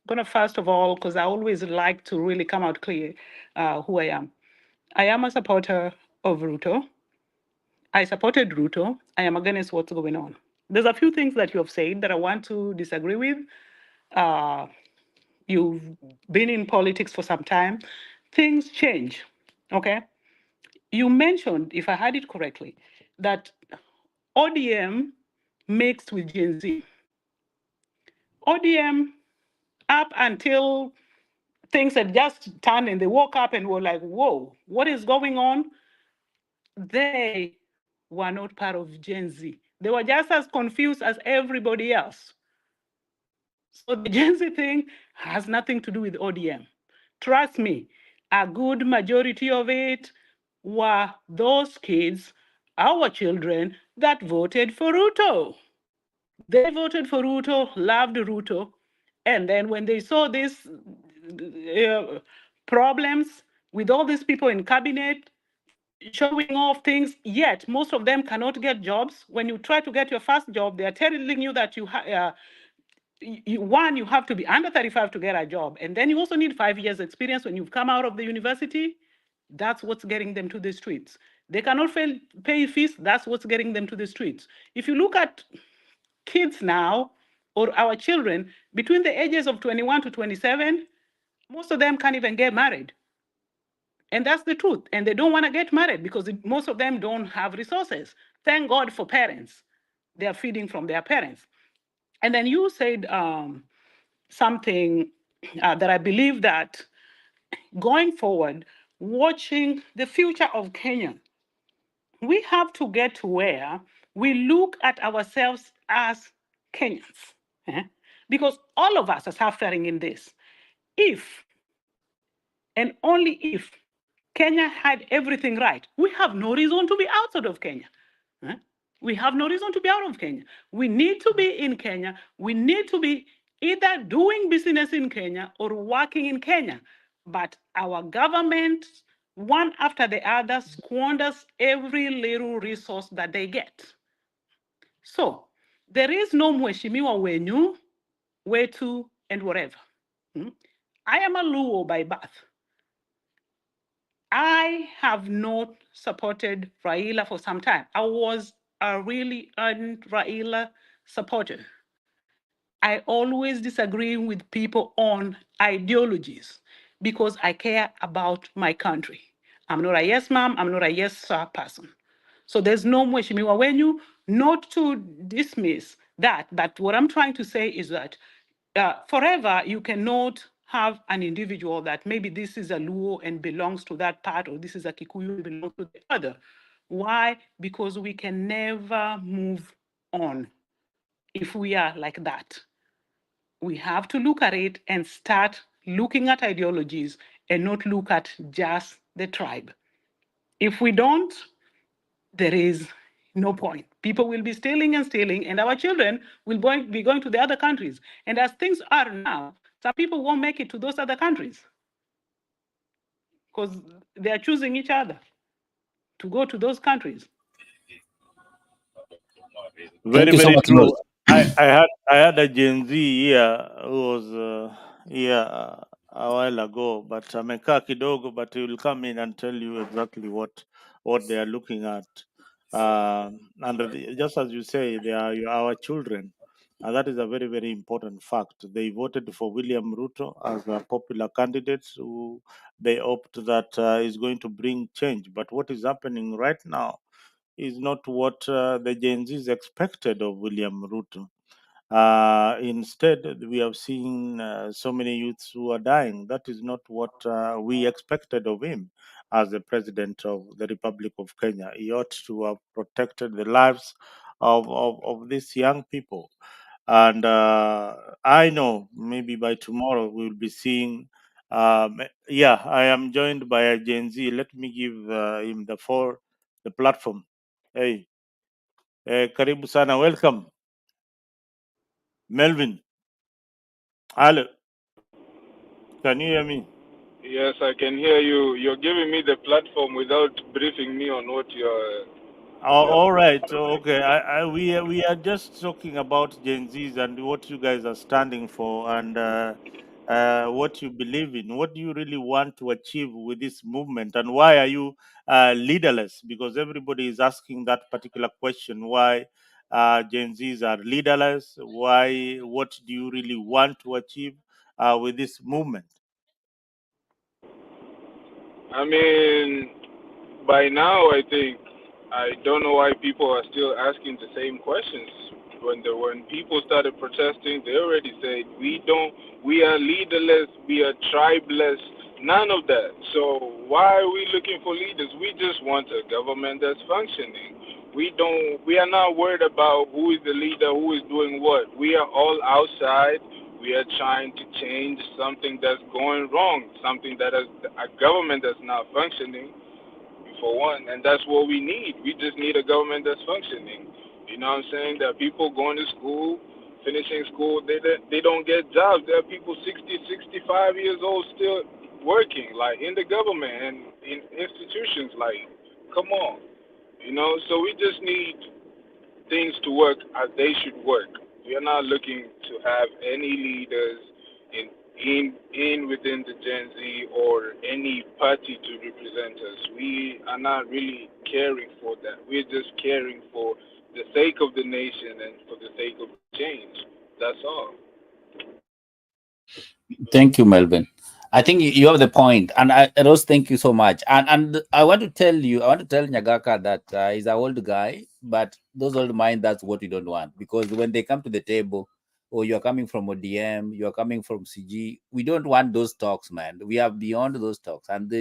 Speaker 15: gonna first of all, because I always like to really come out clear, who I am. I am a supporter of Ruto. I supported Ruto. I am against what's going on. There's a few things that you have said that I want to disagree with. You've been in politics for some time. Things change, okay? You mentioned, if I had it correctly, that ODM mixed with Gen Z. ODM, up until things had just turned and they woke up and were like, whoa, what is going on? They were not part of Gen Z. They were just as confused as everybody else. So the Gen Z thing has nothing to do with ODM. Trust me, a good majority of it were those kids, our children, that voted for Ruto. They voted for Ruto, loved Ruto, and then when they saw these problems with all these people in cabinet showing off things, yet most of them cannot get jobs. When you try to get your first job, they are telling you that you have to be under 35 to get a job. And then you also need 5 years experience when you've come out of the university. That's what's getting them to the streets. They cannot pay fees. That's what's getting them to the streets. If you look at kids now, or our children, between the ages of 21 to 27, most of them can't even get married. And that's the truth. And they don't want to get married because most of them don't have resources. Thank God for parents. They are feeding from their parents. And then you said something that I believe that going forward, watching the future of Kenya, we have to get to where we look at ourselves as Kenyans. Because all of us are suffering in this. If And only if Kenya had everything right, we have no reason to be outside of Kenya. We have no reason to be out of Kenya. We need to be in Kenya. We need to be either doing business in Kenya or working in Kenya. But our government, one after the other, squanders every little resource that they get. So there is no Mheshimiwa Wenyu, Wetu, and whatever. I am a Luo by birth. I have not supported Raila for some time. I was a really ardent Raila supporter. I always disagree with people on ideologies because I care about my country. I'm not a yes ma'am, I'm not a yes sir person. So there's no Mheshimiwa Wenyu, not to dismiss that, but what I'm trying to say is that forever you cannot have an individual that maybe this is a Luo and belongs to that part, or this is a Kikuyu and belongs to the other. Why? Because we can never move on if we are like that. We have to look at it and start looking at ideologies and not look at just the tribe. If we don't, there is no point. People will be stealing and stealing, and our children will be going to the other countries. And as things are now, some people won't make it to those other countries because they are choosing each other to go to those countries.
Speaker 3: Very,
Speaker 9: Thank you so
Speaker 3: very
Speaker 9: much,
Speaker 3: true.
Speaker 9: Rose.
Speaker 3: I had a Gen Z here who was here a while ago, but amekaa kidogo, but he will come in and tell you exactly what they are looking at. Just as you say, they are our children. And that is a very, very important fact. They voted for William Ruto as a popular candidate who they hoped that is going to bring change. But what is happening right now is not what the Gen Zs expected of William Ruto. Instead, we have seen so many youths who are dying. That is not what we expected of him as the president of the Republic of Kenya. He ought to have protected the lives of these young people. And I know maybe by tomorrow we'll be seeing. Yeah, I am joined by a Gen Z. Let me give him the platform. Hey, karibu sana, welcome, Melvin. Hello, can you hear me?
Speaker 17: Yes, I can hear you. You're giving me the platform without briefing me on what you're.
Speaker 3: Oh, all right. Okay. We are just talking about Gen Zs and what you guys are standing for and what you believe in. What do you really want to achieve with this movement, and why are you leaderless? Because everybody is asking that particular question. Why Gen Zs are leaderless? Why? What do you really want to achieve with this movement?
Speaker 17: I mean, by now, I don't know why people are still asking the same questions. When people started protesting, they already said we are leaderless, we are tribeless, none of that. So why are we looking for leaders? We just want a government that's functioning. We are not worried about who is the leader, who is doing what. We are all outside. We are trying to change something that's going wrong, something that is a government that's not functioning, for one, and that's what we need. We just need a government that's functioning. You know what I'm saying? There are people going to school, finishing school, they don't get jobs. There are people 60, 65 years old still working, like in the government and in institutions. Like, come on. You know, so we just need things to work as they should work. We are not looking to have any leaders in within the Gen Z or any party to represent us. We are not really caring for that. We're just caring for the sake of the nation and for the sake of change. That's all.
Speaker 9: Thank you, Melvin. I think you have the point, and Rose, thank you so much. And I want to tell Nyagaka that he's an old guy, but those old minds, that's what we don't want, because when they come to the table, oh, you're coming from ODM, you're coming from CG, we don't want those talks, man. We are beyond those talks, and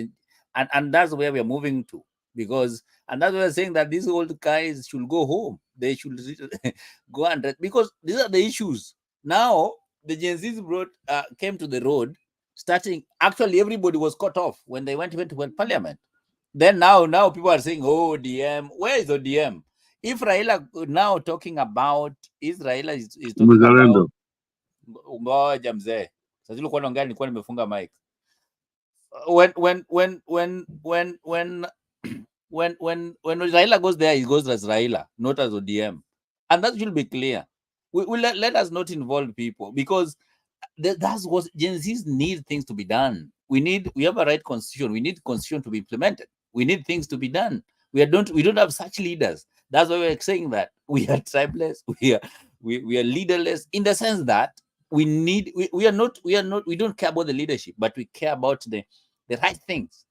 Speaker 9: that's where we're moving to, because and that's why we're saying that these old guys should go home. They should go and because these are the issues now. The Gen Zs came to the road Starting, actually, everybody was cut off when they went to parliament. Then now people are saying, oh, DM. Where is ODM? If Raila now talking about, Raila is talking about, ngoja mzee. Sasa ulikuwa unaongea, nilikuwa nimefunga mic. When Raila goes there, he goes as Raila, not as ODM, and that should be clear. We let us not involve people, because that's what Gen Zs need things to be done. We have a right constitution. We need constitution to be implemented. We need things to be done. We don't have such leaders. That's why we're saying that we are tribeless. We are leaderless, in the sense that we don't care about the leadership, but we care about the right things.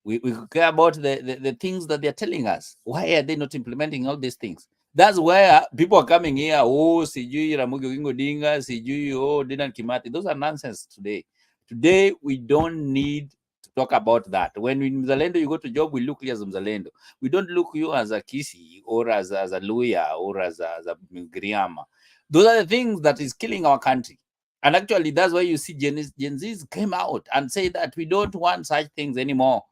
Speaker 9: We care about the things that they're telling us. Why are they not implementing all these things? That's where people are coming here. Oh, sijui Ramogi Oginga Odinga, sijui Dedan Kimathi. Those are nonsense today. Today, we don't need to talk about that. When in Mzalendo, you go to job, we look you as Mzalendo. We don't look you as a Kisi, or as a Luya, or as a Mgriama. Those are the things that is killing our country. And actually, that's why you see Gen Zs came out and say that we don't want such things anymore.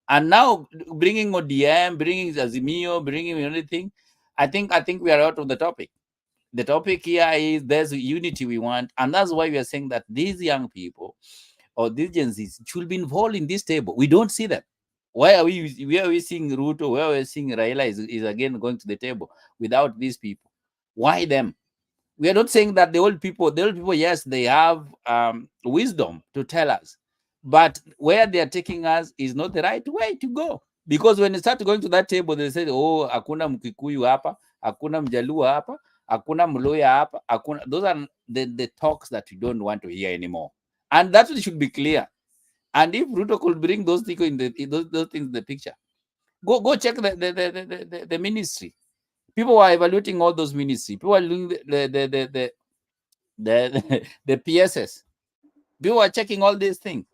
Speaker 9: And now bringing ODM, bringing Azimio, bringing anything, I think we are out of the topic. The topic here is there's unity we want, and that's why we are saying that these young people or these Gen Zs should be involved in this table. We don't see them. Where are we seeing Ruto? Where are we seeing Raila is again going to the table without these people? Why them? We are not saying that the old people, yes, they have wisdom to tell us, but where they are taking us is not the right way to go. Because when they start going to that table, they say, oh, hakuna Mkikuyu hapa, hakuna Mjaluo hapa, hakuna Mluya hapa, hakuna. Those are the talks that we don't want to hear anymore. And that should be clear. And if Ruto could bring those things in those things in the picture, go check the ministry. People are evaluating all those ministries. People are doing the PSS. People are checking all these things.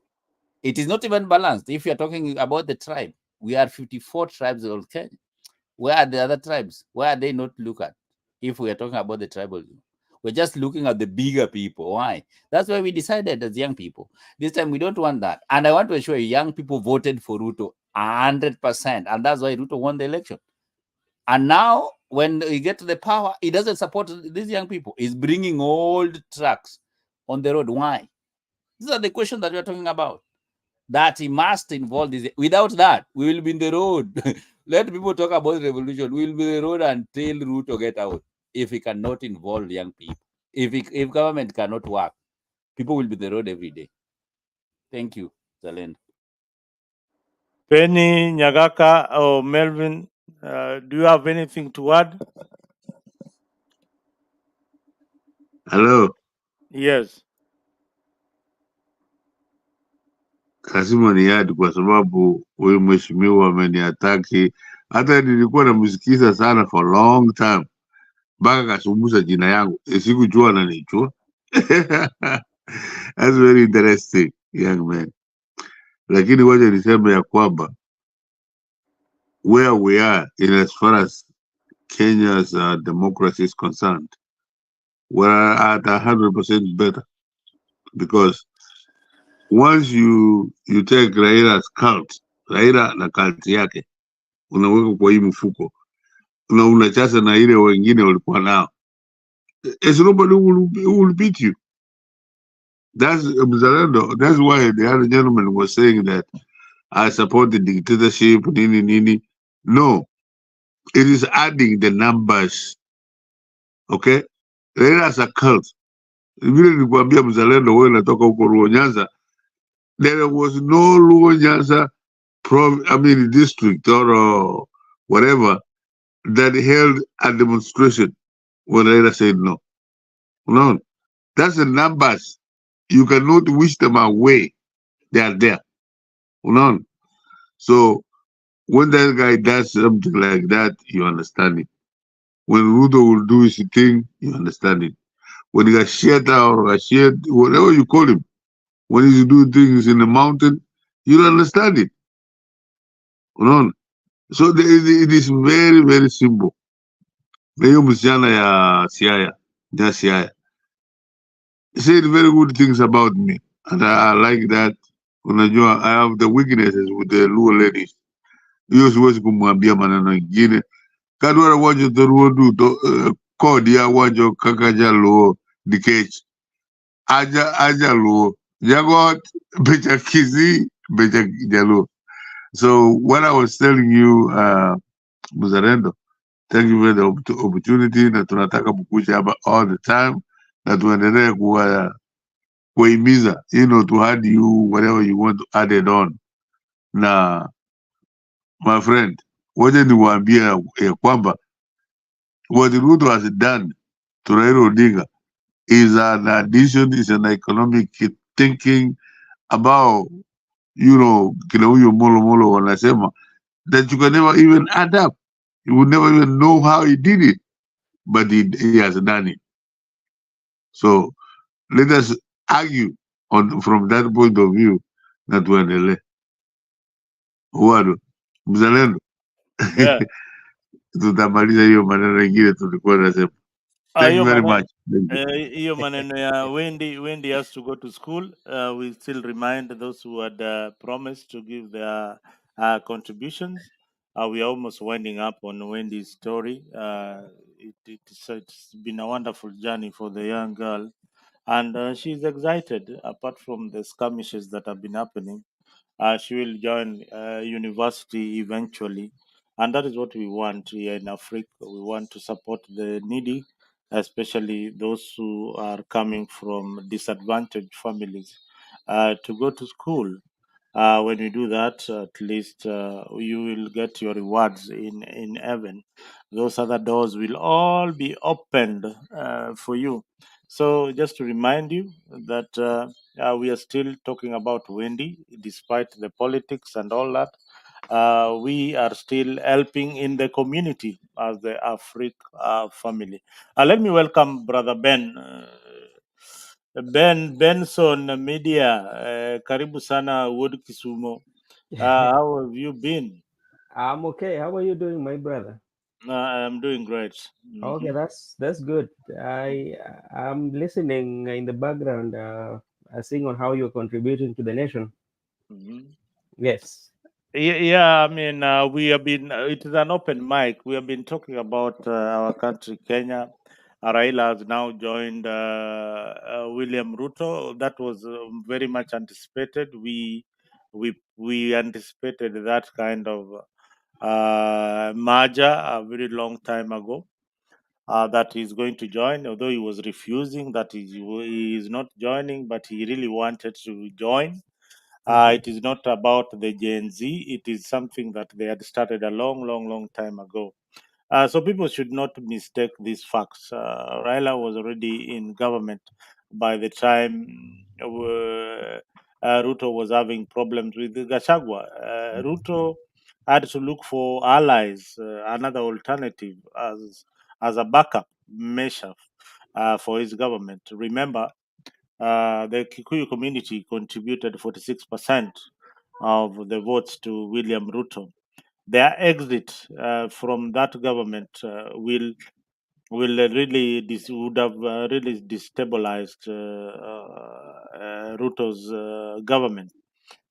Speaker 9: It is not even balanced. If you are talking about the tribe, we are 54 tribes in Kenya. Where are the other tribes? Why are they not looked at? If we are talking about the tribal, we're just looking at the bigger people. Why? That's why we decided as young people. This time we don't want that. And I want to assure you, young people voted for Ruto 100%. And that's why Ruto won the election. And now, when he gets to the power, he doesn't support these young people. He's bringing old trucks on the road. Why? These are the questions that we're talking about. That he must involve this. Without that, we will be in the road. Let people talk about revolution. We will be in the road until Ruto get out. If he cannot involve young people, if government cannot work, people will be in the road every day. Thank you, Zalend.
Speaker 3: Penny, Nyagaka, or Melvin, do you have anything to add?
Speaker 10: Hello.
Speaker 3: Yes.
Speaker 10: Lazima niadi kwa sababu huyu mheshimiwa ameniataki. Hata nilikuwa namsikiza sana for a long time mpaka kasumbusa jina yangu, sikujua ananichua. That's very interesting, young man. Lakini wacha niseme ya kwamba where we are in as far as Kenya's democracy is concerned, we're at 100% better, because once you take Raila's cult, Raila na cult yake unaweka kwa hii mfuko na unachasa na ile wengine walikuwa nao, it's nobody who will beat you. That's Mzalendo. That's why the other gentleman was saying that I support the dictatorship, nini nini. No, it is adding the numbers. Okay, Raila's a cult. Vile nilikwambia Mzalendo, wewe unatoka huko Luo Nyanza, there was no Luo Nyanza district or whatever that held a demonstration when Raila said no. No, that's the numbers. You cannot wish them away. They are there. No. So when that guy does something like that, you understand it. When Ruto will do his thing, you understand it. When he got shut out or shared, whatever you call him, when he do things in the mountain, you understand it. No. So it is very, very simple. Leo msichana ya Siaya, Siaya, said very good things about me. and I like that. Unajua, I have the weaknesses with the Luo ladies. Hiyo siwezi kumwambia maneno ingine. Kadwara wajo dharuo duto kodi ya wajo kaka jaluo nikech aja luo. Jagot becha kizi becha jaluo. So what I was telling you, Muzarendo, thank you for the opportunity na tunataka mkuja hapa all the time na tuendelee kuhimiza, to add you whatever you want to add it on. Na my friend, waje niwaambie ya kwamba what Ruto has done to Raila Odinga is an addition, is an economic thinking about, kina huyo Molo Molo wanasema that you can never even add up. You would never even know how he did it, but he has done it. So let us argue from that point of view na tuendelee. Wado mzalendo,
Speaker 3: Yeah.
Speaker 10: tutamaliza hiyo maneno ingine tulikuwa nasema. Thank you
Speaker 3: Hiyo
Speaker 10: very
Speaker 3: maneno
Speaker 10: much. Thank you.
Speaker 3: hiyo maneno ya Wendy has to go to school. We still remind those who had promised to give their contributions. We are almost winding up on Wendy's story. It's been a wonderful journey for the young girl, and she's excited. Apart from the skirmishes that have been happening, she will join university eventually, and that is what we want here in Africa. We want to support the needy, especially those who are coming from disadvantaged families, to go to school. When you do that, at least you will get your rewards in heaven. Those other doors will all be opened for you. So, just to remind you that we are still talking about Wendy, despite the politics and all that. We are still helping in the community as the Africa family. Let me welcome Brother Ben. Ben Benson Media, karibu sana Wood Kisumo. How have you been?
Speaker 16: I'm okay. How are you doing, my brother?
Speaker 3: I'm doing great.
Speaker 16: Okay,
Speaker 3: Mhm.
Speaker 16: that's good. I'm listening in the background, seeing on how you're contributing to the nation.
Speaker 3: Mhm.
Speaker 16: Yes.
Speaker 3: Yeah, I mean, we have been, it is an open mic. We have been talking about our country, Kenya. Raila has now joined William Ruto. That was very much anticipated. We anticipated that kind of merger a very long time ago. That he's going to join, although he was refusing that he is not joining, but he really wanted to join. It is not about the Gen Z. It is something that they had started a long, long, long time ago. So people should not mistake these facts. Raila was already in government by the time Ruto was having problems with Gachagua. Ruto had to look for allies, another alternative as a backup measure for his government. Remember, the Kikuyu community contributed 46% of the votes to William Ruto. Their exit from that government will really would have really destabilized Ruto's government.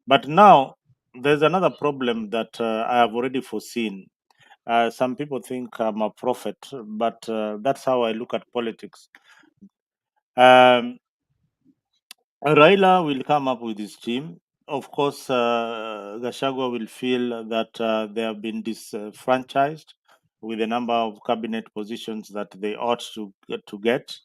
Speaker 3: But now there's another problem that I have already foreseen. Some people think I'm a prophet, but that's how I look at politics. Um, Raila will come up with his team. Of course, Gashagwa will feel that they have been disfranchised with the number of cabinet positions that they ought to get.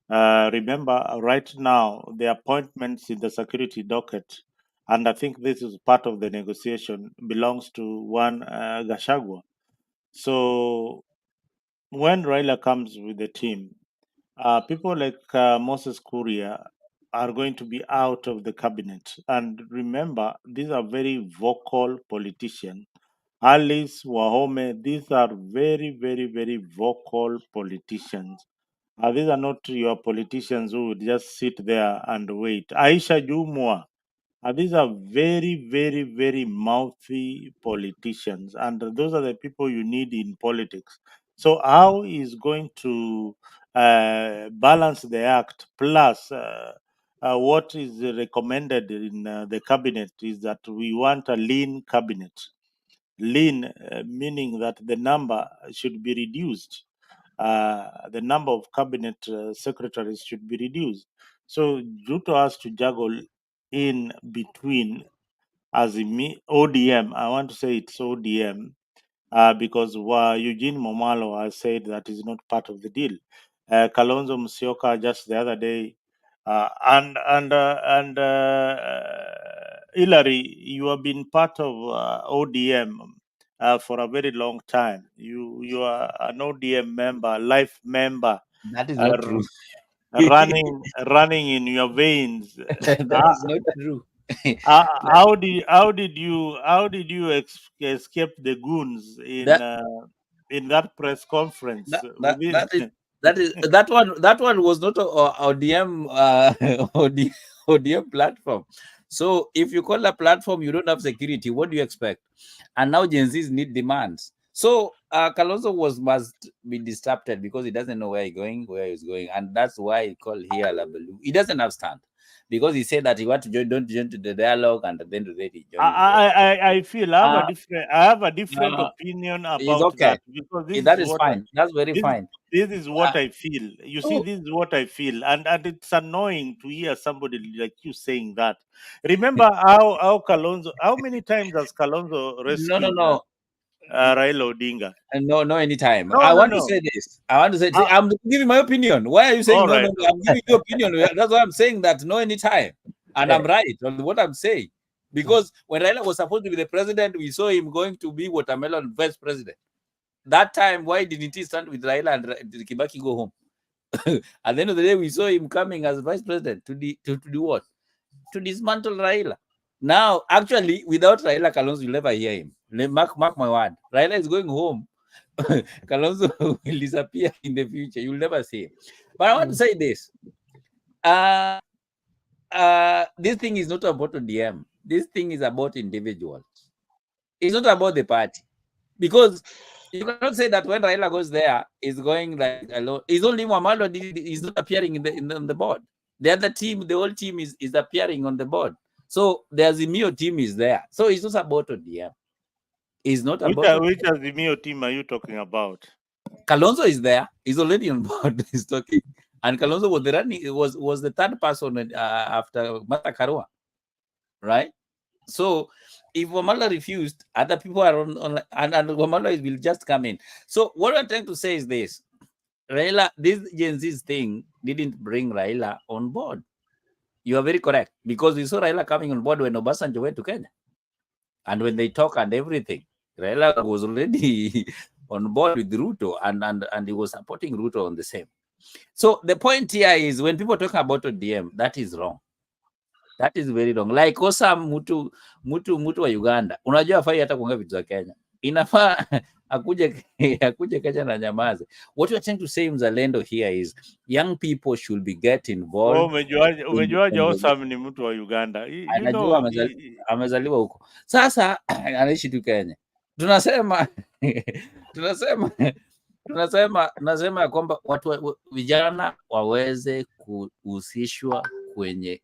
Speaker 3: Remember, right now, the appointments in the security docket, and I think this is part of the negotiation, belongs to one Gashagwa. So when Raila comes with the team, people like Moses Kuria are going to be out of the cabinet. And remember, these are very vocal politicians. Alice Wahome, these are very, very, very vocal politicians. These are not your politicians who would just sit there and wait. Aisha Jumwa, these are very, very, very mouthy politicians, and those are the people you need in politics. So, how is going to balance the act plus what is recommended in the cabinet is that we want a lean cabinet. Lean meaning that the number should be reduced. The number of cabinet secretaries should be reduced. So Ruto has to juggle in between ODM. I want to say it's ODM because Eugene Momalo has said that is not part of the deal. Kalonzo Musyoka just the other day, and Hillary, you have been part of ODM for a very long time. You are an ODM member, life member,
Speaker 9: That is
Speaker 3: uh,
Speaker 9: not true.
Speaker 3: running in your veins.
Speaker 9: That is not true.
Speaker 3: How did you escape the goons
Speaker 9: that
Speaker 3: in that press conference
Speaker 9: that that
Speaker 3: within?
Speaker 9: that is that one was not a ODM ODM platform. So if you call a platform, you don't have security. What do you expect? And now Gen Zs need demands. So Kalonzo must be disrupted because he doesn't know where he's going, and that's why he called here Labalu. He doesn't have stand because he said that he want to don't join to the dialogue, and then today he joined.
Speaker 3: I feel I have a different opinion
Speaker 9: It's
Speaker 3: about
Speaker 9: okay.
Speaker 3: that because this
Speaker 9: That
Speaker 3: is
Speaker 9: is
Speaker 3: what
Speaker 9: fine. That's very fine.
Speaker 3: this is what I feel. You see,
Speaker 9: Oh.
Speaker 3: this is what I feel, and it's annoying to hear somebody like you saying that. Remember how Kalonzo? How many times has Kalonzo rescued
Speaker 9: No.
Speaker 3: Raila Odinga?
Speaker 9: No, anytime.
Speaker 3: No,
Speaker 9: I
Speaker 3: no,
Speaker 9: want to
Speaker 3: no.
Speaker 9: say this. I'm giving my opinion. Why are you saying
Speaker 3: All
Speaker 9: no?
Speaker 3: right.
Speaker 9: No, I'm giving you opinion. That's why I'm saying that no anytime. And I'm right on what I'm saying. Because when Raila was supposed to be the president, we saw him going to be watermelon vice president. That time, why didn't he stand with Raila and Kibaki go home? At the end of the day, we saw him coming as vice president to do what? To dismantle Raila. Now, actually, without Raila, Kalonzo will never hear him. Mark my word. Raila is going home. Kalonzo will disappear in the future. You'll never see him. But I want to say this. This thing is not about ODM. This thing is about individuals. It's not about the party. Because you cannot say that when Raila goes there, he's going like alone. It's only Wamalo is not appearing in the board. The other team, the whole team is appearing on the board. So the Azimio team is there. So it's not about ODM. It's not about
Speaker 3: Which Azimio team are you talking about?
Speaker 9: Kalonzo is there. He's already on board. He's talking. And Kalonzo was the running. Was the third person after Martha Karua, right? So if Wamala refused, other people are on and Wamala will just come in. So what I'm trying to say is this: Raila, this Gen Z's thing didn't bring Raila on board. You are very correct because we saw Raila coming on board when Obasanjo went to Kenya, and when they talk and everything, Raila was already on board with Ruto and he was supporting Ruto on the same. So the point here is when people talk about ODM, that is wrong. That is very wrong. Like kosa mtu wa Uganda. Unajua afai hata kuongea vitu za Kenya. Inafaa akuje Kenya na nyamaze. What you are trying to say mzalendo here is young people should be get involved.
Speaker 3: Umejuaje Osam ni mtu wa Uganda?
Speaker 9: Anajua amezaliwa huko. Sasa anaishi tu Kenya. Tunasema ya kwamba watu vijana waweze kuhusishwa kwenye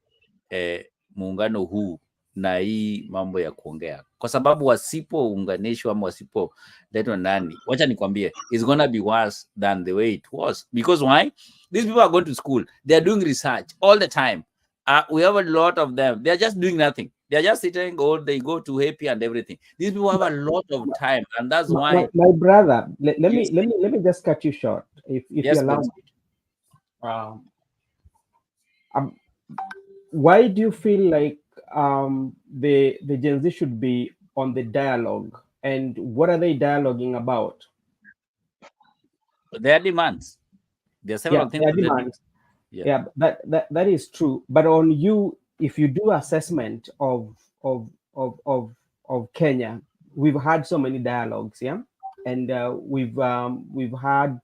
Speaker 9: muungano huu na hii mambo ya kuongea, kwa sababu wasipounganishwa ama wasipoletwa ndani, wacha nikwambie, it's gonna be worse than the way it was. Because why? These people are going to school, they are doing research all the time. We have a lot of them, they are just doing nothing. They are just sitting, or they go to happy and everything. These people have a lot of time, and that's why.
Speaker 16: My brother, let me just cut you short, if
Speaker 9: yes,
Speaker 16: you allow me. Why do you feel like the Gen Z should be on the dialogue, and what are they dialoguing about?
Speaker 9: Their demands. There are several things.
Speaker 16: Their demands. Yeah, that is true. But on you, if you do assessment of Kenya, we've had so many dialogues, yeah, and we've had,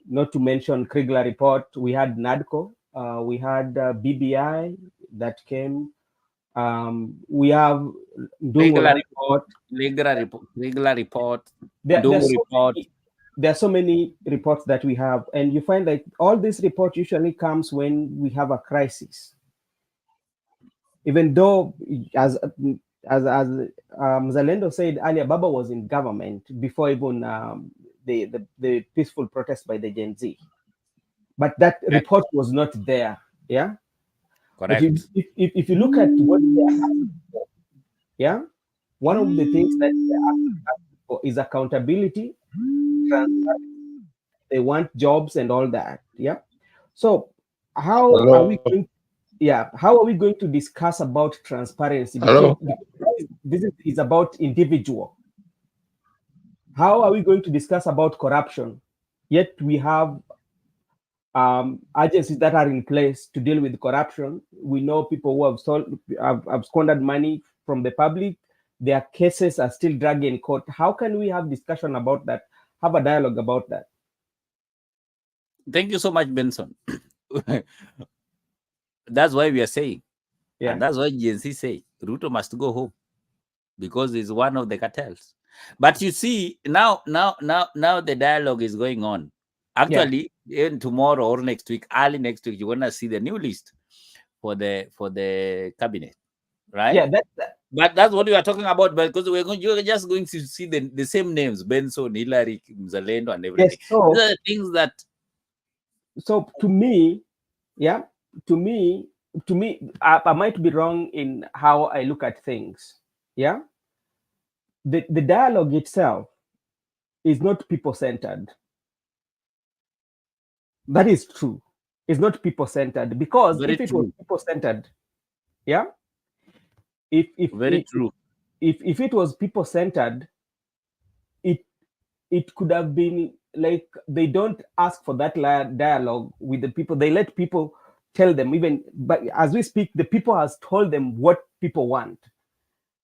Speaker 16: not to mention Kriegler report, we had NADCO, we had BBI that came. We have
Speaker 9: regular report.
Speaker 16: There are so many reports that we have, and you find that all these reports usually comes when we have a crisis. Even though, as Zalendo said earlier, Baba was in government before even the peaceful protest by the Gen Z, but that
Speaker 9: Correct.
Speaker 16: report was not there. Yeah, but
Speaker 9: Correct.
Speaker 16: if you look at what they are asking for, yeah, one of the things that they are asking for is accountability, transparency. They want jobs and all that. Yeah. So how are we
Speaker 10: Hello.
Speaker 16: going? Yeah, how are we going to discuss about transparency? Because
Speaker 10: Hello.
Speaker 16: this is about individual. How are we going to discuss about corruption? Yet we have agencies that are in place to deal with corruption. We know people who have squandered money from the public. Their cases are still dragged in court. How can we have discussion about that? Have a dialogue about that?
Speaker 9: Thank you so much, Benson. That's why we are saying,
Speaker 16: Yeah.
Speaker 9: and that's why GNC say Ruto must go home because he's one of the cartels. But you see, now the dialogue is going on. Actually, even tomorrow or next week, early next week, you're gonna see the new list for the cabinet, right?
Speaker 16: Yeah,
Speaker 9: but that's what we are talking about. Because you're just going to see the same names: Benson, Hillary, Mzalendo, and everything.
Speaker 16: Yes, so
Speaker 9: these are the things that.
Speaker 16: So to me, yeah, to me, I might be wrong in how I look at things. Yeah, the dialogue itself is not people centered. That is true. It's not people centered because
Speaker 9: Very
Speaker 16: if it was
Speaker 9: true.
Speaker 16: people centered, yeah, if
Speaker 9: Very true.
Speaker 16: If it was people centered, it could have been like they don't ask for that dialogue with the people. They let people tell them. Even but as we speak, the people has told them what people want.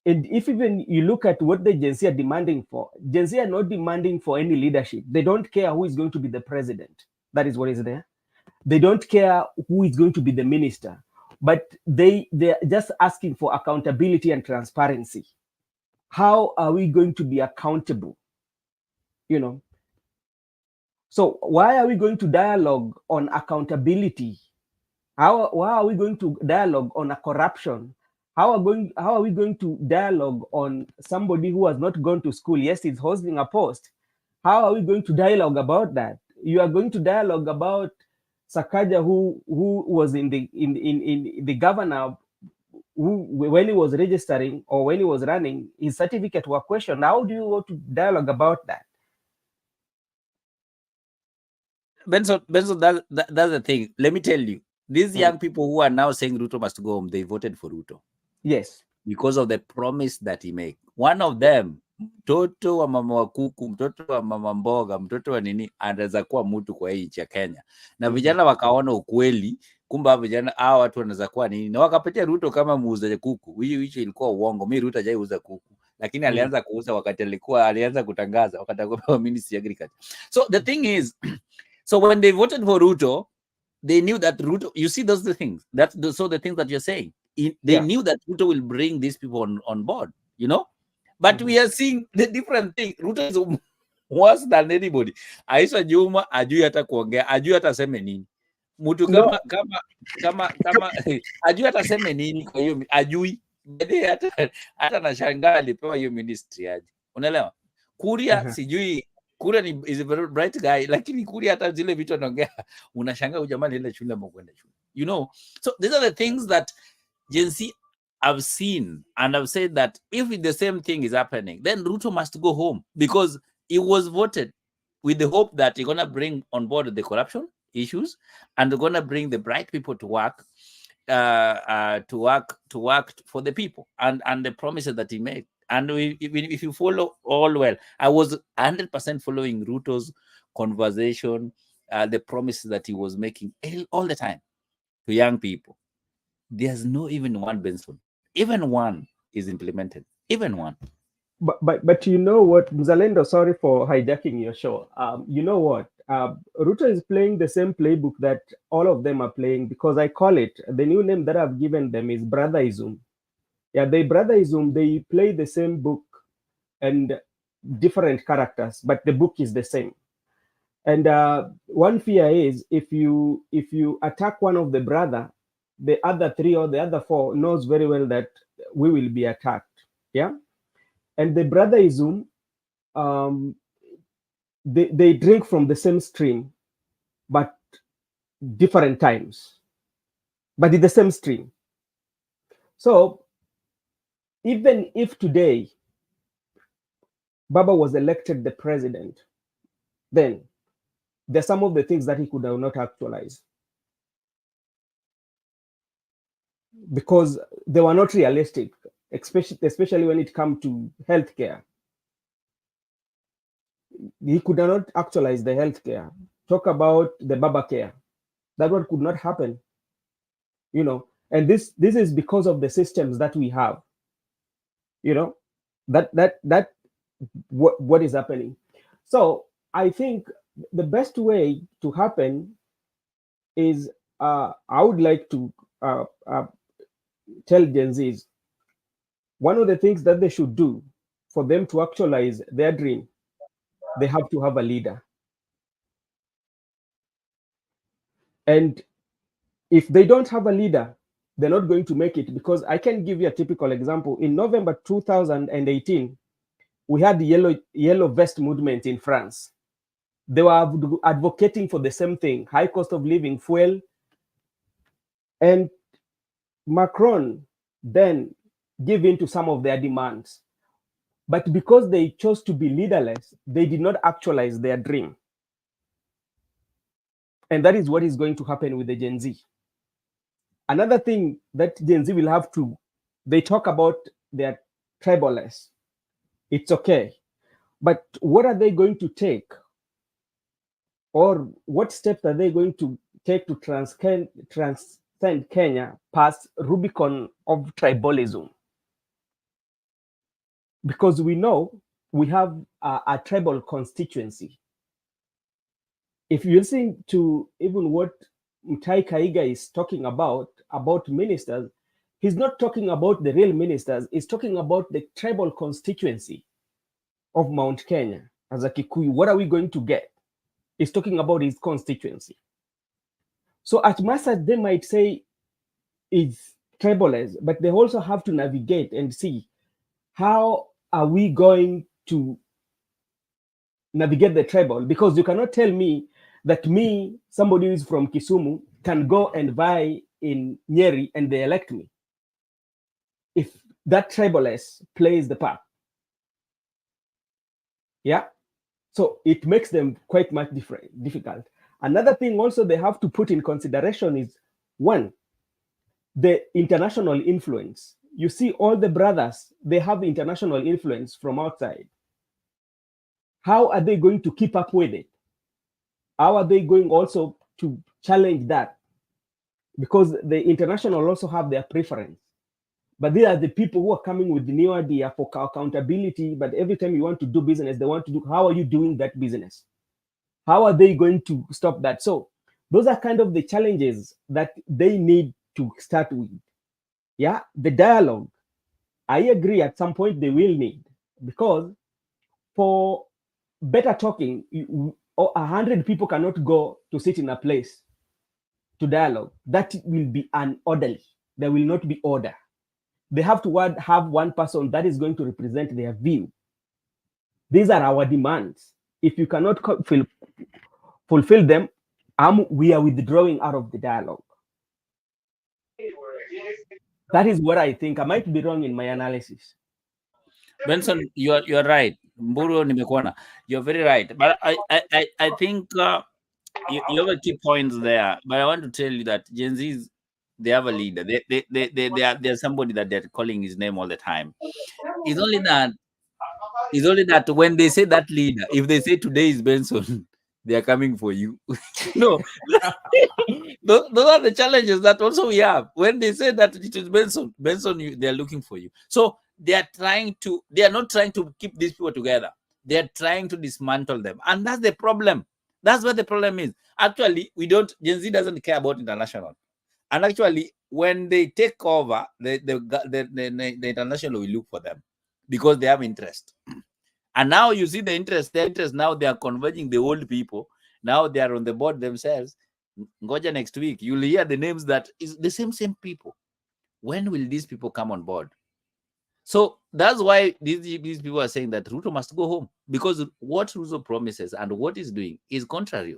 Speaker 16: And if even you look at what the Gen Z are demanding for, Gen Z are not demanding for any leadership. They don't care who is going to be the president. That is what is there. They don't care who is going to be the minister, but they're just asking for accountability and transparency. How are we going to be accountable? You know. So why are we going to dialogue on accountability? Why are we going to dialogue on a corruption? How are we going to dialogue on somebody who has not gone to school? Yes, he's hosting a post. How are we going to dialogue about that? You are going to dialogue about Sakaja, who was in the governor, who when he was registering or when he was running, his certificate were questioned. How do you want to dialogue about that?
Speaker 9: Benson, that's the thing. Let me tell you, these young people who are now saying Ruto must go home, they voted for Ruto.
Speaker 16: Yes.
Speaker 9: Because of the promise that he made. One of them, mtoto wa mama wa kuku, mtoto wa mama mboga, mtoto wa nini, anaweza kuwa mtu kwa hii nchi ya Kenya. Na vijana wakaona ukweli, kumbe vijana hawa watu wanaweza kuwa nini, na wakapatia Ruto kama muuzaji kuku. Hicho ilikuwa uongo. Mimi Ruto hajauza kuku, lakini alianza kuuza wakati alianza kutangaza wakati alikuwa Ministry of Agriculture. So the thing is, so when they voted for Ruto, they knew that Ruto, you see, those the things. So the things that you're saying. They knew that Ruto will bring these people on board, you know. But we are seeing the different thing. Ruto is worse than anybody. Aisha Juma ajui hata kuongea, ajui hata seme nini. Mtu kama ajui hata seme nini, kwa hiyo ajui. Hata nashangaa alipewa hiyo ministry aje. Unaelewa? Kuria sijui Kuria is a very bright guy, lakini Kuria hata zile vitu anaongea unashangaa huyu jamaa alienda shule ama kwenda shule. You know, so these are the things that Gen Z have seen, and I've said that if the same thing is happening, then Ruto must go home because he was voted with the hope that he's gonna bring on board the corruption issues and they're gonna bring the bright people to work for the people and the promises that he made. And if you follow all well, I was 100% following Ruto's conversation, the promises that he was making all the time to young people. There's no even one Benson, even one is implemented, even one.
Speaker 16: But you know what, Mzalendo, sorry for hijacking your show. You know what, Ruto is playing the same playbook that all of them are playing, because I call it, the new name that I've given them is Brotherism. Yeah, Brotherism, they play the same book and different characters, but the book is the same. And one fear is if you attack one of the brother, the other 3 or the other 4 knows very well that we will be attacked. Yeah. And the brotherhood, they drink from the same stream, but different times, but in the same stream. So even if today Baba was elected the president, then there's some of the things that he could have not actualized because they were not realistic, especially when it comes to healthcare. He could not actualize the healthcare. Talk about the Baba care. That one could not happen, you know. And this is because of the systems that we have, you know, that what is happening. So I think the best way to happen is I would like to tell Gen Zs one of the things that they should do for them to actualize their dream, they have to have a leader. And if they don't have a leader, they're not going to make it, because I can give you a typical example. In November 2018, we had the yellow vest movement in France. They were advocating for the same thing, high cost of living, fuel. And Macron then gave in to some of their demands. But because they chose to be leaderless, they did not actualize their dream. And that is what is going to happen with the Gen Z. Another thing that Gen Z will have to, they talk about their tribalness. It's okay. But what are they going to take? Or what steps are they going to take to transcend Kenya past Rubicon of tribalism? Because we know we have a tribal constituency. If you listen to even what Mutahi Kaiga is talking about ministers, he's not talking about the real ministers, he's talking about the tribal constituency of Mount Kenya as a Kikuyu. What are we going to get? He's talking about his constituency. So at Masad, they might say it's tribalist, but they also have to navigate and see how are we going to navigate the tribal, because you cannot tell me that somebody who is from Kisumu, can go and vie in Nyeri and they elect me if that tribalist plays the part. Yeah. So it makes them quite much difficult. Another thing also they have to put in consideration is, one, the international influence. You see, all the brothers, they have international influence from outside. How are they going to keep up with it? How are they going also to challenge that? Because the international also have their preference. But they are the people who are coming with the new idea for accountability. But every time you want to do business, they want to do, how are you doing that business? How are they going to stop that? So those are kind of the challenges that they need to start with. Yeah, the dialogue, I agree at some point they will need, because for better talking, 100 people cannot go to sit in a place to dialogue. That will be unorderly. There will not be order. They have to have one person that is going to represent their view. These are our demands. If you cannot fulfill them, we are withdrawing out of the dialogue. That is what I think. I might be wrong in my analysis.
Speaker 9: Benson, you're right. Mburu nimekuona. You're very right. But I think you have a key points there. But I want to tell you that Gen Zs, they have a leader. They're somebody that they're calling his name all the time. It's only that when they say that leader, if they say today is Benson, they are coming for you. No, those are the challenges that also we have. When they say that it is Benson, they are looking for you. So they are not trying to keep these people together. They are trying to dismantle them. And that's the problem. That's what the problem is. Actually, Gen Z doesn't care about international. And actually, when they take over, the international will look for them because they have interest. And now you see their interest now they are converging the old people. Now they are on the board themselves. Ngoja next week, you'll hear the names that is the same people. When will these people come on board? So that's why these people are saying that Ruto must go home, because what Ruto promises and what he's doing is contrary.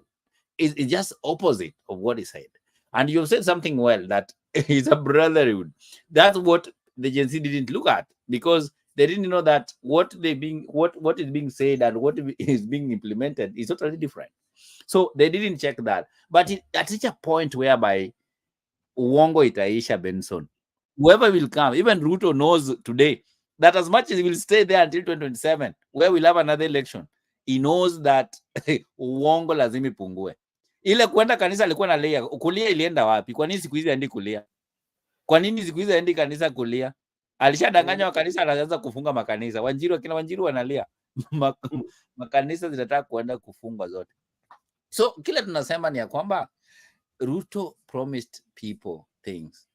Speaker 9: It's just opposite of what he said. And you've said something well, that it's a brotherhood. That's what the Gen Z didn't look at, because they didn't know that what is being said and what is being implemented is totally different. So they didn't check that. But at such a point whereby uongo itaisha, Benson, whoever will come, even Ruto knows today that as much as he will stay there until 2027, where we'll have another election, he knows that uongo lazima ipungue. Ile kwenda kanisa alikuwa nalia, kulia ilienda wapi? Kwa nini siku hizi aendi kulia? Kwa nini siku hizi aendi kanisa kulia? Alishadanganywa kanisa, anaanza kufunga makanisa. Wakina Wanjiru wanalia makanisa zinataka kuenda kufungwa zote. So kile tunasema ni ya kwamba Ruto promised people things.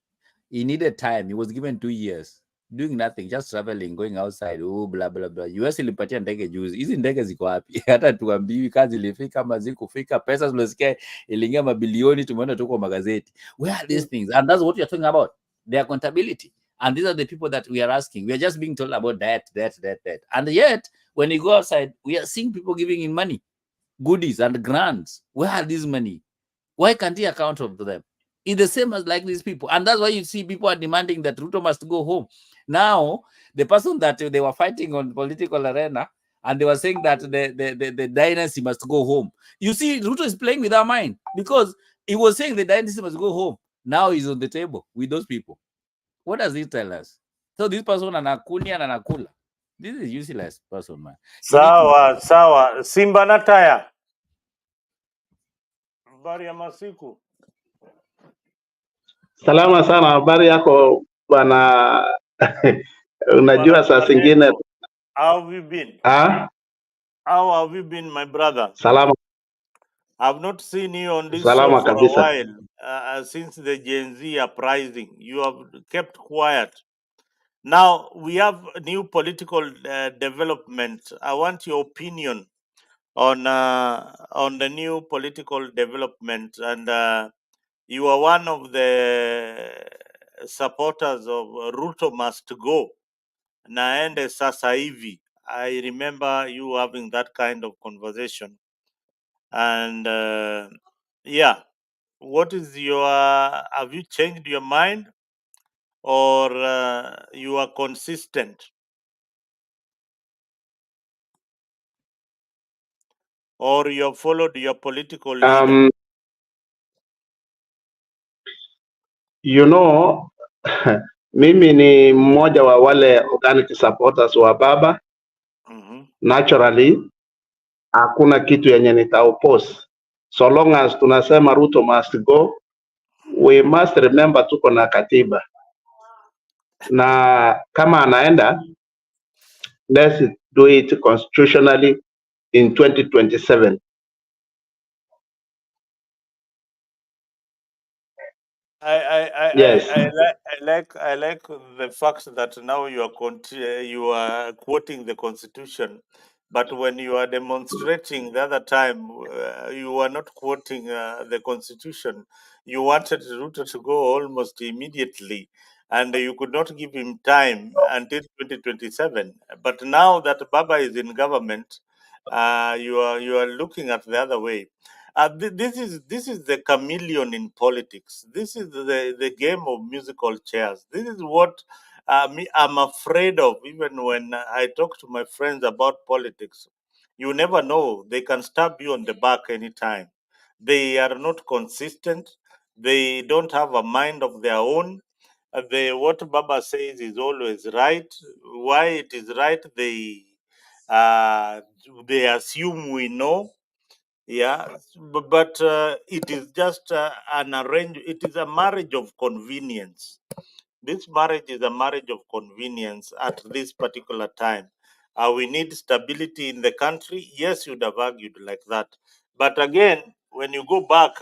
Speaker 9: He needed time. He was given 2 years doing nothing, just traveling, going outside, blah blah blah. US ilipatia ndege juzi. Hizi ndege ziko wapi? Hata tuambiwi kazi ilifika ama zikufika. Pesa zilisikia iliingia mabilioni, tumeona tu kwa magazeti. Where are these things? And that's what you're talking about. Their accountability. And these are the people that we are asking. We are just being told about that. And yet, when you go outside, we are seeing people giving in money, goodies and grants. Where are these money? Why can't he account to them? It's the same as like these people. And that's why you see people are demanding that Ruto must go home. Now, the person that they were fighting on political arena, and they were saying that the dynasty must go home. You see, Ruto is playing with our mind, because he was saying the dynasty must go home. Now he's on the table with those people. What does he tell us? So this person anakunia na nakula. This is useless person, man.
Speaker 3: Sawa. Simba na Taya. Habari ya masiku.
Speaker 18: Salama sana, habari yako bwana? Unajua saa zingine
Speaker 3: How have you been? How have you been, my brother?
Speaker 18: Salama.
Speaker 3: I've not seen you on this
Speaker 18: Salama
Speaker 3: show for
Speaker 18: kabisa.
Speaker 3: a while, since the Gen Z uprising. You have kept quiet. Now we have new political development. I want your opinion on the new political development, and you are one of the supporters of Ruto must go. Naende sasa hivi. I remember you having that kind of conversation. And yeah, what is have you changed your mind, or you are consistent, or you have followed your political leader?
Speaker 18: You know, mimi ni mmoja wa wale organic supporters wa baba. Naturally, hakuna kitu yenye nitaoppose. So long as tunasema Ruto must go, we must remember tuko na katiba. Na kama anaenda, let's do it constitutionally in 2027. Yes.
Speaker 3: I like the fact that now you are quoting the constitution, but when you are demonstrating the other time, you were not quoting the constitution. You wanted Ruto to go almost immediately, and you could not give him time until 2027. But now that Baba is in government, you are looking at the other way. This is the chameleon in politics. This is the game of musical chairs. This is what I'm afraid of. Even when I talk to my friends about politics, you never know. They can stab you on the back anytime. They are not consistent. They don't have a mind of their own. What Baba says is always right. Why it is right, they assume we know. Yeah, but it is just it is a marriage of convenience. This marriage is a marriage of convenience at this particular time. We need stability in the country. Yes, you'd have argued like that. But again, when you go back,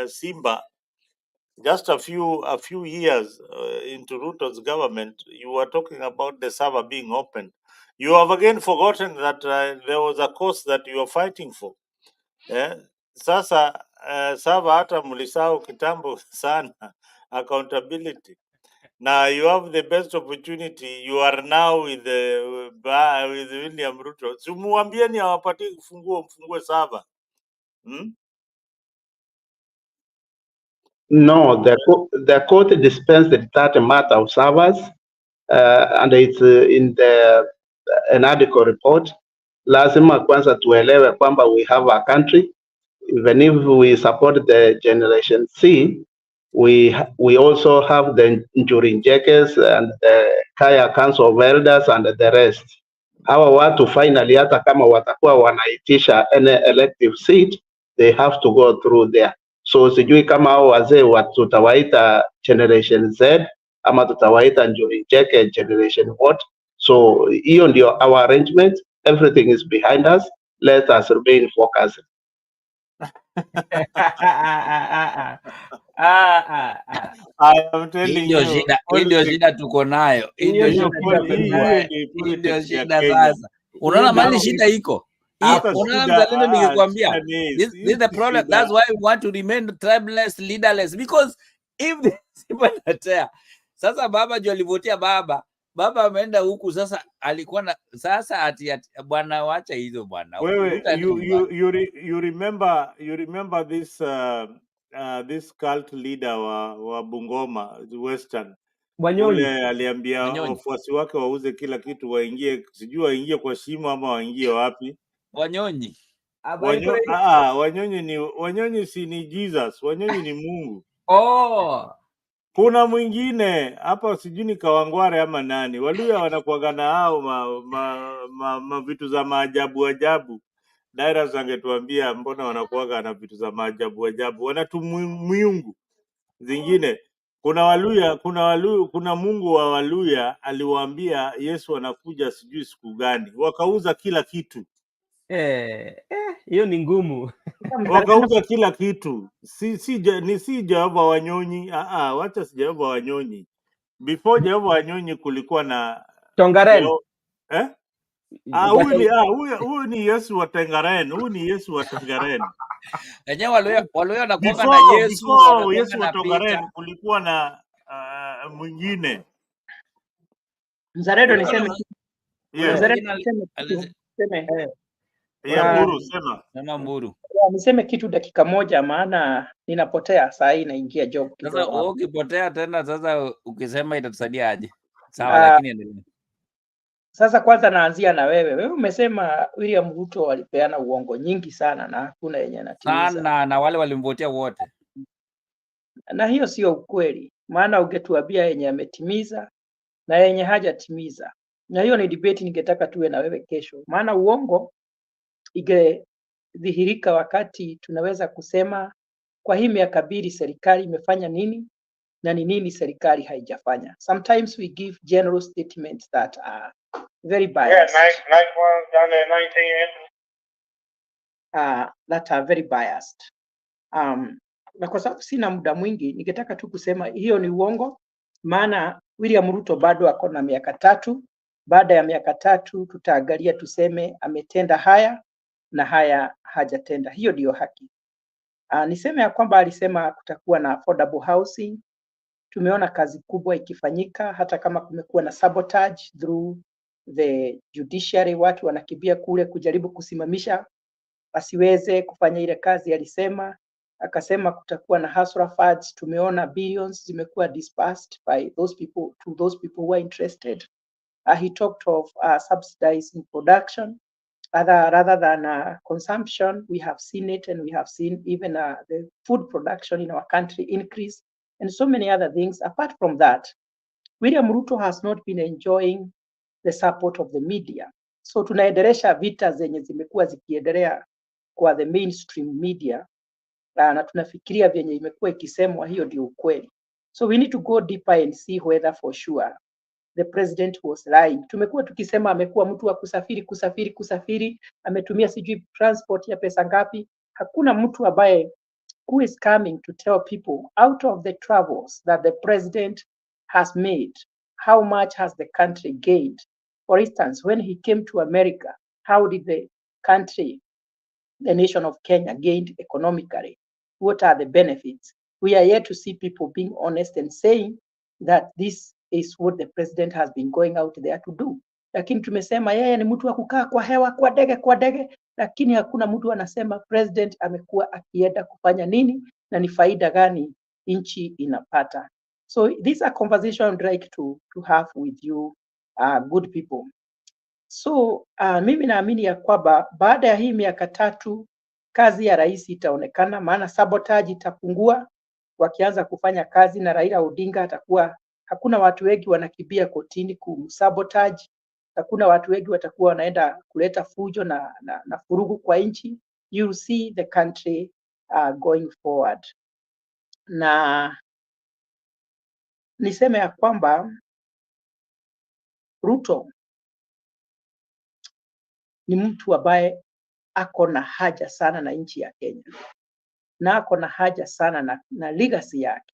Speaker 3: Simba, just a few years into Ruto's government, you were talking about the server being opened. You have again forgotten that there was a cause that you were fighting for. Yeah. Sasa Sava hata mlisahau kitambo sana accountability. Now you have the best opportunity. You are now with with William Ruto. Simuambieni awapatie mfungue Sava.
Speaker 18: No, the court dispensed that matter of servers, and it's in the an article report. Lazima kwanza tuelewe kwamba we have a country. Even if we support the Generation C, we also have the Njurinjekes and the Kaya Council of Elders and the rest. Hawa watu finally, hata kama watakuwa wanaitisha any elective seat, they have to go through there. So sijui kama hao wazee tutawaita Generation Z ama tutawaita Njurinjeke Generation what. So hiyo ndio our arrangement. Everything is behind us. Let us remain focused.
Speaker 3: I am telling you,
Speaker 9: Hii ndio shida tuko nayo. Hii ndio shida sasa. Unaona mali shida iko. Unaona mzalendo nikikwambia. This is the problem. That's why we want to remain tribeless, leaderless, because if the sasa baba jo alivotia baba ameenda huku sasa, alikuwa na sasa ati bwana, wacha hizo bwana.
Speaker 3: You remember this this cult leader wa Bungoma Western, ule aliambia wafuasi wake wauze kila kitu, waingie kwa shimo ama waingie wapi?
Speaker 9: Wanyonyi.
Speaker 3: Wanyonyi si ni Jesus, Wanyonyi ni Mungu.
Speaker 1: Kuna mwingine hapa sijui ni Kawangware ama nani, Waluya wanakuaga na hao ma vitu za maajabu ajabu. Dairas angetuambia mbona wanakuaga na vitu za maajabu ajabu, wanatumuiungu zingine. Kuna Mungu wa Waluya aliwaambia Yesu anakuja sijui siku gani, wakauza kila kitu.
Speaker 16: Hiyo ni ngumu.
Speaker 1: Wakauza kila kitu. Si Jehova Wanyonyi. Wacha si Jehova Wanyonyi. Before Jehova Wanyonyi kulikuwa na
Speaker 16: Tongaren.
Speaker 1: Huyu ni Yesu wa Tengaren. Huyu ni Yesu wa Tengaren.
Speaker 9: Wenyewe Waluya wanakuwa na Yesu.
Speaker 1: Yesu wa Tongaren kulikuwa na mwingine.
Speaker 7: Mzalendo niseme.
Speaker 1: Mburu sema.
Speaker 9: Sema Mburu.
Speaker 7: Niseme kitu dakika moja, maana ninapotea saa hii naingia job kidogo.
Speaker 9: Sasa ukipotea tena, sasa ukisema itatusaidia aje? Sawa, lakini endelea.
Speaker 7: Sasa kwanza naanzia na wewe. Wewe umesema William Ruto walipeana uongo nyingi sana na hakuna yenye anatimiza.
Speaker 9: Sana, na wale walimvotea wote.
Speaker 7: Na hiyo sio ukweli. Maana ungetuambia yenye ametimiza na yenye hajatimiza. Na hiyo ni debate ningetaka tuwe na wewe kesho. Maana uongo ingedhihirika wakati tunaweza kusema kwa hii miaka mbili serikali imefanya nini na ni nini serikali haijafanya. Sometimes we give general statements that are very biased. That are very biased. Na kwa sababu sina muda mwingi, ningetaka tu kusema hiyo ni uongo, maana William Ruto bado ako na miaka 3. Baada ya miaka 3 tutaangalia tuseme ametenda haya na haya hajatenda. Hiyo ndio haki. Niseme ya kwamba alisema kutakuwa na affordable housing. Tumeona kazi kubwa ikifanyika, hata kama kumekuwa na sabotage through the judiciary. Watu wanakimbia kule kujaribu kusimamisha asiweze kufanya ile kazi alisema. Akasema kutakuwa na hustler funds. Tumeona billions zimekuwa dispersed by those people to those people who are interested. He talked of subsidizing production rather than consumption. We have seen it, and we have seen even the food production in our country increase, and so many other things. Apart from that, William Ruto has not been enjoying the support of the media. So tunaendelesha vita zenye zimekuwa zikiendelea kwa the mainstream media, na tunafikiria vyenye imekuwa ikisemwa hiyo ndio ukweli. So we need to go deeper and see whether for sure the president was lying. Tumekuwa tukisema amekuwa mtu wa kusafiri, ametumia sijui transport ya pesa ngapi. Hakuna mtu ambaye who is coming to tell people out of the travels that the president has made, how much has the country gained. For instance, when he came to America, how did the country, the nation of Kenya, gained economically? what are the benefits. We are yet to see people being honest and saying that this is what the president has been going out there to do. Lakini tumesema yeye ni mtu wa kukaa kwa hewa, kwa dege, lakini hakuna mtu anasema president amekuwa akienda kufanya nini na ni faida gani nchi inapata. So these are conversations I'd like to have with you, good people. So mimi naamini ya kwamba baada ya hii miaka 3 kazi ya rais itaonekana, maana sabotage itapungua wakianza kufanya kazi, na Raila Odinga atakuwa, hakuna watu wengi wanakibia kotini kumsabotage, hakuna watu wengi watakuwa wanaenda kuleta fujo na furugu kwa nchi. You see the country going forward. Na niseme ya kwamba Ruto ni mtu ambaye ako na haja sana na nchi ya Kenya, na ako na haja sana na legacy yake,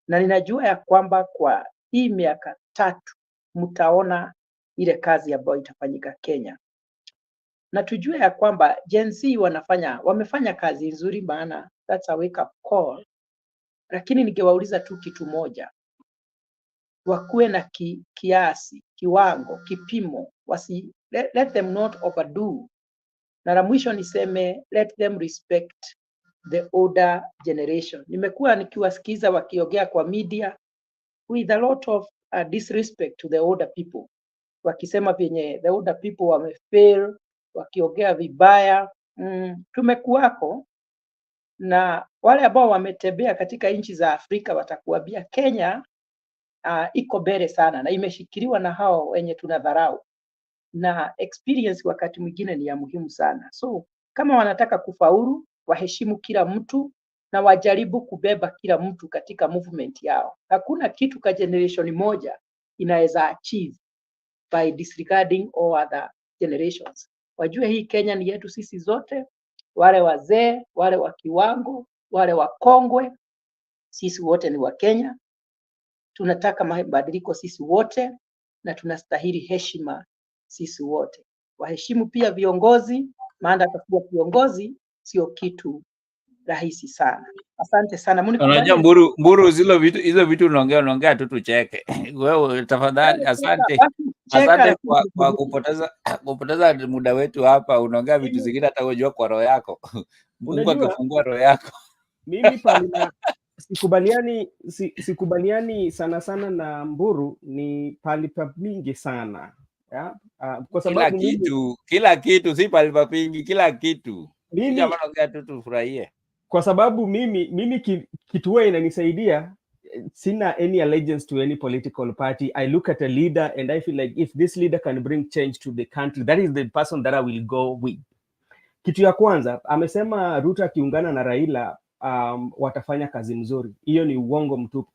Speaker 7: na ninajua ya kwamba kwa hii miaka 3 mtaona ile kazi ambayo itafanyika Kenya, na tujue ya kwamba Gen Z wamefanya kazi nzuri, maana that's a wake up call. Lakini ningewauliza tu kitu moja, wakuwe na kiasi, kiwango, kipimo, let them not overdo. Na la mwisho niseme let them respect the older generation. Nimekuwa nikiwasikiza wakiongea kwa media with a lot of disrespect to the older people, wakisema venye the older people wamefail, wakiongea vibaya. Tumekuwako na wale ambao wametembea katika nchi za Afrika watakuambia Kenya iko mbele sana na imeshikiliwa na hao wenye tunadharau, na experience wakati mwingine ni ya muhimu sana. So kama wanataka kufaulu, waheshimu kila mtu na wajaribu kubeba kila mtu katika movement yao. Hakuna kitu ka generation moja inaweza achieve by disregarding all other generations. Wajue hii Kenya ni yetu sisi zote, wale wazee, wale wa kiwango, wale wakongwe, sisi wote ni wa Kenya. Tunataka mabadiliko sisi wote na tunastahili heshima sisi wote. Waheshimu pia viongozi, maana atakuwa kiongozi sio kitu rahisi sana. Asante sana.
Speaker 9: Unajua Mburu, hizo vitu unaongea tu tucheke. Wewe tafadhali, asante kwa kupoteza muda wetu hapa. Unaongea vitu zingine hata unajua kwa roho yako. Mungu akifungua roho yako.
Speaker 16: Mimi palina sikubaliani sana na Mburu, ni palipa mingi sana ya? Kwa sababu
Speaker 9: kila kitu si palipa pingi, kila kitu. Mimi naongea tu tufurahie.
Speaker 16: Kwa sababu mimi kitu huwa inanisaidia, sina any allegiance to any political party. I look at a leader and I feel like if this leader can bring change to the country, that is the person that I will go with. Kitu ya kwanza amesema Ruto akiungana na Raila watafanya kazi nzuri. Hiyo ni uongo mtupu.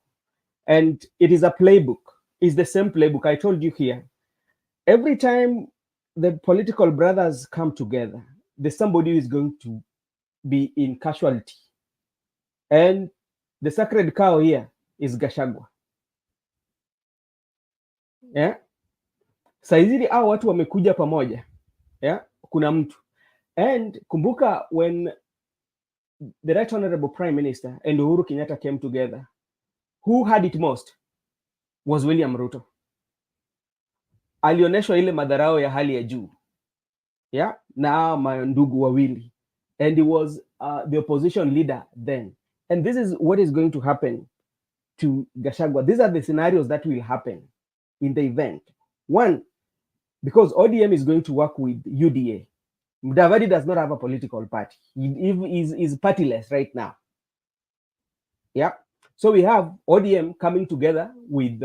Speaker 16: And it is a playbook. It's the same playbook. I told you here. Every time the political brothers come together, there's somebody who is going to be in casualty. And the sacred cow here is Gachagua. Yeah? Saizidi hao watu wamekuja pamoja. Yeah? Kuna mtu. And kumbuka when the Right Honorable Prime Minister and Uhuru Kenyatta came together, who had it most was William Ruto. Alioneshwa ile madharau ya hali ya juu. Yeah? Na mandugu wawili. And he was the opposition leader then. And this is what is going to happen to Gachagua. These are the scenarios that will happen in the event. One, because ODM is going to work with UDA. Mudavadi does not have a political party. He is partyless right now. Yeah. So we have ODM coming together with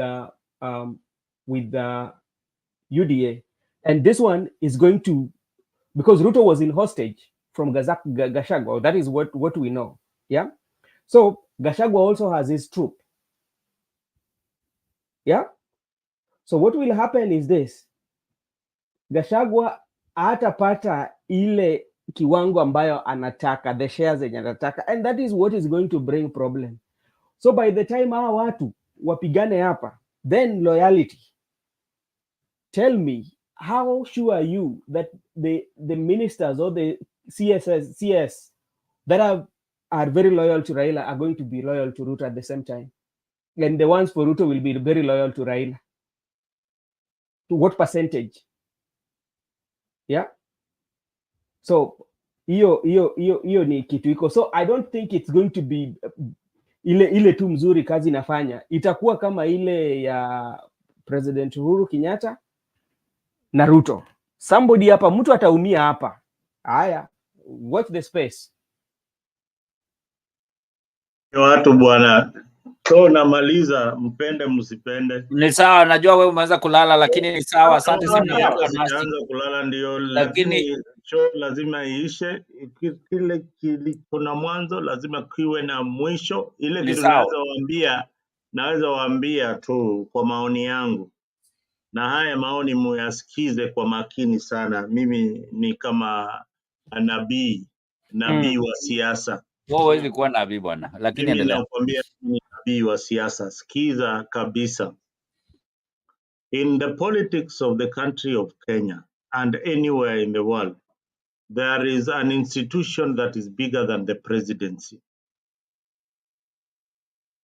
Speaker 16: UDA. And this one is going to, because Ruto was in hostage from Gachagua. That is what we know. Yeah. So Gachagua also has his troop. Yeah. So what will happen is this. Gachagua atapata ile kiwango ambayo anataka, the shares zenye anataka, and that is what is going to bring problem. So by the time hawa watu wapigane hapa, then loyalty. Tell me, how sure are you that the ministers or the CS that are are very loyal to Raila are going to be loyal to Ruto at the same time. And the ones for Ruto will be very loyal to Raila. To what percentage? Yeah. So hiyo ni kitu iko. So I don't think it's going to be ile tu mzuri kazi inafanya. Itakuwa kama ile ya President Uhuru Kenyatta na Ruto. Somebody hapa, mtu ataumia hapa. Haya, watch the space.
Speaker 3: Watu bwana, so namaliza, mpende msipende.
Speaker 9: Ni sawa, najua wewe umeanza kulala, lakini ni sawa. Asante sana kwa kuwa nasi.
Speaker 3: Sijaanza kulala ndio, lakini show lazima iishe. Kile kilicho na mwanzo lazima kiwe na mwisho. Ile kitu naweza waambia tu kwa maoni yangu, na haya maoni muyasikize kwa makini sana. Mimi ni kama nabii wa siasa.
Speaker 9: Wewe huwezi kuwa nabii bwana, lakini
Speaker 3: Mimi
Speaker 9: endelea.
Speaker 3: nakwambia ni nabii wa siasa. Sikiza kabisa. In the politics of the country of Kenya and anywhere in the world, there is an institution that is bigger than the presidency.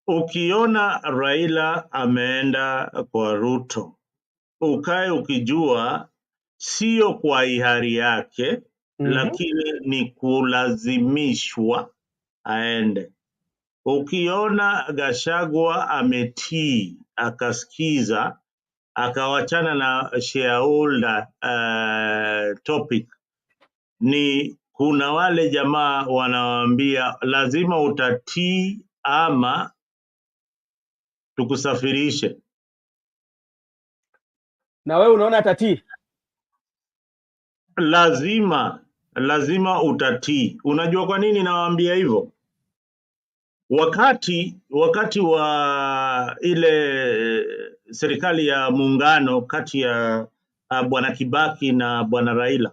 Speaker 3: Ukiona Raila ameenda kwa Ruto, ukae ukijua sio kwa hiari yake, lakini ni kulazimishwa aende. Ukiona Gachagua ametii akasikiza akawachana na shareholder topic, ni kuna wale jamaa wanawaambia lazima utatii ama tukusafirishe.
Speaker 16: Na wewe unaona atatii?
Speaker 3: Lazima utatii. Unajua kwa nini nawaambia hivyo? Wakati wa ile serikali ya muungano kati ya bwana Kibaki na bwana Raila,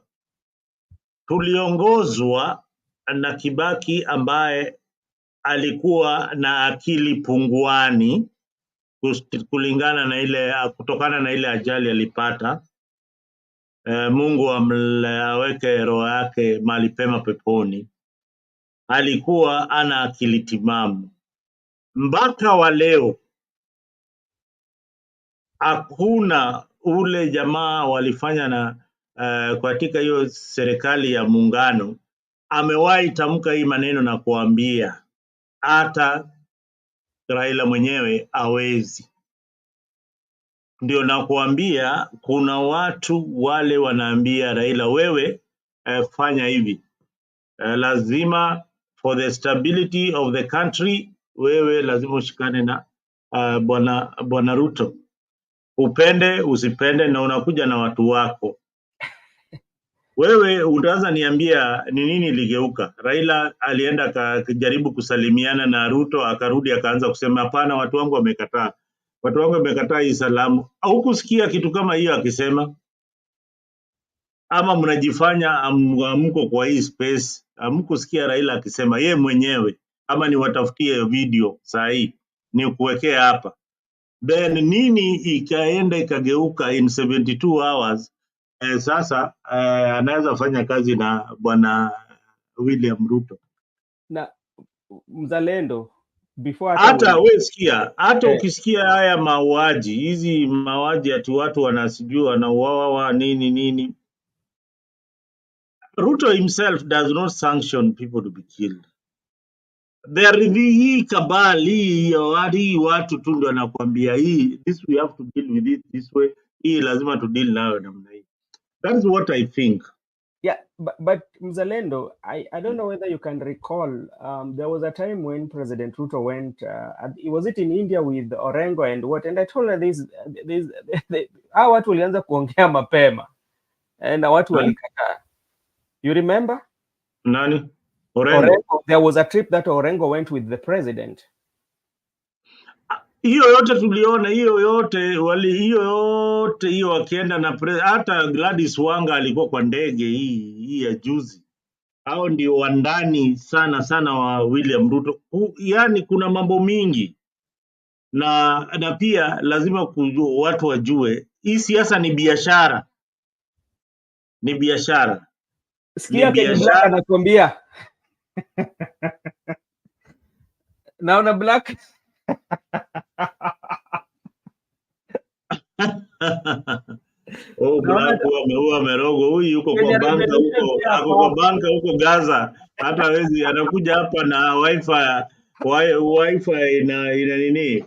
Speaker 3: tuliongozwa na Kibaki ambaye alikuwa na akili punguani kulingana na kutokana na ile ajali alipata. Mungu aweke roho yake mahali pema peponi. Alikuwa ana akili timamu. Mpaka wa leo hakuna ule jamaa walifanya na katika hiyo serikali ya muungano amewahi tamka hii maneno na kuambia hata Raila mwenyewe hawezi. Ndio nakuambia kuna watu wale wanaambia Raila, wewe fanya hivi. Lazima for the stability of the country, wewe lazima ushikane na bwana Ruto. Upende usipende, na unakuja na watu wako. Wewe utaanza niambia ni nini ligeuka? Raila alienda akajaribu kusalimiana na Ruto, akarudi akaanza kusema hapana, watu wangu wamekataa. Watu wangu wamekataa hii salamu. Haukusikia kitu kama hiyo akisema? Ama mnajifanya amko kwa hii space? Hamkusikia Raila akisema ye mwenyewe? Ama niwatafutie video saa hii ni kuwekea hapa? Then nini ikaenda ikageuka in 72 hours? Sasa anaweza fanya kazi na bwana William Ruto.
Speaker 16: Na mzalendo before
Speaker 3: hata wewe sikia, hata ukisikia haya mauaji, hizi mauaji ati watu wanasijua wanauawa nini, Ruto himself does not sanction people to be killed. Hii kabali hii watu tu ndio anakuambia this we have to deal with it this way, hii lazima to deal nayo namna hii. That is what I think.
Speaker 16: Yeah, but Mzalendo, I don't know whether you can recall, there was a time when President Ruto went, was it in India with Orengo and what? And I told her hawa watu walianza kuongea mapema na watu walikataa. You remember?
Speaker 3: Nani? Orengo.
Speaker 16: There was a trip that Orengo went with the president.
Speaker 3: Hiyo yote tuliona, hiyo wakienda na hata Gladys Wanga alikuwa kwa ndege hii ya juzi. Hao ndio wandani sana wa William Ruto. Yaani kuna mambo mingi na pia lazima watu wajue hii siasa ni biashara.
Speaker 16: Sikia Black anakuambia Naona Black.
Speaker 4: Black huwa amerogo. Huyu yuko kwa banka huko, ako kwa banka huko Gaza. Hata hawezi, anakuja hapa na wifi ina nini?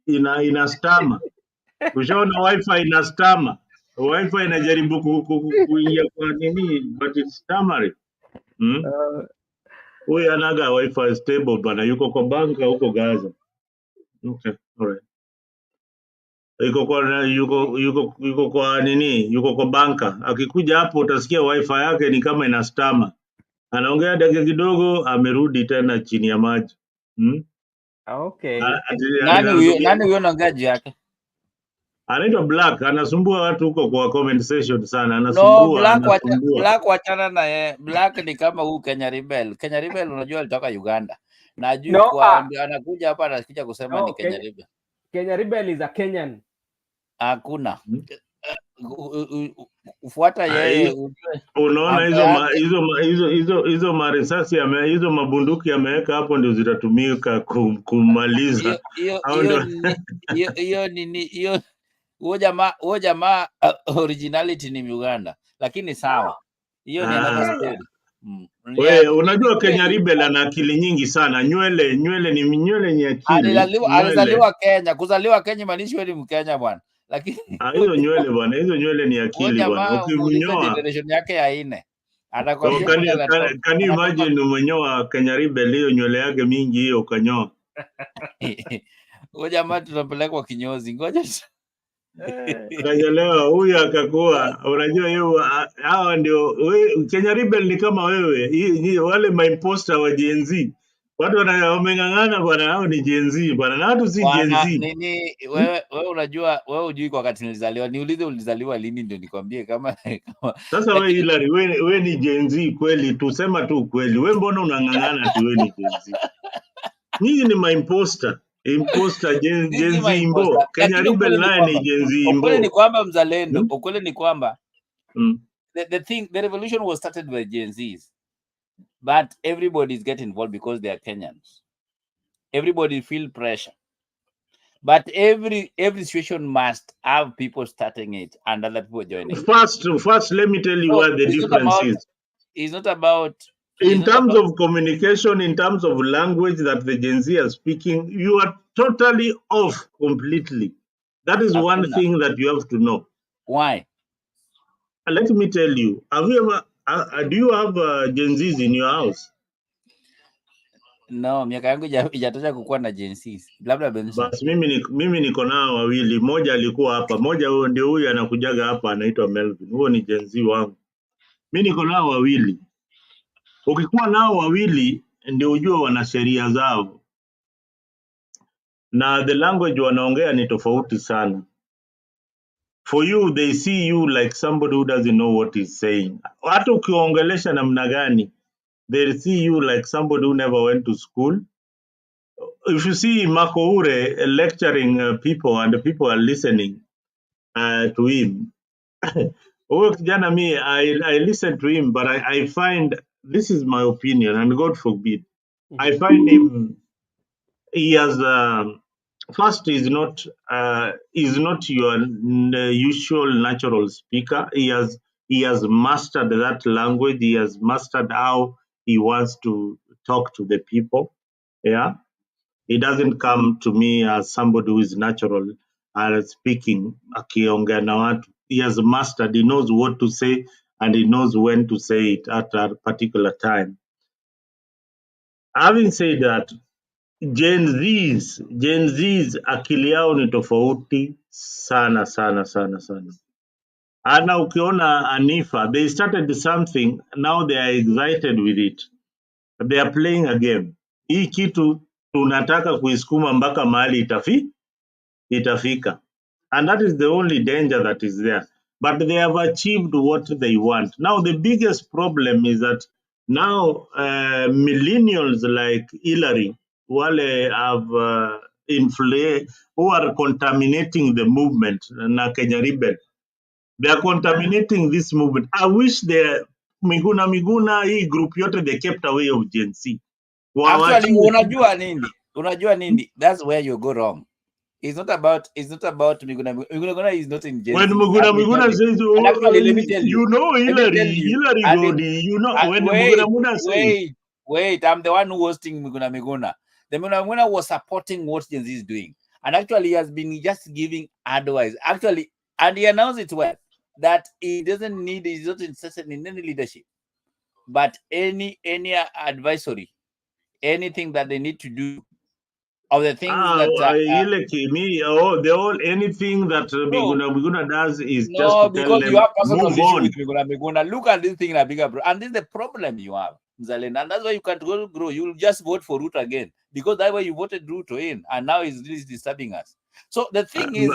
Speaker 4: Ina stama. Ushaona wifi ina stama. Wifi inajaribu kuingia kwa nini, but it's stammering. Huyu anaga wifi stable bana, yuko kwa banka huko Gaza. Okay, alright. Yuko kwa nini? Yuko kwa banka. Akikuja hapo utasikia wifi yake ni kama ina stama. Anaongea dakika kidogo amerudi tena chini ya maji.
Speaker 16: Okay.
Speaker 9: Nani huyo anaongeaje yake?
Speaker 4: Anaitwa Black, anasumbua watu huko kwa comment section sana. Anasumbua.
Speaker 9: Black wachana na yeye. Black ni kama huu Kenya Rebel. Kenya Rebel unajua alitoka Uganda. Na ajui anakuja hapa anakuja kusema ni Kenya Rebel.
Speaker 16: Kenya Rebel is a Kenyan.
Speaker 9: Hakuna. Ufuata yeye.
Speaker 4: Unaona hizo marisasi hizo mabunduki ameweka hapo ndio zitatumika kumaliza.
Speaker 9: Hiyo nini hiyo huyo jamaa originality ni Uganda, lakini sawa. Hiyo ni another story.
Speaker 4: Wewe unajua Kenya Rebel ana akili nyingi sana. Nywele ni akili.
Speaker 9: Alizaliwa Kenya. Kuzaliwa Kenya maanishi wewe ni Mkenya bwana. Lakini
Speaker 4: hizo nywele bwana, hizo nywele ni akili bwana.
Speaker 9: Ukimnyoa generation yake ya 4. Atakwambia
Speaker 4: can you imagine umenyoa Kenya Rebel hiyo nywele yake mingi hiyo ukanyoa.
Speaker 9: Huyo jamaa tunapelekwa kinyozi. Ngoja
Speaker 4: Unajelewa huyu akakuwa, unajua hiyo hawa ndio Kenya Rebel ni kama wewe, wale maimposter wa Gen Z. Watu wameng'ang'ana bwana, hao ni Gen Z bwana, na watu si Gen Z.
Speaker 9: Nini wewe unajua wewe hujui kwa wakati nilizaliwa. Niulize ulizaliwa lini ndio nikwambie kama
Speaker 4: Sasa wewe Hilary, wewe ni Gen Z kweli, tusema tu kweli. Wewe mbona unang'ang'ana ati wewe ni Gen Z? Nyinyi ni maimposter. Imposter Gen Z imbo. Kenya Rebel naye ni Gen Z imbo.
Speaker 9: Ukweli ni kwamba mzalendo, ukweli ni kwamba the revolution was started by Gen Zs. But everybody is getting involved because they are Kenyans. Everybody feel pressure. But every situation must have people starting it and other people joining.
Speaker 4: First, let me tell you what the difference is.
Speaker 9: It's not about
Speaker 4: in terms of communication, in terms of language that the Gen Z are speaking, you are totally off completely. That is one thing that you have to know.
Speaker 9: Why?
Speaker 4: Let me tell you. Have you ever? Do you have Gen Zs in your house?
Speaker 9: No, miaka yangu ijatosha kukuwa na Gen Zs. Labda Benson.
Speaker 4: Bas mimi niko nao wawili. Moja alikuwa hapa, moja huyo ndio huyu anakujaga hapa anaitwa Melvin. Huo ni Gen Z wangu. Mimi niko nao wawili. Ukikuwa nao wawili ndio ujue wana sheria zao. Na the language wanaongea ni tofauti sana. For you, they see you like somebody who doesn't know what he's saying. Hata ukiongelesha namna gani, they see you like somebody who never went to school. If you see Marco Ure lecturing people and the people are listening to him, I listen to him, but I find, this is my opinion, and God forbid, I find him, he has, first, is not your usual natural speaker. He has mastered that language. He has mastered how he wants to talk to the people. Yeah, he doesn't come to me as somebody who is natural speaking. Akiongea na watu. He has mastered. He knows what to say and he knows when to say it at a particular time. Having said that, Gen Zs akili yao ni tofauti sana. Ana ukiona Anifa, they started something, now they are excited with it. They are playing a game. Hii kitu tunataka kuisukuma mpaka mahali itafika. And that is the only danger that is there. But they have achieved what they want. Now the biggest problem is that now millennials like Hillary, wale have who are contaminating the movement na Kenya Rebel. They are contaminating this movement. I wish Miguna, hii group yote they kept away of Gen Z.
Speaker 9: Actually, unajua nini? That's where you go wrong. It's not about Miguna. Miguna is not in Gen
Speaker 4: When
Speaker 9: Z. Let me tell
Speaker 4: Miguna
Speaker 9: you.
Speaker 4: says,
Speaker 9: And actually, let me tell you.
Speaker 4: you know Hillary
Speaker 9: And
Speaker 4: Godi, you know, when
Speaker 9: wait,
Speaker 4: Miguna says,
Speaker 9: wait. I'm the one who hosting Miguna. The Miguna was supporting what Gen Z is doing. And actually, he has been just giving advice. Actually, and he announced it well, that he doesn't need, he's not interested in any leadership, but any advisory, anything that they need to do, of the things that
Speaker 4: the whole anything that Miguna does is just
Speaker 9: no,
Speaker 4: to tell
Speaker 9: because you
Speaker 4: them
Speaker 9: have personal
Speaker 4: move
Speaker 9: issue
Speaker 4: on.
Speaker 9: with Miguna. Look at this thing in a bigger, and this is the problem you have, Zalen, and that's why you can't grow. You'll just vote for Ruto again, because that way you voted Ruto in, and now he's really disturbing us. So the thing is, you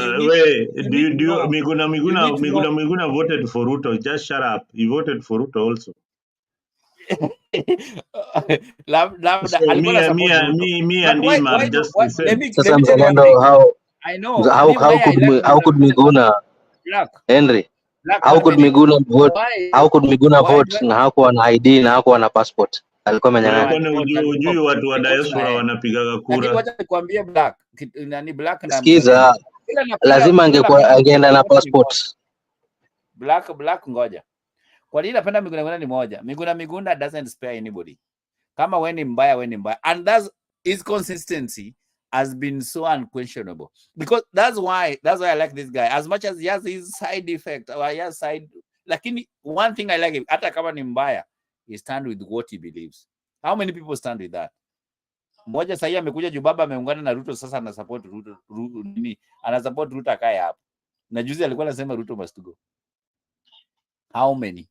Speaker 9: need to know.
Speaker 4: Miguna voted for Ruto. Just shut up. He voted for Ruto also. So me and him are just the same.
Speaker 9: Let me tell you one thing. I know.
Speaker 21: How could Miguna, Henry? How could Miguna vote? How could Miguna vote na hakuwa na ID na hakuwa na passport? Alikuwa amenyang'anya.
Speaker 4: Ujui watu wa diaspora wanapigaga kura.
Speaker 9: Lakini wacha nikwambie Black na
Speaker 21: Sikiza, lazima angeenda na passport.
Speaker 9: Black ngoja. Kwa nini napenda Miguna ni moja. Miguna doesn't spare anybody. Kama wewe ni mbaya. And that's his consistency has been so unquestionable. Because that's why I like this guy. As much as he has his side effect, or he has side, lakini one thing I like him, hata kama ni mbaya, he stand with what he believes. How many people stand with that? Mmoja sasa amekuja juu baba ameungana na Ruto, sasa ana support Ruto nini? Ana support Ruto akae hapo. Na juzi alikuwa anasema Ruto must go. How many?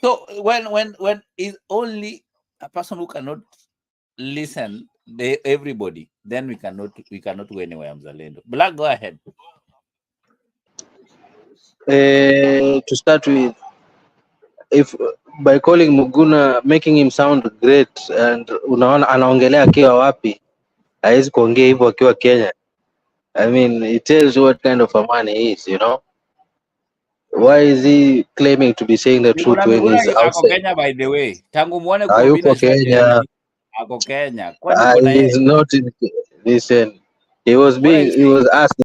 Speaker 9: So when is only a person who cannot listen everybody, then we cannot go anywhere. Mzalendo. Black, go ahead.
Speaker 21: To start with, if by calling Muguna, making him sound great, and unaona anaongelea akiwa wapi, hawezi kuongea hivyo akiwa Kenya. I mean, it tells you what kind of a man he is, you know. Why is he claiming to be saying the truth when he's outside?
Speaker 9: Kenya, by the way. Tangu muone
Speaker 21: Hayuko Kenya.
Speaker 9: Ako Kenya.
Speaker 21: He's not in, listen. He was asked